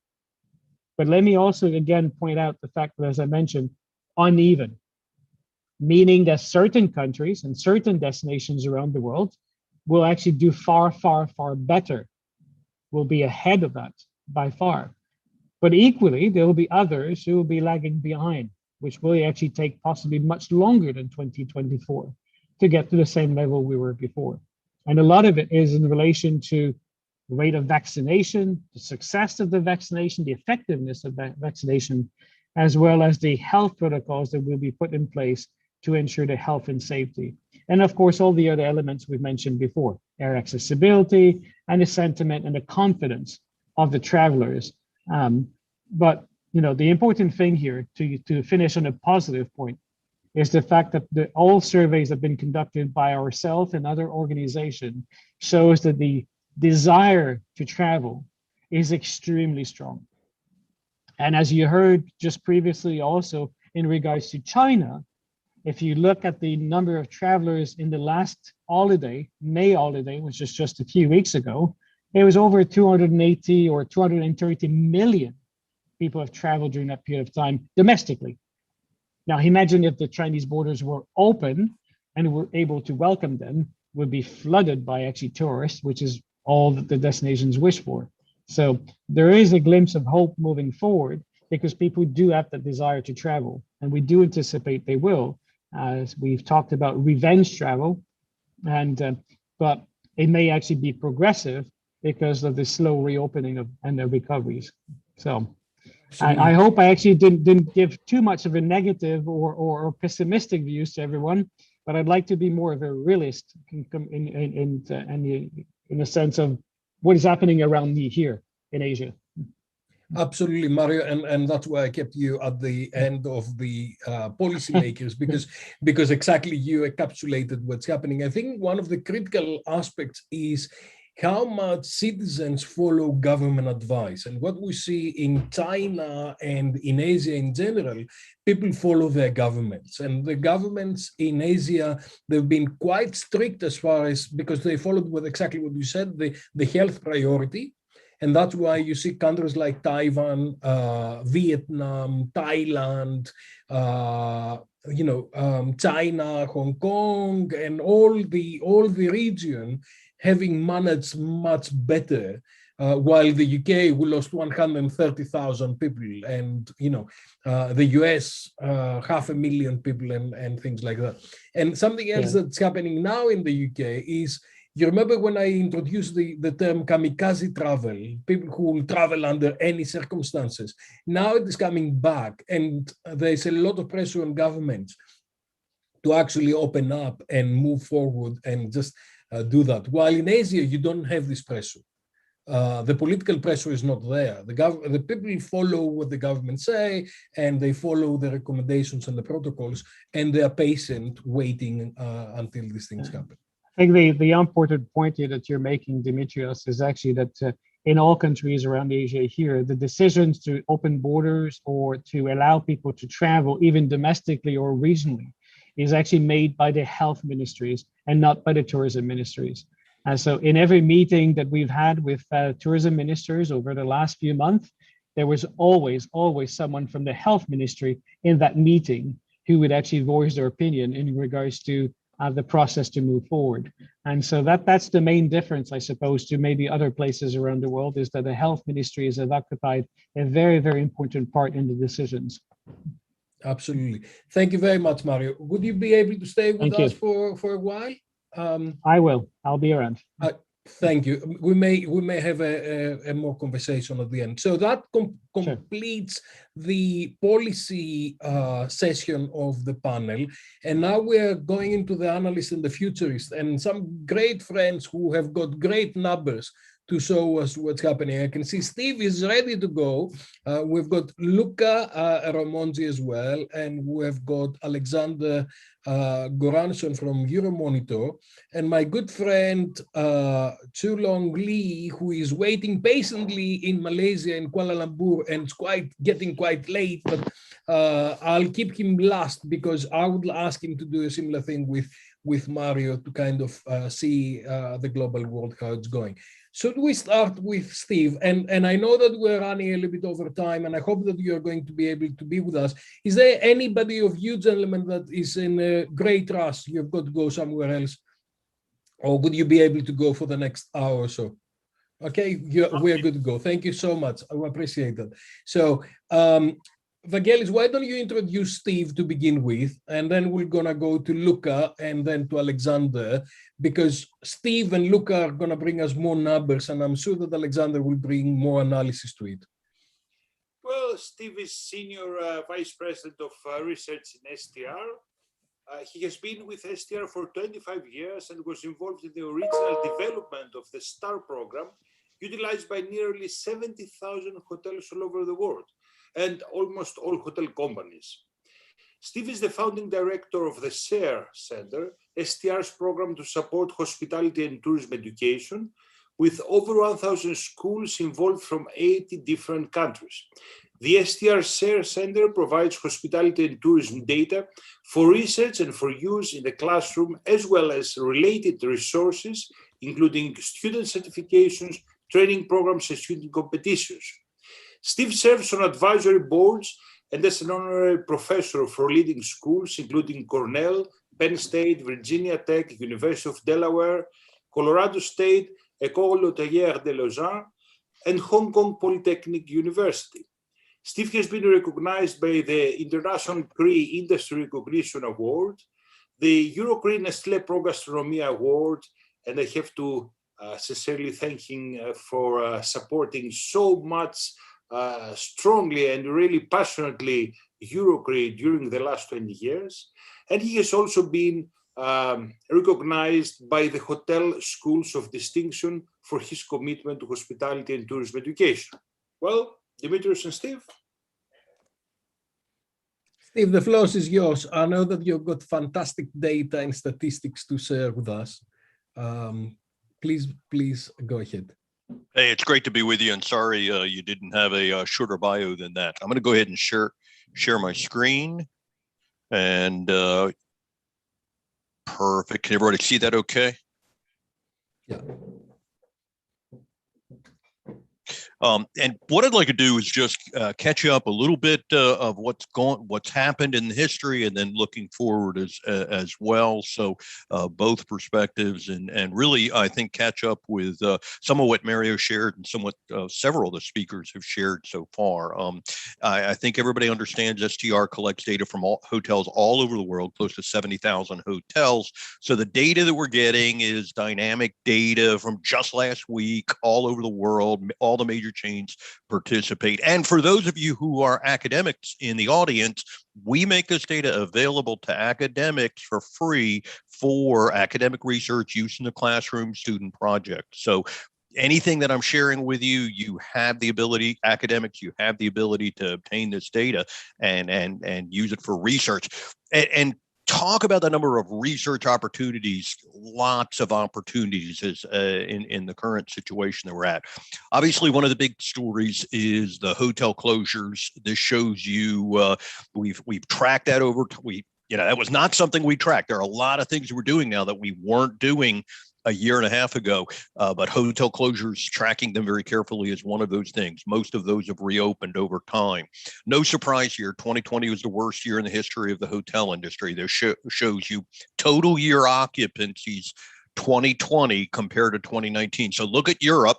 But let me also again point out the fact that, as I mentioned, uneven, meaning that certain countries and certain destinations around the world will actually do far, far, far better, will be ahead of that by far. But equally, there will be others who will be lagging behind, which will actually take possibly much longer than 2024 to get to the same level we were before. And a lot of it is in relation to the rate of vaccination, the success of the vaccination, the effectiveness of that vaccination, as well as the health protocols that will be put in place to ensure the health and safety. And of course, all the other elements we've mentioned before, air accessibility and the sentiment and the confidence of the travelers. But the important thing here, to finish on a positive point, is the fact that all surveys have been conducted by ourselves and other organizations shows that the desire to travel is extremely strong. And as you heard just previously also in regards to China, if you look at the number of travelers in the last holiday, May holiday, which is just a few weeks ago, it was over 280 or 230 million people have traveled during that period of time domestically. Now imagine if the Chinese borders were open and were able to welcome them, would be flooded by actually tourists, which is all that the destinations wish for. So there is a glimpse of hope moving forward because people do have the desire to travel, and we do anticipate they will, as we've talked about revenge travel, and but it may actually be progressive because of the slow reopening and the recoveries. So I hope I actually didn't give too much of a negative or pessimistic views to everyone, but I'd like to be more of a realist in the sense of what is happening around me here in Asia. Absolutely, Mario, and that's why I kept you at the end of the policymakers, because exactly you encapsulated what's happening. I think one of the critical aspects is how much citizens follow government advice. And what we see in China and in Asia in general, people follow their governments. And the governments in Asia, they've been quite strict as far as, because they followed with exactly what you said, the health priority. And that's why you see countries like Taiwan, Vietnam, Thailand, China, Hong Kong, and all the region having managed much better, while the UK, we lost 130,000 people, and the US, 500,000 people, and things like that. And something else that's happening now in the UK is, you remember when I introduced the term kamikaze travel, people who will travel under any circumstances. Now it is coming back, and there's a lot of pressure on governments to actually open up and move forward and just do that. While in Asia, you don't have this pressure. The political pressure is not there. The people follow what the government say, and they follow the recommendations and the protocols, and they are patient, waiting until these things happen. I think the important point here that you're making, Dimitrios, is actually that in all countries around Asia here, the decisions to open borders or to allow people to travel, even domestically or regionally, is actually made by the health ministries and not by the tourism ministries. And so in every meeting that we've had with tourism ministers over the last few months, there was always someone from the health ministry in that meeting who would actually voice their opinion in regards to the process to move forward. And so that's the main difference, I suppose, to maybe other places around the world, is that the health ministries have occupied a very, very important part in the decisions. Absolutely. Thank you very much, Mario. Would you be able to stay with us for a while? I will. I'll be around. Thank you. We may have a more conversation at the end. So that completes the policy session of the panel. And now we're going into the analyst and the futurist, and some great friends who have got great numbers to show us what's happening. I can see Steve is ready to go. We've got Luca Ramonzi as well, and we've got Alexander Goranson from Euromonitor, and my good friend Chulong Lee, who is waiting patiently in Malaysia, in Kuala Lumpur, and it's getting quite late, but I'll keep him last because I would ask him to do a similar thing with Mario to kind of see the global world, how it's going. Should we start with Steve? And I know that we're running a little bit over time, and I hope that you're going to be able to be with us. Is there anybody of you gentlemen that is in a great rush? You've got to go somewhere else? Or would you be able to go for the next hour or so? Okay, we're good to go. Thank you so much. I appreciate that. So, Vangelis, why don't you introduce Steve to begin with, and then we're gonna go to Luca and then to Alexander, because Steve and Luca are gonna bring us more numbers, and I'm sure that Alexander will bring more analysis to it. Well, Steve is Senior Vice President of Research in STR. He has been with STR for 25 years and was involved in the original development of the STAR program, utilized by nearly 70,000 hotels all over the world, and almost all hotel companies. Steve is the founding director of the SHARE Center, STR's program to support hospitality and tourism education, with over 1,000 schools involved from 80 different countries. The STR SHARE Center provides hospitality and tourism data for research and for use in the classroom, as well as related resources, including student certifications, training programs, and student competitions. Steve serves on advisory boards and as an honorary professor for leading schools, including Cornell, Penn State, Virginia Tech, University of Delaware, Colorado State, École Hôtelière de Lausanne, and Hong Kong Polytechnic University. Steve has been recognized by the International Cree Industry Recognition Award, the Eurocree Nestlé Pro Gastronomie Award, and I have to sincerely thank him for supporting so much strongly and really passionately Eurocree during the last 20 years. And he has also been recognized by the Hotel Schools of Distinction for his commitment to hospitality and tourism education. Well, Dimitrios and Steve. Steve, the floor is yours. I know that you've got fantastic data and statistics to share with us. Please go ahead. Hey, it's great to be with you, and sorry you didn't have a shorter bio than that. I'm going to go ahead and share my screen, and perfect. Can everybody see that okay? Yeah. And what I'd like to do is just catch you up a little bit of what's happened in the history, and then looking forward as well. So both perspectives, and really I think catch up with some of what Mario shared and somewhat several of the speakers have shared so far. I think everybody understands STR collects data from all hotels all over the world, close to 70,000 hotels. So the data that we're getting is dynamic data from just last week all over the world. All the major chains participate. And for those of you who are academics in the audience, we make this data available to academics for free for academic research, use in the classroom, student projects. So anything that I'm sharing with you, you have the ability, academics, you have the ability to obtain this data and use it for research. And talk about the number of research opportunities, lots of opportunities in the current situation that we're at. Obviously, one of the big stories is the hotel closures. This shows you, we've tracked that over, that was not something we tracked. There are a lot of things we're doing now that we weren't doing a year and a half ago, but hotel closures, tracking them very carefully is one of those things. Most of those have reopened over time. No surprise here, 2020 was the worst year in the history of the hotel industry. This shows you total year occupancies 2020 compared to 2019. So look at Europe.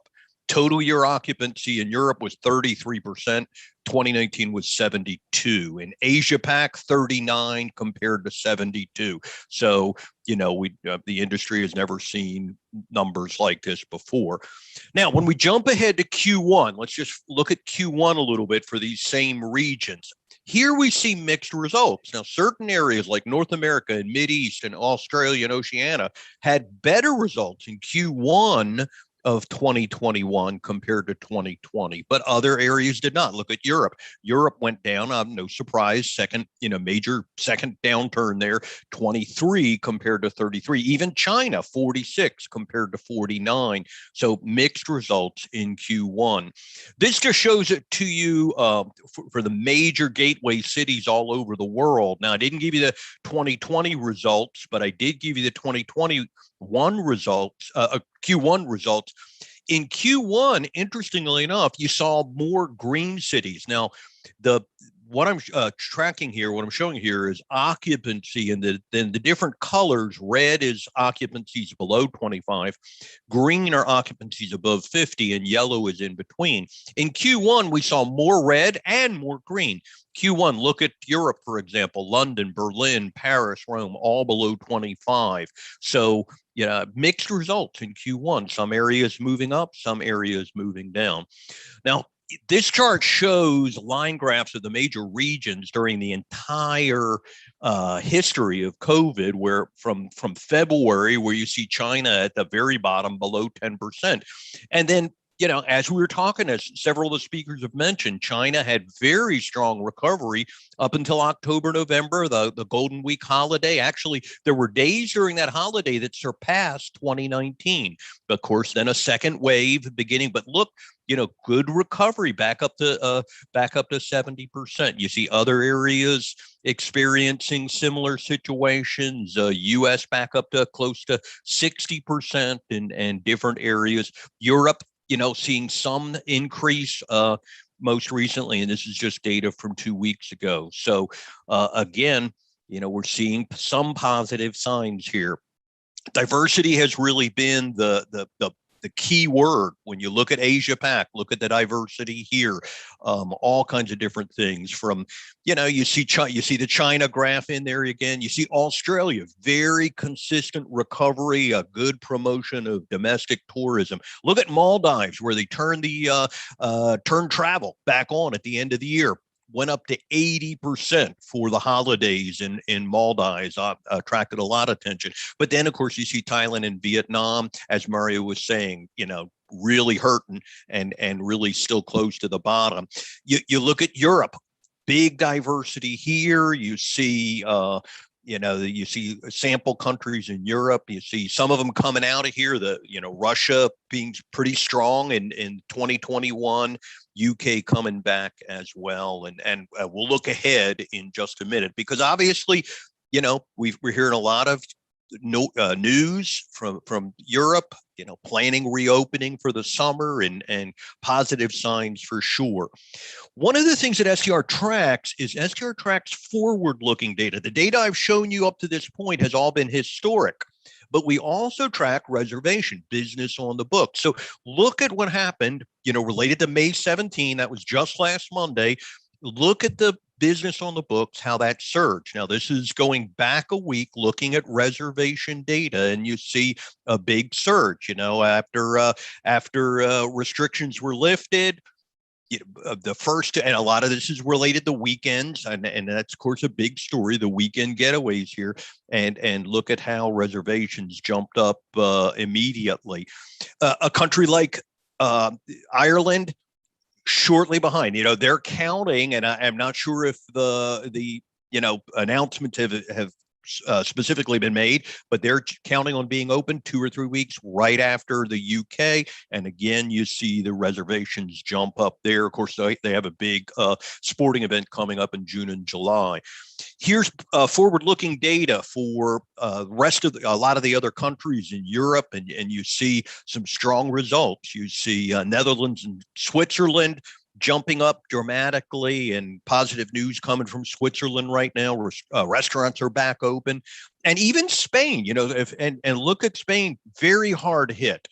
Total year occupancy in Europe was 33%. 2019 was 72. In Asia Pac, 39 compared to 72. So, the industry has never seen numbers like this before. Now, when we jump ahead to Q1, let's just look at Q1 a little bit for these same regions. Here we see mixed results. Now, certain areas like North America and Mideast and Australia and Oceania had better results in Q1 of 2021 compared to 2020, but other areas did not. Look at Europe. Europe went down, no surprise, major second downturn there, 23 compared to 33. Even China, 46 compared to 49. So mixed results in Q1. This just shows it to you for the major gateway cities all over the world. Now, I didn't give you the 2020 results, but I did give you the 2021 results, Q1 results. In Q1, interestingly enough, you saw more green cities. Now, what I'm tracking here, what I'm showing here is occupancy, and then the different colors. Red is occupancies below 25, green are occupancies above 50, and yellow is in between. In Q1, we saw more red and more green. Q1, look at Europe, for example, London, Berlin, Paris, Rome, all below 25. So, mixed results in Q1. Some areas moving up, some areas moving down. Now, this chart shows line graphs of the major regions during the entire history of COVID, where from February, where you see China at the very bottom below 10%. And then, as we were talking, as several of the speakers have mentioned, China had very strong recovery up until October, November, the Golden Week holiday. Actually, there were days during that holiday that surpassed 2019. Of course, then a second wave beginning, but look, good recovery back up to 70%. You see other areas experiencing similar situations. U.S. back up to close to 60% in different areas. Europe, seeing some increase most recently, and this is just data from 2 weeks ago. So again, we're seeing some positive signs here. Diversity has really been the key word. When you look at Asia Pac, look at the diversity here, all kinds of different things from, you see the China graph in there again. You see Australia, very consistent recovery, a good promotion of domestic tourism. Look at Maldives, where they turned travel back on at the end of the year. Went up to 80% for the holidays in Maldives, attracted a lot of attention. But then, of course, you see Thailand and Vietnam, as Mario was saying, really hurting and really still close to the bottom. You look at Europe, big diversity here. You see, you see sample countries in Europe. You see some of them coming out of here. Russia being pretty strong in 2021. UK coming back as well, and we'll look ahead in just a minute, because obviously, we're hearing a lot of news from Europe, planning reopening for the summer and positive signs for sure. One of the things that STR tracks is STR tracks forward-looking data. The data I've shown you up to this point has all been historic, but we also track reservation business on the book. So look at what happened, related to May 17, that was just last Monday. Look at the business on the books, how that surged. Now, this is going back a week, looking at reservation data, and you see a big surge, after restrictions were lifted. The first, and a lot of this is related to weekends, and that's of course a big story, the weekend getaways here, and look at how reservations jumped up immediately. A country like Ireland, shortly behind. They're counting, and I'm not sure if the announcements have specifically been made, but they're counting on being open 2 or 3 weeks right after the UK. And again, you see the reservations jump up there. Of course, they have a big sporting event coming up in June and July. Here's forward-looking data for a lot of the other countries in Europe, and you see some strong results. You see Netherlands and Switzerland jumping up dramatically, and positive news coming from Switzerland right now. Restaurants are back open, and even Spain. And look at Spain, very hard hit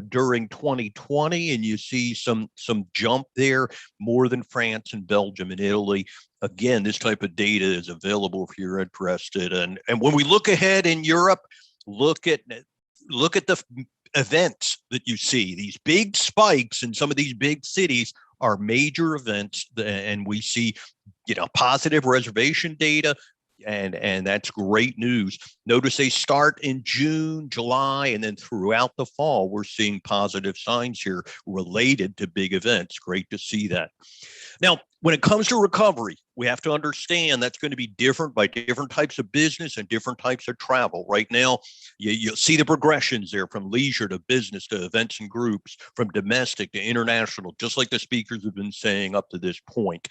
during 2020, and you see some jump there, more than France and Belgium and Italy. Again, this type of data is available if you're interested. And when we look ahead in Europe, look at the events that you see. These big spikes in some of these big cities are major events, and we see positive reservation data, and that's great news. Notice they start in June, July, and then throughout the fall, we're seeing positive signs here related to big events. Great to see that. Now, when it comes to recovery, we have to understand that's going to be different by different types of business and different types of travel. Right now, you'll see the progressions there from leisure to business to events and groups, from domestic to international, just like the speakers have been saying up to this point.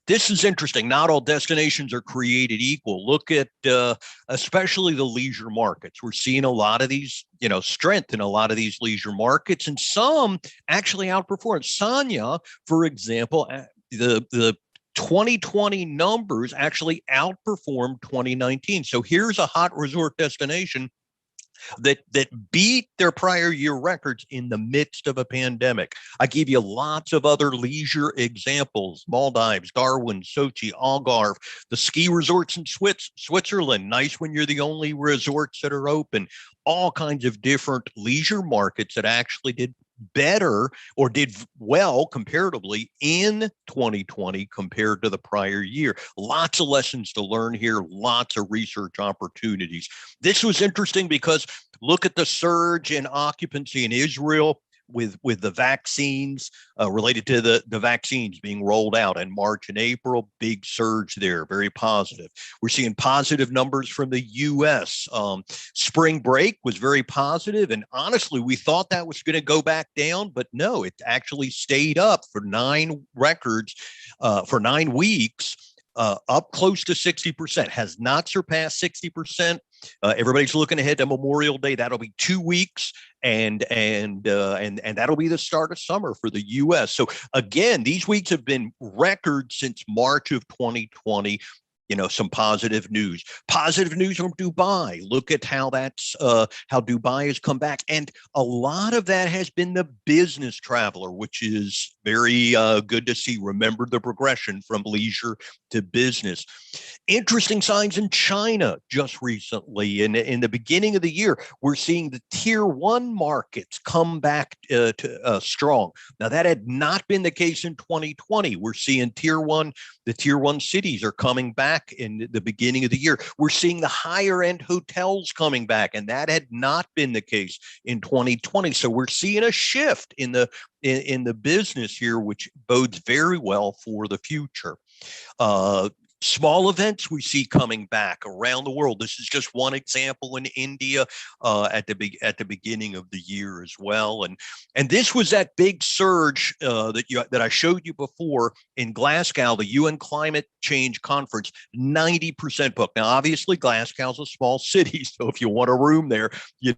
This is interesting. Not all destinations are created equal. Look at especially the leisure markets. We're seeing a lot of these, strength in a lot of these leisure markets, and some actually outperform. Sanya, for example, the 2020 numbers actually outperformed 2019. So here's a hot resort destination that beat their prior year records in the midst of a pandemic. I give you lots of other leisure examples: Maldives, Darwin, Sochi, Algarve, the ski resorts in Switzerland. Nice when you're the only resorts that are open. All kinds of different leisure markets that actually did better or did well comparatively in 2020 compared to the prior year. Lots of lessons to learn here, lots of research opportunities. This was interesting because look at the surge in occupancy in Israel with the vaccines, related to the vaccines being rolled out in March and April. Big surge there, very positive. We're seeing positive numbers from the US. Spring break was very positive, and honestly, we thought that was going to go back down, but no, it actually stayed up for 9 weeks. Up close to 60%, has not surpassed 60%. Everybody's looking ahead to Memorial Day. That'll be 2 weeks, and that'll be the start of summer for the U.S. So again, these weeks have been records since March of 2020. Some positive news. Positive news from Dubai. Look at how how Dubai has come back, and a lot of that has been the business traveler, which is very good to see. Remember the progression from leisure to business. Interesting signs in China just recently. In the beginning of the year, we're seeing the tier 1 markets come back to strong. Now, that had not been the case in 2020. We're seeing the tier 1 cities are coming back. back in the beginning of the year. We're seeing the higher end hotels coming back, and that had not been the case in 2020. So we're seeing a shift in the business here, which bodes very well for the future. Small events we see coming back around the world. This is just one example in India at the beginning of the year as well. And this was that big surge that I showed you before in Glasgow, the UN Climate Change Conference, 90% booked. Now, obviously, Glasgow's a small city, so if you want a room there, you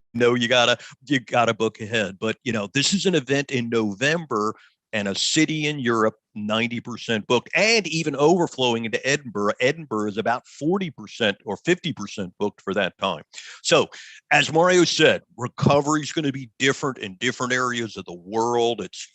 gotta book ahead. But this is an event in November, and a city in Europe, 90% booked, and even overflowing into Edinburgh. Edinburgh is about 40% or 50% booked for that time. So, as Mario said, recovery is going to be different in different areas of the world. It's,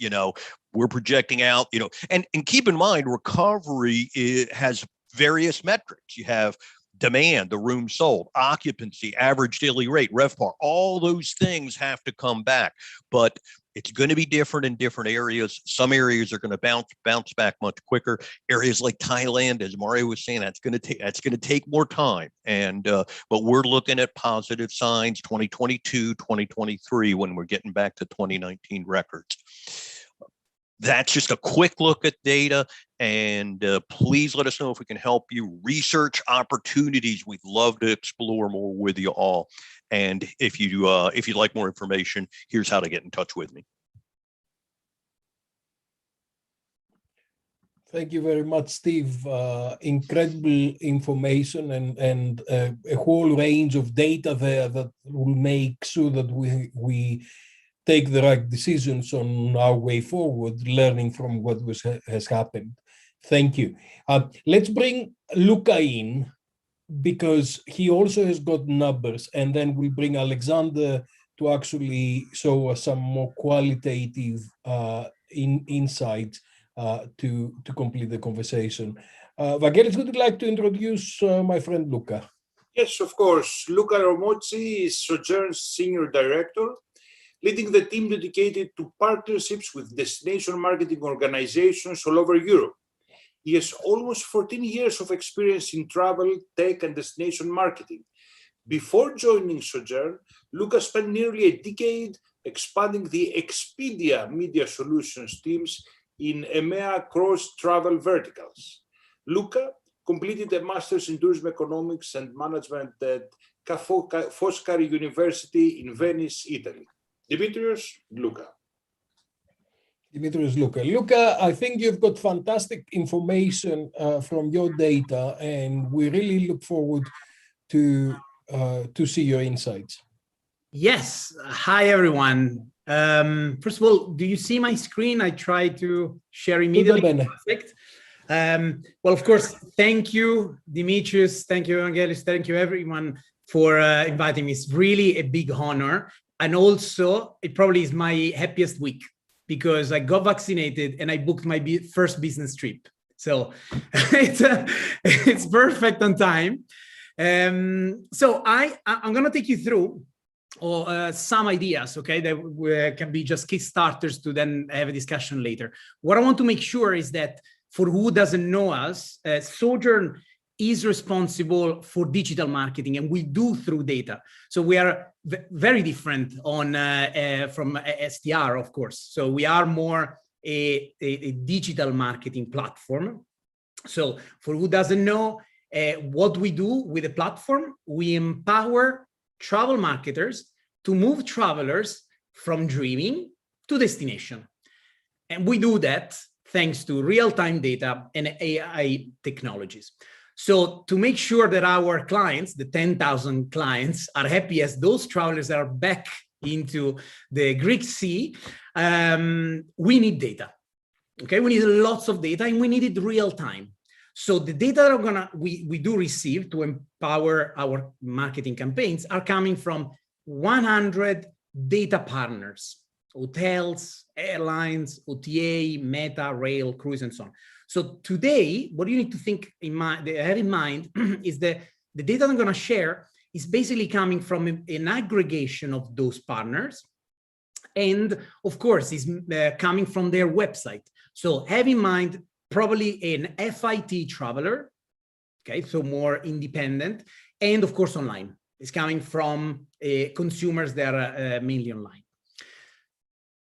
we're projecting out, and keep in mind, recovery has various metrics. You have demand, the room sold, occupancy, average daily rate, RevPAR, all those things have to come back. But it's going to be different in different areas. Some areas are going to bounce back much quicker. Areas like Thailand, as Mario was saying, that's going to take more time. And but we're looking at positive signs, 2022, 2023, when we're getting back to 2019 records. That's just a quick look at data, and please let us know if we can help you research opportunities. We'd love to explore more with you all. And if you'd like more information, here's how to get in touch with me. Thank you very much, Steve. Incredible information and a whole range of data there that will make sure that we take the right decisions on our way forward, learning from what has happened. Thank you. Let's bring Luca in, because he also has got numbers, and then we'll bring Alexander to actually show us some more qualitative insights to complete the conversation. Vangelis, would you like to introduce my friend Luca? Yes, of course. Luca Romozzi is Sojourn's Senior Director, leading the team dedicated to partnerships with destination marketing organizations all over Europe. He has almost 14 years of experience in travel, tech, and destination marketing. Before joining Sojourn, Luca spent nearly a decade expanding the Expedia Media Solutions teams in EMEA cross-travel verticals. Luca completed a master's in tourism economics and management at Ca' Foscari University in Venice, Italy. Dimitrios, Luca. Dimitrios, Luca. Luca, I think you've got fantastic information from your data, and we really look forward to see your insights. Yes. Hi, everyone. First of all, do you see my screen? I try to share immediately. Perfect. Well, of course, thank you, Dimitrios. Thank you, Vangelis. Thank you, everyone, for inviting me. It's really a big honor. And also, it probably is my happiest week, because I got vaccinated and I booked my first business trip. So it's perfect on time. So I'm going to take you through some ideas, okay, that can be just kickstarters to then have a discussion later. What I want to make sure is that, for who doesn't know us, Sojourn is responsible for digital marketing, and we do through data. So we are very different from STR, of course. So we are more a digital marketing platform. So for who doesn't know what we do with the platform, we empower travel marketers to move travelers from dreaming to destination. And we do that thanks to real-time data and AI technologies. So to make sure that our clients, the 10,000 clients, are happy as those travelers are back into the Greek Sea, we need data. Okay, we need lots of data, and we need it real time. So the data that we do receive to empower our marketing campaigns are coming from 100 data partners: hotels, airlines, OTA, Meta, Rail, Cruise, and so on. So today, what you need to have in mind is that the data I'm going to share is basically coming from an aggregation of those partners, and of course, is coming from their website. So have in mind probably an FIT traveler okay, so more independent, and of course online. It's coming from consumers that are mainly online.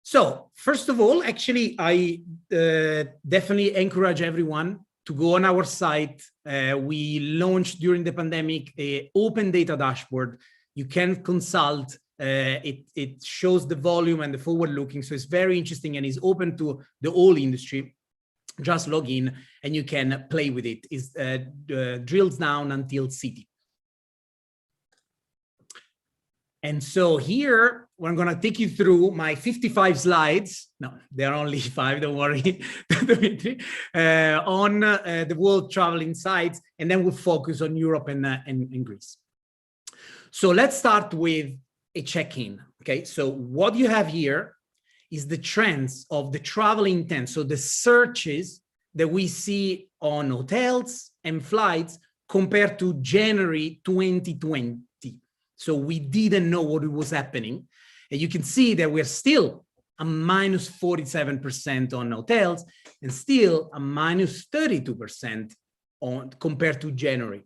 So first of all, actually, I definitely encourage everyone to go on our site. We launched during the pandemic an open data dashboard. You can consult. It shows the volume and the forward looking. So it's very interesting and is open to the whole industry. Just log in and you can play with it. It drills down until city. And so here, I'm going to take you through my 55 slides. No, they're only 5, don't worry, Dimitri, on the world travel insights, and then we'll focus on Europe and Greece. So let's start with a check-in, okay? So what you have here is the trends of the travel intent, so the searches that we see on hotels and flights compared to January 2020. So we didn't know what was happening. And you can see that we're still a minus 47% on hotels and still a minus 32% on compared to January.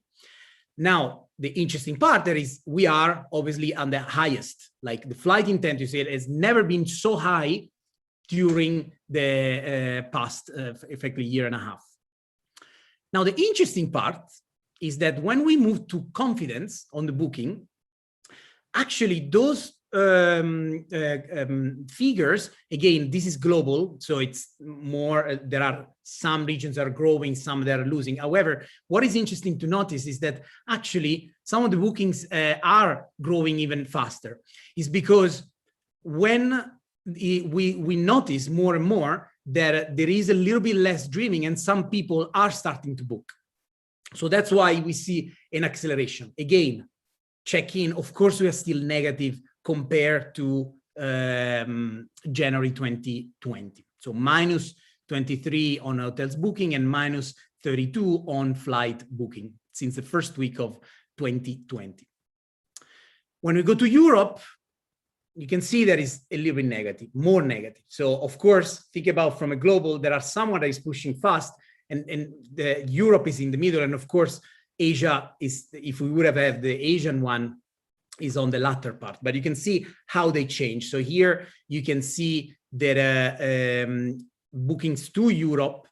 Now, the interesting part there is we are obviously on the highest, like the flight intent, you see, it has never been so high during the past effectively year and a half. Now, the interesting part is that when we move to confidence on the booking, actually those figures, again, this is global, so it's more, there are some regions that are growing, some that are losing. However, what is interesting to notice is that actually some of the bookings are growing even faster. Is because when we notice more and more that there is a little bit less dreaming and some people are starting to book. So that's why we see an acceleration. Again, check-in, of course, we are still negative compared to January 2020. So minus 23 on hotels booking and minus 32 on flight booking since the first week of 2020. When we go to Europe, you can see that is a little bit negative, more negative. So of course, think about from a global, there are someone that is pushing fast and Europe is in the middle. And of course, Asia is, if we would have had the Asian one, is on the latter part, but you can see how they change. So here you can see that bookings to Europe,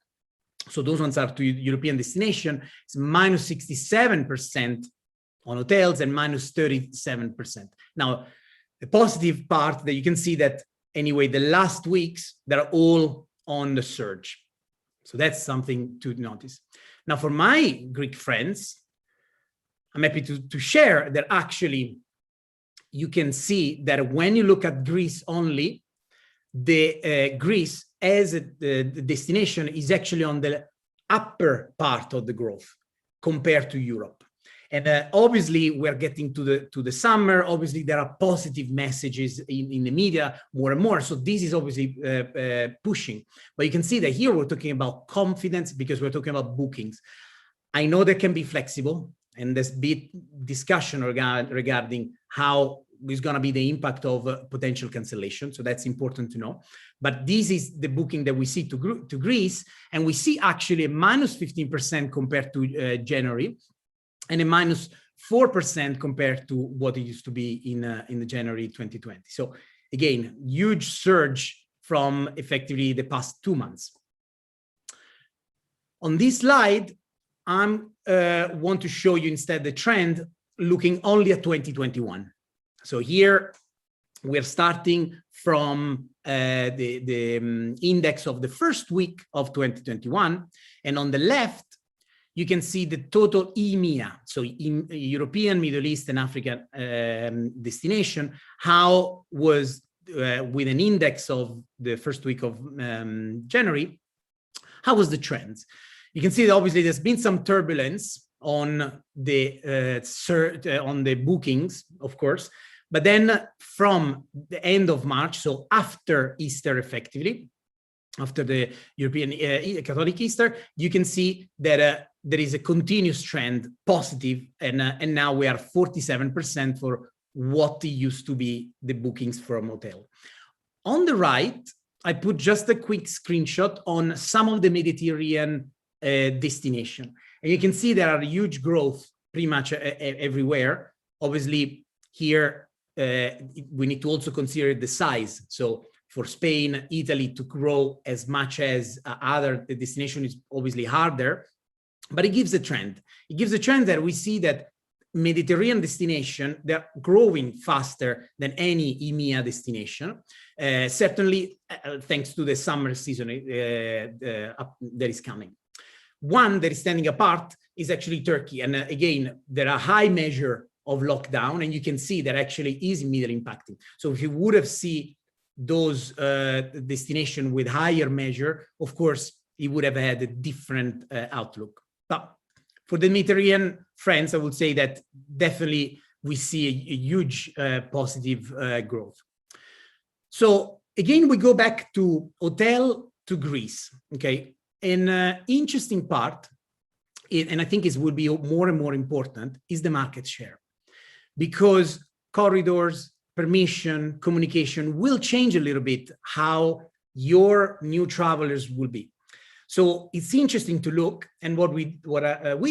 so those ones are to European destination, it's minus 67% on hotels and minus 37%. Now, the positive part that you can see that anyway, the last weeks, they're all on the surge. So that's something to notice. Now, for my Greek friends, I'm happy to share that actually you can see that when you look at Greece only, the Greece as a destination is actually on the upper part of the growth compared to Europe. And obviously we're getting to the summer. Obviously there are positive messages in the media more and more. So this is obviously pushing. But you can see that here we're talking about confidence because we're talking about bookings. I know they can be flexible, and there's big discussion regarding how is going to be the impact of potential cancellation. So that's important to know. But this is the booking that we see to Greece, and we see actually a minus 15% compared to January, and a minus 4% compared to what it used to be in the January 2020. So again, huge surge from effectively the past 2 months. On this slide, I want to show you instead the trend looking only at 2021. So here we're starting from the index of the first week of 2021. And on the left, you can see the total EMEA, so European, Middle East, and African destination, how was with an index of the first week of January, how was the trends? You can see that obviously there's been some turbulence on the bookings, of course, but then from the end of March, so after Easter effectively, after the European Catholic Easter, you can see that there is a continuous trend positive, and now we are 47% for what used to be the bookings from hotel. On the right, I put just a quick screenshot on some of the Mediterranean destination. And you can see there are huge growth pretty much everywhere. Obviously, here we need to also consider the size. So for Spain, Italy to grow as much as other destinations is obviously harder, but it gives a trend. It gives a trend that we see that Mediterranean destination, they're growing faster than any EMEA destination, certainly thanks to the summer season that is coming. One that is standing apart is actually Turkey. And again, there are high measure of lockdown, and you can see that actually is immediately impacting. So if you would have seen those destinations with higher measure, of course, it would have had a different outlook. But for the Mediterranean friends, I would say that definitely we see a huge positive growth. So again, we go back to hotel to Greece, okay? An interesting part, and I think it will be more and more important, is the market share. Because corridors, permission, communication will change a little bit how your new travelers will be. So it's interesting to look, and what we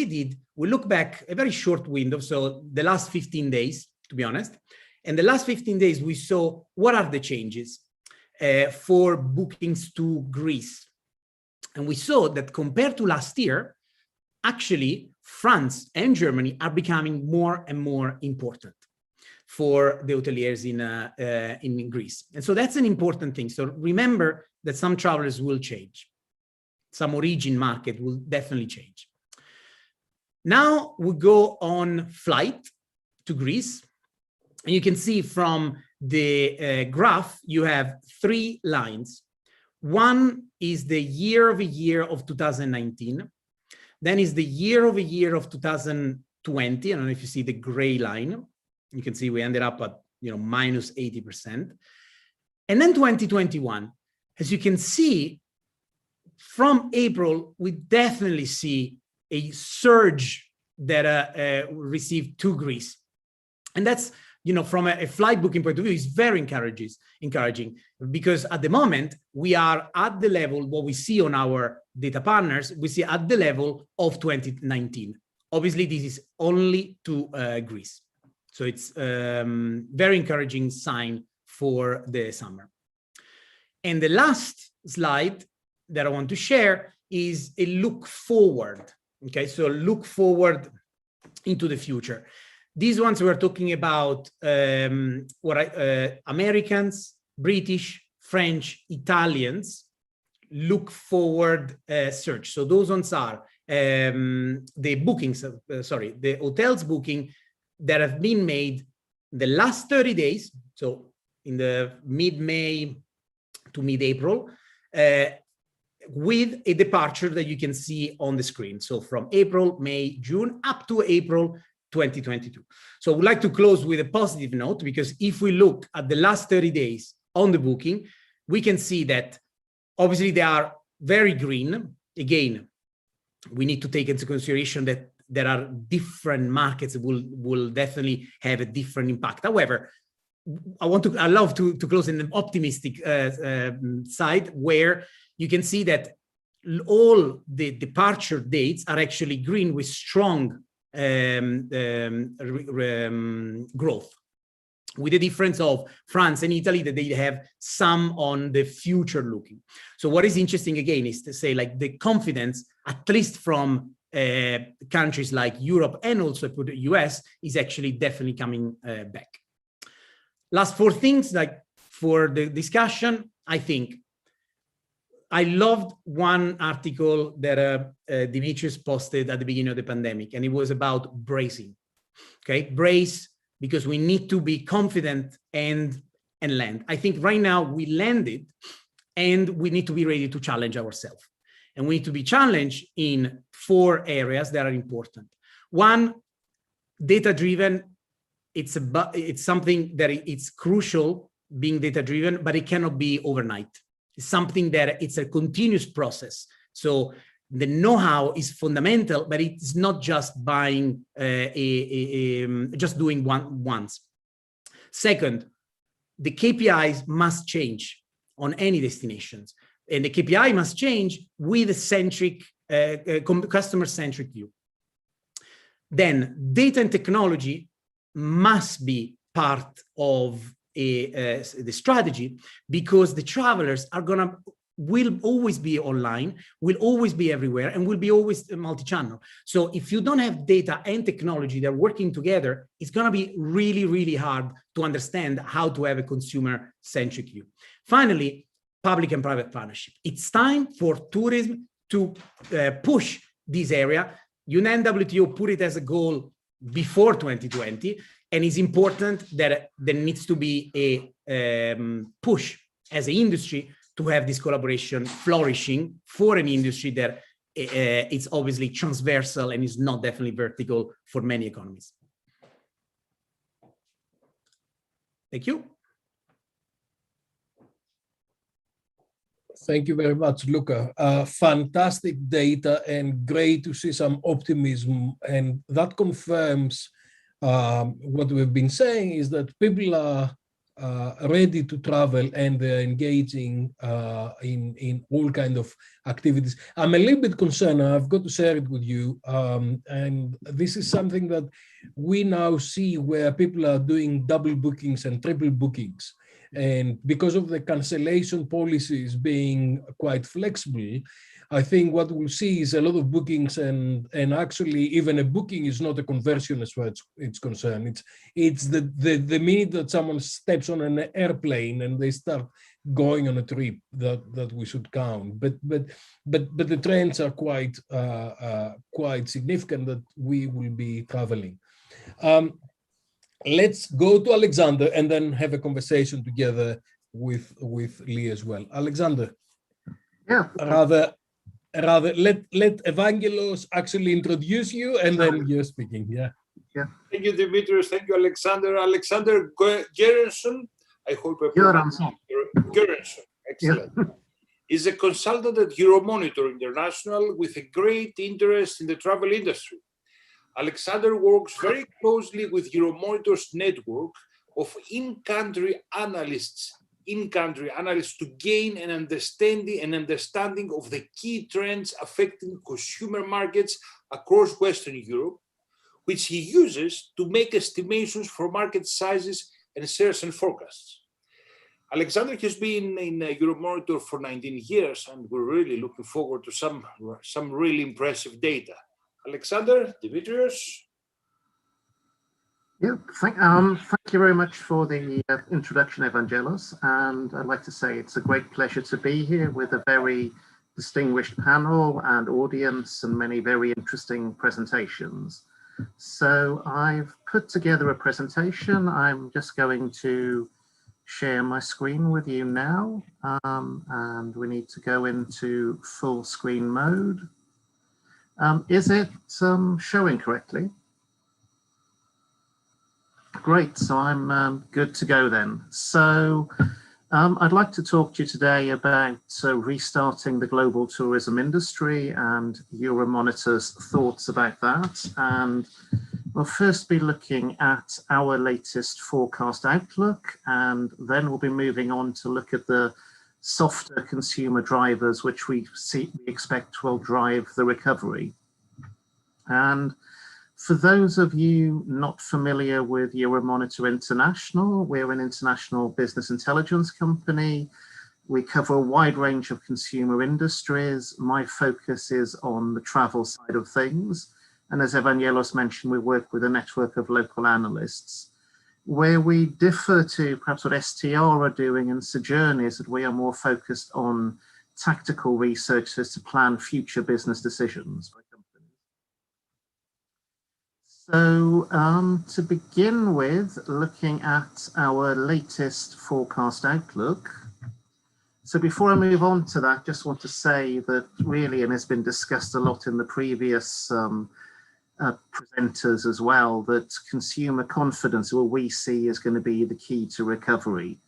did, we look back a very short window, so the last 15 days, to be honest. And the last 15 days, we saw what are the changes for bookings to Greece. And we saw that compared to last year, actually, France and Germany are becoming more and more important for the hoteliers in Greece. And so that's an important thing. So remember that some travelers will change. Some origin market will definitely change. Now we go on flight to Greece. And you can see from the graph, you have 3 lines. One is the year-over-year of 2019. Then is the year-over-year of 2020. I don't know if you see the gray line. You can see we ended up at minus 80%. And then 2021. As you can see, from April, we definitely see a surge that received to Greece. And that's, from a flight booking point of view, is very encouraging, because at the moment, we are at the level, what we see on our data partners, we see at the level of 2019. Obviously, this is only to Greece. So it's very encouraging sign for the summer. And the last slide that I want to share is a look forward. Okay, so look forward into the future. These ones we're talking about Americans, British, French, Italians look forward search. So those ones are the bookings, the hotels booking that have been made the last 30 days. So in the mid-May to mid-April, with a departure that you can see on the screen. So from April, May, June, up to April 2022. So I would like to close with a positive note, because if we look at the last 30 days on the booking, we can see that obviously they are very green. Again, we need to take into consideration that there are different markets that will definitely have a different impact. However, I love to close in an optimistic side, where you can see that all the departure dates are actually green with strong growth, with the difference of France and Italy that they have some on the future looking. So what is interesting again is to say, like, the confidence, at least from countries like Europe and also the US, is actually definitely coming back. Last 4 things, like for the discussion, I think I loved one article that Dimitris posted at the beginning of the pandemic, and it was about bracing. Okay, brace, because we need to be confident and land. I think right now we landed, and we need to be ready to challenge ourselves. And we need to be challenged in 4 areas that are important. One, data-driven. It's something that it's crucial, being data-driven, but it cannot be overnight. It's something that it's a continuous process. So the know-how is fundamental, but it's not just buying, just doing once. Second, the KPIs must change on any destinations. And the KPI must change with a customer-centric view. then data and technology must be part of the strategy, because the travelers will always be online, will always be everywhere, and will be always multi-channel. So if you don't have data and technology that are working together, it's going to be really, really hard to understand how to have a consumer-centric view. Finally, public and private partnership. It's time for tourism to push this area. UNWTO put it as a goal before 2020, and it's important that there needs to be a push as an industry to have this collaboration flourishing for an industry that it's obviously transversal and is not definitely vertical for many economies. Thank you. Thank you very much, Luca. Fantastic data and great to see some optimism. And that confirms what we've been saying, is that people are ready to travel and they're engaging in all kinds of activities. I'm a little bit concerned, I've got to share it with you, and this is something that we now see where people are doing double bookings and triple bookings. And because of the cancellation policies being quite flexible, I think what we'll see is a lot of bookings, and actually even a booking is not a conversion as far as it's concerned. It's the minute that someone steps on an airplane and they start going on a trip that we should count. But the trends are quite significant that we will be traveling. Let's go to Alexander and then have a conversation together with Lee as well. Alexander. Yeah. Rather let Evangelos actually introduce you and then you're speaking. Yeah. Thank you, Dimitrios. Thank you, Alexander. Alexander Gerensson, I hope I pronounced Gerensson. Excellent. Is a consultant at Euromonitor International with a great interest in the travel industry. Alexander works very closely with Euromonitor's network of in-country analysts to gain an understanding of the key trends affecting consumer markets across Western Europe, which he uses to make estimations for market sizes and shares and forecasts. Alexander has been in Euromonitor for 19 years, and we're really looking forward to some really impressive data. Alexander, Dimitrios. Yeah, thank you very much for the introduction, Evangelos. And I'd like to say it's a great pleasure to be here with a very distinguished panel and audience and many very interesting presentations. So I've put together a presentation. I'm just going to share my screen with you now. And we need to go into full screen mode. Is it showing correctly? Great, so I'm good to go then. So I'd like to talk to you today about restarting the global tourism industry and Euromonitor's thoughts about that. And we'll first be looking at our latest forecast outlook, and then we'll be moving on to look at the softer consumer drivers, which we expect will drive the recovery. And for those of you not familiar with Euromonitor International, we're an international business intelligence company. We cover a wide range of consumer industries. My focus is on the travel side of things. And as Evangelos mentioned, we work with a network of local analysts. Where we differ to perhaps what STR are doing and Sojourn is that we are more focused on tactical researchers to plan future business decisions. So to begin with, looking at our latest forecast outlook. So before I move on to that, just want to say that really, and has been discussed a lot in the previous presenters as well, that consumer confidence, what we see is going to be the key to recovery.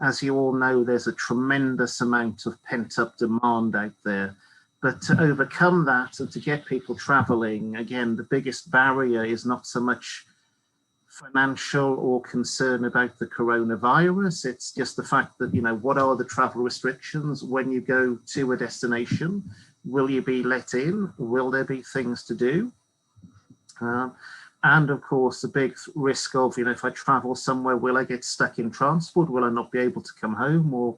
As you all know, there's a tremendous amount of pent-up demand out there. But to overcome that and to get people traveling, again, the biggest barrier is not so much financial or concern about the coronavirus. It's just the fact that, what are the travel restrictions when you go to a destination? Will you be let in? Will there be things to do? And of course, the big risk of, if I travel somewhere, will I get stuck in transport? Will I not be able to come home? Or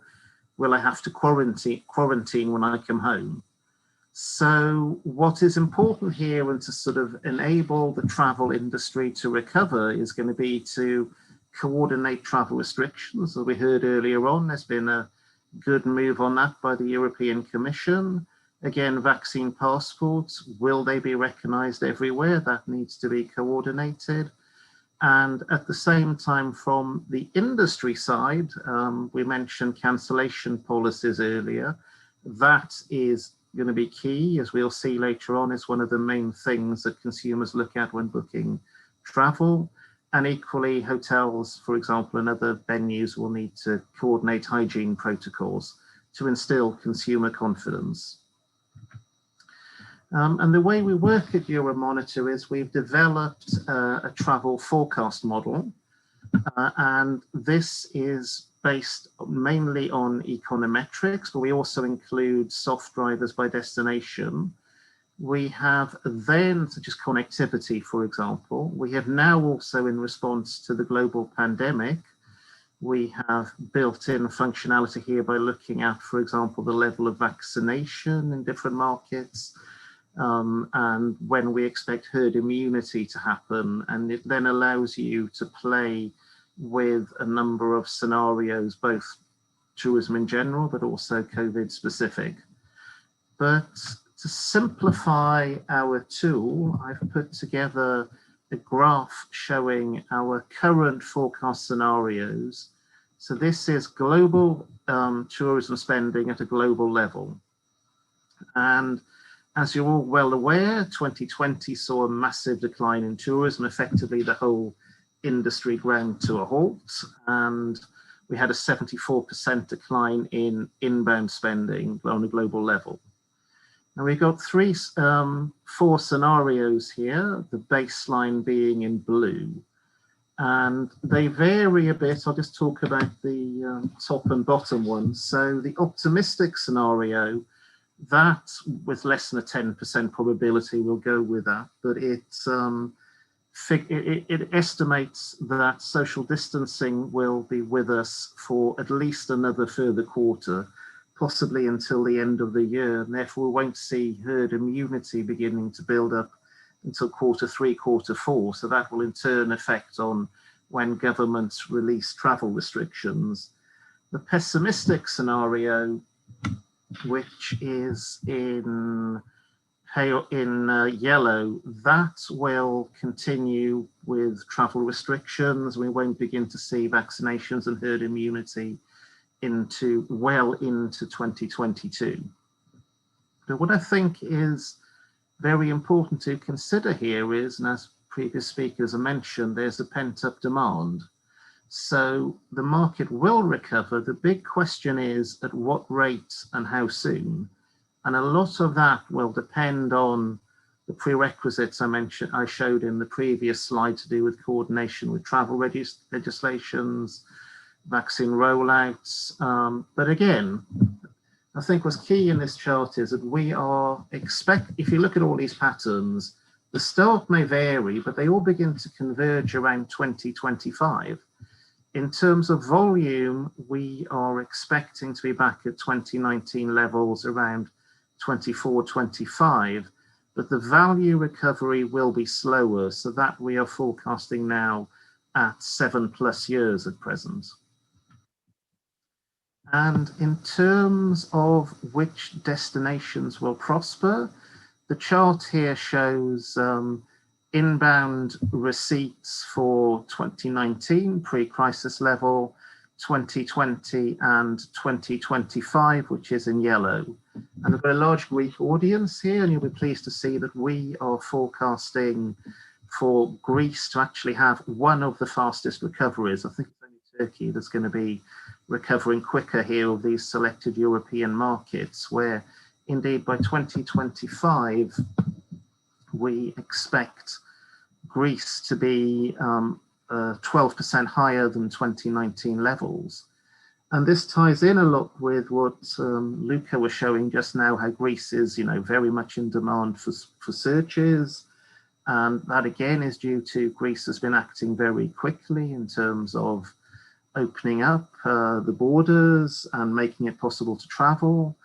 will I have to quarantine when I come home? So what is important here, and to sort of enable the travel industry to recover, is going to be to coordinate travel restrictions. As we heard earlier on, there's been a good move on that by the European Commission. Again, vaccine passports, will they be recognized everywhere? That needs to be coordinated. And at the same time, from the industry side, we mentioned cancellation policies earlier. That is going to be key, as we'll see later on, is one of the main things that consumers look at when booking travel. And equally, hotels, for example, and other venues will need to coordinate hygiene protocols to instill consumer confidence. And the way we work at Euromonitor is we've developed a travel forecast model, and this is based mainly on econometrics, but we also include soft drivers by destination. We have then, such as connectivity, for example, we have now also, in response to the global pandemic, we have built in functionality here by looking at, for example, the level of vaccination in different markets, and when we expect herd immunity to happen. And it then allows you to play with a number of scenarios, both tourism in general, but also COVID specific. But to simplify our tool, I've put together a graph showing our current forecast scenarios. So this is global tourism spending at a global level. And as you're all well aware, 2020 saw a massive decline in tourism. Effectively, the whole industry ground to a halt, and we had a 74% decline in inbound spending on a global level. Now we've got four scenarios here, the baseline being in blue, and they vary a bit. I'll just talk about the top and bottom ones. So the optimistic scenario, that with less than a 10% probability, we'll go with that, but it estimates that social distancing will be with us for at least another further quarter, possibly until the end of the year, and therefore we won't see herd immunity beginning to build up until Q3, Q4. So that will in turn affect on when governments release travel restrictions. The pessimistic scenario, which is in yellow, that will continue with travel restrictions. We won't begin to see vaccinations and herd immunity well into 2022. But what I think is very important to consider here is, and as previous speakers have mentioned, there's a pent-up demand. So the market will recover. The big question is at what rate and how soon? And a lot of that will depend on the prerequisites I showed in the previous slide to do with coordination with travel legislations, vaccine rollouts. But again, I think what's key in this chart is that if you look at all these patterns, the start may vary, but they all begin to converge around 2025. In terms of volume, we are expecting to be back at 2019 levels around 24, 25, but the value recovery will be slower, so that we are forecasting now at 7+ years at present. And in terms of which destinations will prosper, the chart here shows inbound receipts for 2019, pre-crisis level, 2020 and 2025, which is in yellow. And I've got a large Greek audience here, and you'll be pleased to see that we are forecasting for Greece to actually have one of the fastest recoveries. I think it's only Turkey that's going to be recovering quicker here of these selected European markets, where indeed by 2025, we expect Greece to be 12% higher than 2019 levels. And this ties in a lot with what Luca was showing just now, how Greece is, very much in demand for searches. And that again is due to Greece has been acting very quickly in terms of opening up the borders and making it possible to travel.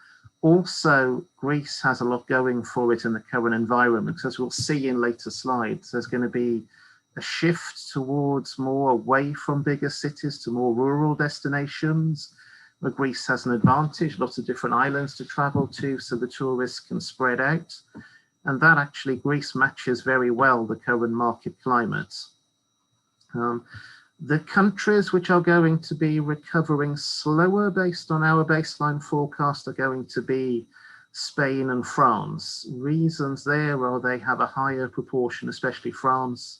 Also, Greece has a lot going for it in the current environment. As we'll see in later slides, there's going to be a shift towards more away from bigger cities to more rural destinations, where Greece has an advantage, lots of different islands to travel to, so the tourists can spread out. And that actually, Greece matches very well the current market climate. The countries which are going to be recovering slower based on our baseline forecast are going to be Spain and France. Reasons there are they have a higher proportion, especially France,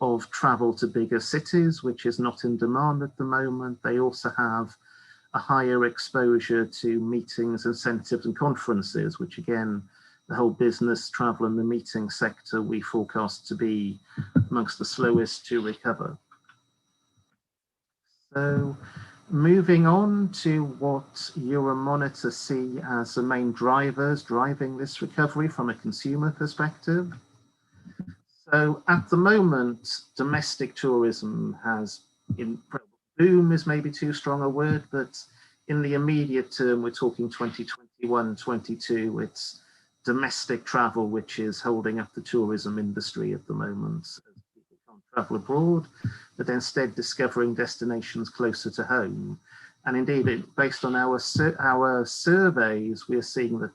of travel to bigger cities, which is not in demand at the moment. They also have a higher exposure to meetings, incentives and conferences, which again, the whole business, travel and the meeting sector we forecast to be amongst the slowest to recover. So moving on to what Euromonitor see as the main drivers driving this recovery from a consumer perspective. So at the moment, domestic tourism has, boom is maybe too strong a word, but in the immediate term, we're talking 2021, 22, it's domestic travel which is holding up the tourism industry at the moment. People can't travel abroad, but instead discovering destinations closer to home. And indeed, based on our surveys, we are seeing that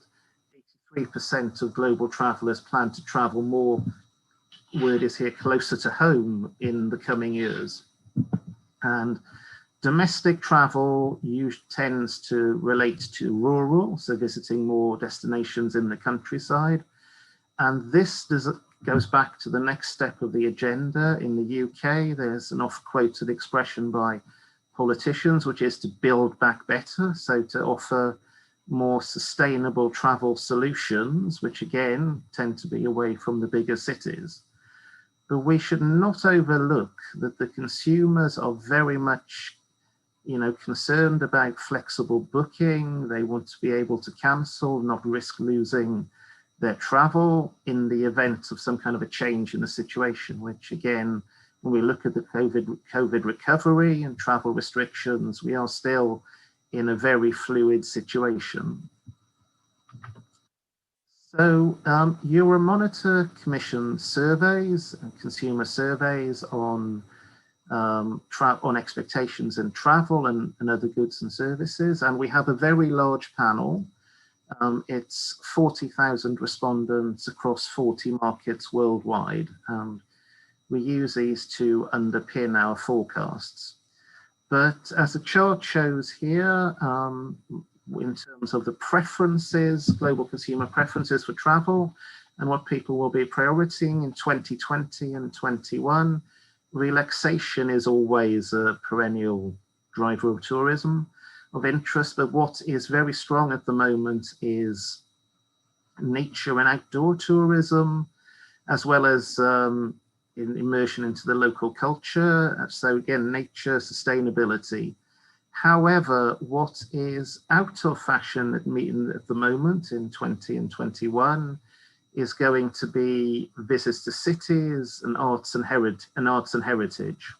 83% of global travelers plan to travel more, word is here, closer to home in the coming years. And domestic travel tends to relate to rural, so visiting more destinations in the countryside. And this goes back to the next step of the agenda. In the UK, there's an oft-quoted expression by politicians, which is to build back better, so to offer more sustainable travel solutions, which again tend to be away from the bigger cities. But we should not overlook that the consumers are very much concerned about flexible booking. They want to be able to cancel, not risk losing their travel in the event of some kind of a change in the situation, which again, when we look at the COVID recovery and travel restrictions, we are still in a very fluid situation. So Euromonitor commissioned surveys and consumer surveys on expectations in travel and other goods and services. And we have a very large panel. It's 40,000 respondents across 40 markets worldwide. We use these to underpin our forecasts. But as the chart shows here, in terms of the preferences, global consumer preferences for travel and what people will be prioritizing in 2020 and 21, relaxation is always a perennial driver of tourism of interest, but what is very strong at the moment is nature and outdoor tourism, as well as immersion into the local culture. So again, nature, sustainability. However, what is out of fashion at the moment in 20 and 21 is going to be visits to cities and arts and heritage.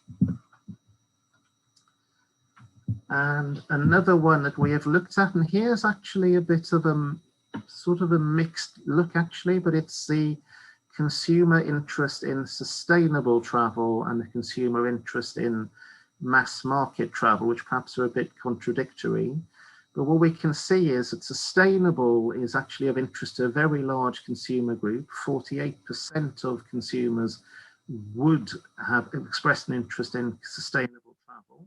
And another one that we have looked at, and here's actually a bit of a sort of a mixed look actually, but it's the consumer interest in sustainable travel and the consumer interest in mass market travel, which perhaps are a bit contradictory. But what we can see is that sustainable is actually of interest to a very large consumer group. 48% of consumers would have expressed an interest in sustainable travel.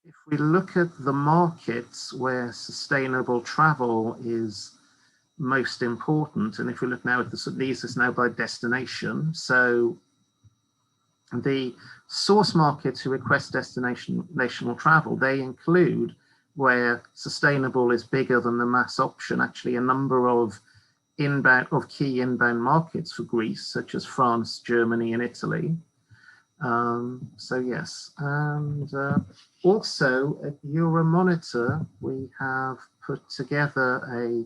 If we look at the markets where sustainable travel is most important, and if we look now at these is now by destination. So the source markets who request national travel, they include where sustainable is bigger than the mass option, actually a number of key inbound markets for Greece, such as France, Germany, and Italy. So yes, and also at Euromonitor, we have put together a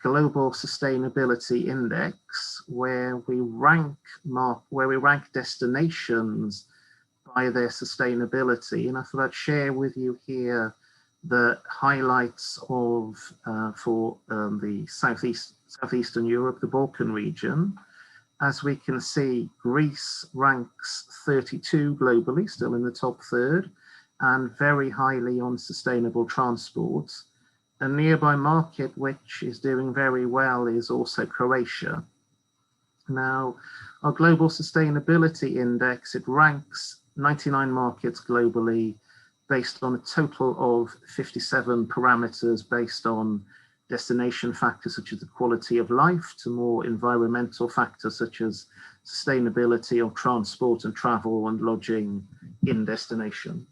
Global Sustainability Index, where we rank destinations by their sustainability. And I thought I'd share with you here the highlights of for the Southeastern Europe, the Balkan region. As we can see, Greece ranks 32 globally, still in the top third, and very highly on sustainable transport. A nearby market which is doing very well is also Croatia. Now, our Global Sustainability Index, it ranks 99 markets globally based on a total of 57 parameters based on destination factors such as the quality of life to more environmental factors such as sustainability of transport and travel and lodging in destination.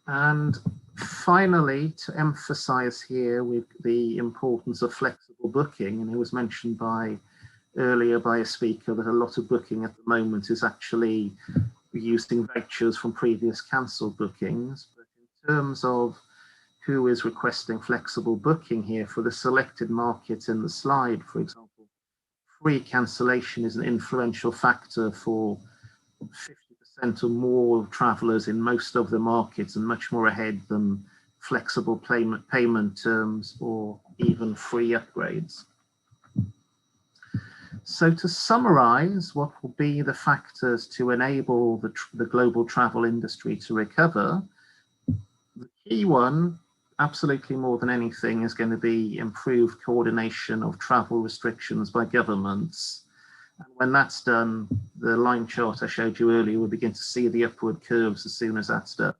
And finally, to emphasize here with the importance of flexible booking, and it was mentioned earlier by a speaker that a lot of booking at the moment is actually using vouchers from previous cancelled bookings. But in terms of who is requesting flexible booking here for the selected markets in the slide, for example, free cancellation is an influential factor for 50% or more of travelers in most of the markets and much more ahead than flexible payment terms or even free upgrades. So to summarize what will be the factors to enable the global travel industry to recover, the key one, absolutely more than anything, is going to be improved coordination of travel restrictions by governments. And when that's done, the line chart I showed you earlier, we'll begin to see the upward curves as soon as that's done.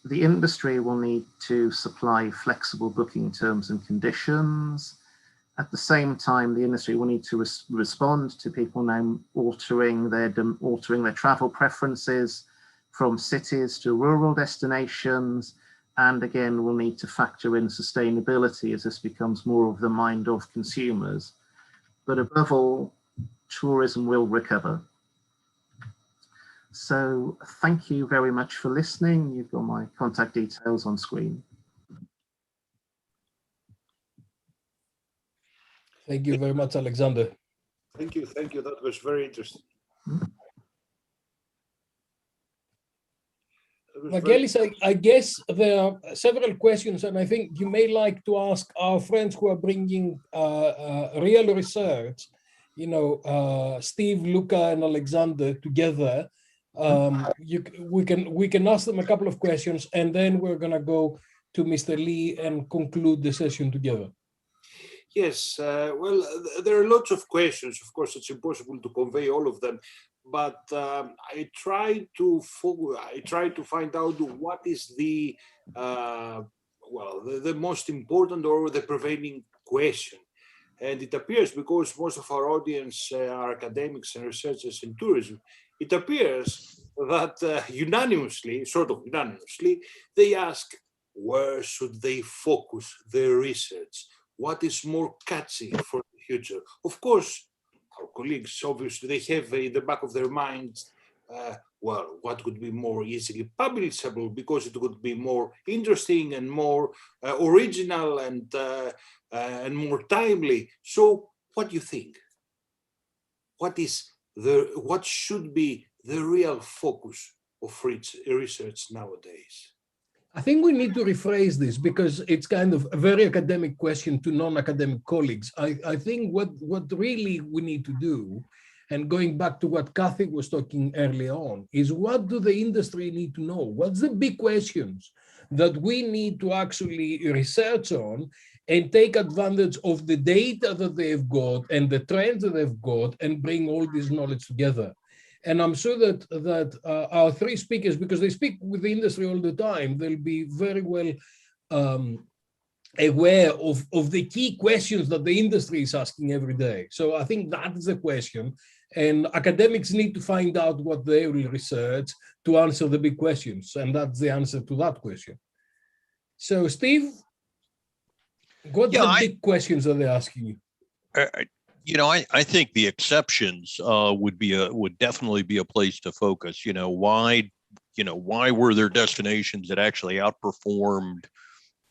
The industry will need to supply flexible booking terms and conditions. At the same time, the industry will need to respond to people now altering their travel preferences from cities to rural destinations. And again, we'll need to factor in sustainability as this becomes more of the mind of consumers. But above all, tourism will recover. So thank you very much for listening. You've got my contact details on screen. Thank you very much, Alexander. Thank you. That was very interesting. Michaelis, I guess there are several questions, and I think you may like to ask our friends who are bringing real research, Steve, Luca, and Alexander together. We can ask them a couple of questions, and then we're going to go to Mr. Lee and conclude the session together. Yes, well, there are lots of questions. Of course, it's impossible to convey all of them. But I try to find out what is the most important or the prevailing question. And it appears, because most of our audience are academics and researchers in tourism, it appears that unanimously, they ask, where should they focus their research? What is more catchy for the future? Of course, our colleagues, obviously, they have in the back of their minds, what could be more easily publishable, because it would be more interesting and more original and more timely. So what do you think? What should be the real focus of research nowadays? I think we need to rephrase this, because it's kind of a very academic question to non-academic colleagues. I think what really we need to do, and going back to what Kathy was talking earlier on, is what do the industry need to know? What's the big questions that we need to actually research on and take advantage of the data that they've got and the trends that they've got and bring all this knowledge together? And I'm sure that our three speakers, because they speak with the industry all the time, they'll be very well aware of the key questions that the industry is asking every day. So I think that is the question. And academics need to find out what they will research to answer the big questions. And that's the answer to that question. So Steve, what are the big questions that they're asking you? I think the exceptions would definitely be a place to focus. Why were there destinations that actually outperformed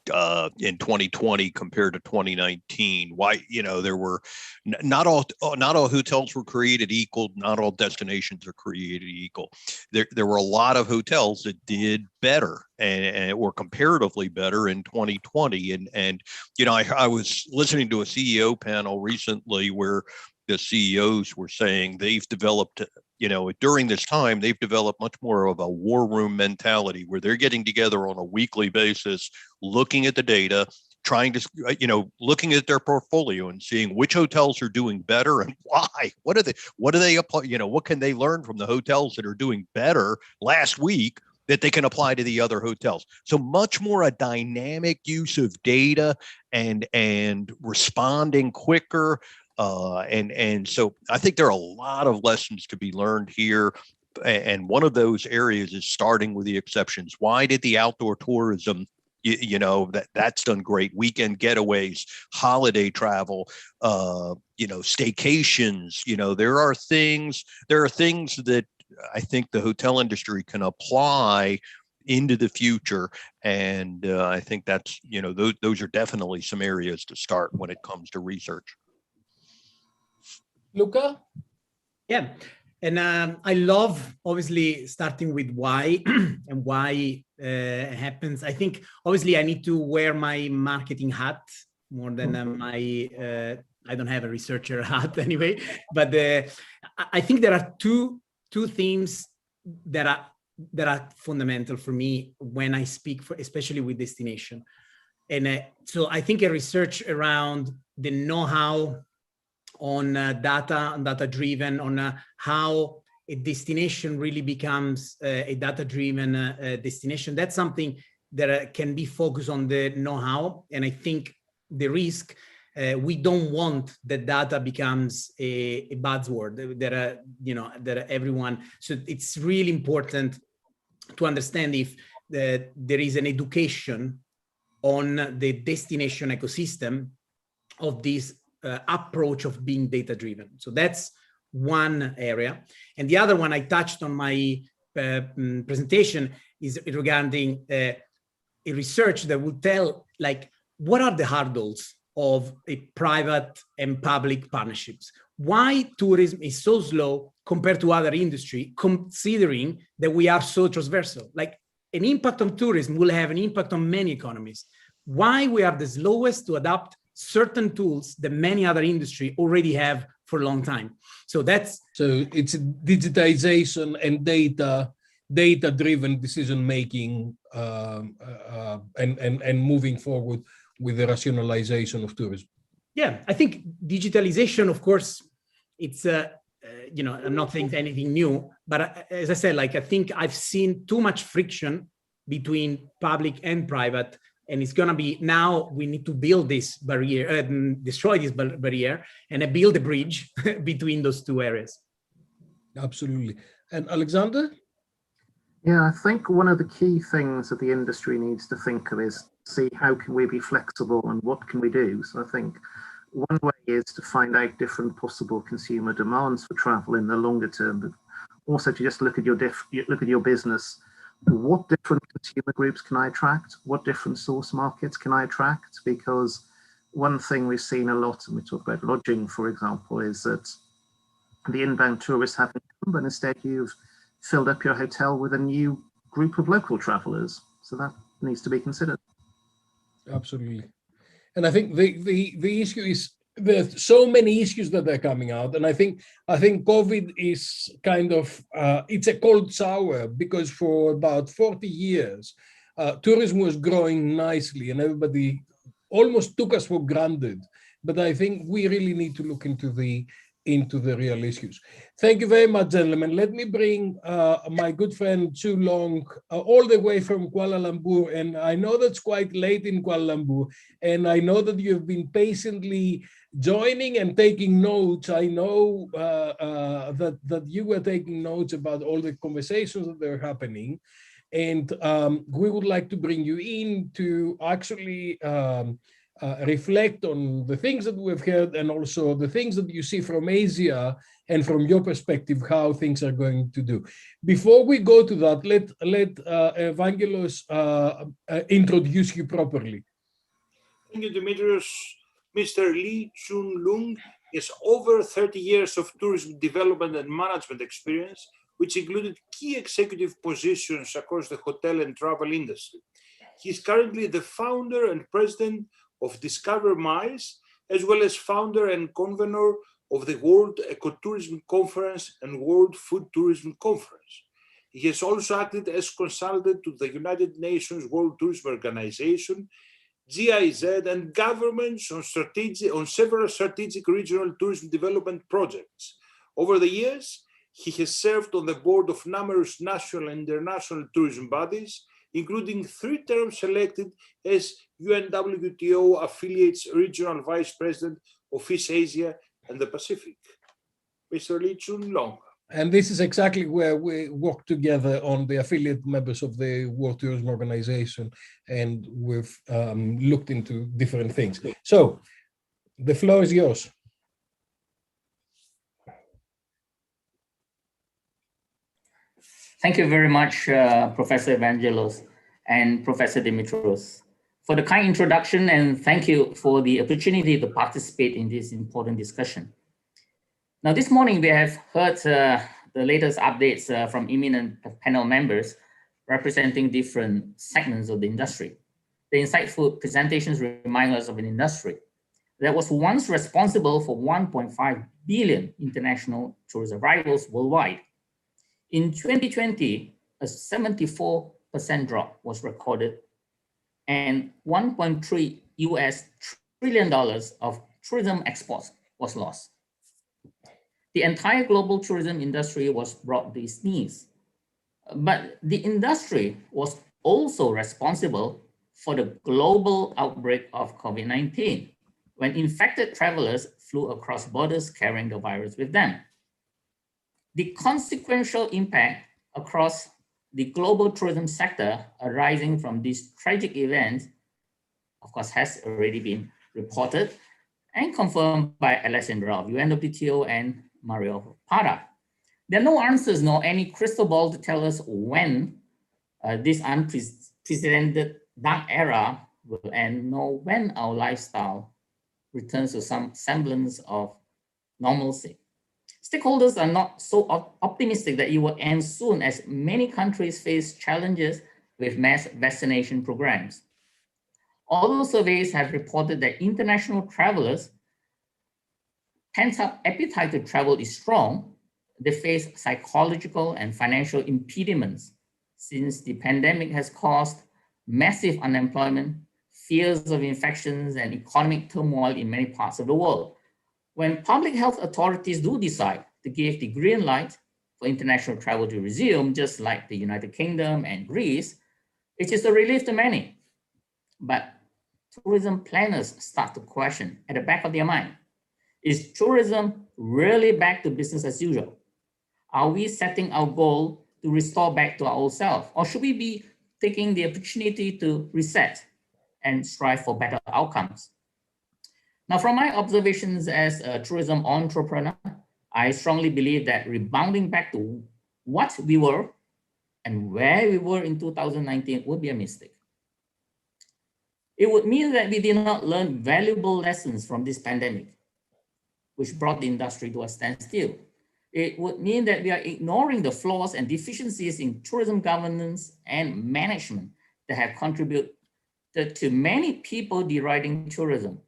in 2020 compared to 2019. Why, there were not all hotels were created equal. Not all destinations are created equal. There were a lot of hotels that did better and were comparatively better in 2020. And I was listening to a CEO panel recently where the CEOs were saying they've developed, during this time, they've developed much more of a war room mentality where they're getting together on a weekly basis, looking at the data, trying to, looking at their portfolio and seeing which hotels are doing better and why. What can they learn from the hotels that are doing better last week that they can apply to the other hotels? So much more a dynamic use of data and responding quicker. And so I think there are a lot of lessons to be learned here. And one of those areas is starting with the exceptions. Why did the outdoor tourism, that's done great? Weekend getaways, holiday travel, staycations, there are things that I think the hotel industry can apply into the future. And I think that's, those are definitely some areas to start when it comes to research. Luca? Yeah. And I love, obviously, starting with why and why it happens. I think, obviously, I need to wear my marketing hat more than I don't have a researcher hat anyway. But I think there are two themes that are fundamental for me when I speak, especially with destination. And so I think a research around the know-how on data-driven, on how a destination really becomes a data-driven destination. That's something that can be focused on the know-how. And I think the risk, we don't want that data becomes a buzzword that everyone. So it's really important to understand if there is an education on the destination ecosystem of this approach of being data-driven. So that's one area. And the other one I touched on my presentation is regarding a research that will tell, what are the hurdles of a private and public partnerships? Why tourism is so slow compared to other industry, considering that we are so transversal? An impact on tourism will have an impact on many economies. Why we are the slowest to adopt certain tools that many other industry already have for a long time. So it's digitization and data-driven decision-making and moving forward with the rationalization of tourism. Yeah, I think digitalization, of course, it's, I'm not saying anything new, but as I said, I think I've seen too much friction between public and private. And it's going to be, now we need to build this barrier, destroy this barrier, and build a bridge between those two areas. Absolutely. And Alexander? Yeah, I think one of the key things that the industry needs to think of is see how can we be flexible and what can we do. So I think one way is to find out different possible consumer demands for travel in the longer term, but also to just look at your business. What different consumer groups can I attract? What different source markets can I attract? Because one thing we've seen a lot, and we talk about lodging, for example, is that the inbound tourists haven't come, but instead you've filled up your hotel with a new group of local travelers. So that needs to be considered. Absolutely. And I think the issue is there's so many issues that are coming out, and I think COVID is kind of it's a cold shower, because for about 40 years tourism was growing nicely and everybody almost took us for granted. But I think we really need to look into the real issues. Thank you very much, gentlemen. Let me bring my good friend Chu Long all the way from Kuala Lumpur. And I know that's quite late in Kuala Lumpur, and I know that you've been patiently joining and taking notes. I know that you were taking notes about all the conversations that are happening. And we would like to bring you in to actually reflect on the things that we've heard, and also the things that you see from Asia and from your perspective, how things are going to do. Before we go to that, let Evangelos introduce you properly. Thank you, Dimitrios. Mr. Lee Chun-lung has over 30 years of tourism development and management experience, which included key executive positions across the hotel and travel industry. He is currently the founder and president of Discover Miles, as well as founder and convener of the World Ecotourism Conference and World Food Tourism Conference. He has also acted as consultant to the United Nations World Tourism Organization, GIZ, and governments on several strategic regional tourism development projects. Over the years, he has served on the board of numerous national and international tourism bodies, including 3 terms elected as UNWTO affiliates regional vice president of East Asia and the Pacific. Mr. Lee Chun-lung. And this is exactly where we work together on the affiliate members of the World Tourism Organization, and we've looked into different things. So the floor is yours. Thank you very much, Professor Evangelos and Professor Dimitrios, for the kind introduction, and thank you for the opportunity to participate in this important discussion. Now, this morning we have heard the latest updates from eminent panel members representing different segments of the industry. The insightful presentations remind us of an industry that was once responsible for 1.5 billion international tourist arrivals worldwide. In 2020, a 74% drop was recorded, and $1.3 trillion of tourism exports was lost. The entire global tourism industry was brought to its knees. But the industry was also responsible for the global outbreak of COVID-19, when infected travelers flew across borders carrying the virus with them. The consequential impact across the global tourism sector arising from these tragic events, of course, has already been reported and confirmed by Alessandra of UNWTO and Mario Parra. There are no answers nor any crystal ball to tell us when this unprecedented dark era will end, nor when our lifestyle returns to some semblance of normalcy. Stakeholders are not so optimistic that it will end soon, as many countries face challenges with mass vaccination programs. Although surveys have reported that international travelers' pent-up appetite to travel is strong, they face psychological and financial impediments since the pandemic has caused massive unemployment, fears of infections, and economic turmoil in many parts of the world. When public health authorities do decide to give the green light for international travel to resume, just like the United Kingdom and Greece, it is a relief to many. But tourism planners start to question at the back of their mind, is tourism really back to business as usual? Are we setting our goal to restore back to our old self? Or should we be taking the opportunity to reset and strive for better outcomes? Now, from my observations as a tourism entrepreneur, I strongly believe that rebounding back to what we were and where we were in 2019 would be a mistake. It would mean that we did not learn valuable lessons from this pandemic, which brought the industry to a standstill. It would mean that we are ignoring the flaws and deficiencies in tourism governance and management that have contributed to many people deriding tourism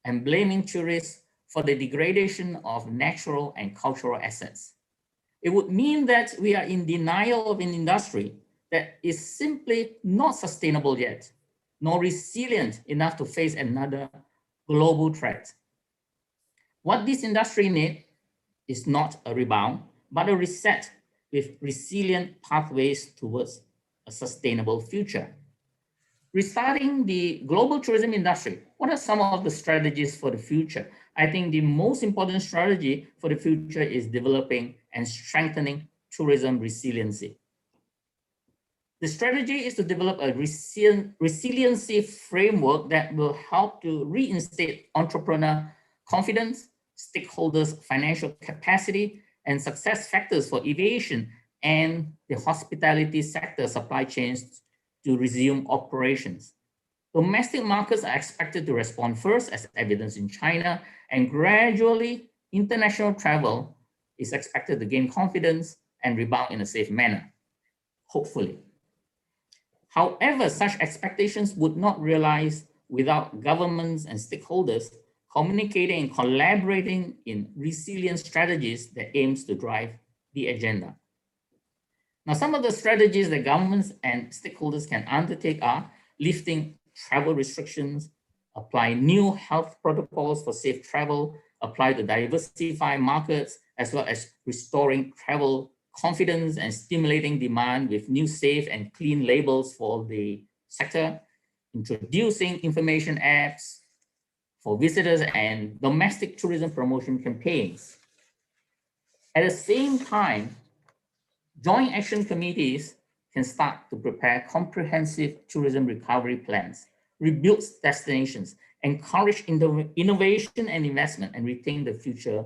and blaming tourists for the degradation of natural and cultural assets. It would mean that we are in denial of an industry that is simply not sustainable yet, nor resilient enough to face another global threat. What this industry needs is not a rebound, but a reset with resilient pathways towards a sustainable future. Restarting the global tourism industry, what are some of the strategies for the future? I think the most important strategy for the future is developing and strengthening tourism resiliency. The strategy is to develop a resiliency framework that will help to reinstate entrepreneur confidence, stakeholders' financial capacity, and success factors for aviation and the hospitality sector supply chains to resume operations. Domestic markets are expected to respond first, as evidenced in China, and gradually international travel is expected to gain confidence and rebound in a safe manner, hopefully. However, such expectations would not realize without governments and stakeholders communicating and collaborating in resilient strategies that aims to drive the agenda. Now, some of the strategies that governments and stakeholders can undertake are lifting travel restrictions, apply new health protocols for safe travel, apply to diversify markets, as well as restoring travel confidence and stimulating demand with new safe and clean labels for the sector, introducing information apps for visitors and domestic tourism promotion campaigns. At the same time, joint action committees can start to prepare comprehensive tourism recovery plans, rebuild destinations, encourage innovation and investment, and retain the future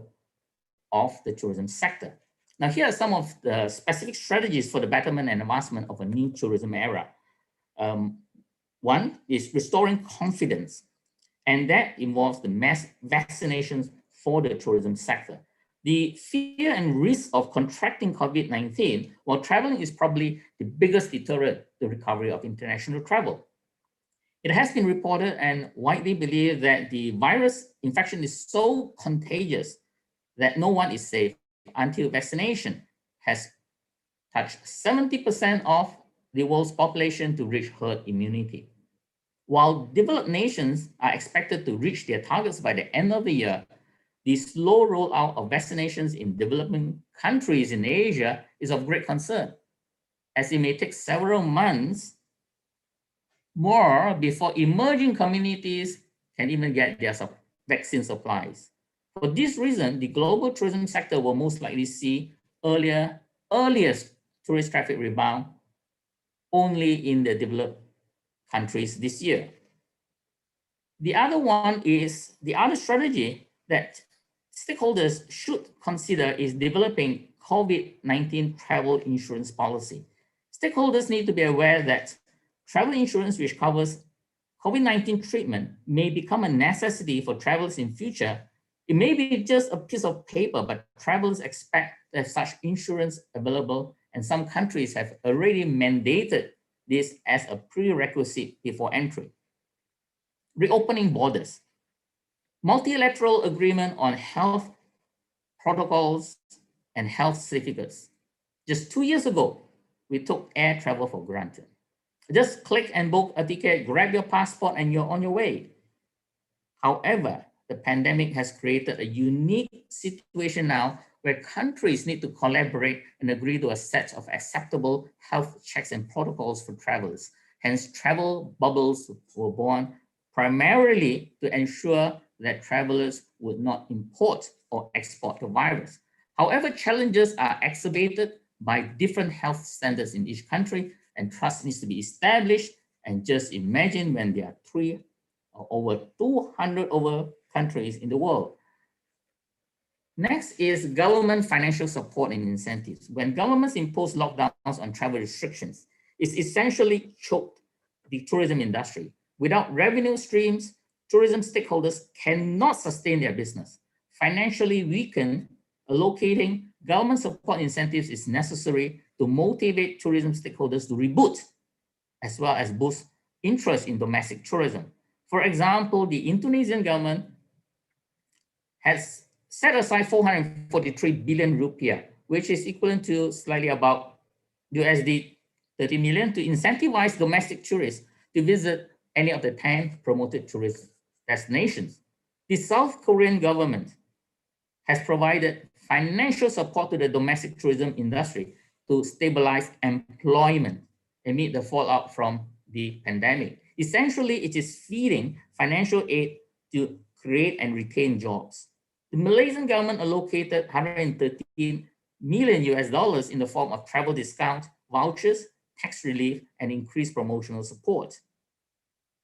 of the tourism sector. Now, here are some of the specific strategies for the betterment and advancement of a new tourism era. One is restoring confidence, and that involves the mass vaccinations for the tourism sector. The fear and risk of contracting COVID-19 while traveling is probably the biggest deterrent to recovery of international travel. It has been reported and widely believed that the virus infection is so contagious that no one is safe until vaccination has touched 70% of the world's population to reach herd immunity. While developed nations are expected to reach their targets by the end of the year, the slow rollout of vaccinations in developing countries in Asia is of great concern, as it may take several months more before emerging communities can even get their vaccine supplies. For this reason, the global tourism sector will most likely see earliest tourist traffic rebound only in the developed countries this year. The other strategy that stakeholders should consider is developing COVID-19 travel insurance policy. Stakeholders need to be aware that travel insurance, which covers COVID-19 treatment, may become a necessity for travelers in future. It may be just a piece of paper, but travelers expect to have such insurance available, and some countries have already mandated this as a prerequisite before entry. Reopening borders. Multilateral agreement on health protocols and health certificates. Just 2 years ago, we took air travel for granted. Just click and book a ticket, grab your passport, and you're on your way. However, the pandemic has created a unique situation now where countries need to collaborate and agree to a set of acceptable health checks and protocols for travelers. Hence, travel bubbles were born primarily to ensure that travelers would not import or export the virus. However, challenges are exacerbated by different health standards in each country, and trust needs to be established. And just imagine when there are 3 or over 200 countries in the world. Next is government financial support and incentives. When governments impose lockdowns on travel restrictions, it's essentially choked the tourism industry. Without revenue streams, tourism stakeholders cannot sustain their business. Financially weakened, allocating government support incentives is necessary to motivate tourism stakeholders to reboot, as well as boost interest in domestic tourism. For example, the Indonesian government has set aside 443 billion rupiah, which is equivalent to slightly about USD 30 million, to incentivize domestic tourists to visit any of the 10 promoted tourist destinations. The South Korean government has provided financial support to the domestic tourism industry to stabilize employment amid the fallout from the pandemic. Essentially, it is feeding financial aid to create and retain jobs. The Malaysian government allocated 113 million US dollars in the form of travel discount, vouchers, tax relief, and increased promotional support.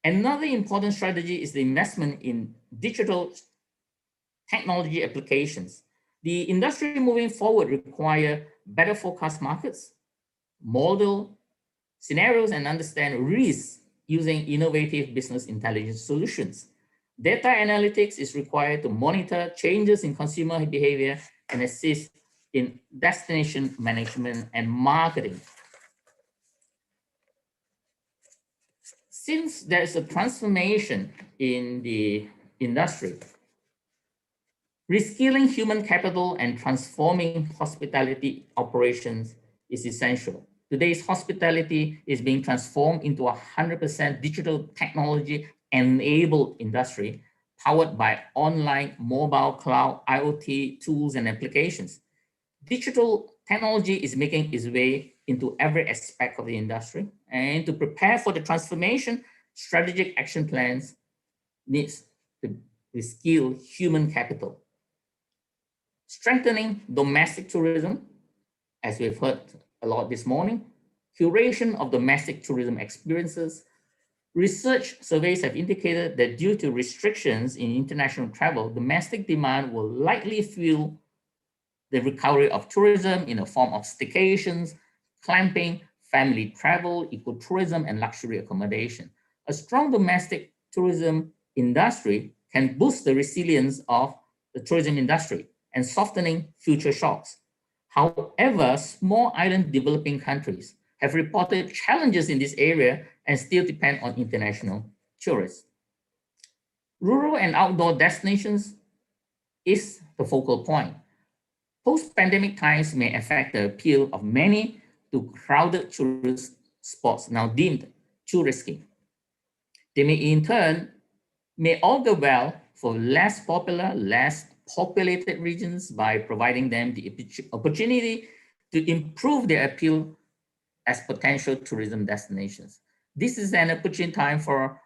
Another important strategy is the investment in digital technology applications. The industry moving forward require better forecast markets, model scenarios, and understand risks using innovative business intelligence solutions. Data analytics is required to monitor changes in consumer behavior and assist in destination management and marketing. Since there is a transformation in the industry, reskilling human capital and transforming hospitality operations is essential. Today's hospitality is being transformed into a 100% digital technology-enabled industry powered by online, mobile, cloud, IoT tools and applications. Digital technology is making its way into every aspect of the industry, and to prepare for the transformation, strategic action plans needs to reskill human capital. Strengthening domestic tourism, as we've heard a lot this morning, curation of domestic tourism experiences. Research surveys have indicated that due to restrictions in international travel, domestic demand will likely fuel the recovery of tourism in the form of staycations, camping, family travel, ecotourism, and luxury accommodation. A strong domestic tourism industry can boost the resilience of the tourism industry and softening future shocks. However, small island developing countries have reported challenges in this area and still depend on international tourists. Rural and outdoor destinations is the focal point. Post-pandemic times may affect the appeal of many to crowded tourist spots now deemed too risky. They may in turn augur well for less popular, less populated regions by providing them the opportunity to improve their appeal as potential tourism destinations. This is an opportune time for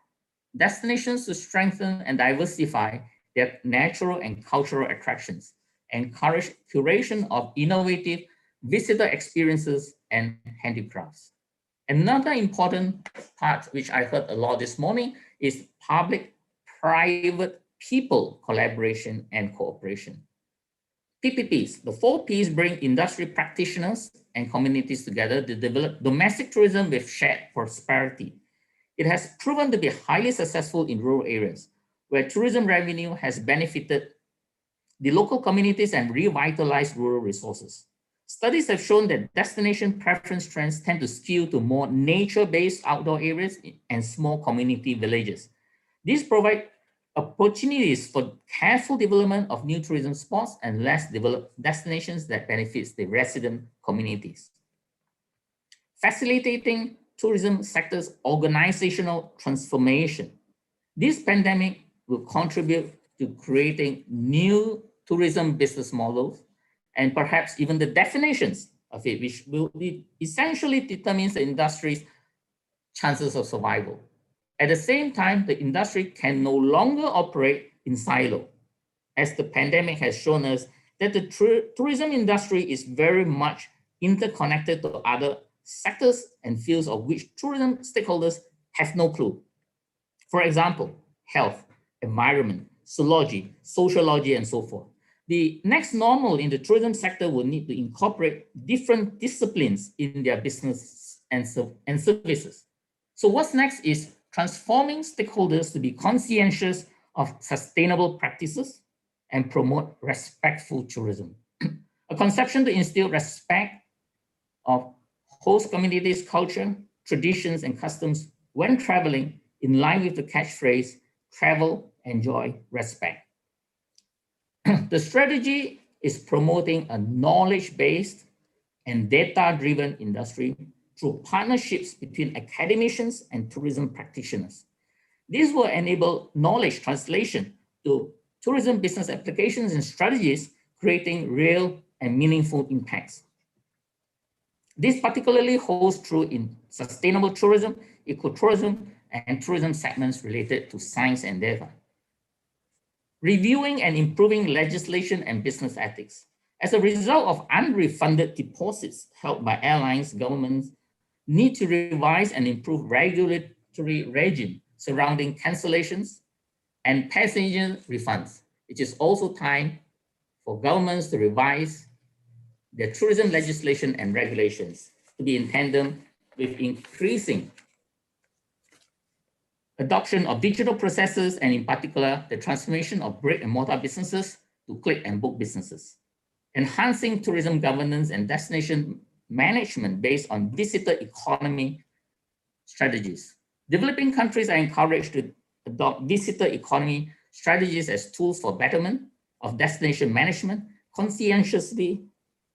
destinations to strengthen and diversify their natural and cultural attractions, encourage curation of innovative visitor experiences and handicrafts. Another important part, which I heard a lot this morning, is public-private people collaboration and cooperation. PPPs, the 4 Ps bring industry practitioners and communities together to develop domestic tourism with shared prosperity. It has proven to be highly successful in rural areas, where tourism revenue has benefited the local communities and revitalized rural resources. Studies have shown that destination preference trends tend to skew to more nature-based outdoor areas and small community villages. These provide opportunities for careful development of new tourism spots and less developed destinations that benefits the resident communities. Facilitating tourism sector's organizational transformation. This pandemic will contribute to creating new tourism business models and perhaps even the definitions of it, which will essentially determines the industry's chances of survival. At the same time, the industry can no longer operate in silo, as the pandemic has shown us that the tourism industry is very much interconnected to other sectors and fields of which tourism stakeholders have no clue. For example, health, environment, zoology, sociology, and so forth. The next normal in the tourism sector will need to incorporate different disciplines in their business and services. So what's next is transforming stakeholders to be conscientious of sustainable practices and promote respectful tourism. A conception to instill respect of host communities' culture, traditions, and customs when traveling, in line with the catchphrase, travel, enjoy, respect. The strategy is promoting a knowledge-based and data-driven industry through partnerships between academicians and tourism practitioners. This will enable knowledge translation to tourism business applications and strategies, creating real and meaningful impacts. This particularly holds true in sustainable tourism, ecotourism, and tourism segments related to science and data. Reviewing and improving legislation and business ethics. As a result of unrefunded deposits held by airlines, governments need to revise and improve regulatory regime surrounding cancellations and passenger refunds. It is also time for governments to revise their tourism legislation and regulations to be in tandem with increasing adoption of digital processes, and in particular, the transformation of brick and mortar businesses to click and book businesses. Enhancing tourism governance and destination management based on visitor economy strategies. Developing countries are encouraged to adopt visitor economy strategies as tools for betterment of destination management, conscientiously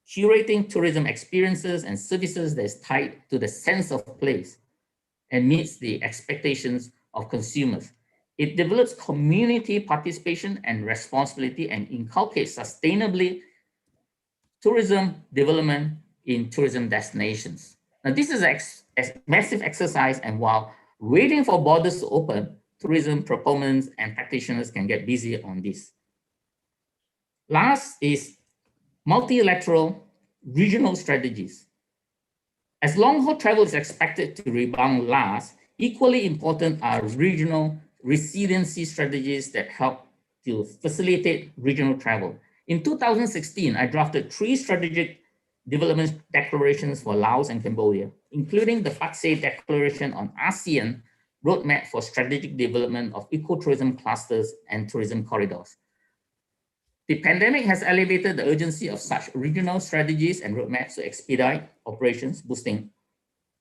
curating tourism experiences and services that is tied to the sense of place and meets the expectations of consumers. It develops community participation and responsibility and inculcates sustainably tourism development in tourism destinations. Now, this is a massive exercise, and while waiting for borders to open, tourism proponents and practitioners can get busy on this. Last is multilateral regional strategies. As long-haul travel is expected to rebound last, equally important are regional resiliency strategies that help to facilitate regional travel. In 2016, I drafted 3 strategic development declarations for Laos and Cambodia, including the Patsy Declaration on ASEAN Roadmap for Strategic Development of Ecotourism Clusters and Tourism Corridors. The pandemic has elevated the urgency of such regional strategies and roadmaps to expedite operations, boosting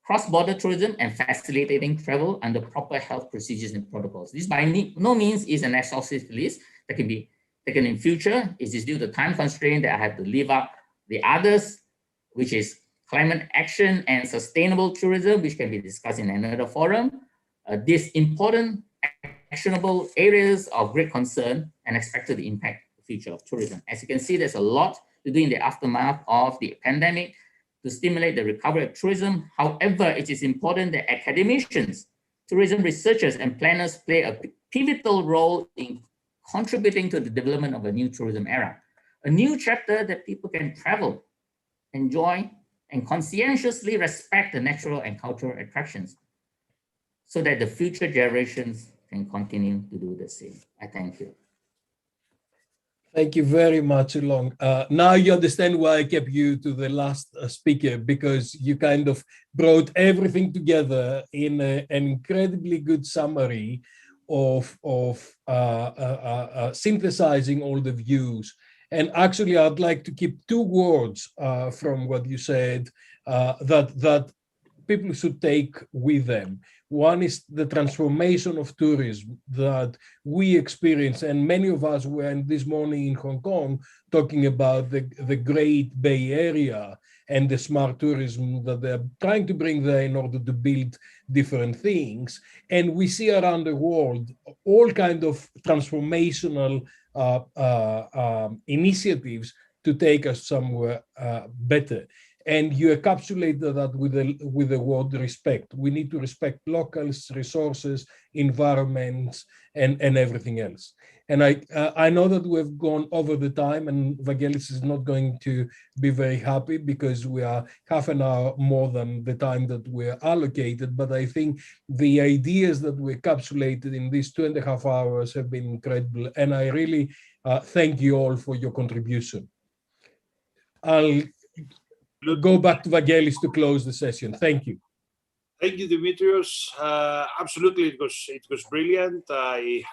cross-border tourism and facilitating travel under proper health procedures and protocols. This by no means is an exhaustive list that can be taken in future. It is due to time constraint that I have to leave out the others, which is climate action and sustainable tourism, which can be discussed in another forum. These important actionable areas of great concern and expected to impact the future of tourism. As you can see, there's a lot to do in the aftermath of the pandemic to stimulate the recovery of tourism. However, it is important that academicians, tourism researchers, and planners play a pivotal role in contributing to the development of a new tourism era, a new chapter that people can travel, enjoy, and conscientiously respect the natural and cultural attractions so that the future generations can continue to do the same. I thank you. Thank you very much, Long. Now you understand why I kept you to the last speaker, because you kind of brought everything together in an incredibly good summary of synthesizing all the views. And actually, I'd like to keep 2 words from what you said that people should take with them. One is the transformation of tourism that we experience, and many of us were this morning in Hong Kong talking about the Great Bay Area and the smart tourism that they're trying to bring there in order to build different things. And we see around the world all kinds of transformational initiatives to take us somewhere better. And you encapsulate that with the word respect. We need to respect locals, resources, environments, and everything else. And I know that we've gone over the time, and Vangelis is not going to be very happy because we are half an hour more than the time that we're allocated. But I think the ideas that we encapsulated in these 2.5 hours have been incredible. And I really thank you all for your contribution. I'll go back to Vangelis to close the session. Thank you. Thank you, Dimitrios. Absolutely, it was brilliant. I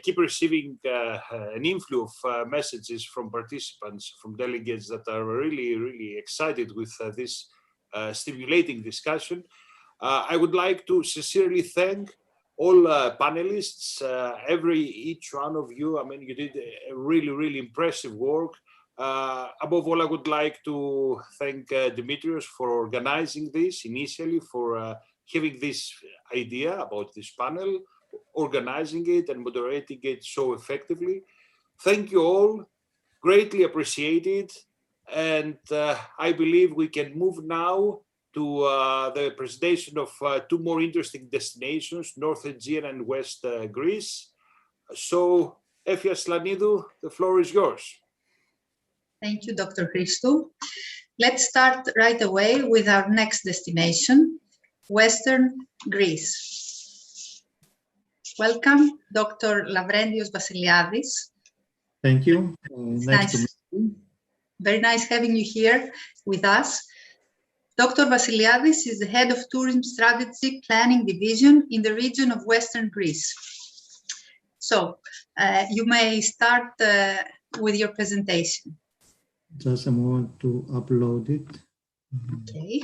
keep receiving an inflow of messages from participants, from delegates that are really excited with this stimulating discussion. I would like to sincerely thank all panelists, each one of you. I mean, you did a really impressive work. Above all, I would like to thank Dimitrios for organizing this initially, for having this idea about this panel, organizing it and moderating it so effectively. Thank you all, greatly appreciated. And I believe we can move now to the presentation of 2 more interesting destinations, North Aegean and West Greece. So, Efia Slanidou, the floor is yours. Thank you, Dr. Christou. Let's start right away with our next destination, Western Greece. Welcome, Dr. Lavrendios Vassiliadis. Thank you. Nice to meet you. Very nice having you here with us. Dr. Vasiliadis is the head of Tourism Strategy Planning Division in the region of Western Greece. So you may start with your presentation. Just a moment to upload it. Okay.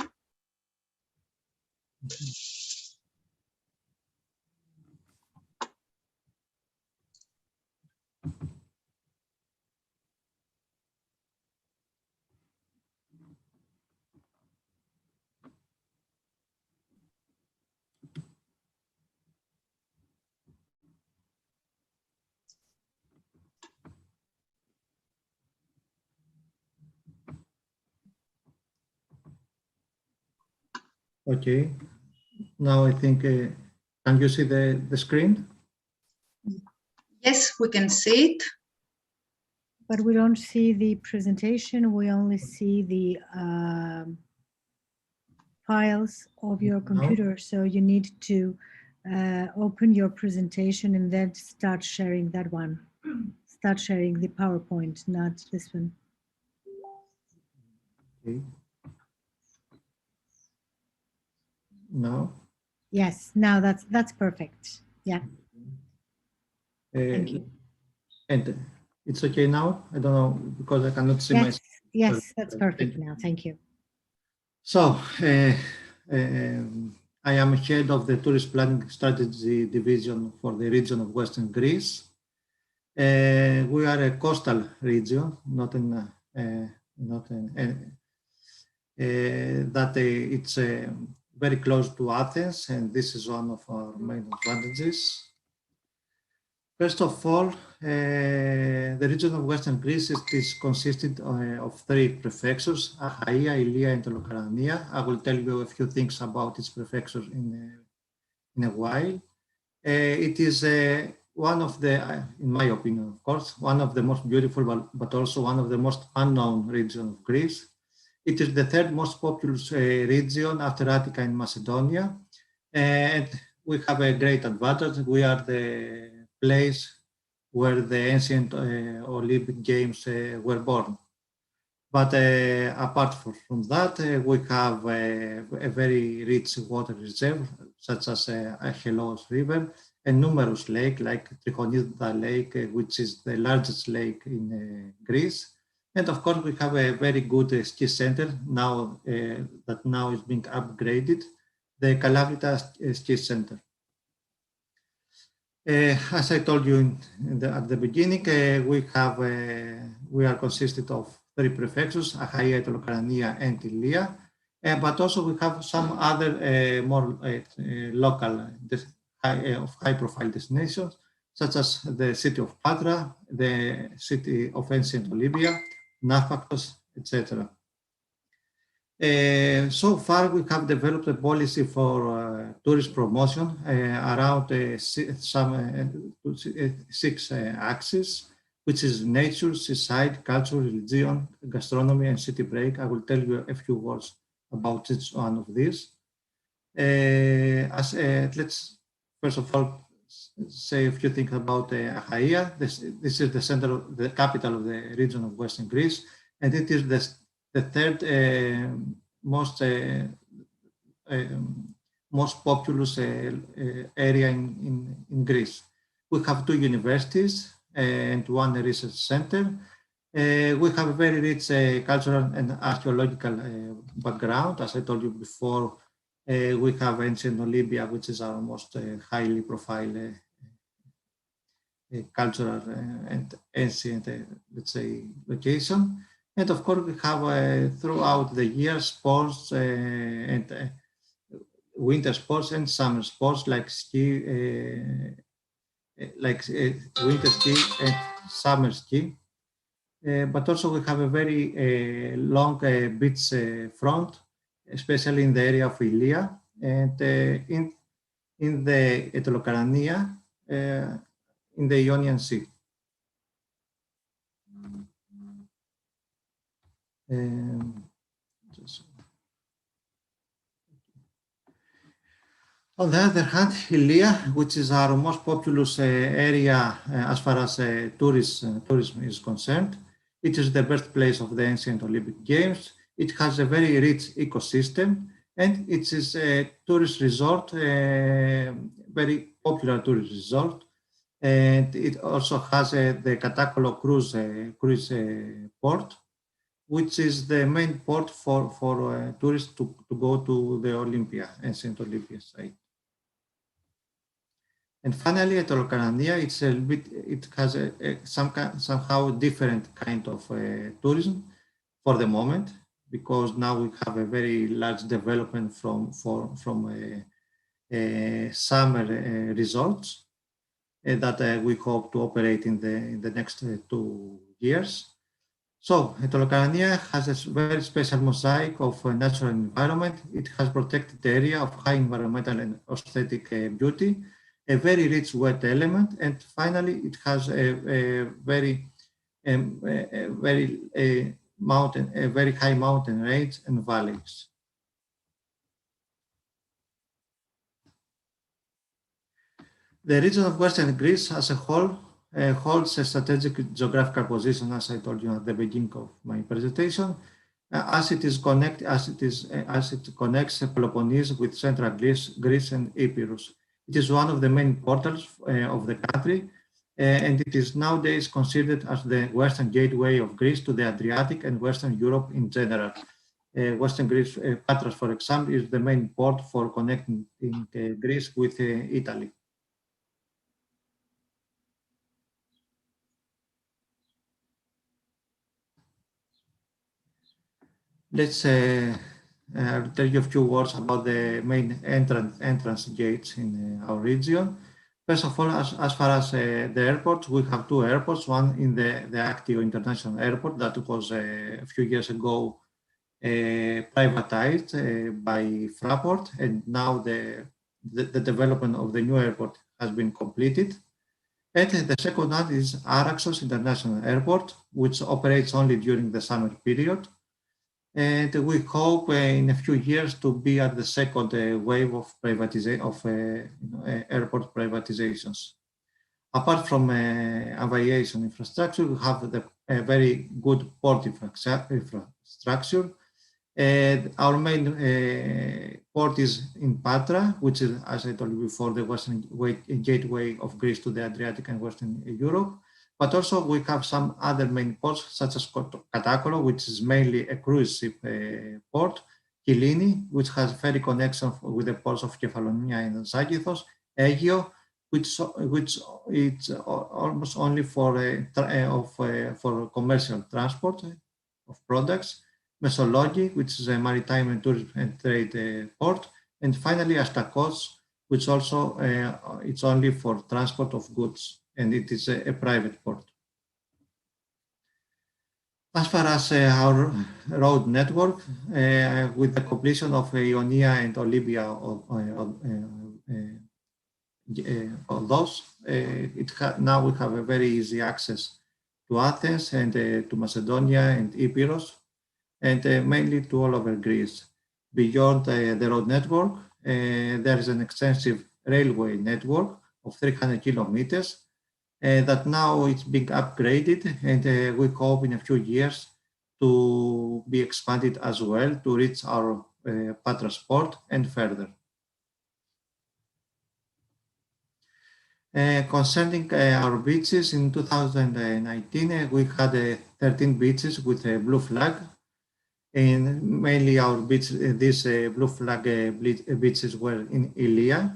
Okay, now I think, can you see the screen? Yes, we can see it. But we don't see the presentation, we only see the files of your computer. So you need to open your presentation and then start sharing that one. Start sharing the PowerPoint, not this one. Okay. Now? Yes, now that's perfect. Yeah. Thank you. And it's okay now? I don't know, because I cannot see yes, myself. Yes, that's perfect now. Thank you. So, I am head of the Tourist Planning Strategy Division for the region of Western Greece. We are a coastal region, it's very close to Athens, and this is one of our main advantages. First of all, the region of Western Greece is consisted of 3 prefectures, Achaia, Ilia, and Tolokarania. I will tell you a few things about its prefectures in a while. It is one of the, in my opinion, of course, one of the most beautiful, but also one of the most unknown regions of Greece. It is the 3rd most populous region after Attica and Macedonia. And we have a great advantage. We are the place where the ancient Olympic Games were born. But apart from that, we have a very rich water reserve, such as Hellos River, and numerous lakes like Trichonida Lake, which is the largest lake in Greece. And of course, we have a very good ski center now that now is being upgraded, the Kalavrita Ski Center. As I told you at the beginning, we are consisted of 3 prefectures, Achaia, Tolokarania, and Ilia, but also we have some other more local of high-profile destinations, such as the city of Patra, the city of ancient Olympia, Naphakos, etc. So far, we have developed a policy for tourist promotion around 6 axes, which is nature, seaside, culture, religion, gastronomy, and city break. I will tell you a few words about each one of these. Let's first of all say a few things about Achaia. This is the center, the capital of the region of Western Greece, and it is the 3rd most populous area in Greece. We have 2 universities and 1 research center. We have a very rich cultural and archaeological background. As I told you before, we have ancient Olympia, which is our most highly profiled cultural and ancient, let's say, location. And of course, we have throughout the year sports and winter sports and summer sports like ski, winter ski and summer ski. But also we have a very long beach front, especially in the area of Ilia and in the Tolokarania, in the Ionian Sea. On the other hand, Ilia, which is our most populous area as far as tourism is concerned, it is the birthplace of the ancient Olympic Games. It has a very rich ecosystem, and it is a tourist resort, very popular tourist resort. And it also has the Catacolo cruise port, which is the main port for tourists to go to the Olympia and St. Olympia site. And finally, at Olokarania, it has somehow different kind of tourism for the moment, because now we have a very large development from summer resorts that we hope to operate in the next 2 years. So Olokarania has a very special mosaic of natural environment. It has protected area of high environmental and aesthetic beauty, a very rich wet element, and finally it has a very high mountain range and valleys. The region of Western Greece as a whole holds a strategic geographical position, as I told you at the beginning of my presentation, as it connects Peloponnese with central Greece and Epirus. It is one of the main portals of the country, and it is nowadays considered as the western gateway of Greece to the Adriatic and Western Europe in general. Western Greece, Patras, for example, is the main port for connecting Greece with Italy. Let's I'll tell you a few words about the main entrance gates in our region. First of all, as far as the airports, we have 2 airports. One in the Actio International Airport that was a few years ago privatized by Fraport, and now the development of the new airport has been completed. And the second one is Araxos International Airport, which operates only during the summer period. And we hope in a few years to be at the second wave of airport privatizations. Apart from aviation infrastructure, we have a very good port infrastructure. Our main port is in Patra, which is, as I told you before, the western gateway of Greece to the Adriatic and Western Europe. But also we have some other main ports, such as Catacolo, which is mainly a cruise ship port, Kylini, which has very connection with the ports of Kefalonia and Zagithos, Aegio, which it's almost only for commercial transport of products, Mesologi, which is a maritime and tourism and trade port, and finally Astakos, which also it's only for transport of goods, and it is a private port. As far as our road network, with the completion of Ionia and Olympia of those, now we have a very easy access to Athens and to Macedonia and Epirus, and mainly to all over Greece. Beyond the road network, there is an extensive railway network of 300 kilometers that now it's being upgraded, and we hope in a few years to be expanded as well to reach our Patras port and further. Concerning our beaches, in 2019, we had 13 beaches with a blue flag. And mainly our beaches, these blue flag beaches were in Ilia,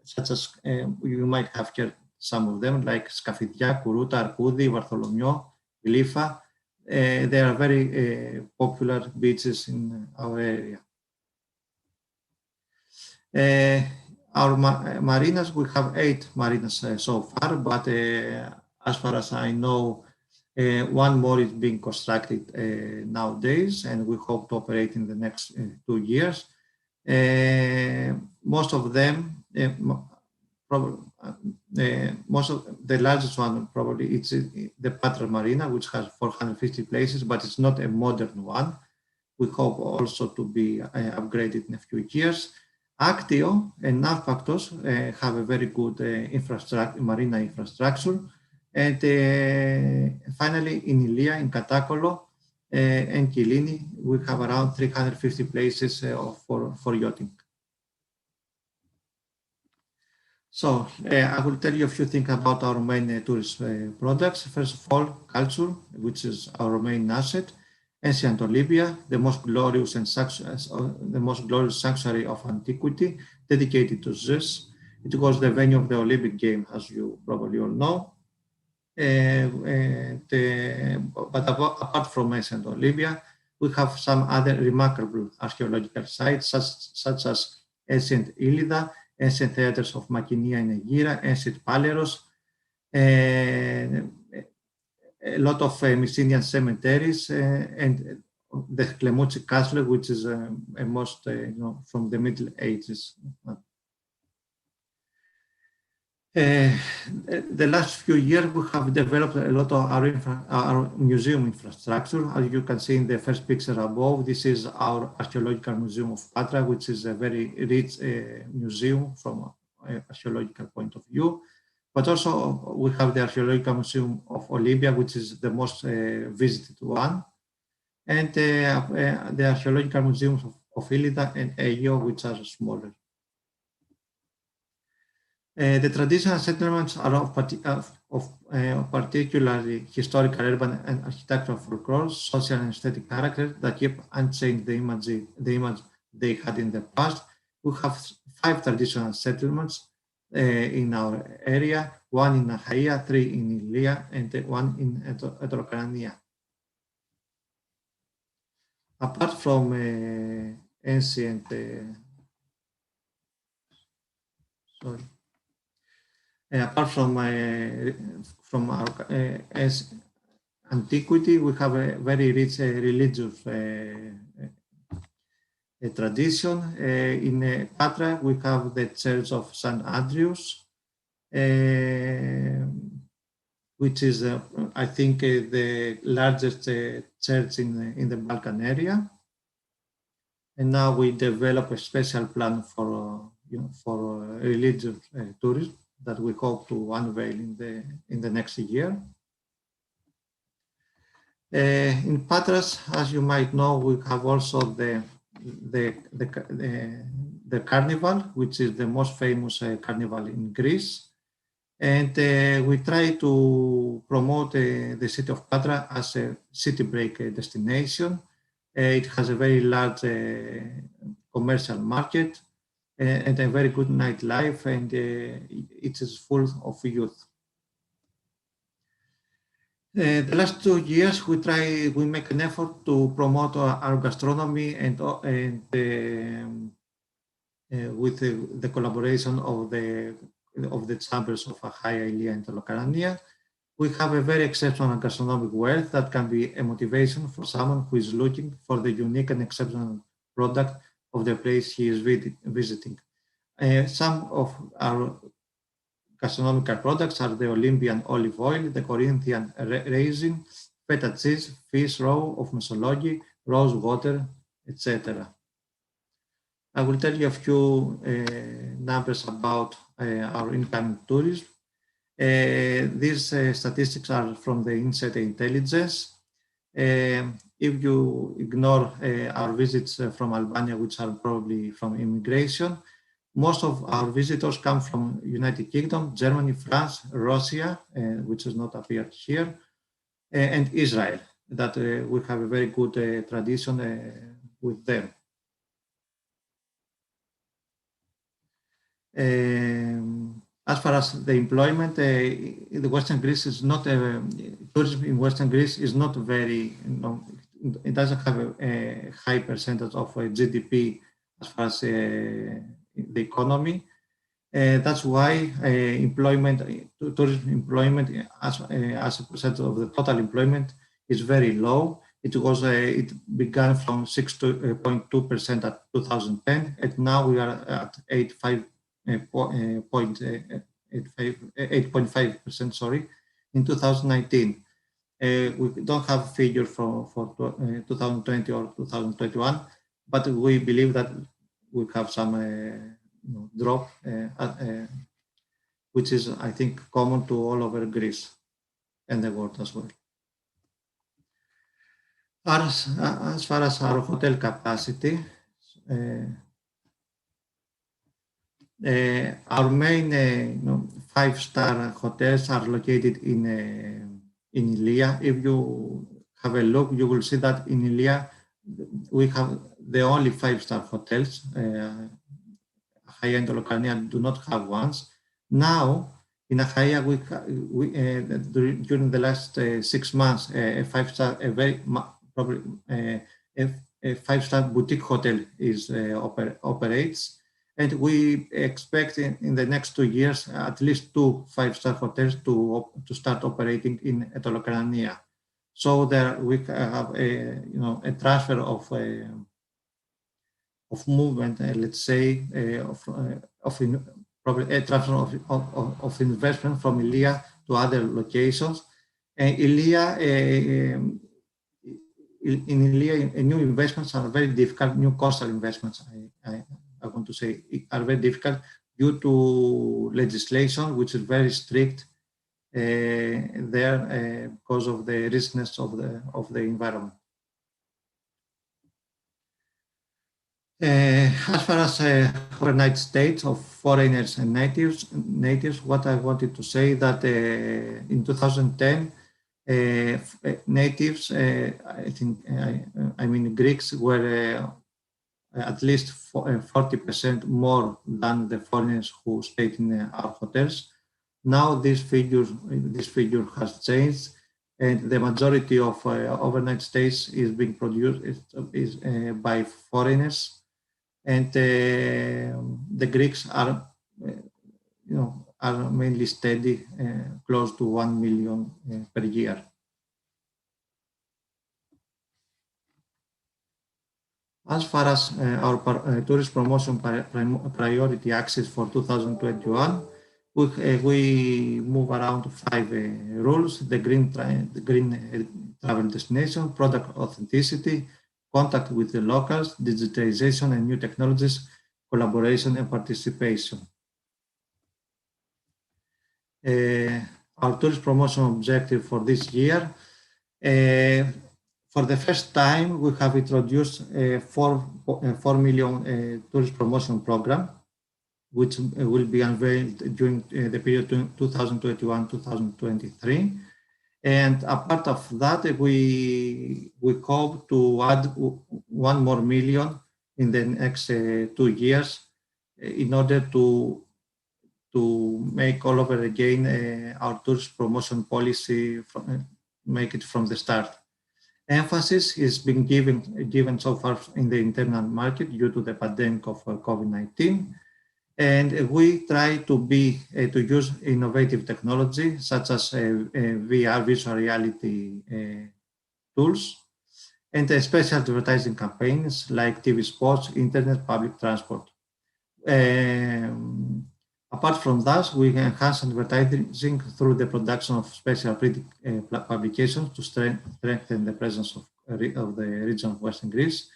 such as you might have heard some of them, like Skafidya, Kuruta, Arkoudi, Vartholomew, Glypha. They are very popular beaches in our area. Our marinas, we have 8 marinas so far, but as far as I know, one more is being constructed nowadays, and we hope to operate in the next 2 years. Most of them, most of the largest one probably it's the Patras Marina, which has 450 places, but it's not a modern one. We hope also to be upgraded in a few years. Actio and Navpaktos have a very good marina infrastructure. And finally, in Ilia, in Catacolo, and Kyllini, we have around 350 places for yachting. So I will tell you a few things about our main tourist products. First of all, culture, which is our main asset. Ancient Olympia, the most glorious sanctuary of antiquity, dedicated to Zeus. It was the venue of the Olympic Games, as you probably all know. But apart from ancient Olympia, we have some other remarkable archaeological sites, such as ancient Iliada, ancient theaters of Makinia and Agira, ancient Paleros, a lot of Mycenaean cemeteries, and the Klemouchi Castle, which is most from the Middle Ages. The last few years, we have developed a lot of our museum infrastructure. As you can see in the first picture above, this is our Archaeological Museum of Patra, which is a very rich museum from an archaeological point of view. But also we have the Archaeological Museum of Olympia, which is the most visited one, and the Archaeological Museums of Iliada and Aio, which are smaller. The traditional settlements are of particularly historical, urban, and architectural folklore, social and aesthetic character that keep unchanged the image they had in the past. We have 5 traditional settlements in our area, 1 in Achaia, 3 in Ilia, and 1 in Etrokania. Apart from ancient, apart from our antiquity, we have a very rich religious tradition. In Patra, we have the Church of St. Andrews, which is, I think, the largest church in the Balkan area. And now we develop a special plan for religious tourism that we hope to unveil in the next year. In Patras, as you might know, we have also the carnival, which is the most famous carnival in Greece. And we try to promote the city of Patra as a city break destination. It has a very large commercial market and a very good nightlife, and it is full of youth. The last 2 years, we make an effort to promote our gastronomy and with the collaboration of the chambers of Achaia, Ilia, and Tolokarania. We have a very exceptional gastronomic wealth that can be a motivation for someone who is looking for the unique and exceptional product of the place he is visiting. Some of our gastronomical products are the Olympian olive oil, the Corinthian raisin, feta cheese, fish roe of Mesologi, rose water, etc. I will tell you a few numbers about our incoming tourism. These statistics are from the Insight Intelligence. If you ignore our visits from Albania, which are probably from immigration, most of our visitors come from United Kingdom, Germany, France, Russia, which has not appeared here, and Israel, that we have a very good tradition with them. As far as the employment, the Western Greece is not tourism in Western Greece is not very, it doesn't have a high percentage of GDP as far as the economy. That's why tourism employment as a percentage of the total employment is very low. It began from 6.2% at 2010, and now we are at 8.5%, sorry, in 2019. We don't have figure for 2020 or 2021, but we believe that we have some drop, which is, I think, common to all over Greece and the world as well. As far as our hotel capacity, our main 5-star hotels are located in Ilia. If you have a look, you will see that in Ilia we have the only 5-star hotels. Achaia and Tolokarnia do not have ones. Now, in Achaia, during the last 6 months, a 5-star, probably a 5-star boutique hotel operates. And we expect in the next 2 years, at least 2 5-star hotels to start operating in Tolokarnia. So there we have a transfer of movement, let's say, probably a transfer of investment from Ilia to other locations. And Ilia, in Ilia, new investments are very difficult. New coastal investments, I want to say, are very difficult due to legislation, which is very strict there because of the riskiness of the environment. As far as overnight stays of foreigners and natives, what I wanted to say that in 2010, natives, I mean Greeks, were at least 40% more than the foreigners who stayed in our hotels. Now this figure has changed, and the majority of overnight stays is being produced by foreigners. And the Greeks are, are mainly steady, close to 1 million per year. As far as our tourist promotion priority axis for 2021, we move around 5 rules: the green travel destination, product authenticity, contact with the locals, digitalization and new technologies, collaboration and participation. Our tourist promotion objective for this year, for the first time, we have introduced a 4 million tourist promotion program, which will be unveiled during the period 2021-2023. And apart of that, we hope to add 1 more million in the next 2 years in order to make all over again our tourist promotion policy, make it from the start. Emphasis is being given so far in the internal market due to the pandemic of COVID-19. And we try to use innovative technology such as VR, virtual reality tools, and special advertising campaigns like TV spots, internet, public transport. Apart from that, we enhance advertising through the production of special publications to strengthen the presence of the region of Western Greece.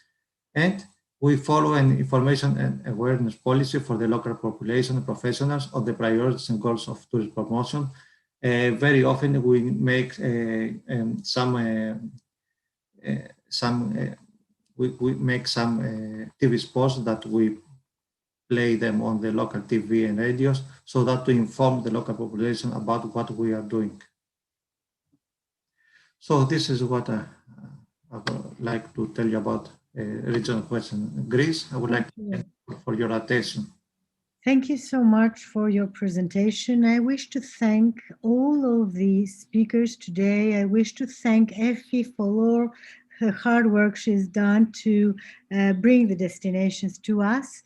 And we follow an information and awareness policy for the local population and professionals on the priorities and goals of tourist promotion. Very often we make some TV spots that we play them on the local TV and radios so that to inform the local population about what we are doing. So this is what I would like to tell you about region of Western Greece. I would like to thank you for your attention. Thank you so much for your presentation. I wish to thank all of the speakers today. I wish to thank Effie for all her hard work she's done to bring the destinations to us.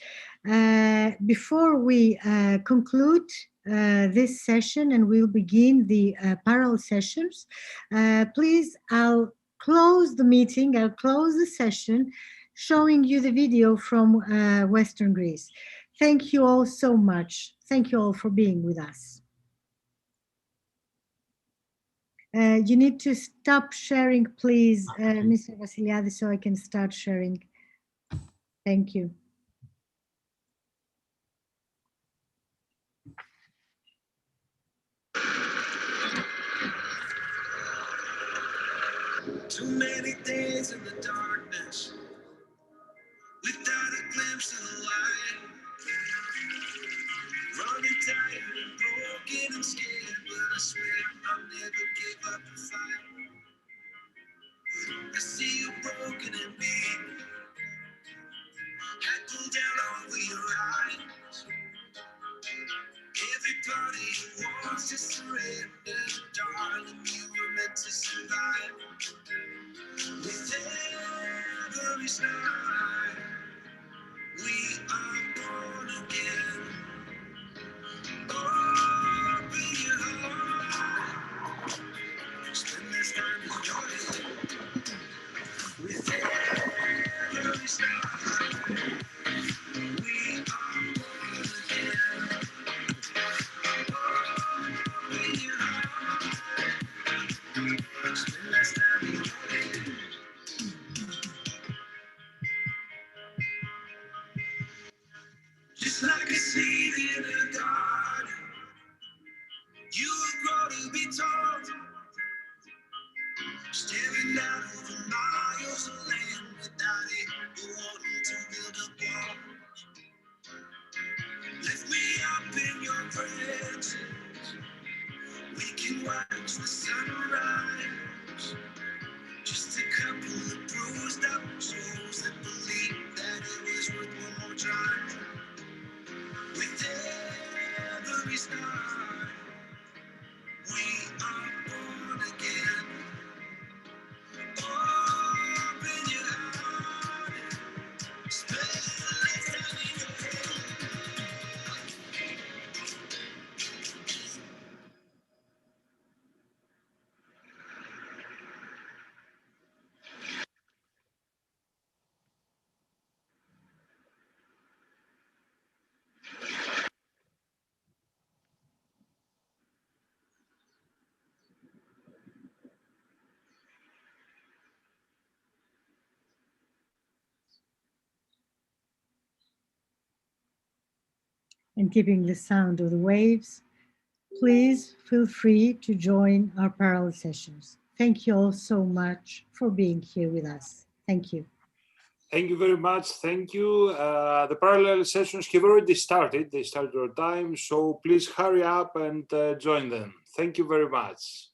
Before we conclude this session and we'll begin the parallel sessions, please, I'll close the meeting, I'll close the session showing you the video from Western Greece. Thank you all so much. Thank you all for being with us. You need to stop sharing, please, Mr. Vassiliadis, so I can start sharing. Thank you. Too many days to the light. Running tired and broken and scared, but I swear I'll never give up the fight. I see you broken and beat. I pull down over your eyes. Every part of you wants to surrender, darling. You were meant to survive. With every star, we are born again. Open your heart, spend this time with joy. With every star, we are born again. Open your heart, spend this time with joy. Just like a seed in a garden, you will grow to be tall. Staring out over miles of land without it, wanting to build a wall. Lift me up in your presence. We can watch the sunrise. Just a couple of bruised up souls that believe that it was worth one more try. With every star, we are born again. Open your heart, spend less time in your head. And keeping the sound of the waves, please feel free to join our parallel sessions. Thank you all so much for being here with us. Thank you. Thank you very much. Thank you. The parallel sessions have already started. They started on time, so please hurry up and join them. Thank you very much.